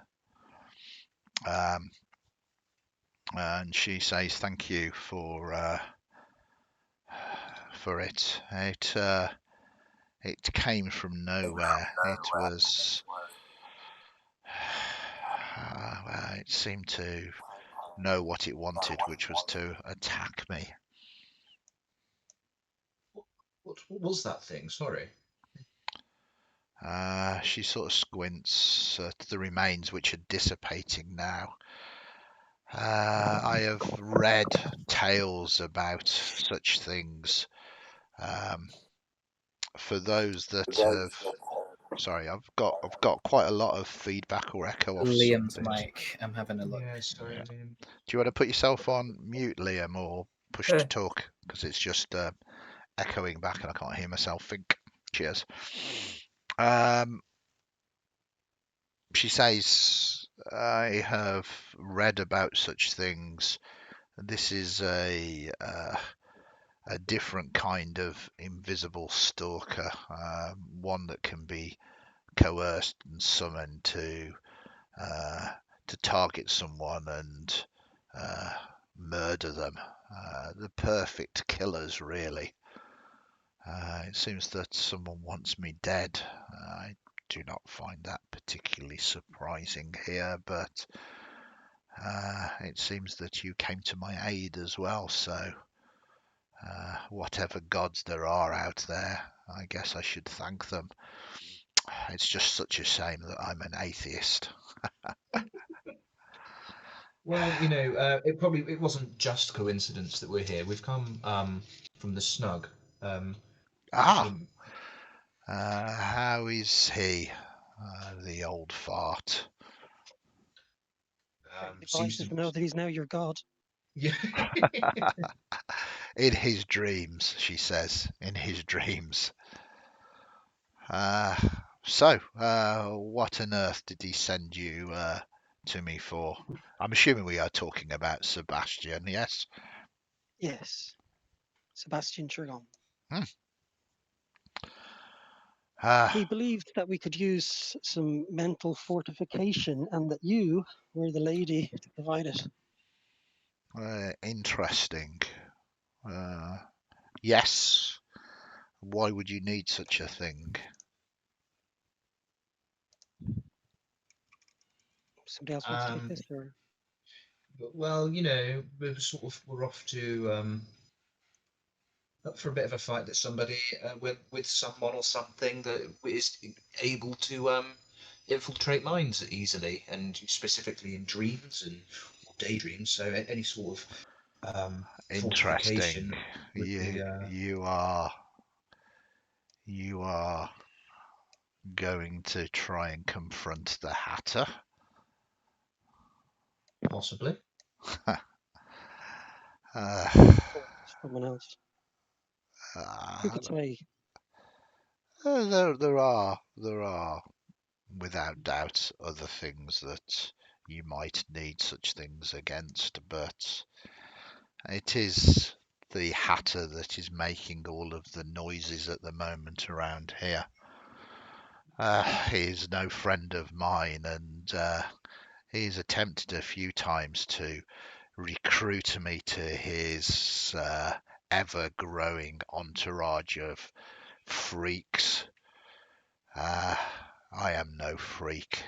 And she says thank you for it. It came from nowhere. It was it seemed to know what it wanted, which was to attack me. What was that thing? Sorry. She sort of squints at the remains, which are dissipating now. I have read tales about such things. For those that have, sorry, I've got quite a lot of feedback or echo off Liam's something. mic. I'm having a look. Yeah, sorry, Yeah. Liam. Do you want to put yourself on mute, Liam, or push to talk? Because it's just echoing back and I can't hear myself think. Cheers. She says, I have read about such things. This is a different kind of invisible stalker, one that can be coerced and summoned to target someone and murder them. the perfect killers, really. It seems that someone wants me dead. I do not find that particularly surprising here, but it seems that you came to my aid as well, so whatever gods there are out there, I guess I should thank them. It's just such a shame that I'm an atheist. Well, it wasn't just coincidence that we're here. We've come from the Snug. Ah, Um, how is he, the old fart? seems Delighted to know that he's now your god. yeah. In his dreams, she says, in his dreams. What on earth did he send you to me for? I'm assuming we are talking about Sebastian, yes? Yes, Sebastian Trigon. Hmm. Uh, He believed that we could use some mental fortification and that you were the lady to provide it. Interesting. Yes. Why would you need such a thing? Somebody else wants to take um, this, or well, we're off to up for a bit of a fight that somebody with someone or something that is able to infiltrate minds easily, and specifically in dreams and daydreams. So any sort of Interesting. fortification would You be you are you are going to try and confront the Hatter? possibly. Uh, or someone else. Who uh, could say? there are without doubt other things that you might need such things against, but it is the Hatter that is making all of the noises at the moment around here. He is no friend of mine, and he's attempted a few times to recruit me to his ever-growing entourage of freaks. I am no freak.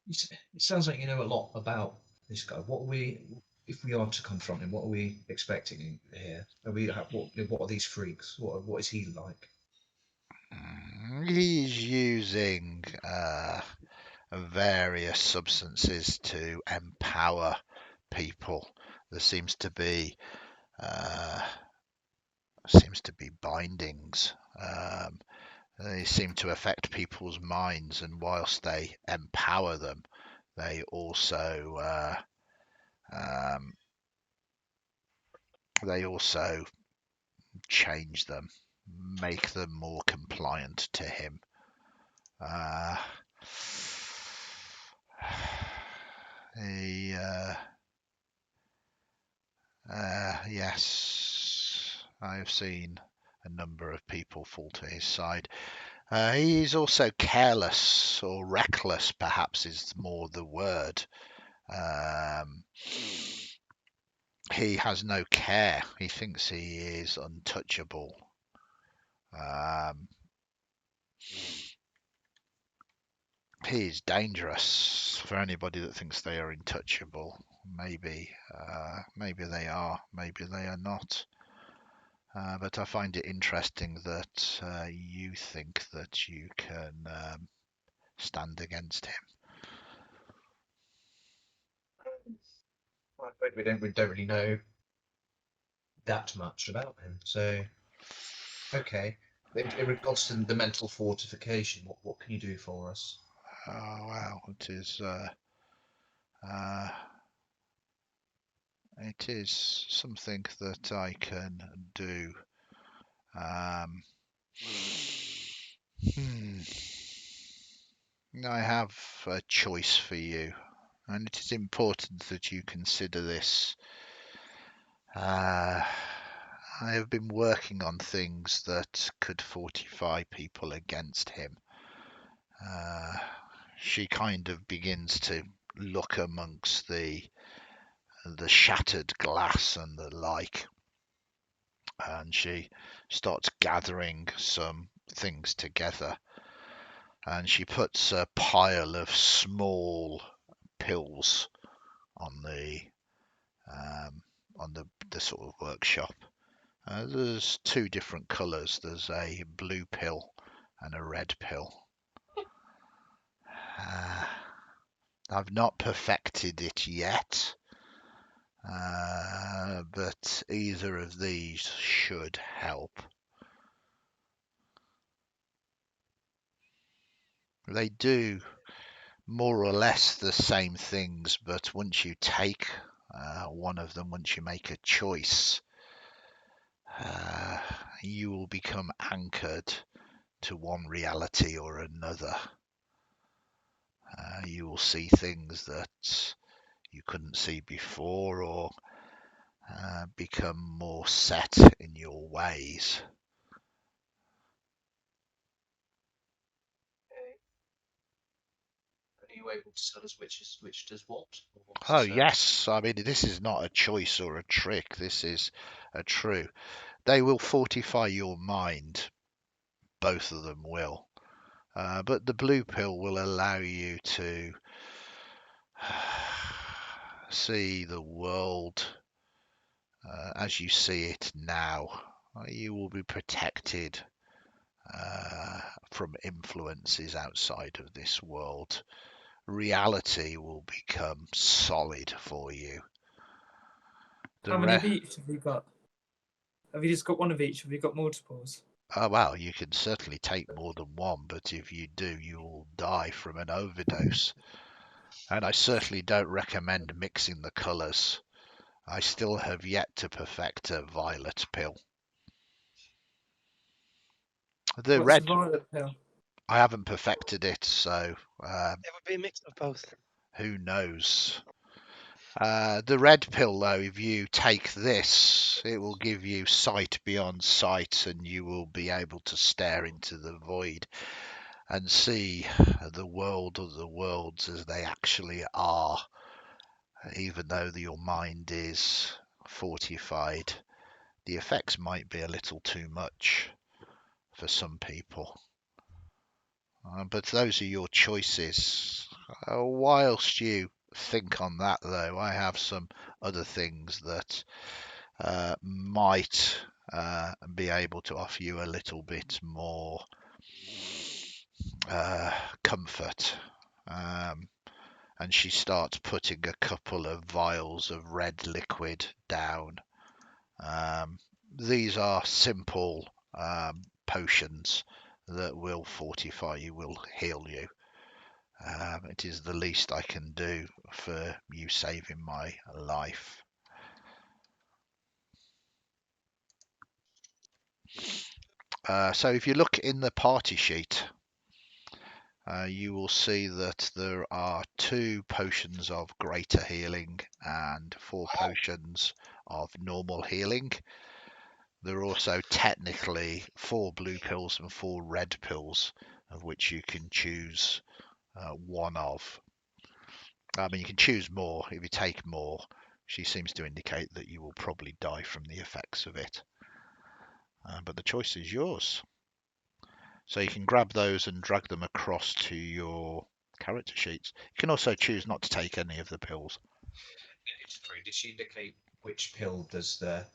It sounds like you know a lot about this guy. If we are to confront him, what are we expecting here? What are these freaks? What is he like? He's using various substances to empower people. There uh, seems to be bindings. They seem to affect people's minds, and whilst they empower them, they also um, change them, make them more compliant to him. Uh, he, yes, I have seen a number of people fall to his side. He's also careless or reckless, perhaps is more the word. Um, he has no care. He thinks he is untouchable. Um, he is dangerous for anybody that thinks they are untouchable. Maybe they are, maybe they are not. But I find it interesting that you think that you can stand against him. I'm afraid we don't really know that much about him. So okay. In regards to the mental fortification, what can you do for us? Oh wow, uh, it is something that I can do. Um, hmm. I have a choice for you, and it is important that you consider this. I have been working on things that could fortify people against him. Uh, she kind of begins to look amongst the the shattered glass and the like. And she starts gathering some things together, and she puts a pile of small pills on the sort of workshop. There's two different colours. There's a blue pill and a red pill. I've not perfected it yet, but either of these should help. They do more or less the same things, but once you take one of them, once you make a choice, you will become anchored to one reality or another. You will see things that you couldn't see before, or become more set in your ways. Are you able to tell us which does what? Oh yes, I mean this is not a choice or a trick. This is a true. They will fortify your mind. Both of them will. But the blue pill will allow you to see the world as you see it now. You will be protected from influences outside of this world. Reality will become solid for you. How many of each have you got? Have you just got one of each? Have you got multiples? Oh, well, you can certainly take more than one, but if you do, you will die from an overdose. And I certainly don't recommend mixing the colours. I still have yet to perfect a violet pill. The What's red, the violet pill? I haven't perfected it, so It would be a mix of both. who knows? The red pill, though, if you take this, it will give you sight beyond sight, and you will be able to stare into the void and see the world of the worlds as they actually are, even though your mind is fortified. The effects might be a little too much for some people. But those are your choices. Whilst you think on that, though, I have some other things that might be able to offer you a little bit more comfort. And she starts putting a couple of vials of red liquid down. These are simple potions that will fortify you, will heal you. It is the least I can do for you saving my life. So if you look in the party sheet, you will see that there are 2 potions of greater healing and 4 potions of normal healing. There are also technically 4 blue pills and 4 red pills, of which you can choose one of. I mean, you can choose more if you take more. She seems to indicate that you will probably die from the effects of it. But the choice is yours. So you can grab those and drag them across to your character sheets. You can also choose not to take any of the pills. Did she indicate which pill does the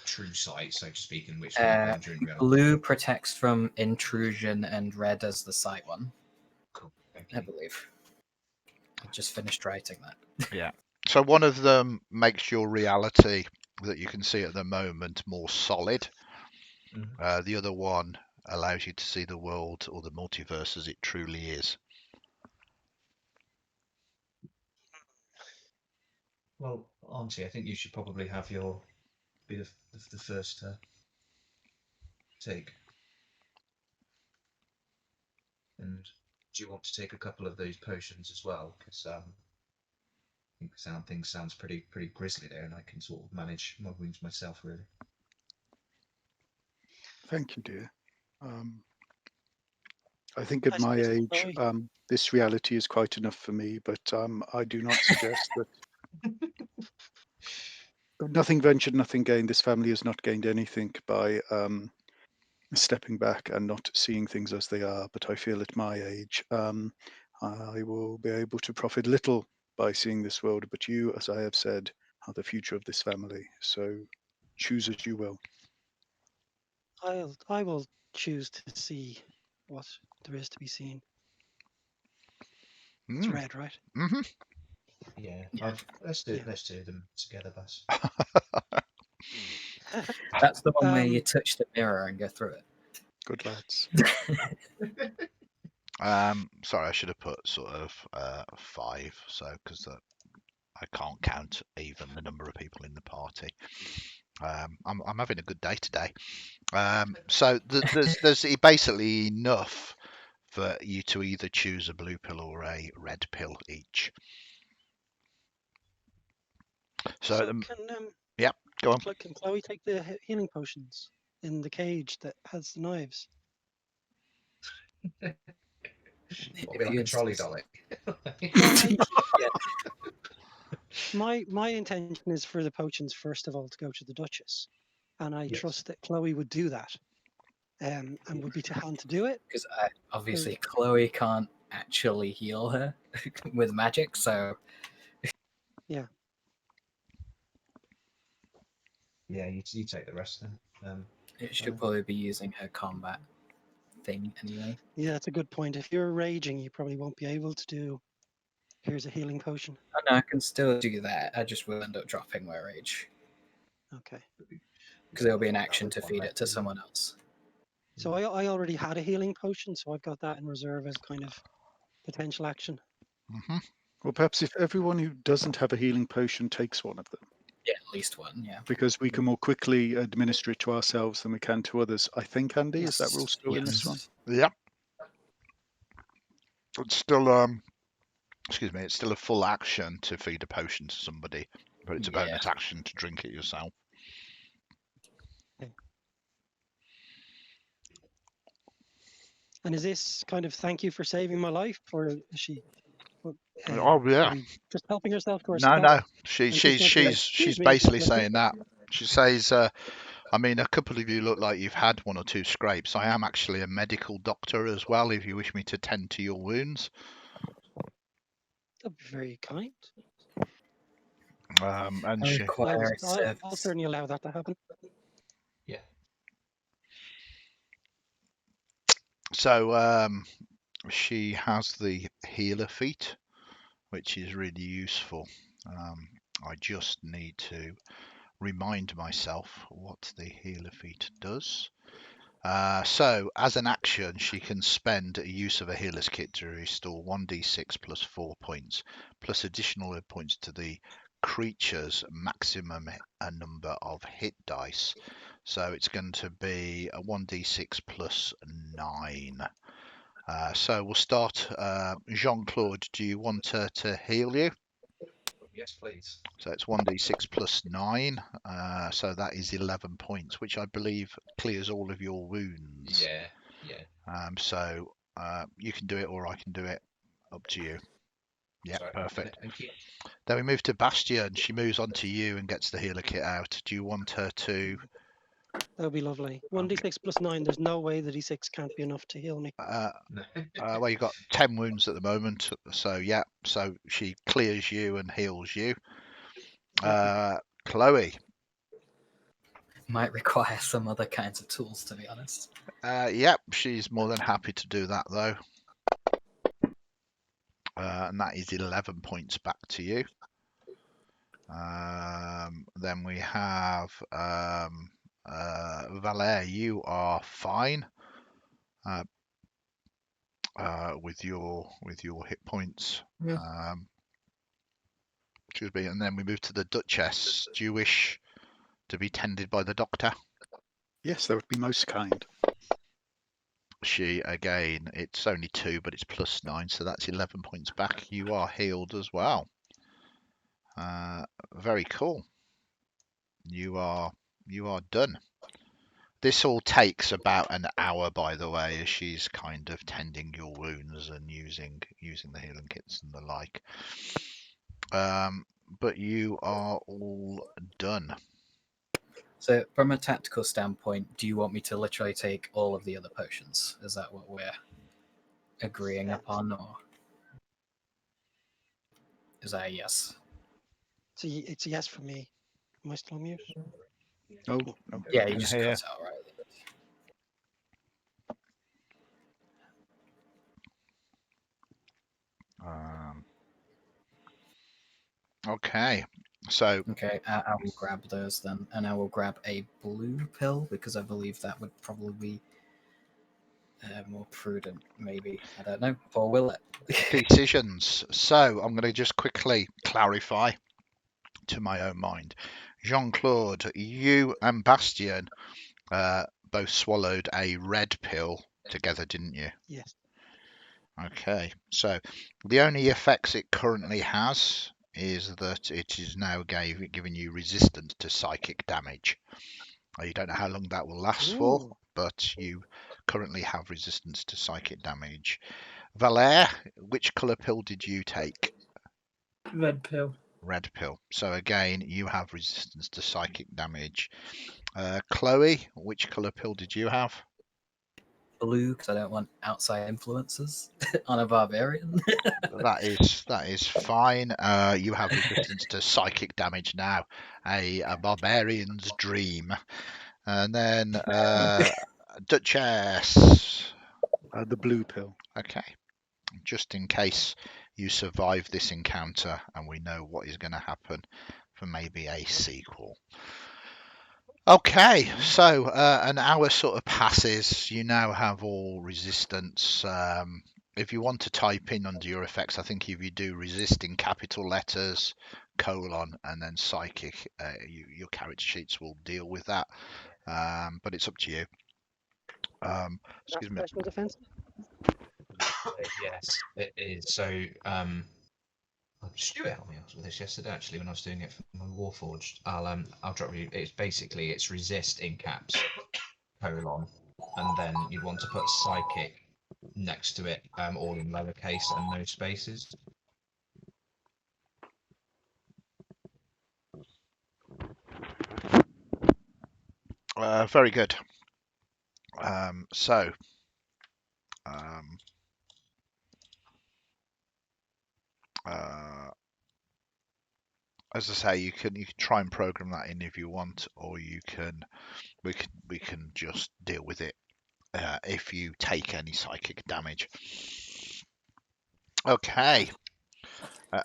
true sight, so to speak, and which one danger in reality? Blue protects from intrusion and red as the sight one. Cool. Thank I you. believe. I just finished writing that. Yeah. So one of them makes your reality that you can see at the moment more solid. Mhm. The other one allows you to see the world or the multiverse as it truly is. Well, Auntie, I think you should probably have be the first to take. And do you want to take a couple of those potions as well? Because I think things sounds pretty grisly there, and I can sort of manage my wounds myself, really. Thank you, dear. I think at I my suppose age, I- this reality is quite enough for me, but I do not suggest that Nothing ventured, nothing gained. This family has not gained anything by stepping back and not seeing things as they are. But I feel at my age, I will be able to profit little by seeing this world. But you, as I have said, are the future of this family. So choose as you will. I will choose to see what there is to be seen. It's red, right? Mm-hmm. Yeah, Yeah. let's do Yeah. them together, Bass. That's the one where you Um, touch the mirror and go through it. Good lads. Sorry, I should have put sort of 5, so because I can't count even the number of people in the party. I'm having a good day today. So there's basically enough for you to either choose a blue pill or a red pill each. So yeah, go on. Can Chloe take the healing potions in the cage that has the knives? What, we like a trolley dolly? Well, Yeah. my intention is for the potions first of all to go to the Duchess, and I Yes. trust that Chloe would do that, and would be to hand to do it. Because obviously Chloe can't actually heal her with magic, so Yeah, you take the rest then. it should probably be using her combat thing anyway. Yeah, that's a good point. If you're raging, you probably won't be able to do. Here's a healing potion. Oh, no, I can still do that. I just will end up dropping my rage Okay. because it'll be an action to feed it to someone else. So I already had a healing potion, so I've got that in reserve as kind of potential action. Mm-hmm. Well, perhaps if everyone who doesn't have a healing potion takes one of them, Yeah, at least one, yeah. because we can more quickly administer it to ourselves than we can to others. I think, Andy, is that Yes. rule still in this one? Yeah. It's still excuse me, it's still a full action to feed a potion to somebody, but it's a Yeah. bonus action to drink it yourself. And is this kind of thank you for saving my life, or is she? Oh yeah. Just helping herself to her No, spell? no. And she's going to be like, She's "Excuse me," basically like, saying that. She says, I mean, a couple of you look like you've had 1 or 2 scrapes. I am actually a medical doctor as well, if you wish me to tend to your wounds. That'd be very kind. And I she, require a I'll service. certainly allow that to happen. Yeah. so she has the healer feat, which is really useful. I just need to remind myself what the healer feat does. So, as an action, she can spend a use of a healer's kit to restore 1d6 plus 4 points, plus additional points to the creature's maximum number of hit dice. So it's going to be a 1d6 plus 9. So we'll start. Jean-Claude, do you want her to heal you? Yes, please. So it's 1d6 plus 9. So that is 11 points, which I believe clears all of your wounds. Yeah. So you can do it or I can do it. Up to you. Yeah, Sorry, perfect. Thank you. Then we move to Bastion. She moves on to you and gets the healer kit out. Do you want her to... That would be lovely. 1d6 plus 9. There's no way the d6 can't be enough to heal me. Well, you've got 10 wounds at the moment. So, yeah. So she clears you and heals you. Chloe. Might require some other kinds of tools, to be honest. Yep, she's more than happy to do that, though. And that is 11 points back to you. Then we have Valère. You are fine with your hit points. Yeah. Excuse me. And then we move to the Duchess. Do you wish to be tended by the doctor? Yes, that would be most kind. She, again, it's only 2, but it's plus 9, so that's 11 points back. You are healed as well. Very cool. You are done. This all takes about an hour, by the way, as she's kind of tending your wounds and using the healing kits and the like. but you are all done. So, from a tactical standpoint, do you want me to literally take all of the other potions? Is that what we're agreeing upon, or is that a yes? It's a yes for me. Am I still on mute? Oh, No. no. Yeah, you Can just hear. cut out, right? Okay, so Okay, I will grab those then, and I will grab a blue pill because I believe that would probably be more prudent, maybe. I don't know. Or will it? decisions. So I'm going to just quickly clarify to my own mind. Jean-Claude, you and Bastien both swallowed a red pill together, didn't you? Yes. Okay, so the only effects it currently has is that it is now giving you resistance to psychic damage. You don't know how long that will last for, Ooh. but you currently have resistance to psychic damage. Valère, which colour pill did you take? Red pill. Red pill. So again, you have resistance to psychic damage. Chloe, which colour pill did you have? Blue, because I don't want outside influences on a barbarian. That is fine. You have resistance to psychic damage now. A barbarian's dream. And then Duchess. The blue pill. Okay. Just in case you survive this encounter and we know what is going to happen for maybe a sequel. Okay, so an hour sort of passes. You now have all resistance. If you want to type in under your effects, I think if you do resist in capital letters, colon, and then psychic, your character sheets will deal with that. But it's up to you. Excuse me. Special defense? Yes, it is. So, Stuart helped me out with this yesterday, actually, when I was doing it for my Warforged. I'll drop you. It's resist in caps, colon, and then you'd want to put psychic next to it, all in lowercase and no spaces. Very good. So, as I say, you can try and program that in if you want, or we can just deal with it if you take any psychic damage. Okay.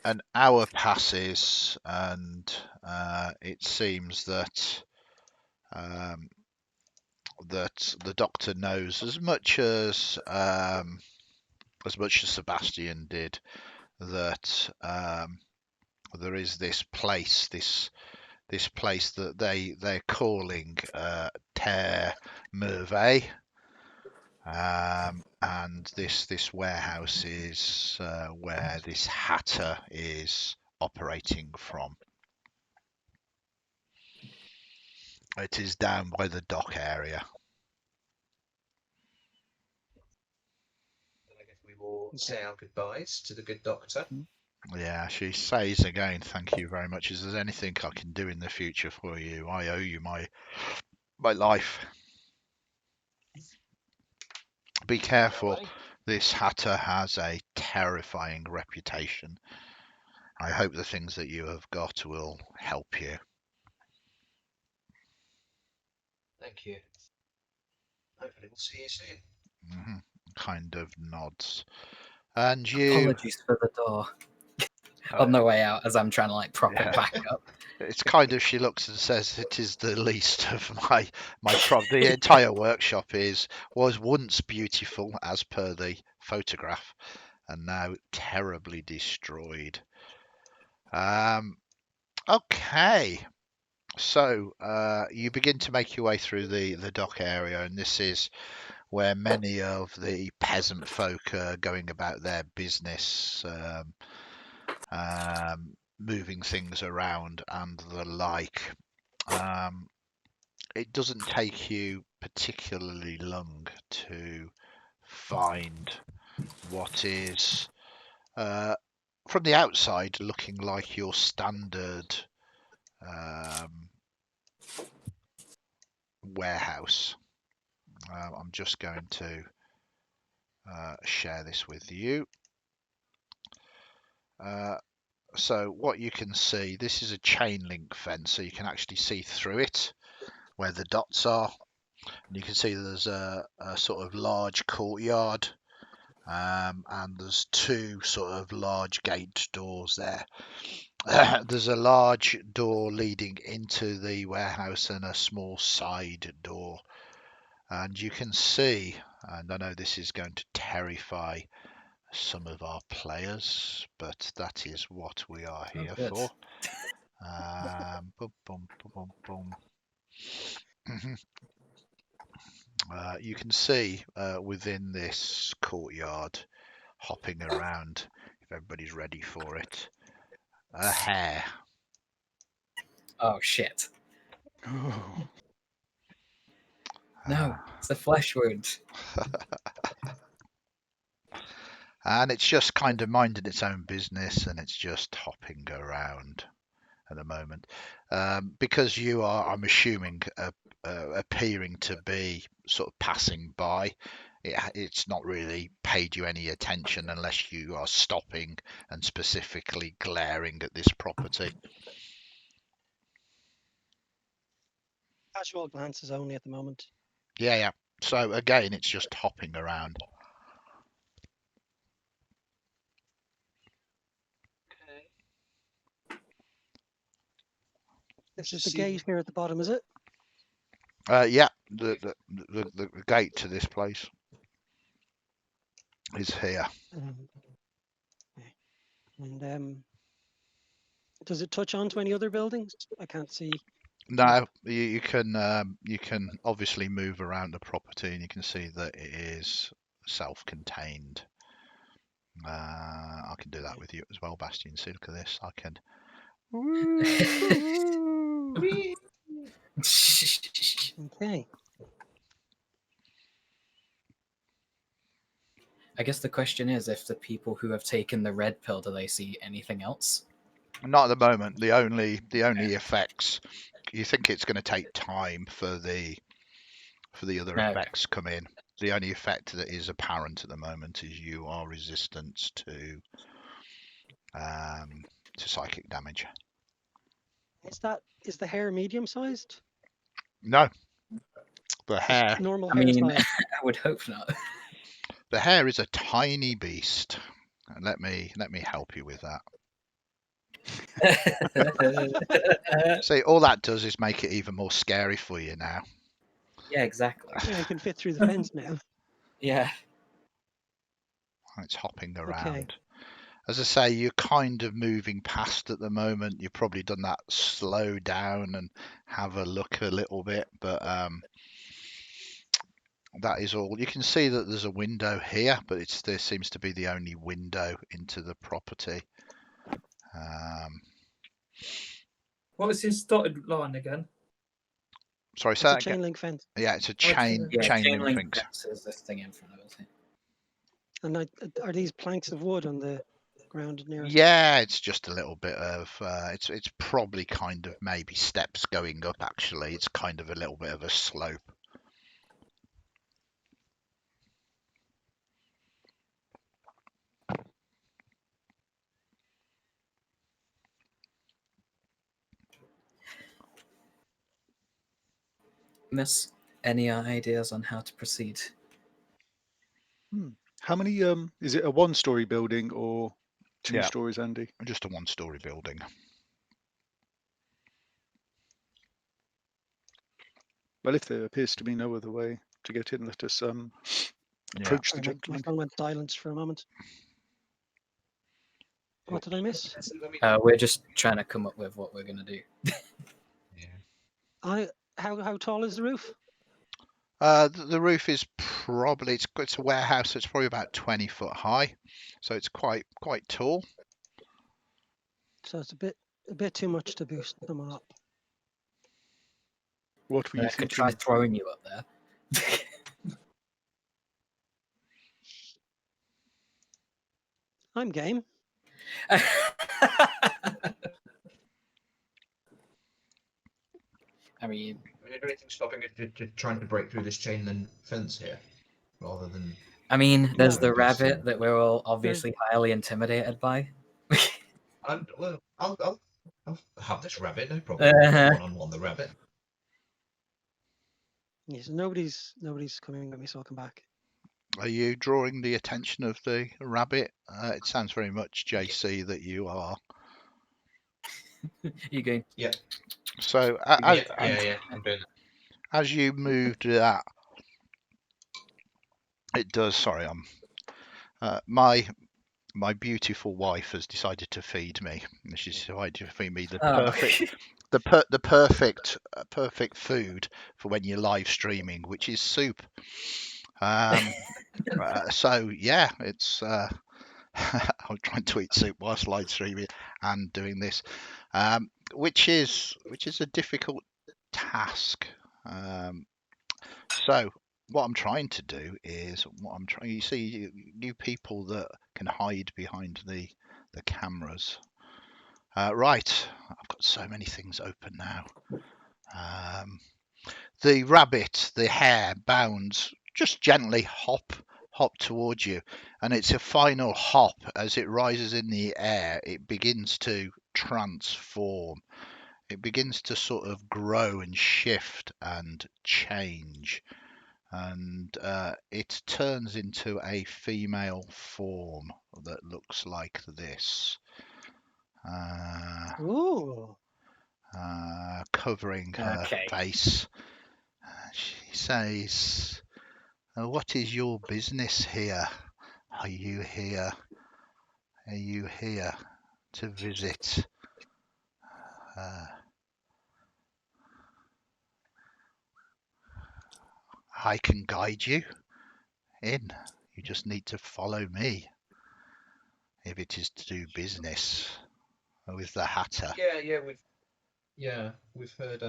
An hour passes, and it seems that that the doctor knows as much as Sebastian did, that there is this place, this place that they're calling Terre Merveille, and this warehouse is where this hatter is operating from. It is down by the dock area. I guess we will say our goodbyes to the good doctor. Yeah, she says again, thank you very much. Is there anything I can do in the future for you? I owe you my life. Be careful. This hatter has a terrifying reputation. I hope the things that you have got will help you. Thank you. Hopefully we'll see you soon. Mm-hmm. Kind of nods. And you... Apologies for the door on the way out as I'm trying to like prop it back up. It's kind of, she looks and says, it is the least of my the entire workshop was once beautiful as per the photograph, and now terribly destroyed. Okay, so you begin to make your way through the dock area, and this is where many of the peasant folk are going about their business, moving things around and the like. It doesn't take you particularly long to find what is from the outside, looking like your standard warehouse. I'm just going to share this with you. So what you can see, this is a chain link fence, so you can actually see through it where the dots are. And you can see there's a sort of large courtyard, and there's two sort of large gate doors there. There's a large door leading into the warehouse and a small side door. And you can see, and I know this is going to terrify some of our players, but that is what we are here for. Boom, boom, boom, boom, boom. You can see within this courtyard, hopping around, if everybody's ready for it, a hare. Oh shit! Oh, No, it's a flesh wound. And it's just kind of minding its own business, and it's just hopping around at the moment. Because you are, I'm assuming, appearing to be sort of passing by, it's not really paid you any attention unless you are stopping and specifically glaring at this property. Casual glances only at the moment. Yeah. So again, it's just hopping around. This is the gate here at the bottom, is it? Yeah, the gate to this place is here. Okay. And does it touch onto any other buildings? I can't see. No, you can obviously move around the property, and you can see that it is self-contained. I can do that with you as well, Bastian. See, look at this. I can. Okay. I guess the question is, if the people who have taken the red pill, do they see anything else? Not at the moment. The only effects, you think it's going to take time for the other Okay. effects come in. The only effect that is apparent at the moment is you are resistant to psychic damage. Is the hair medium sized? No, the hair. Normal I hair mean, size. I would hope not. The hair is a tiny beast. And let me help you with that. See, all that does is make it even more scary for you now. Yeah, exactly. Yeah, I can fit through the fence now. Yeah. It's hopping around. Okay. As I say, you're kind of moving past at the moment. You've probably done that slow down and have a look a little bit, but that is all. You can see that there's a window here, but there seems to be the only window into the property. What was his dotted line again? Sorry, It's say a that again. chain link fence. Yeah, it's a chain chain link. link fence. fence is this thing in front of us. And are these planks of wood on the ground near us? Yeah, it's just a little bit of it's probably kind of maybe steps going up. Actually, it's kind of a little bit of a slope. Miss, any ideas on how to proceed? how many? Is it a one-story building or two Yeah. stories, Andy? Just a one-story building. Well, if there appears to be no other way to get in, let us approach the My gentleman. phone went silent for a moment. What did I miss? We're just trying to come up with what we're going to do. How tall is the roof? The roof is probably it's a warehouse, so it's probably about 20 foot high, so it's quite tall. So it's a bit too much to boost them up. What were you I could thinking? try throwing you up there. I'm game. I mean, Is there anything stopping it to trying to break through this chain link fence here, rather than? there's No, the this, rabbit that we're all obviously highly intimidated by. Well, I'll have this rabbit, no problem. I'll go one-on-one the rabbit. Yes, nobody's coming with me, so I'll come back. Are you drawing the attention of the rabbit? It sounds very much JC that you are. You going? Yeah. So Yeah. I'm doing that. as you move to that, it does. Sorry, my beautiful wife has decided to feed me. She's decided to feed me the perfect, the perfect food for when you're live streaming, which is soup. So yeah, it's. I'm trying to eat soup whilst live streaming and doing this, which is a difficult task. So what I'm trying to do is you see new people that can hide behind the cameras. Right, I've got so many things open now. The rabbit, the hare, bounds just gently hop towards you, and it's a final hop. As it rises in the air, it begins to transform. It begins to sort of grow and shift and change, and it turns into a female form that looks like this, Ooh. covering her face. She says, "What is your business here? Are you here to visit? I can guide you in. You just need to follow me if it is to do business with the Hatter." We've heard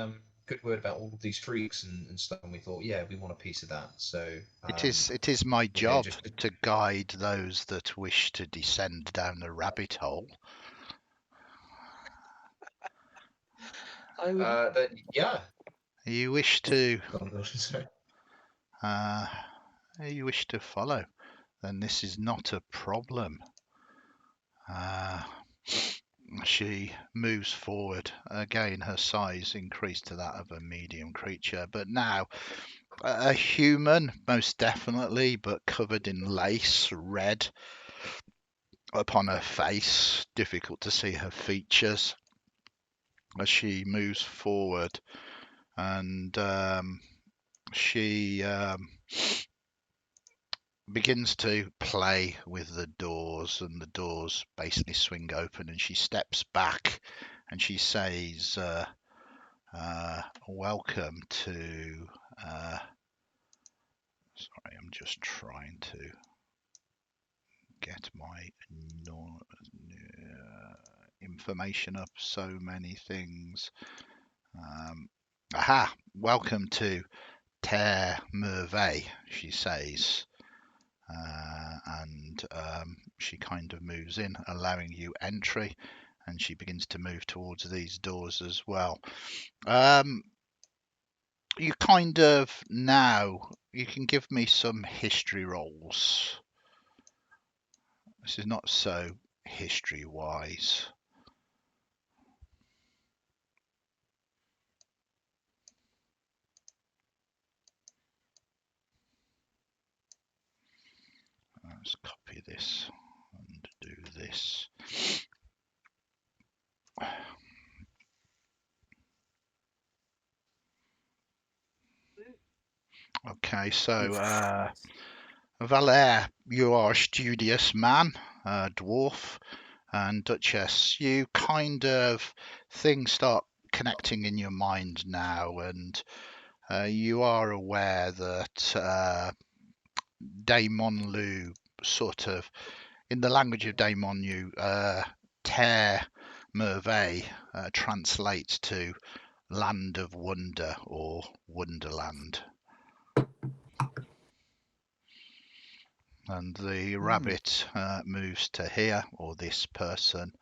good word about all these freaks and stuff, and we thought, yeah, we want a piece of that. So It is my we're here job just to guide those that wish to descend down the rabbit hole. yeah. You wish to Sorry. you wish to follow, then this is not a problem. She moves forward. Again, her size increased to that of a medium creature, but now a human, most definitely, but covered in lace, red upon her face. Difficult to see her features as she moves forward, and she begins to play with the doors, and the doors basically swing open, and she steps back and she says, welcome to sorry, I'm just trying to get my information up. So many things. Welcome to Terre Merveille, she says. And she kind of moves in, allowing you entry, and she begins to move towards these doors as well. You kind of now, you can give me some history rolls. This is not so history wise. Let's copy this and do this. Okay, so Valère, you are a studious man, dwarf, and Duchess, you kind of things start connecting in your mind now, and you are aware that Dementlieu, sort of, in the language of Dementlieu, Terre Merveille translates to land of wonder or wonderland. And the rabbit moves to here, or this person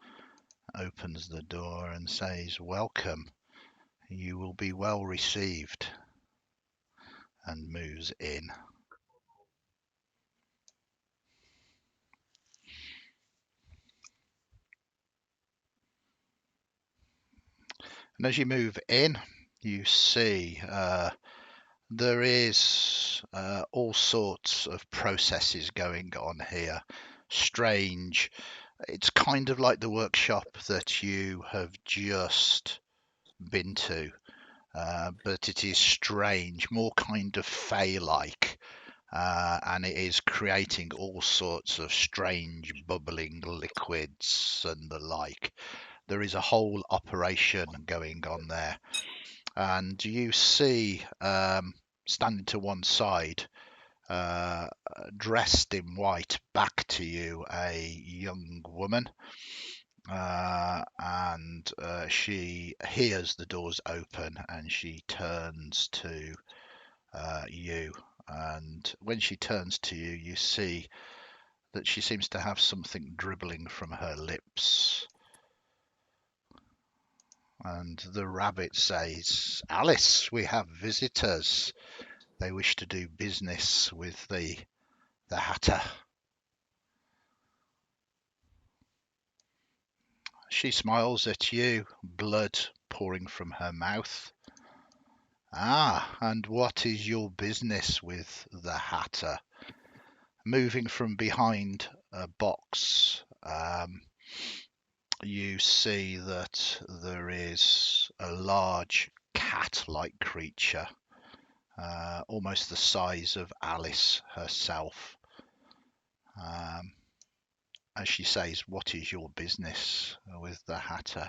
opens the door and says, "Welcome. You will be well received," and moves in. And as you move in, you see there is all sorts of processes going on here. Strange. It's kind of like the workshop that you have just been to, but it is strange, more kind of fey-like, and it is creating all sorts of strange bubbling liquids and the like. There is a whole operation going on there, and you see standing to one side, dressed in white, back to you, a young woman, and she hears the doors open and she turns to you. And when she turns to you, you see that she seems to have something dribbling from her lips. And the rabbit says, "Alice, we have visitors. They wish to do business with the Hatter." She smiles at you, blood pouring from her mouth. "Ah, and what is your business with the Hatter?" Moving from behind a box, you see that there is a large cat-like creature, almost the size of Alice herself. As she says, "What is your business with the Hatter?"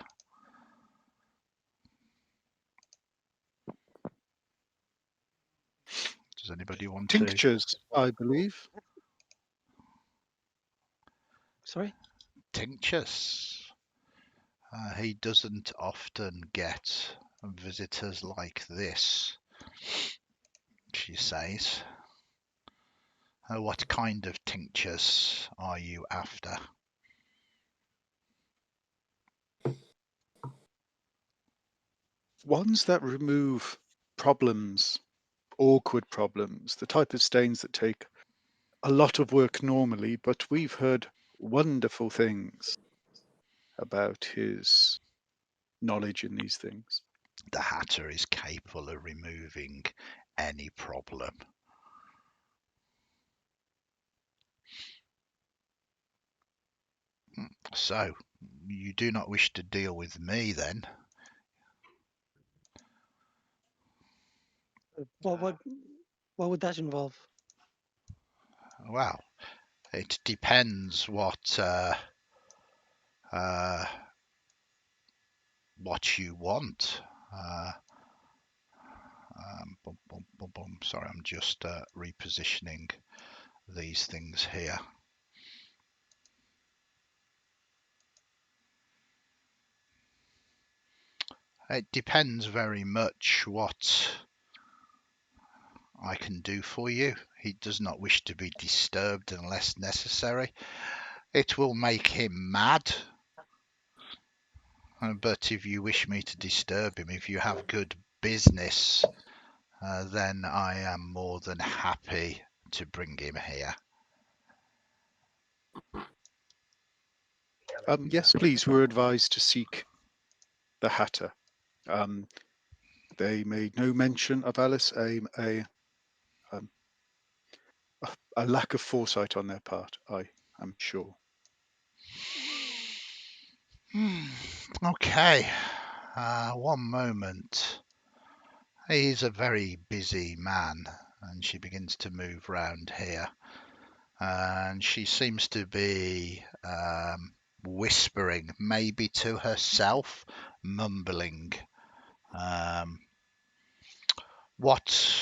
Does anybody want to? Tinctures, I believe. Sorry? Tinctures. He doesn't often get visitors like this, she says. What kind of tinctures are you after? Ones that remove problems, awkward problems, the type of stains that take a lot of work normally, but we've heard wonderful things about his knowledge in these things. The Hatter is capable of removing any problem. So, you do not wish to deal with me then? What would that involve? Well, it depends what you want. Sorry, I'm just repositioning these things here. It depends very much what I can do for you. He does not wish to be disturbed unless necessary. It will make him mad. But if you wish me to disturb him, if you have good business, then I am more than happy to bring him here. Yes, please. We're advised to seek the Hatter. They made no mention of Alice, a lack of foresight on their part, I am sure. Okay, one moment. He's a very busy man, and she begins to move round here. And she seems to be whispering, maybe to herself, mumbling. What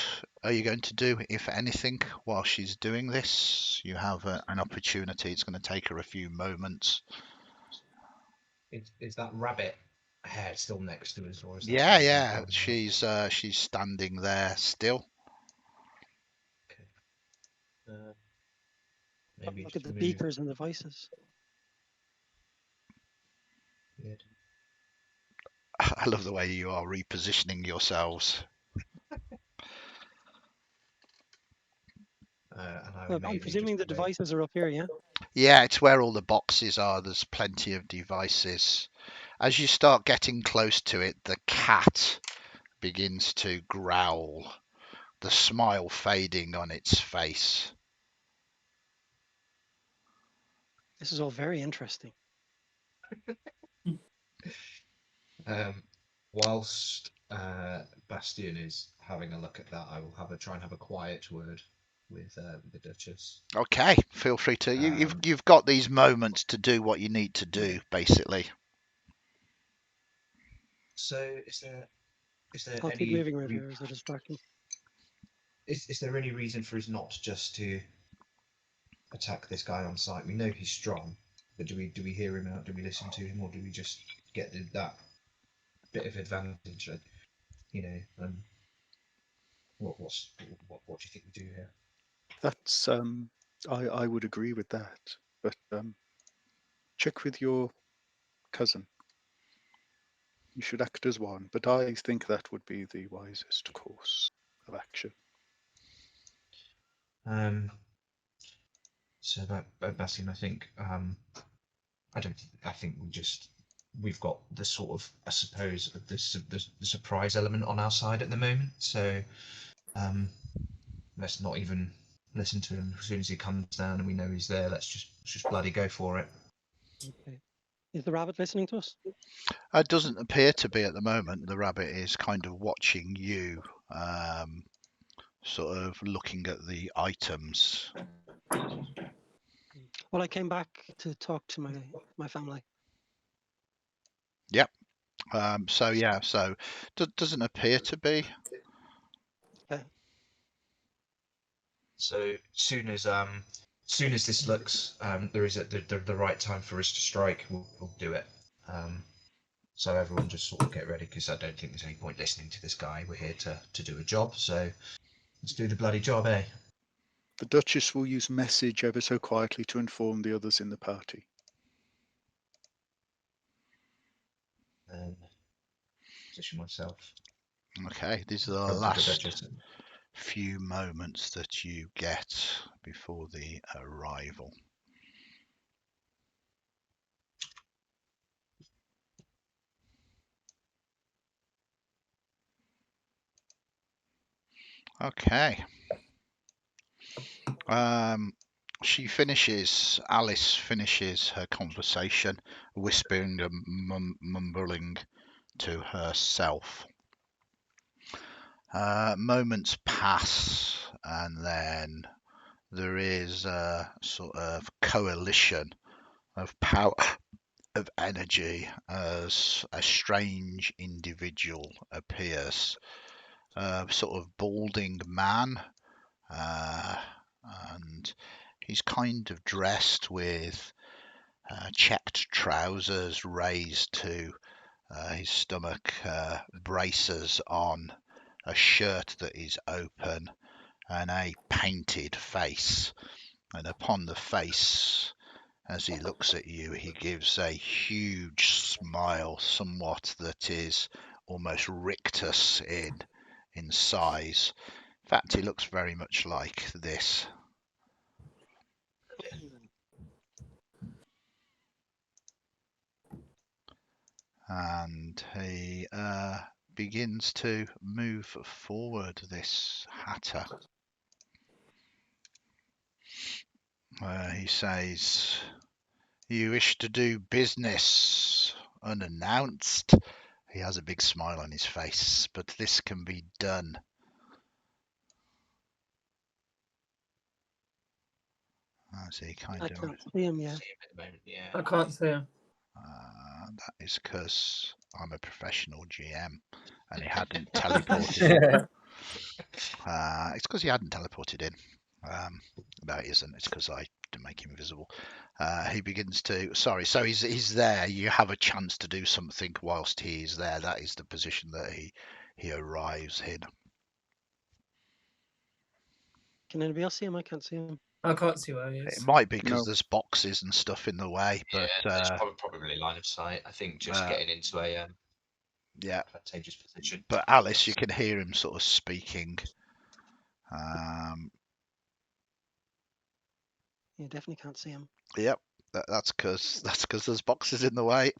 are you going to do, if anything, while she's doing this? You have an opportunity. It's going to take her a few moments. Is that rabbit hair still next to us, or is that? Yeah. She's standing there still. Okay. Maybe Look just at the move. beakers and the vices. Weird. I love the way you are repositioning yourselves. And I Well, would I'm maybe presuming the just wait. devices are up here, yeah? Yeah, it's where all the boxes are. There's plenty of devices. As you start getting close to it, the cat begins to growl, the smile fading on its face. This is all very interesting. Whilst Bastion is having a look at that, I will try and have a quiet word with the Duchess. Okay, feel free to. Um, You've got these moments to do what you need to do, basically. So, is there I'll keep any moving right here as a distraction. is there any reason for us not just to attack this guy on sight? We know he's strong, but do we hear him out? Do we listen to him, or do we just get that bit of advantage? You know, what do you think we do here? That's I would agree with that, but check with your cousin. You should act as one, but I think that would be the wisest course of action. So about Bastion, I think I think we've got the sort of, I suppose, the surprise element on our side at the moment. So let's not even listen to him. As soon as he comes down and we know he's there, let's just bloody go for it. Okay. Is the rabbit listening to us? It doesn't appear to be at the moment. The rabbit is kind of watching you, sort of looking at the items. Well, I came back to talk to my family. Yep. So doesn't appear to be. Okay. So soon as this looks there is the right time for us to strike, we'll do it. So everyone just sort of get ready, because I don't think there's any point listening to this guy. We're here to do a job, so let's do the bloody job, eh? The Duchess will use message ever so quietly to inform the others in the party. And position myself. Okay, these are the Come to the last Duchess. few moments that you get before the arrival. Okay. Alice finishes her conversation, whispering and mumbling to herself. Moments pass, and then there is a sort of coalition of power, of energy, as a strange individual appears. A sort of balding man, and he's kind of dressed with checked trousers raised to his stomach, braces on, a shirt that is open, and a painted face. And upon the face, as he looks at you, he gives a huge smile, somewhat that is almost rictus in size. In fact, he looks very much like this. And he begins to move forward, this hatter. He says, "You wish to do business unannounced?" He has a big smile on his face, but this can be done. As he kind I of, can't see him yet. Yeah. I can't see him. that is because I'm a professional GM, and he hadn't teleported. It's because he hadn't teleported in. No, it isn't. It's because I didn't make him invisible. He begins to. Sorry, so he's there. You have a chance to do something whilst he is there. That is the position that he arrives in. Can anybody else see him? I can't see him. I can't see where he It is. might be because No. there's boxes and stuff in the way, Yeah, but it's probably line of sight. I think just getting into a yeah. advantageous position. But Alice, you can hear him sort of speaking. You definitely can't see him. Yep, that's because there's boxes in the way.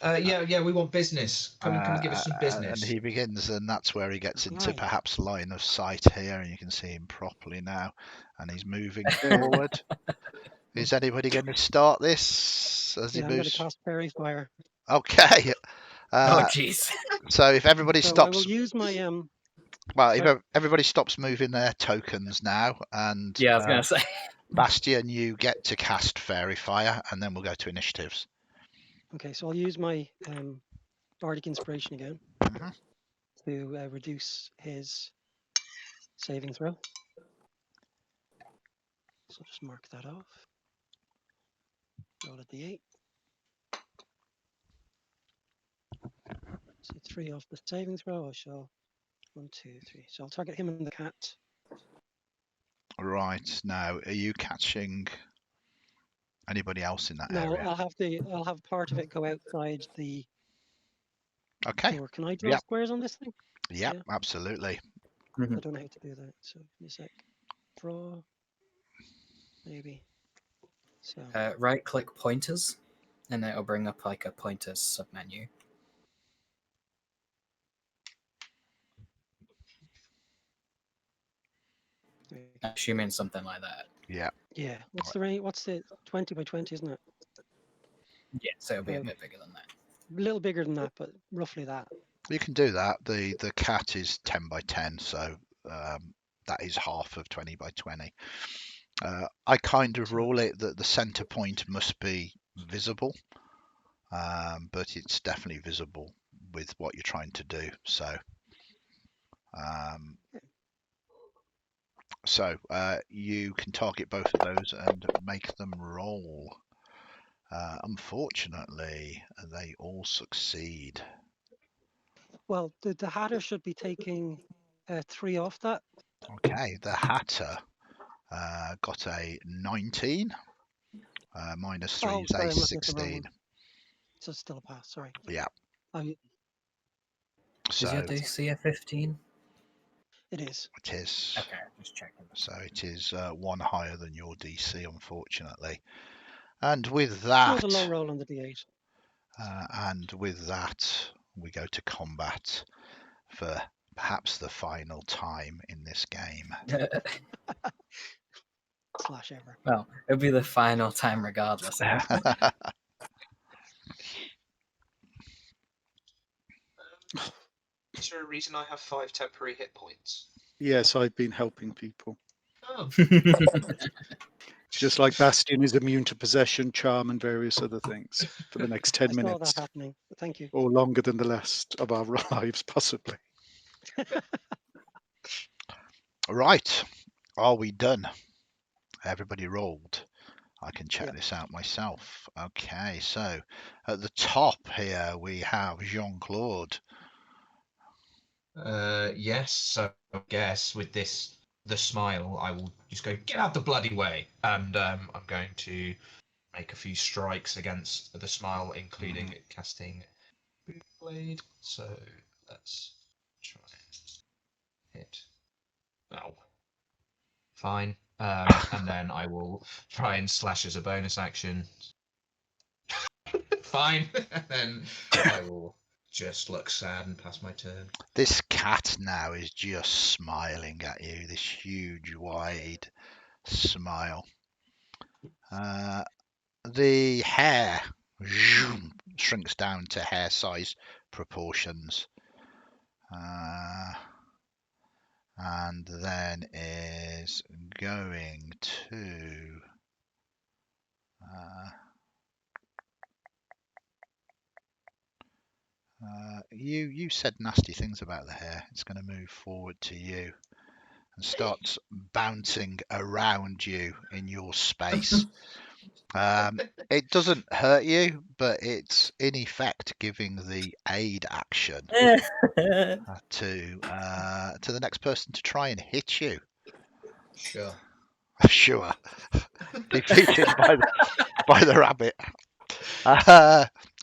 Yeah, we want business. Come and give us some business. And he begins, and that's where he gets into Right. perhaps line of sight here, and you can see him properly now, and he's moving forward. Is anybody going to start this as he Yeah, I'm going to moves? cast Fairy Fire. Okay. Oh, jeez. So if everybody So I stops, will use my well, sorry? if everybody stops moving their tokens now, and Yeah, I was going to say. Bastion, you get to cast Fairy Fire, and then we'll go to initiatives. Okay, so I'll use my Bardic Inspiration again Mhm. to reduce his saving throw. So just mark that off. Roll a d8. So 3 off the saving throw. I shall 1, 2, 3. So I'll target him and the cat. Right, now, are you catching anybody else in that No, area? I'll have part of it go outside the Okay. door. Can I draw Yep. squares on this thing? Yep, Yeah. absolutely. I don't know how to do that. So give me a sec. Draw. Maybe. So Right click pointers, and it'll bring up like a pointers submenu. Assuming something like that. Yeah. yeah. What's the range? What's the 20 by 20, isn't it? Yeah, so it'll be a Okay. bit bigger than that. A little bigger than that, but roughly that. You can do that. The cat is 10 by 10, so that is half of 20 by 20. I kind of rule it that the center point must be visible, but it's definitely visible with what you're trying to do. So you can target both of those and make them roll. Unfortunately, they all succeed. Well, the Hatter should be taking 3 off that. Okay, the Hatter got a 19. Minus 3 is sorry, a I'm looking at the wrong 16. one. So it's still a pass. Sorry. Yeah. Is your So DC a 15? It is. it is. Okay, just checking. So it is one higher than your DC, unfortunately. And with It that, was a low roll on the d8. We go to combat for perhaps the final time in this game. Slash ever. Well, it'll be the final time regardless. Is there a reason I have 5 temporary hit points? Yes, I've been helping people. Oh. Just like Bastion is immune to possession, charm, and various other things for the next 10 I saw minutes. that happening. But thank you. Or longer than the rest of our lives, possibly. Right. Are we done? Everybody rolled. I can check Yep. this out myself. Okay, so at the top here we have Jean-Claude. Yes, so I guess with the smile, I will just go, get out the bloody way. And I'm going to make a few strikes against the smile, including casting Boot Blade. So let's try and hit. Oh, fine. And then I will try and slash as a bonus action. Fine. And then I will just look sad and pass my turn. This cat now is just smiling at you, this huge, wide smile. The hair shrinks down to hair size proportions. And then is going to you said nasty things about the hair. It's going to move forward to you and starts bouncing around you in your space. It doesn't hurt you, but it's in effect giving the aid action to the next person to try and hit you. Sure. Sure. Defeated by the rabbit.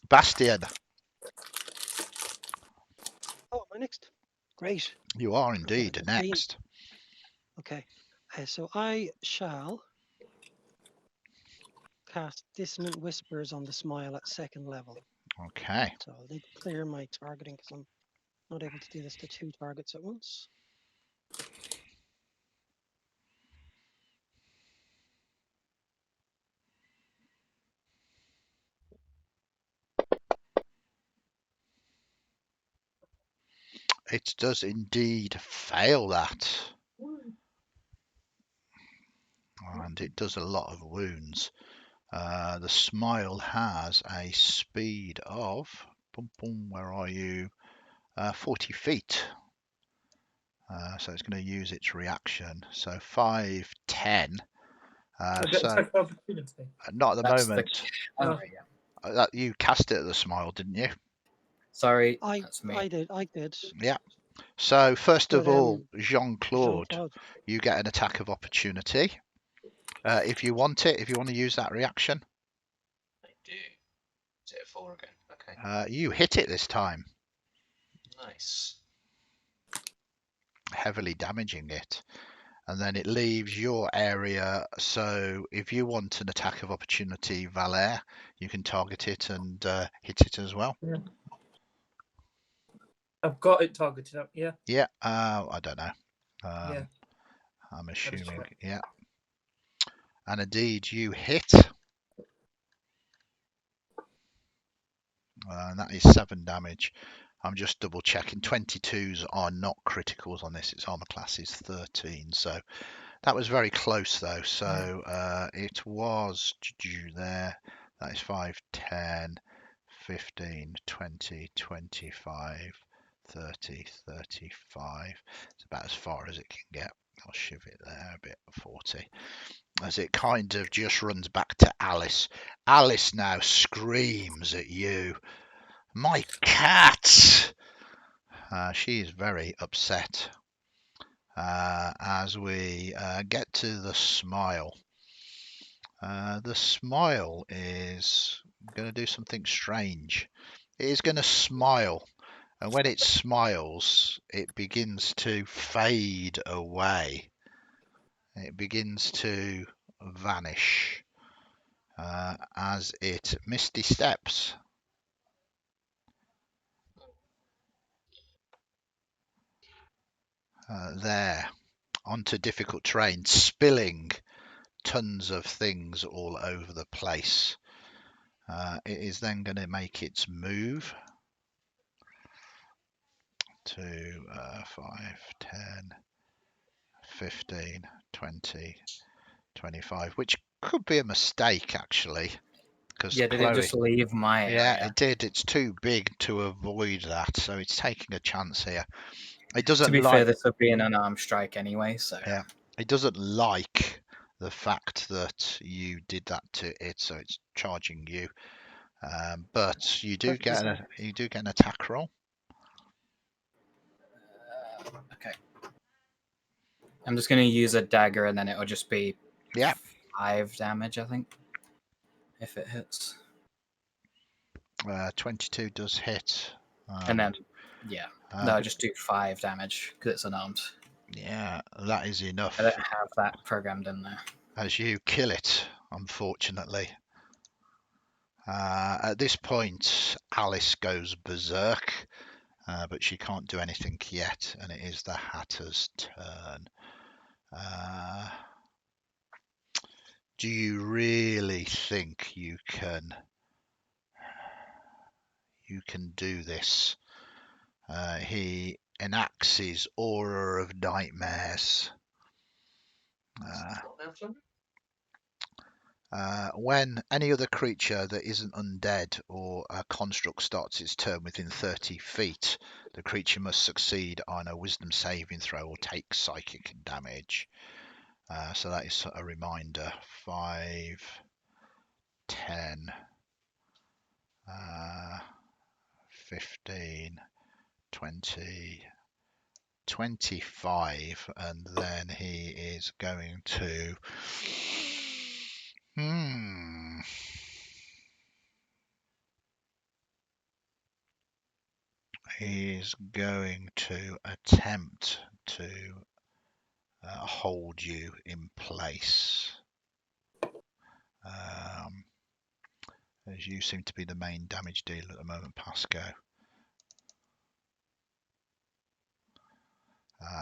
Bastian, Oh, my next. Great. you are Got a indeed 15. next. Okay. So I shall cast Dissonant Whispers on the Smile at 2nd level. Okay. So I'll need to clear my targeting because I'm not able to do this to 2 targets at once. It does indeed fail that. And it does a lot of wounds. The smile has a speed of, where are you? 40 feet. So it's going to use its reaction. So 5, 10. I get So attack of opportunity. not at the That's the. moment. Oh, No. yeah. You cast it at the smile, didn't you? Sorry, I that's me. did. Yeah. So first of But all, Jean-Claude, Jean-Claude. you get an attack of opportunity. If you want to use that reaction. I do. Is it a 4 again? Okay. You hit it this time, Nice. heavily damaging it. And then it leaves your area. So if you want an attack of opportunity, Valère, you can target it and hit it as well. Yeah. I've got it targeted up. Yeah. Yeah, I don't know. Yeah. I'm just assuming, check. yeah. And indeed, you hit. And that is 7 damage. I'm just double checking. 22s are not criticals on this. Its armor class is 13. So that was very close though. So it was there. That is 5, 10, 15, 20, 25, 30, 35. It's about as far as it can get. I'll shiv it there a bit, 40. As it kind of just runs back to Alice. Alice now screams at you. My cat! She is very upset. As we get to the smile. The smile is going to do something strange. It is going to smile. And when it smiles, it begins to fade away. It begins to vanish as it misty steps. There onto difficult terrain, spilling tons of things all over the place. It is then going to make its move to 5, 10, 15, 20, 25, which could be a mistake actually. Because Yeah, did it just leave my area? Yeah, it did. It's too big to avoid that, so it's taking a chance here. It doesn't To be like. fair, this would be an unarmed strike anyway, so. Yeah, it doesn't like the fact that you did that to it, so it's charging you. But you do get an attack roll. Okay. I'm just going to use a dagger, and then it'll just be 5 damage, I think, if it hits. 22 does hit. And then, yeah, no, just do 5 damage because it's unarmed. Yeah, that is enough. I don't have that programmed in there. As you kill it, unfortunately. At this point, Alice goes berserk, but she can't do anything yet, and it is the Hatter's turn. Do you really think you can do this? He enacts his aura of nightmares. When any other creature that isn't undead or a construct starts its turn within 30 feet, the creature must succeed on a wisdom saving throw or take psychic damage. So that is a reminder. 5, 10, 15, 20, 25, and then he is going to. He's going to attempt to hold you in place. As you seem to be the main damage dealer at the moment, Pasco.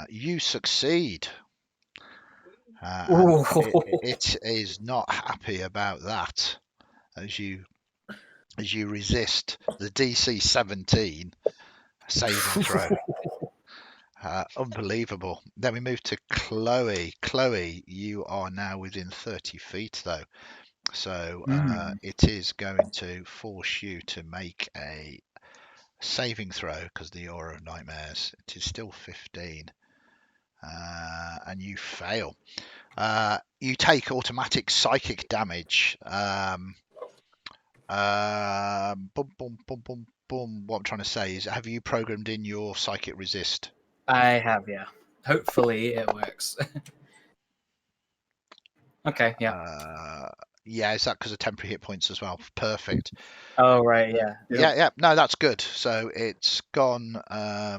You succeed. And it is not happy about that as you resist the DC 17 saving throw. Unbelievable. Then we move to Chloe. Chloe, you are now within 30 feet though. So it is going to force you to make a saving throw because the Aura of Nightmares. It is still 15. And you fail. You take automatic psychic damage. Boom, boom, boom, boom, boom. What I'm trying to say is, have you programmed in your psychic resist? I have, yeah. Hopefully it works. Okay, yeah. Yeah, is that because of temporary hit points as well? Perfect. Oh, right, yeah. Yeah. No, that's good. So it's gone. I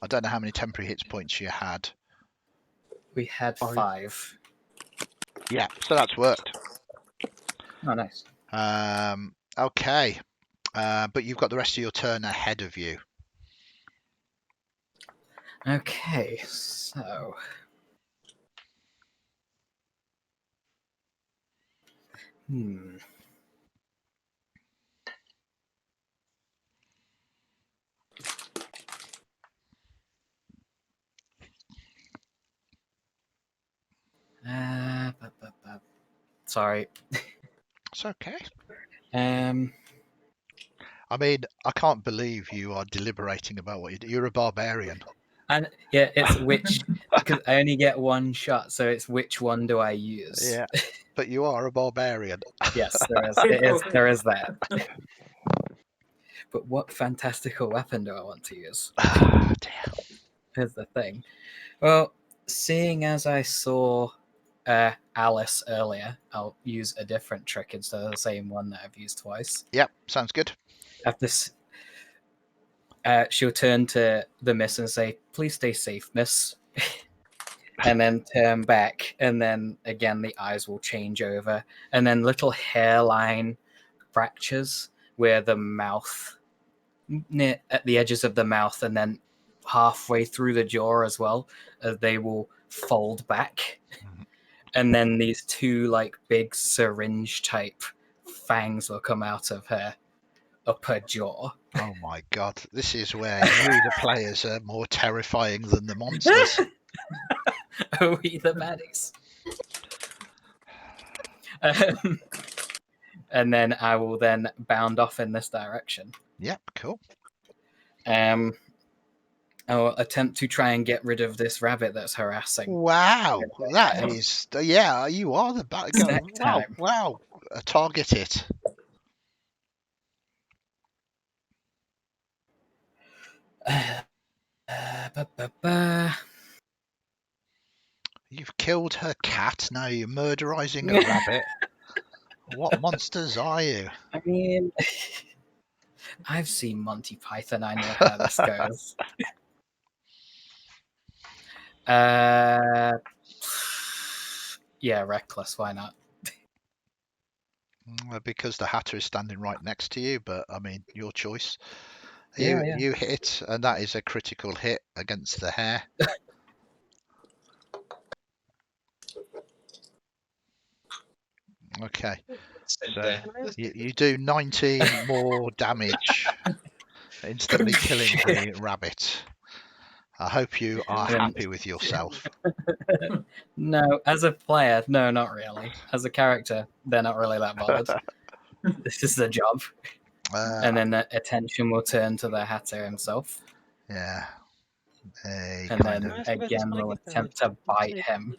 don't know how many temporary hit points you had. We had 5. Yeah, so that's worked. Oh, nice. Okay. But you've got the rest of your turn ahead of you. Okay, so... Sorry. It's okay. I mean, I can't believe you are deliberating about what you do. You're a barbarian. And yeah, it's which, because I only get one shot, so it's which one do I use? Yeah, but you are a barbarian. Yes, there is that. But what fantastical weapon do I want to use? Damn. Here's the thing. Well, seeing as I saw Alice earlier, I'll use a different trick instead of the same one that I've used twice. Yep, sounds good. After she'll turn to the miss and say, "Please stay safe, miss." And then turn back, and then again the eyes will change over, and then little hairline fractures where the mouth, near at the edges of the mouth, and then halfway through the jaw as well, they will fold back, and then these 2 like big syringe type fangs will come out of her upper jaw. Oh my god, this is where you, the players, are more terrifying than the monsters. Are we the baddies? And then I will then bound off in this direction. Yep, cool. I will attempt to try and get rid of this rabbit that's harassing. Wow, that is... Yeah, you are the bad guy. Wow. Target it. You've killed her cat, now you're murderizing a rabbit. What monsters are you? I mean, I've seen Monty Python, I know how this goes. Yeah, reckless, why not? Because the Hatter is standing right next to you, but I mean, your choice. Yeah. You hit, and that is a critical hit against the hair. Okay, so you do 19 more damage, instantly killing the rabbit. I hope you are happy with yourself. No, as a player, no, not really. As a character, they're not really that bothered. This is the job. And then the attention will turn to the Hatter himself. Yeah. And then again, we'll attempt to bite him.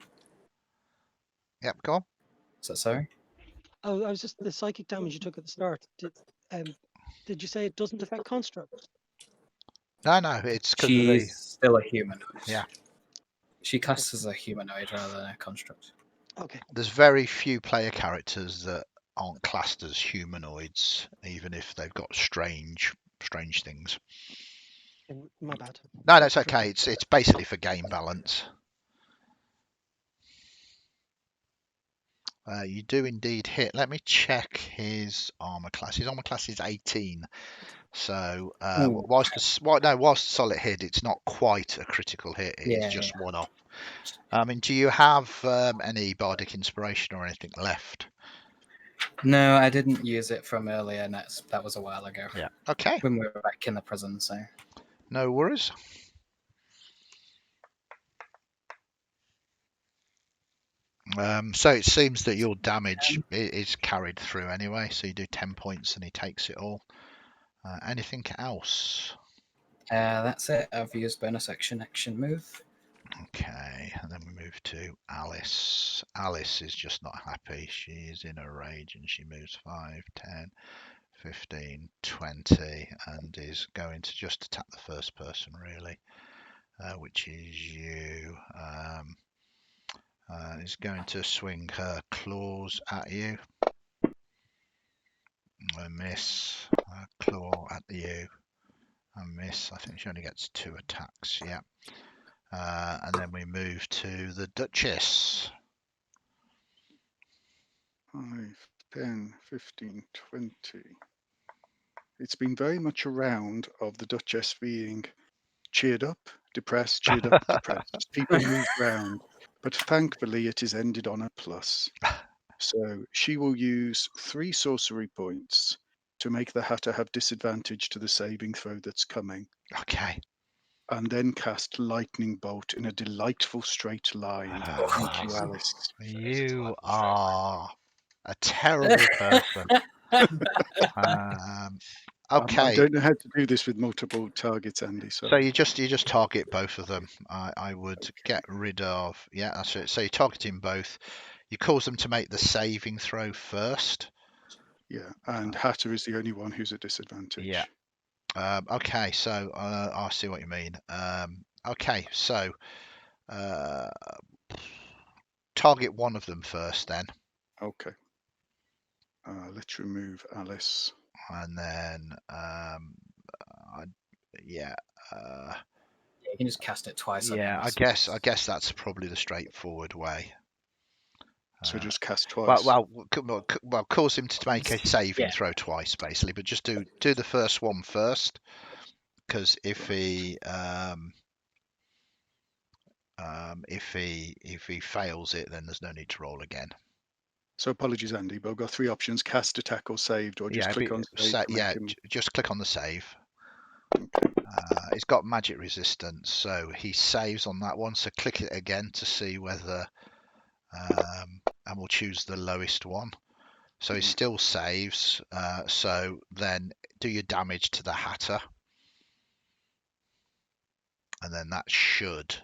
Yep, go on. So sorry? Oh, I was just the psychic damage you took at the start. Did you say it doesn't affect constructs? No, it's because of the still a humanoid. Yeah. She casts as a humanoid rather than a construct. Okay. There's very few player characters that aren't classed as humanoids, even if they've got strange things. My bad. No, that's okay. It's basically for game balance. You do indeed hit. Let me check his armor class. His armor class is 18. So whilst the solid hit, it's not quite a critical hit. It's just one off. I mean, do you have any bardic inspiration or anything left? No, I didn't use it from earlier, and that was a while ago. Yeah. Okay. When we were back in the prison, so. No worries. So it seems that your damage is carried through anyway. So you do 10 points and he takes it all. Anything else? That's it. I've used bonus action move. Okay, and then we move to Alice. Alice is just not happy. She's in a rage and she moves 5, 10, 15, 20 and is going to just attack the first person, really, which is you. Is going to swing her claws at you. A miss. Claw at you. A miss. I think she only gets 2 attacks. Yeah. And then we move to the Duchess. 5, 10, 15, 20. It's been very much a round of the Duchess being cheered up, depressed, cheered up, depressed. People move round, but thankfully it is ended on a plus. So she will use 3 sorcery points to make the Hatter have disadvantage to the saving throw that's coming, Okay. and then cast Lightning Bolt in a delightful straight line into Alice. You are a terrible person. Okay. I don't know how to do this with multiple targets, Andy. So Sorry. you just target both of them. I would get rid of. Yeah, that's it. So you're targeting both. You cause them to make the saving throw first. Yeah, and Hatter is the only one who's at disadvantage. Yeah. Okay, so I see what you mean. Okay, so target one of them first, then. Okay. Let's remove Alice. And then, You can just cast it twice. Yeah, I guess that's probably the straightforward way. So just cast twice. Well, cause him to make a saving throw twice, basically, but just do the first one first, because if he fails it, then there's no need to roll again. So apologies, Andy, but I've got 3 options: cast, attack, or saved, or just click on save. Just click on the save. It's got magic resistance, so he saves on that one. So click it again to see whether, and we'll choose the lowest one. So he still saves. So then do your damage to the Hatter, and then that should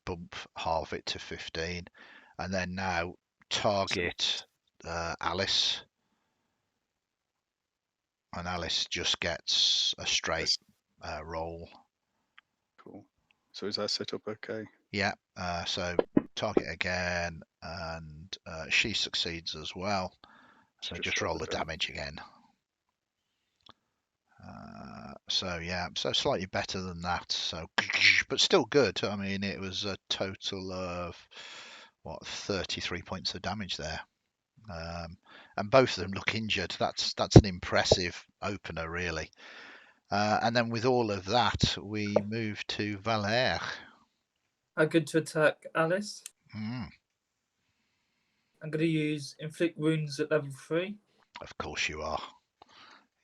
bump half it to 15. And then now target Alice, and Alice just gets a straight roll. Cool. So is that set up okay? Yeah. So target again, and she succeeds as well. So just roll the damage again. So slightly better than that. So, but still good. I mean, it was a total of 33 points of damage there. And both of them look injured. That's an impressive opener, really. And then with all of that, we move to Valère. Good to attack Alice. Mm. I'm going to use Inflict Wounds at level 3. Of course you are.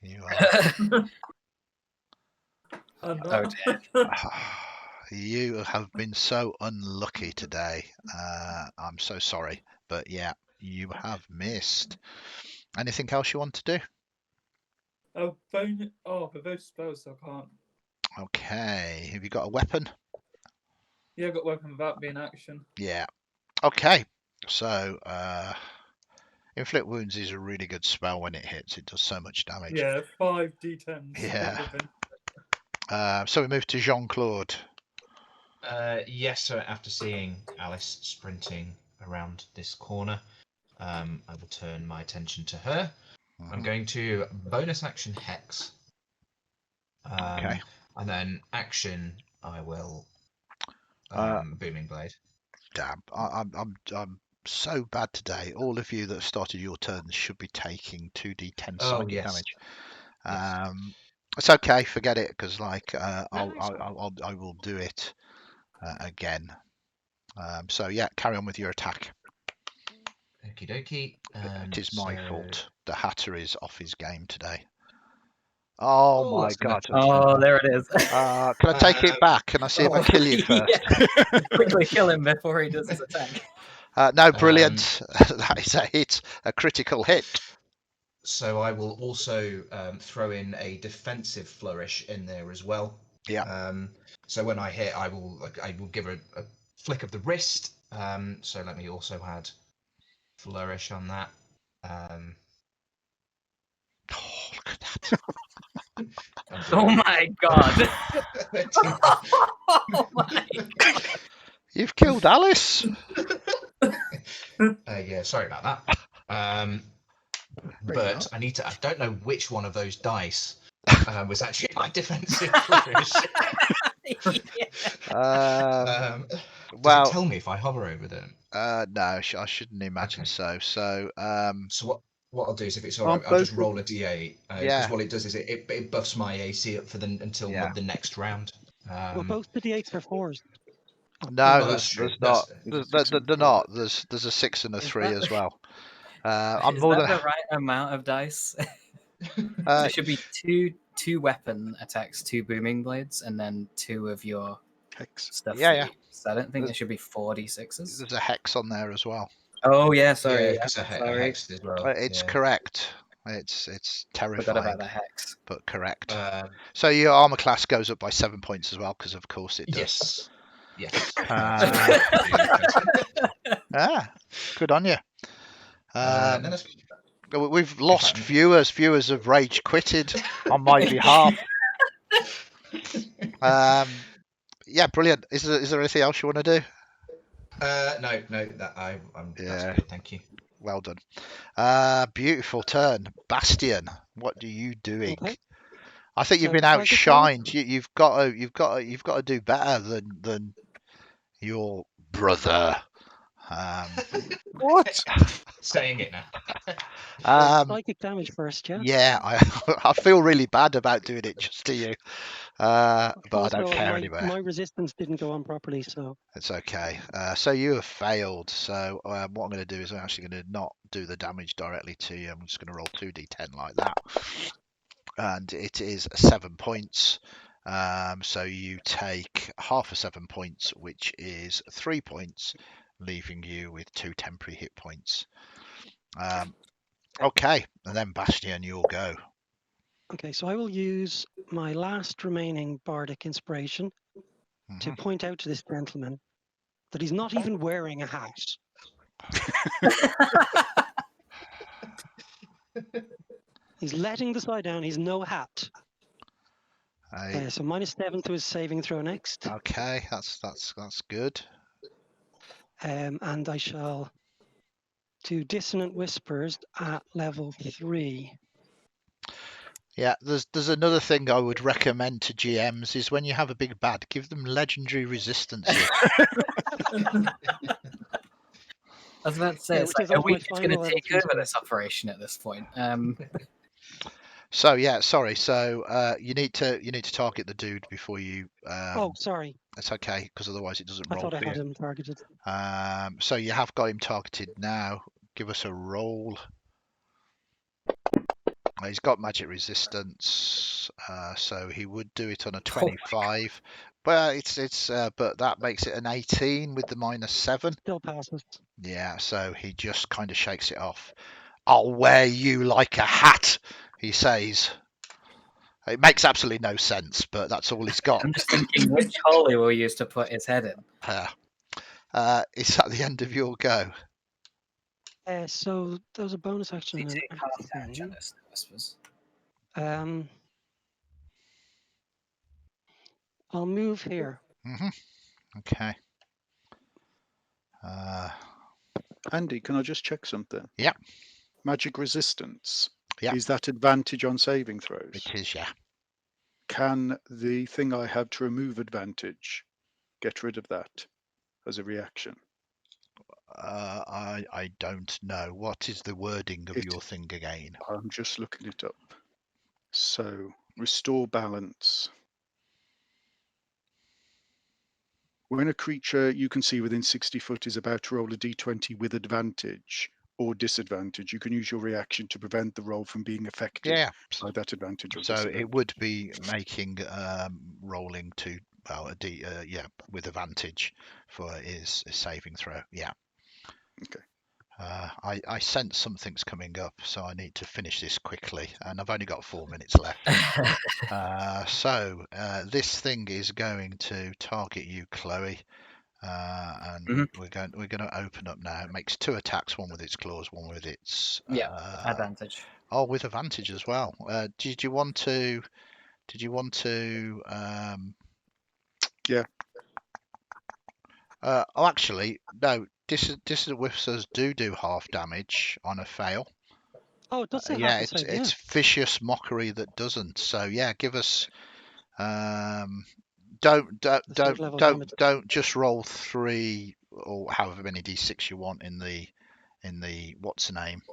You are. You have been so unlucky today. I'm so sorry. But yeah, you have missed. Anything else you want to do? For both spells, so I can't. Okay. Have you got a weapon? Yeah, I've got weapon without being action. Yeah. Okay. So, Inflict Wounds is a really good spell when it hits. It does so much damage. Yeah, 5d10s. Yeah. So we move to Jean-Claude. Yes, so after seeing Alice sprinting around this corner, I will turn my attention to her. I'm going to bonus action Hex. Okay. And then action, I will Booming Blade. Damn, I'm so bad today. All of you that started your turns should be taking 2d10 Oh, psychic yes. damage. Yes. It's okay, forget it, because like No, it's fine. I will do it again. So yeah, carry on with your attack. Okie dokie. It is my So- fault. The Hatter is off his game today. Oh Oh, my that's gonna- god. Oh, there it is. Can I take it back? Can I see if I oh, kill you first? Yeah. Quickly kill him before he does his attack. No, brilliant. That is a hit, a critical hit. So I will also throw in a defensive flourish in there as well. Yeah. So when I hit, I will give a flick of the wrist. So let me also add flourish on that. Oh, look at that. Oh my god. Oh my god. You've killed Alice. Yeah, sorry about that. There you But I don't know which one of those dice was actually my defensive flourish. Well, Does it tell me if I hover over them? no, I shouldn't imagine Okay. so. So, So what I'll do is, if it's all Aren't right, I'll just both roll a d8 because Yeah. what it does is it buffs my AC up for until Yeah. the next round. Well, both the d8s are 4s. no, Oh, that's true. there's not. There's a They're, six and a they're four. not. There's a 6 and a Is 3 that- as well. I'm Is more that than. the right amount of dice? Uh, There should be two weapon attacks, 2 booming blades, and then 2 of your Hex. stuff. Yeah, for yeah. use. So I don't think There's- there should be 4d6s. There's a hex on there as well. Oh yeah, sorry. Yeah, Yeah, because I sorry. hexed as well. It's yeah. correct. It's Forgot terrifying, about the hex. but correct. Um, So your armor class goes up by 7 points as well, because of course it does. yes. Good on you. No, that's good. We've lost fact- viewers. Viewers have rage quitted on my behalf. Yeah, brilliant. Is there anything else you want to do? No, that's Yeah. good. Thank you. Well done. Beautiful turn, Bastion. What are you doing? Okay. I think you've So been target outshined. You've got to do better than your brother. What? Saying it now. Psychic damage first, yeah? Yeah, I feel really bad about doing it just to you, but I Also, don't care my, anyway. my resistance didn't go on properly, so It's okay. So you have failed. So what I'm going to do is I'm actually going to not do the damage directly to you. I'm just going to roll 2d10 like that, and it is 7 points. So you take half of 7 points, which is 3 points, leaving you with 2 temporary hit points. Okay, and then Bastion, you'll go. okay. So I will use my last remaining bardic inspiration to Mhm. point out to this gentleman that he's not even wearing a hat. He's letting the side down. He's no hat. So -7 to his saving throw next, Okay, that's good. and I shall do dissonant whispers at level 3. Yeah, there's another thing I would recommend to GMs is when you have a big bad, give them legendary resistances. I was about to say, Yeah, it's which is like, are also we my just going final to level take 3 over spell. this operation at this point? So yeah, sorry. So you need to target the dude before you. Oh, sorry. That's okay, because otherwise it doesn't I roll thought I for had you. him targeted. So you have got him targeted now. Give us a roll. He's got magic resistance, so he would do it on a 25. But but that makes it an 18 with the -7. Still passes. Yeah, so he just kind of shakes it off. I'll wear you like a hat, he says. It makes absolutely no sense, but that's all he's got. I'm just thinking which hole he will use to put his head in. Is that the end of your go? So there was a bonus action. You and take an half damage on action. this, I suppose. I'll move here. Mm-hmm. Okay. Andy, can I just check something? Yeah. Magic resistance. Yeah. Is that advantage on saving throws? It is, yeah. Can the thing I have to remove advantage get rid of that as a reaction? I don't know. What is the wording of It- your thing again? I'm just looking it up. So, restore balance. When a creature you can see within 60 foot is about to roll a d20 with advantage or disadvantage, you can use your reaction to prevent the roll from being affected Yeah. by that advantage or So disadvantage. it would be making rolling to with advantage for his saving throw. Yeah. Okay. I sense something's coming up, so I need to finish this quickly, and I've only got 4 minutes left. So this thing is going to target you, Chloe, and we're going to open up now. It makes 2 attacks, one with its claws, one with its advantage. Oh, with advantage as well. Did you want to? Yeah. Oh, actually, no. Dissident whiffers do half damage on a fail. Oh, it does say Yeah, half the save, it's vicious mockery that doesn't. So yeah, give us. Don't just roll 3 or however many d6 you want in the what's the name.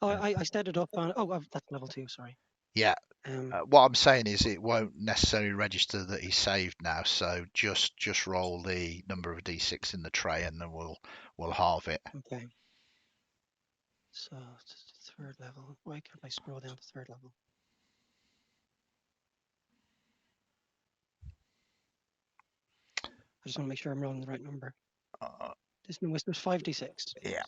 Oh, I set it up on. Oh, that's level 2. Sorry. Yeah. What I'm saying is it won't necessarily register that he's saved now, so just roll the number of d6 in the tray and then we'll halve it. Okay. So it's the 3rd level. Why can't I scroll down to 3rd level? I just want to make sure I'm rolling the right number. This one was 5d6. Yeah.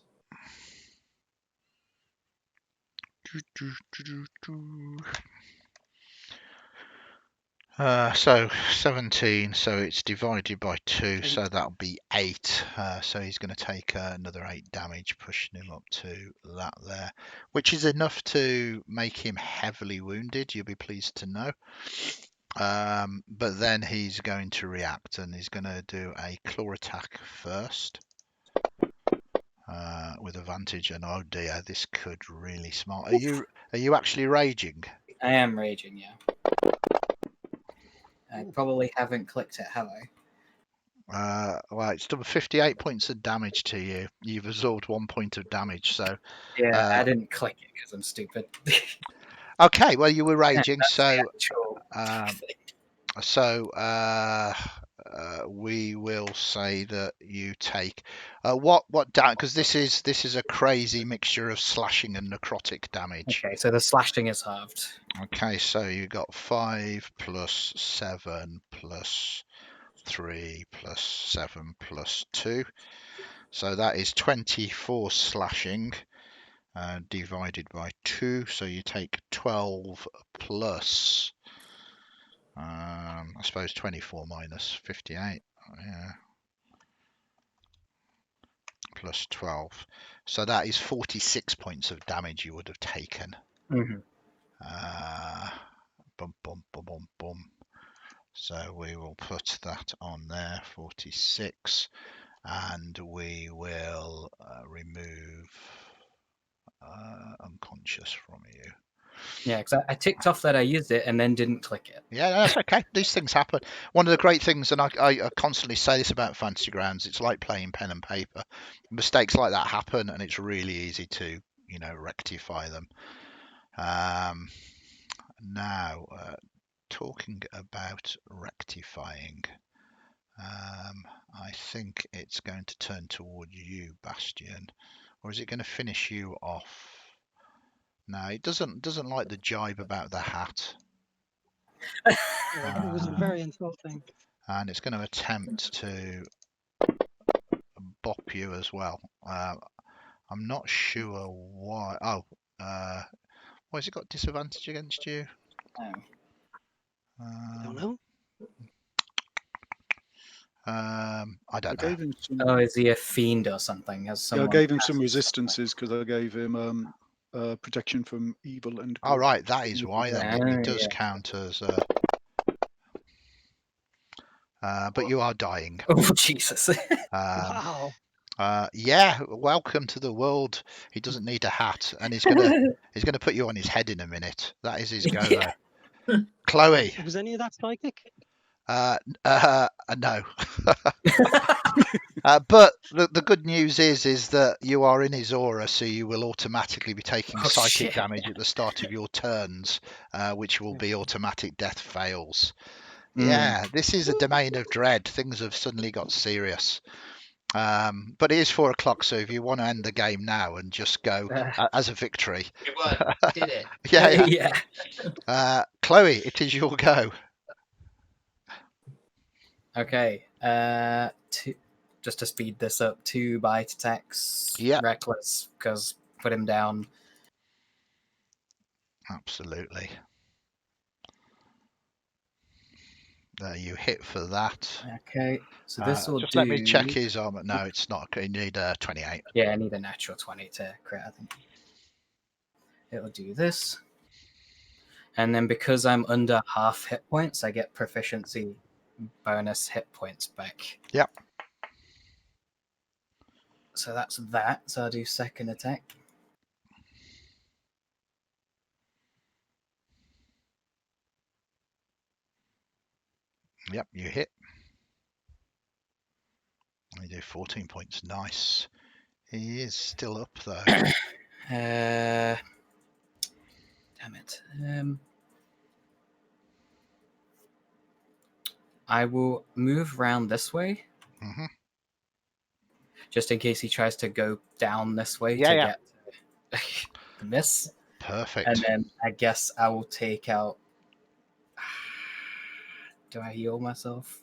So 17, so it's divided by 2, so that'll be 8. So he's going to take another 8 damage, pushing him up to that there, which is enough to make him heavily wounded, you'll be pleased to know. But then he's going to react, and he's going to do a claw attack first. With advantage, and oh dear, this could really smart. Are you actually raging? I am raging, yeah. I probably haven't clicked it, have I? Well, it's done 58 points of damage to you. You've absorbed 1 point of damage, so yeah, I didn't click it because I'm stupid. Okay, well you were raging, so we will say that you take what down, because this is a crazy mixture of slashing and necrotic damage. Okay, so the slashing is halved. Okay, so you got 5 plus 7 plus 3 plus 7 plus 2, so that is 24 slashing divided by 2, so you take 12 plus I suppose 24 minus 58, yeah, plus 12, so that is 46 points of damage you would have taken. Mm-hmm. Bum, bum, bum, bum, bum. So we will put that on there, 46, and we will remove unconscious from you. Yeah, because I ticked off that I used it and then didn't click it. Yeah, that's okay. These things happen. One of the great things, and I constantly say this about Fantasy Grounds, it's like playing pen and paper. Mistakes like that happen, and it's really easy to, rectify them. Now, talking about rectifying, I think it's going to turn toward you, Bastion, or is it going to finish you off? No, it doesn't like the jibe about the hat. It was very insulting. And it's going to attempt to bop you as well. I'm not sure why. Oh, why has it got disadvantage against you? I don't know. I don't know. Gave him some, is he a fiend or something? I gave him some resistances because I gave him protection from evil and good. Oh, right, that is why then. It does yeah. count as... but you are dying. Oh, Jesus. Wow. Yeah, welcome to the world. He doesn't need a hat, and he's gonna put you on his head in a minute. That is his go, Yeah. though. Chloe, Was any of that psychic? no. But the good news is that you are in his aura, so you will automatically be taking Oh, psychic shit. damage at the start of your turns, which will be automatic death fails. Mm. Yeah, this is a domain of dread. Things have suddenly got serious. But it is 4 o'clock, so if you want to end the game now and just go as a victory. It won. Did it? Yeah. Chloe, it is your go. Okay. Just to speed this up, 2 bite attacks. Yeah. Reckless, because put him down. Absolutely. There, you hit for that. Okay. So this will just do. let me check his armor. No, it's not. You need 28. Yeah, I need a natural 20 to crit, I think. It'll do this. And then because I'm under half hit points, I get proficiency bonus hit points back. Yep. So that's that. So I'll do second attack. Yep, you hit. You do 14 points. Nice. He is still up, though. Damn it. I will move around this way. Mhm. Just in case he tries to go down this way Yeah. get this. Perfect. And then I guess I will take out. Do I heal myself?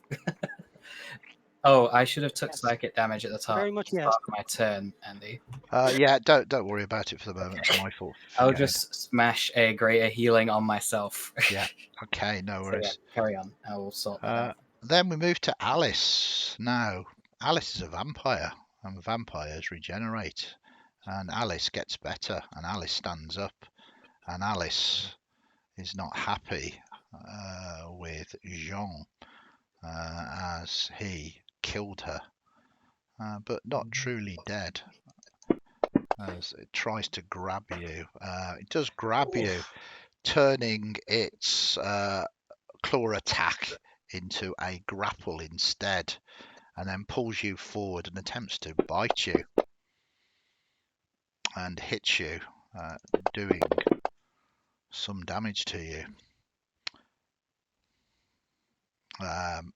Oh, I should have took Yes. psychic damage at the top. Very much yes. Start of my turn, Andy. Yeah, don't worry about it for the moment. It's my fault. I'll just smash a greater healing on myself. Yeah. Okay, no So, yeah, worries. carry on. I will sort that out. Then we move to Alice. Now, Alice is a vampire, and vampires regenerate. And Alice gets better, and Alice stands up, and Alice is not happy with Jean as he killed her, but not truly dead. As it tries to grab you, it does grab you, turning its claw attack into a grapple instead, and then pulls you forward and attempts to bite you and hits you, doing some damage to you.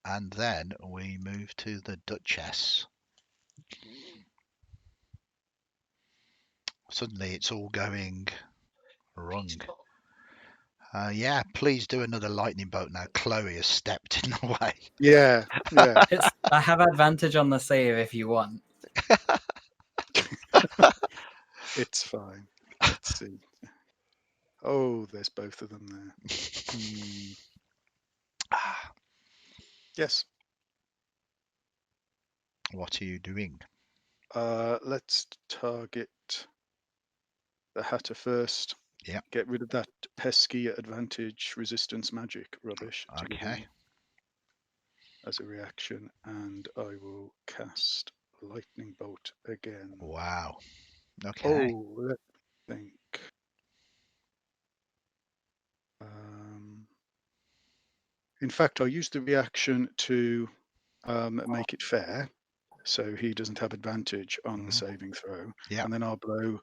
And then we move to the Duchess. Suddenly it's all going wrong. Yeah, please do another lightning bolt now. Chloe has stepped in the way. Yeah. I have advantage on the save if you want. It's fine. Let's see. Oh, there's both of them there. Yes. What are you doing? Let's target the Hatter first. Yeah. Get rid of that pesky advantage resistance magic rubbish. To give Okay. him as a reaction, and I will cast lightning bolt again. Wow. Okay. Oh, let's think. In fact, I'll use the reaction to make it fair, so he doesn't have advantage on the saving throw. Yeah. And then I'll blow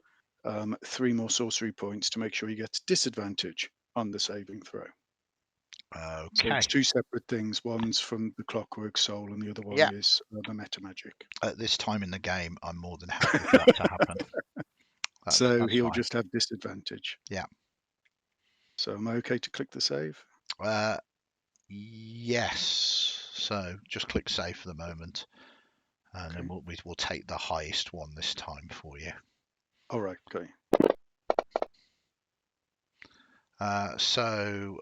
3 more sorcery points to make sure he gets disadvantage on the saving throw. So Okay. it's 2 separate things. One's from the Clockwork Soul, and the other one is the meta magic. At this time in the game, I'm more than happy for that to happen. So he'll fine. just have disadvantage. Yeah. So am I okay to click the save? Yes. So just click save for the moment, and then we'll take the highest one this time for you. All right. Okay. So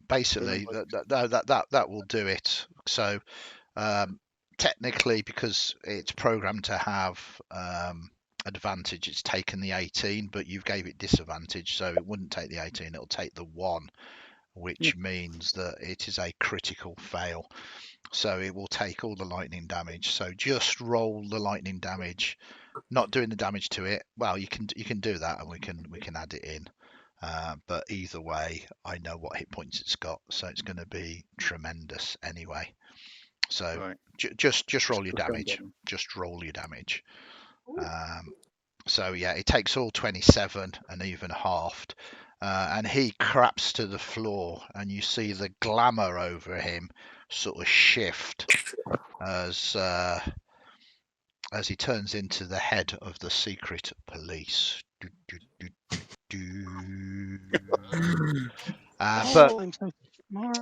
basically, that will do it. So technically, because it's programmed to have advantage, it's taken the 18, but you've gave it disadvantage, so it wouldn't take the 18. It'll take the 1, which means that it is a critical fail. So it will take all the lightning damage. So just roll the lightning damage, not doing the damage to it. Well, you can do that, and we can add it in. But either way, I know what hit points it's got, so it's going to be tremendous anyway. So Right. just roll your put that damage. down. Just roll your damage. So yeah, it takes all 27 and even halved. And he craps to the floor, and you see the glamour over him sort of shift as he turns into the head of the secret police. I'm so smart.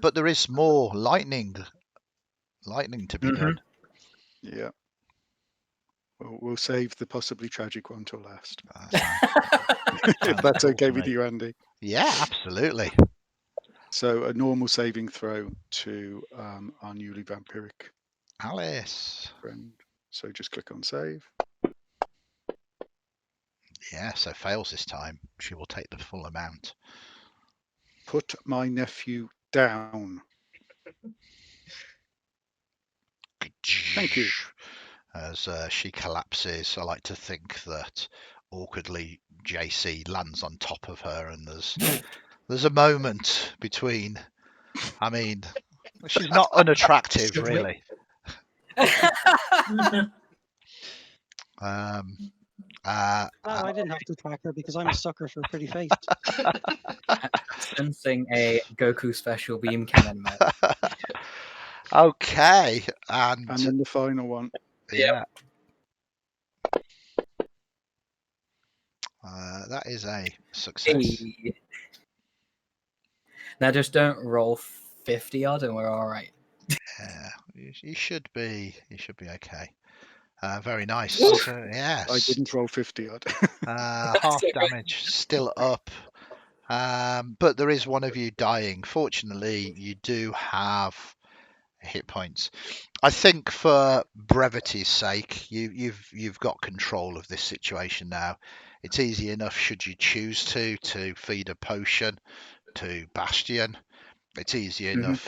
But there is more lightning to be done. Yeah. We'll save the possibly tragic one till last. If that's okay with you, Andy. Yeah, absolutely. So a normal saving throw to our newly vampiric Alice. friend. So just click on save. Yeah, so fails this time. She will take the full amount. Put my nephew down. Thank you. As she collapses, I like to think that awkwardly JC lands on top of her, and there's a moment between. I mean, she's not unattractive, Should we? really. I didn't have to track her because I'm a sucker for a pretty face. Sensing a Goku special beam cannon, mate. Okay, and then the final one. Yeah. That is a success. Hey. Now just don't roll 50 odd and we're all right. Yeah, you should be okay. Very nice. Yes. I didn't roll 50 odd. Half damage, still up. But there is one of you dying. Fortunately, you do have hit points. I think for brevity's sake, you've got control of this situation now. It's easy enough, should you choose to feed a potion to Bastion. It's easy enough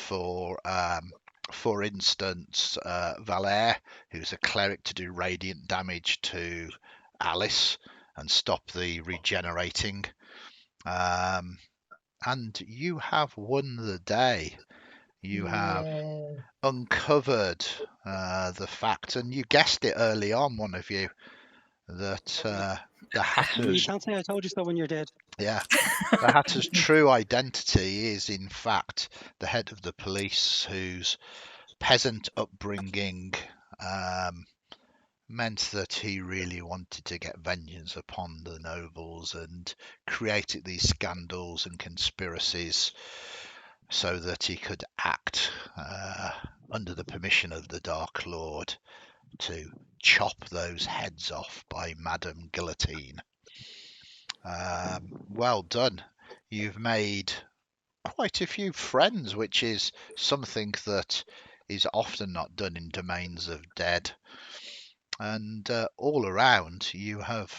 for instance, Valère, who's a cleric, to do radiant damage to Alice and stop the regenerating. And you have won the day. You have uncovered the fact, and you guessed it early on, one of you, that the Hatter's... You can't say I told you so when you're dead. Yeah, the Hatter's true identity is, in fact, the head of the police, whose peasant upbringing meant that he really wanted to get vengeance upon the nobles and created these scandals and conspiracies so that he could act under the permission of the Dark Lord to chop those heads off by Madame Guillotine. Well done. You've made quite a few friends, which is something that is often not done in Domains of Dread. And all around, you have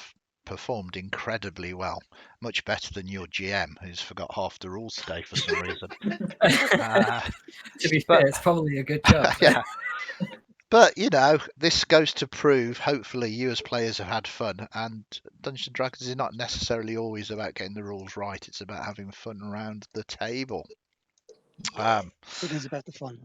performed incredibly well, much better than your GM, who's forgot half the rules today for some reason. To be fair, it's probably a good job. Yeah. But, this goes to prove, hopefully, you as players have had fun, and Dungeons & Dragons is not necessarily always about getting the rules right, it's about having fun around the table. It is about the fun.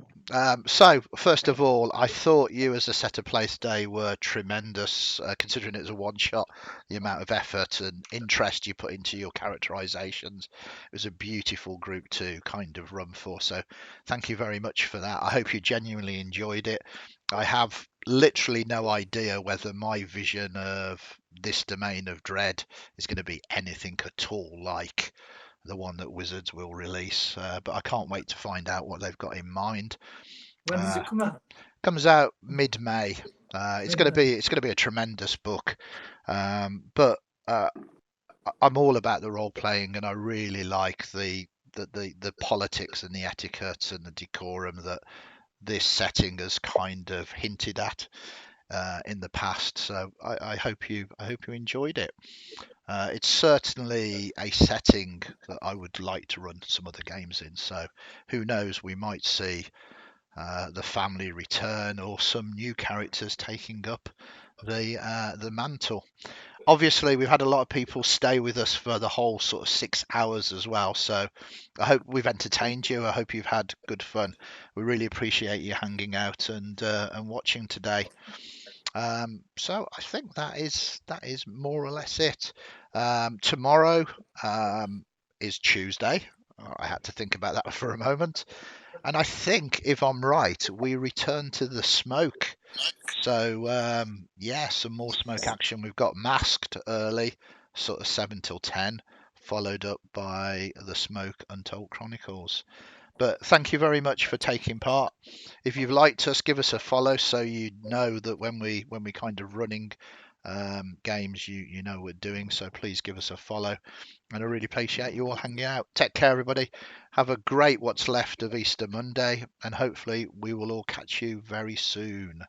So, first of all, I thought you as a set of play today were tremendous, considering it was a one-shot, the amount of effort and interest you put into your characterizations. It was a beautiful group to kind of run for, so thank you very much for that. I hope you genuinely enjoyed it. I have literally no idea whether my vision of this Domain of Dread is going to be anything at all like the one that Wizards will release, but I can't wait to find out what they've got in mind. When does it come out? Comes out mid-May. It's going to be a tremendous book, but I'm all about the role playing, and I really like the politics and the etiquette and the decorum that this setting has kind of hinted at in the past. So I hope you enjoyed it. It's certainly a setting that I would like to run some other games in. So who knows, we might see the family return or some new characters taking up the mantle. Obviously, we've had a lot of people stay with us for the whole sort of 6 hours as well. So I hope we've entertained you. I hope you've had good fun. We really appreciate you hanging out and watching today. So I think that is more or less it. Tomorrow is Tuesday. I had to think about that for a moment. And I think, if I'm right, we return to the smoke. So yeah, some more smoke action. We've got Masked early, sort of 7 till 10, followed up by the Smoke Untold Chronicles. But thank you very much for taking part. If you've liked us, give us a follow so you know that when we kind of running games, you know we're doing. So please give us a follow, and I really appreciate you all hanging out. Take care, everybody. Have a great what's left of Easter Monday, and hopefully we will all catch you very soon.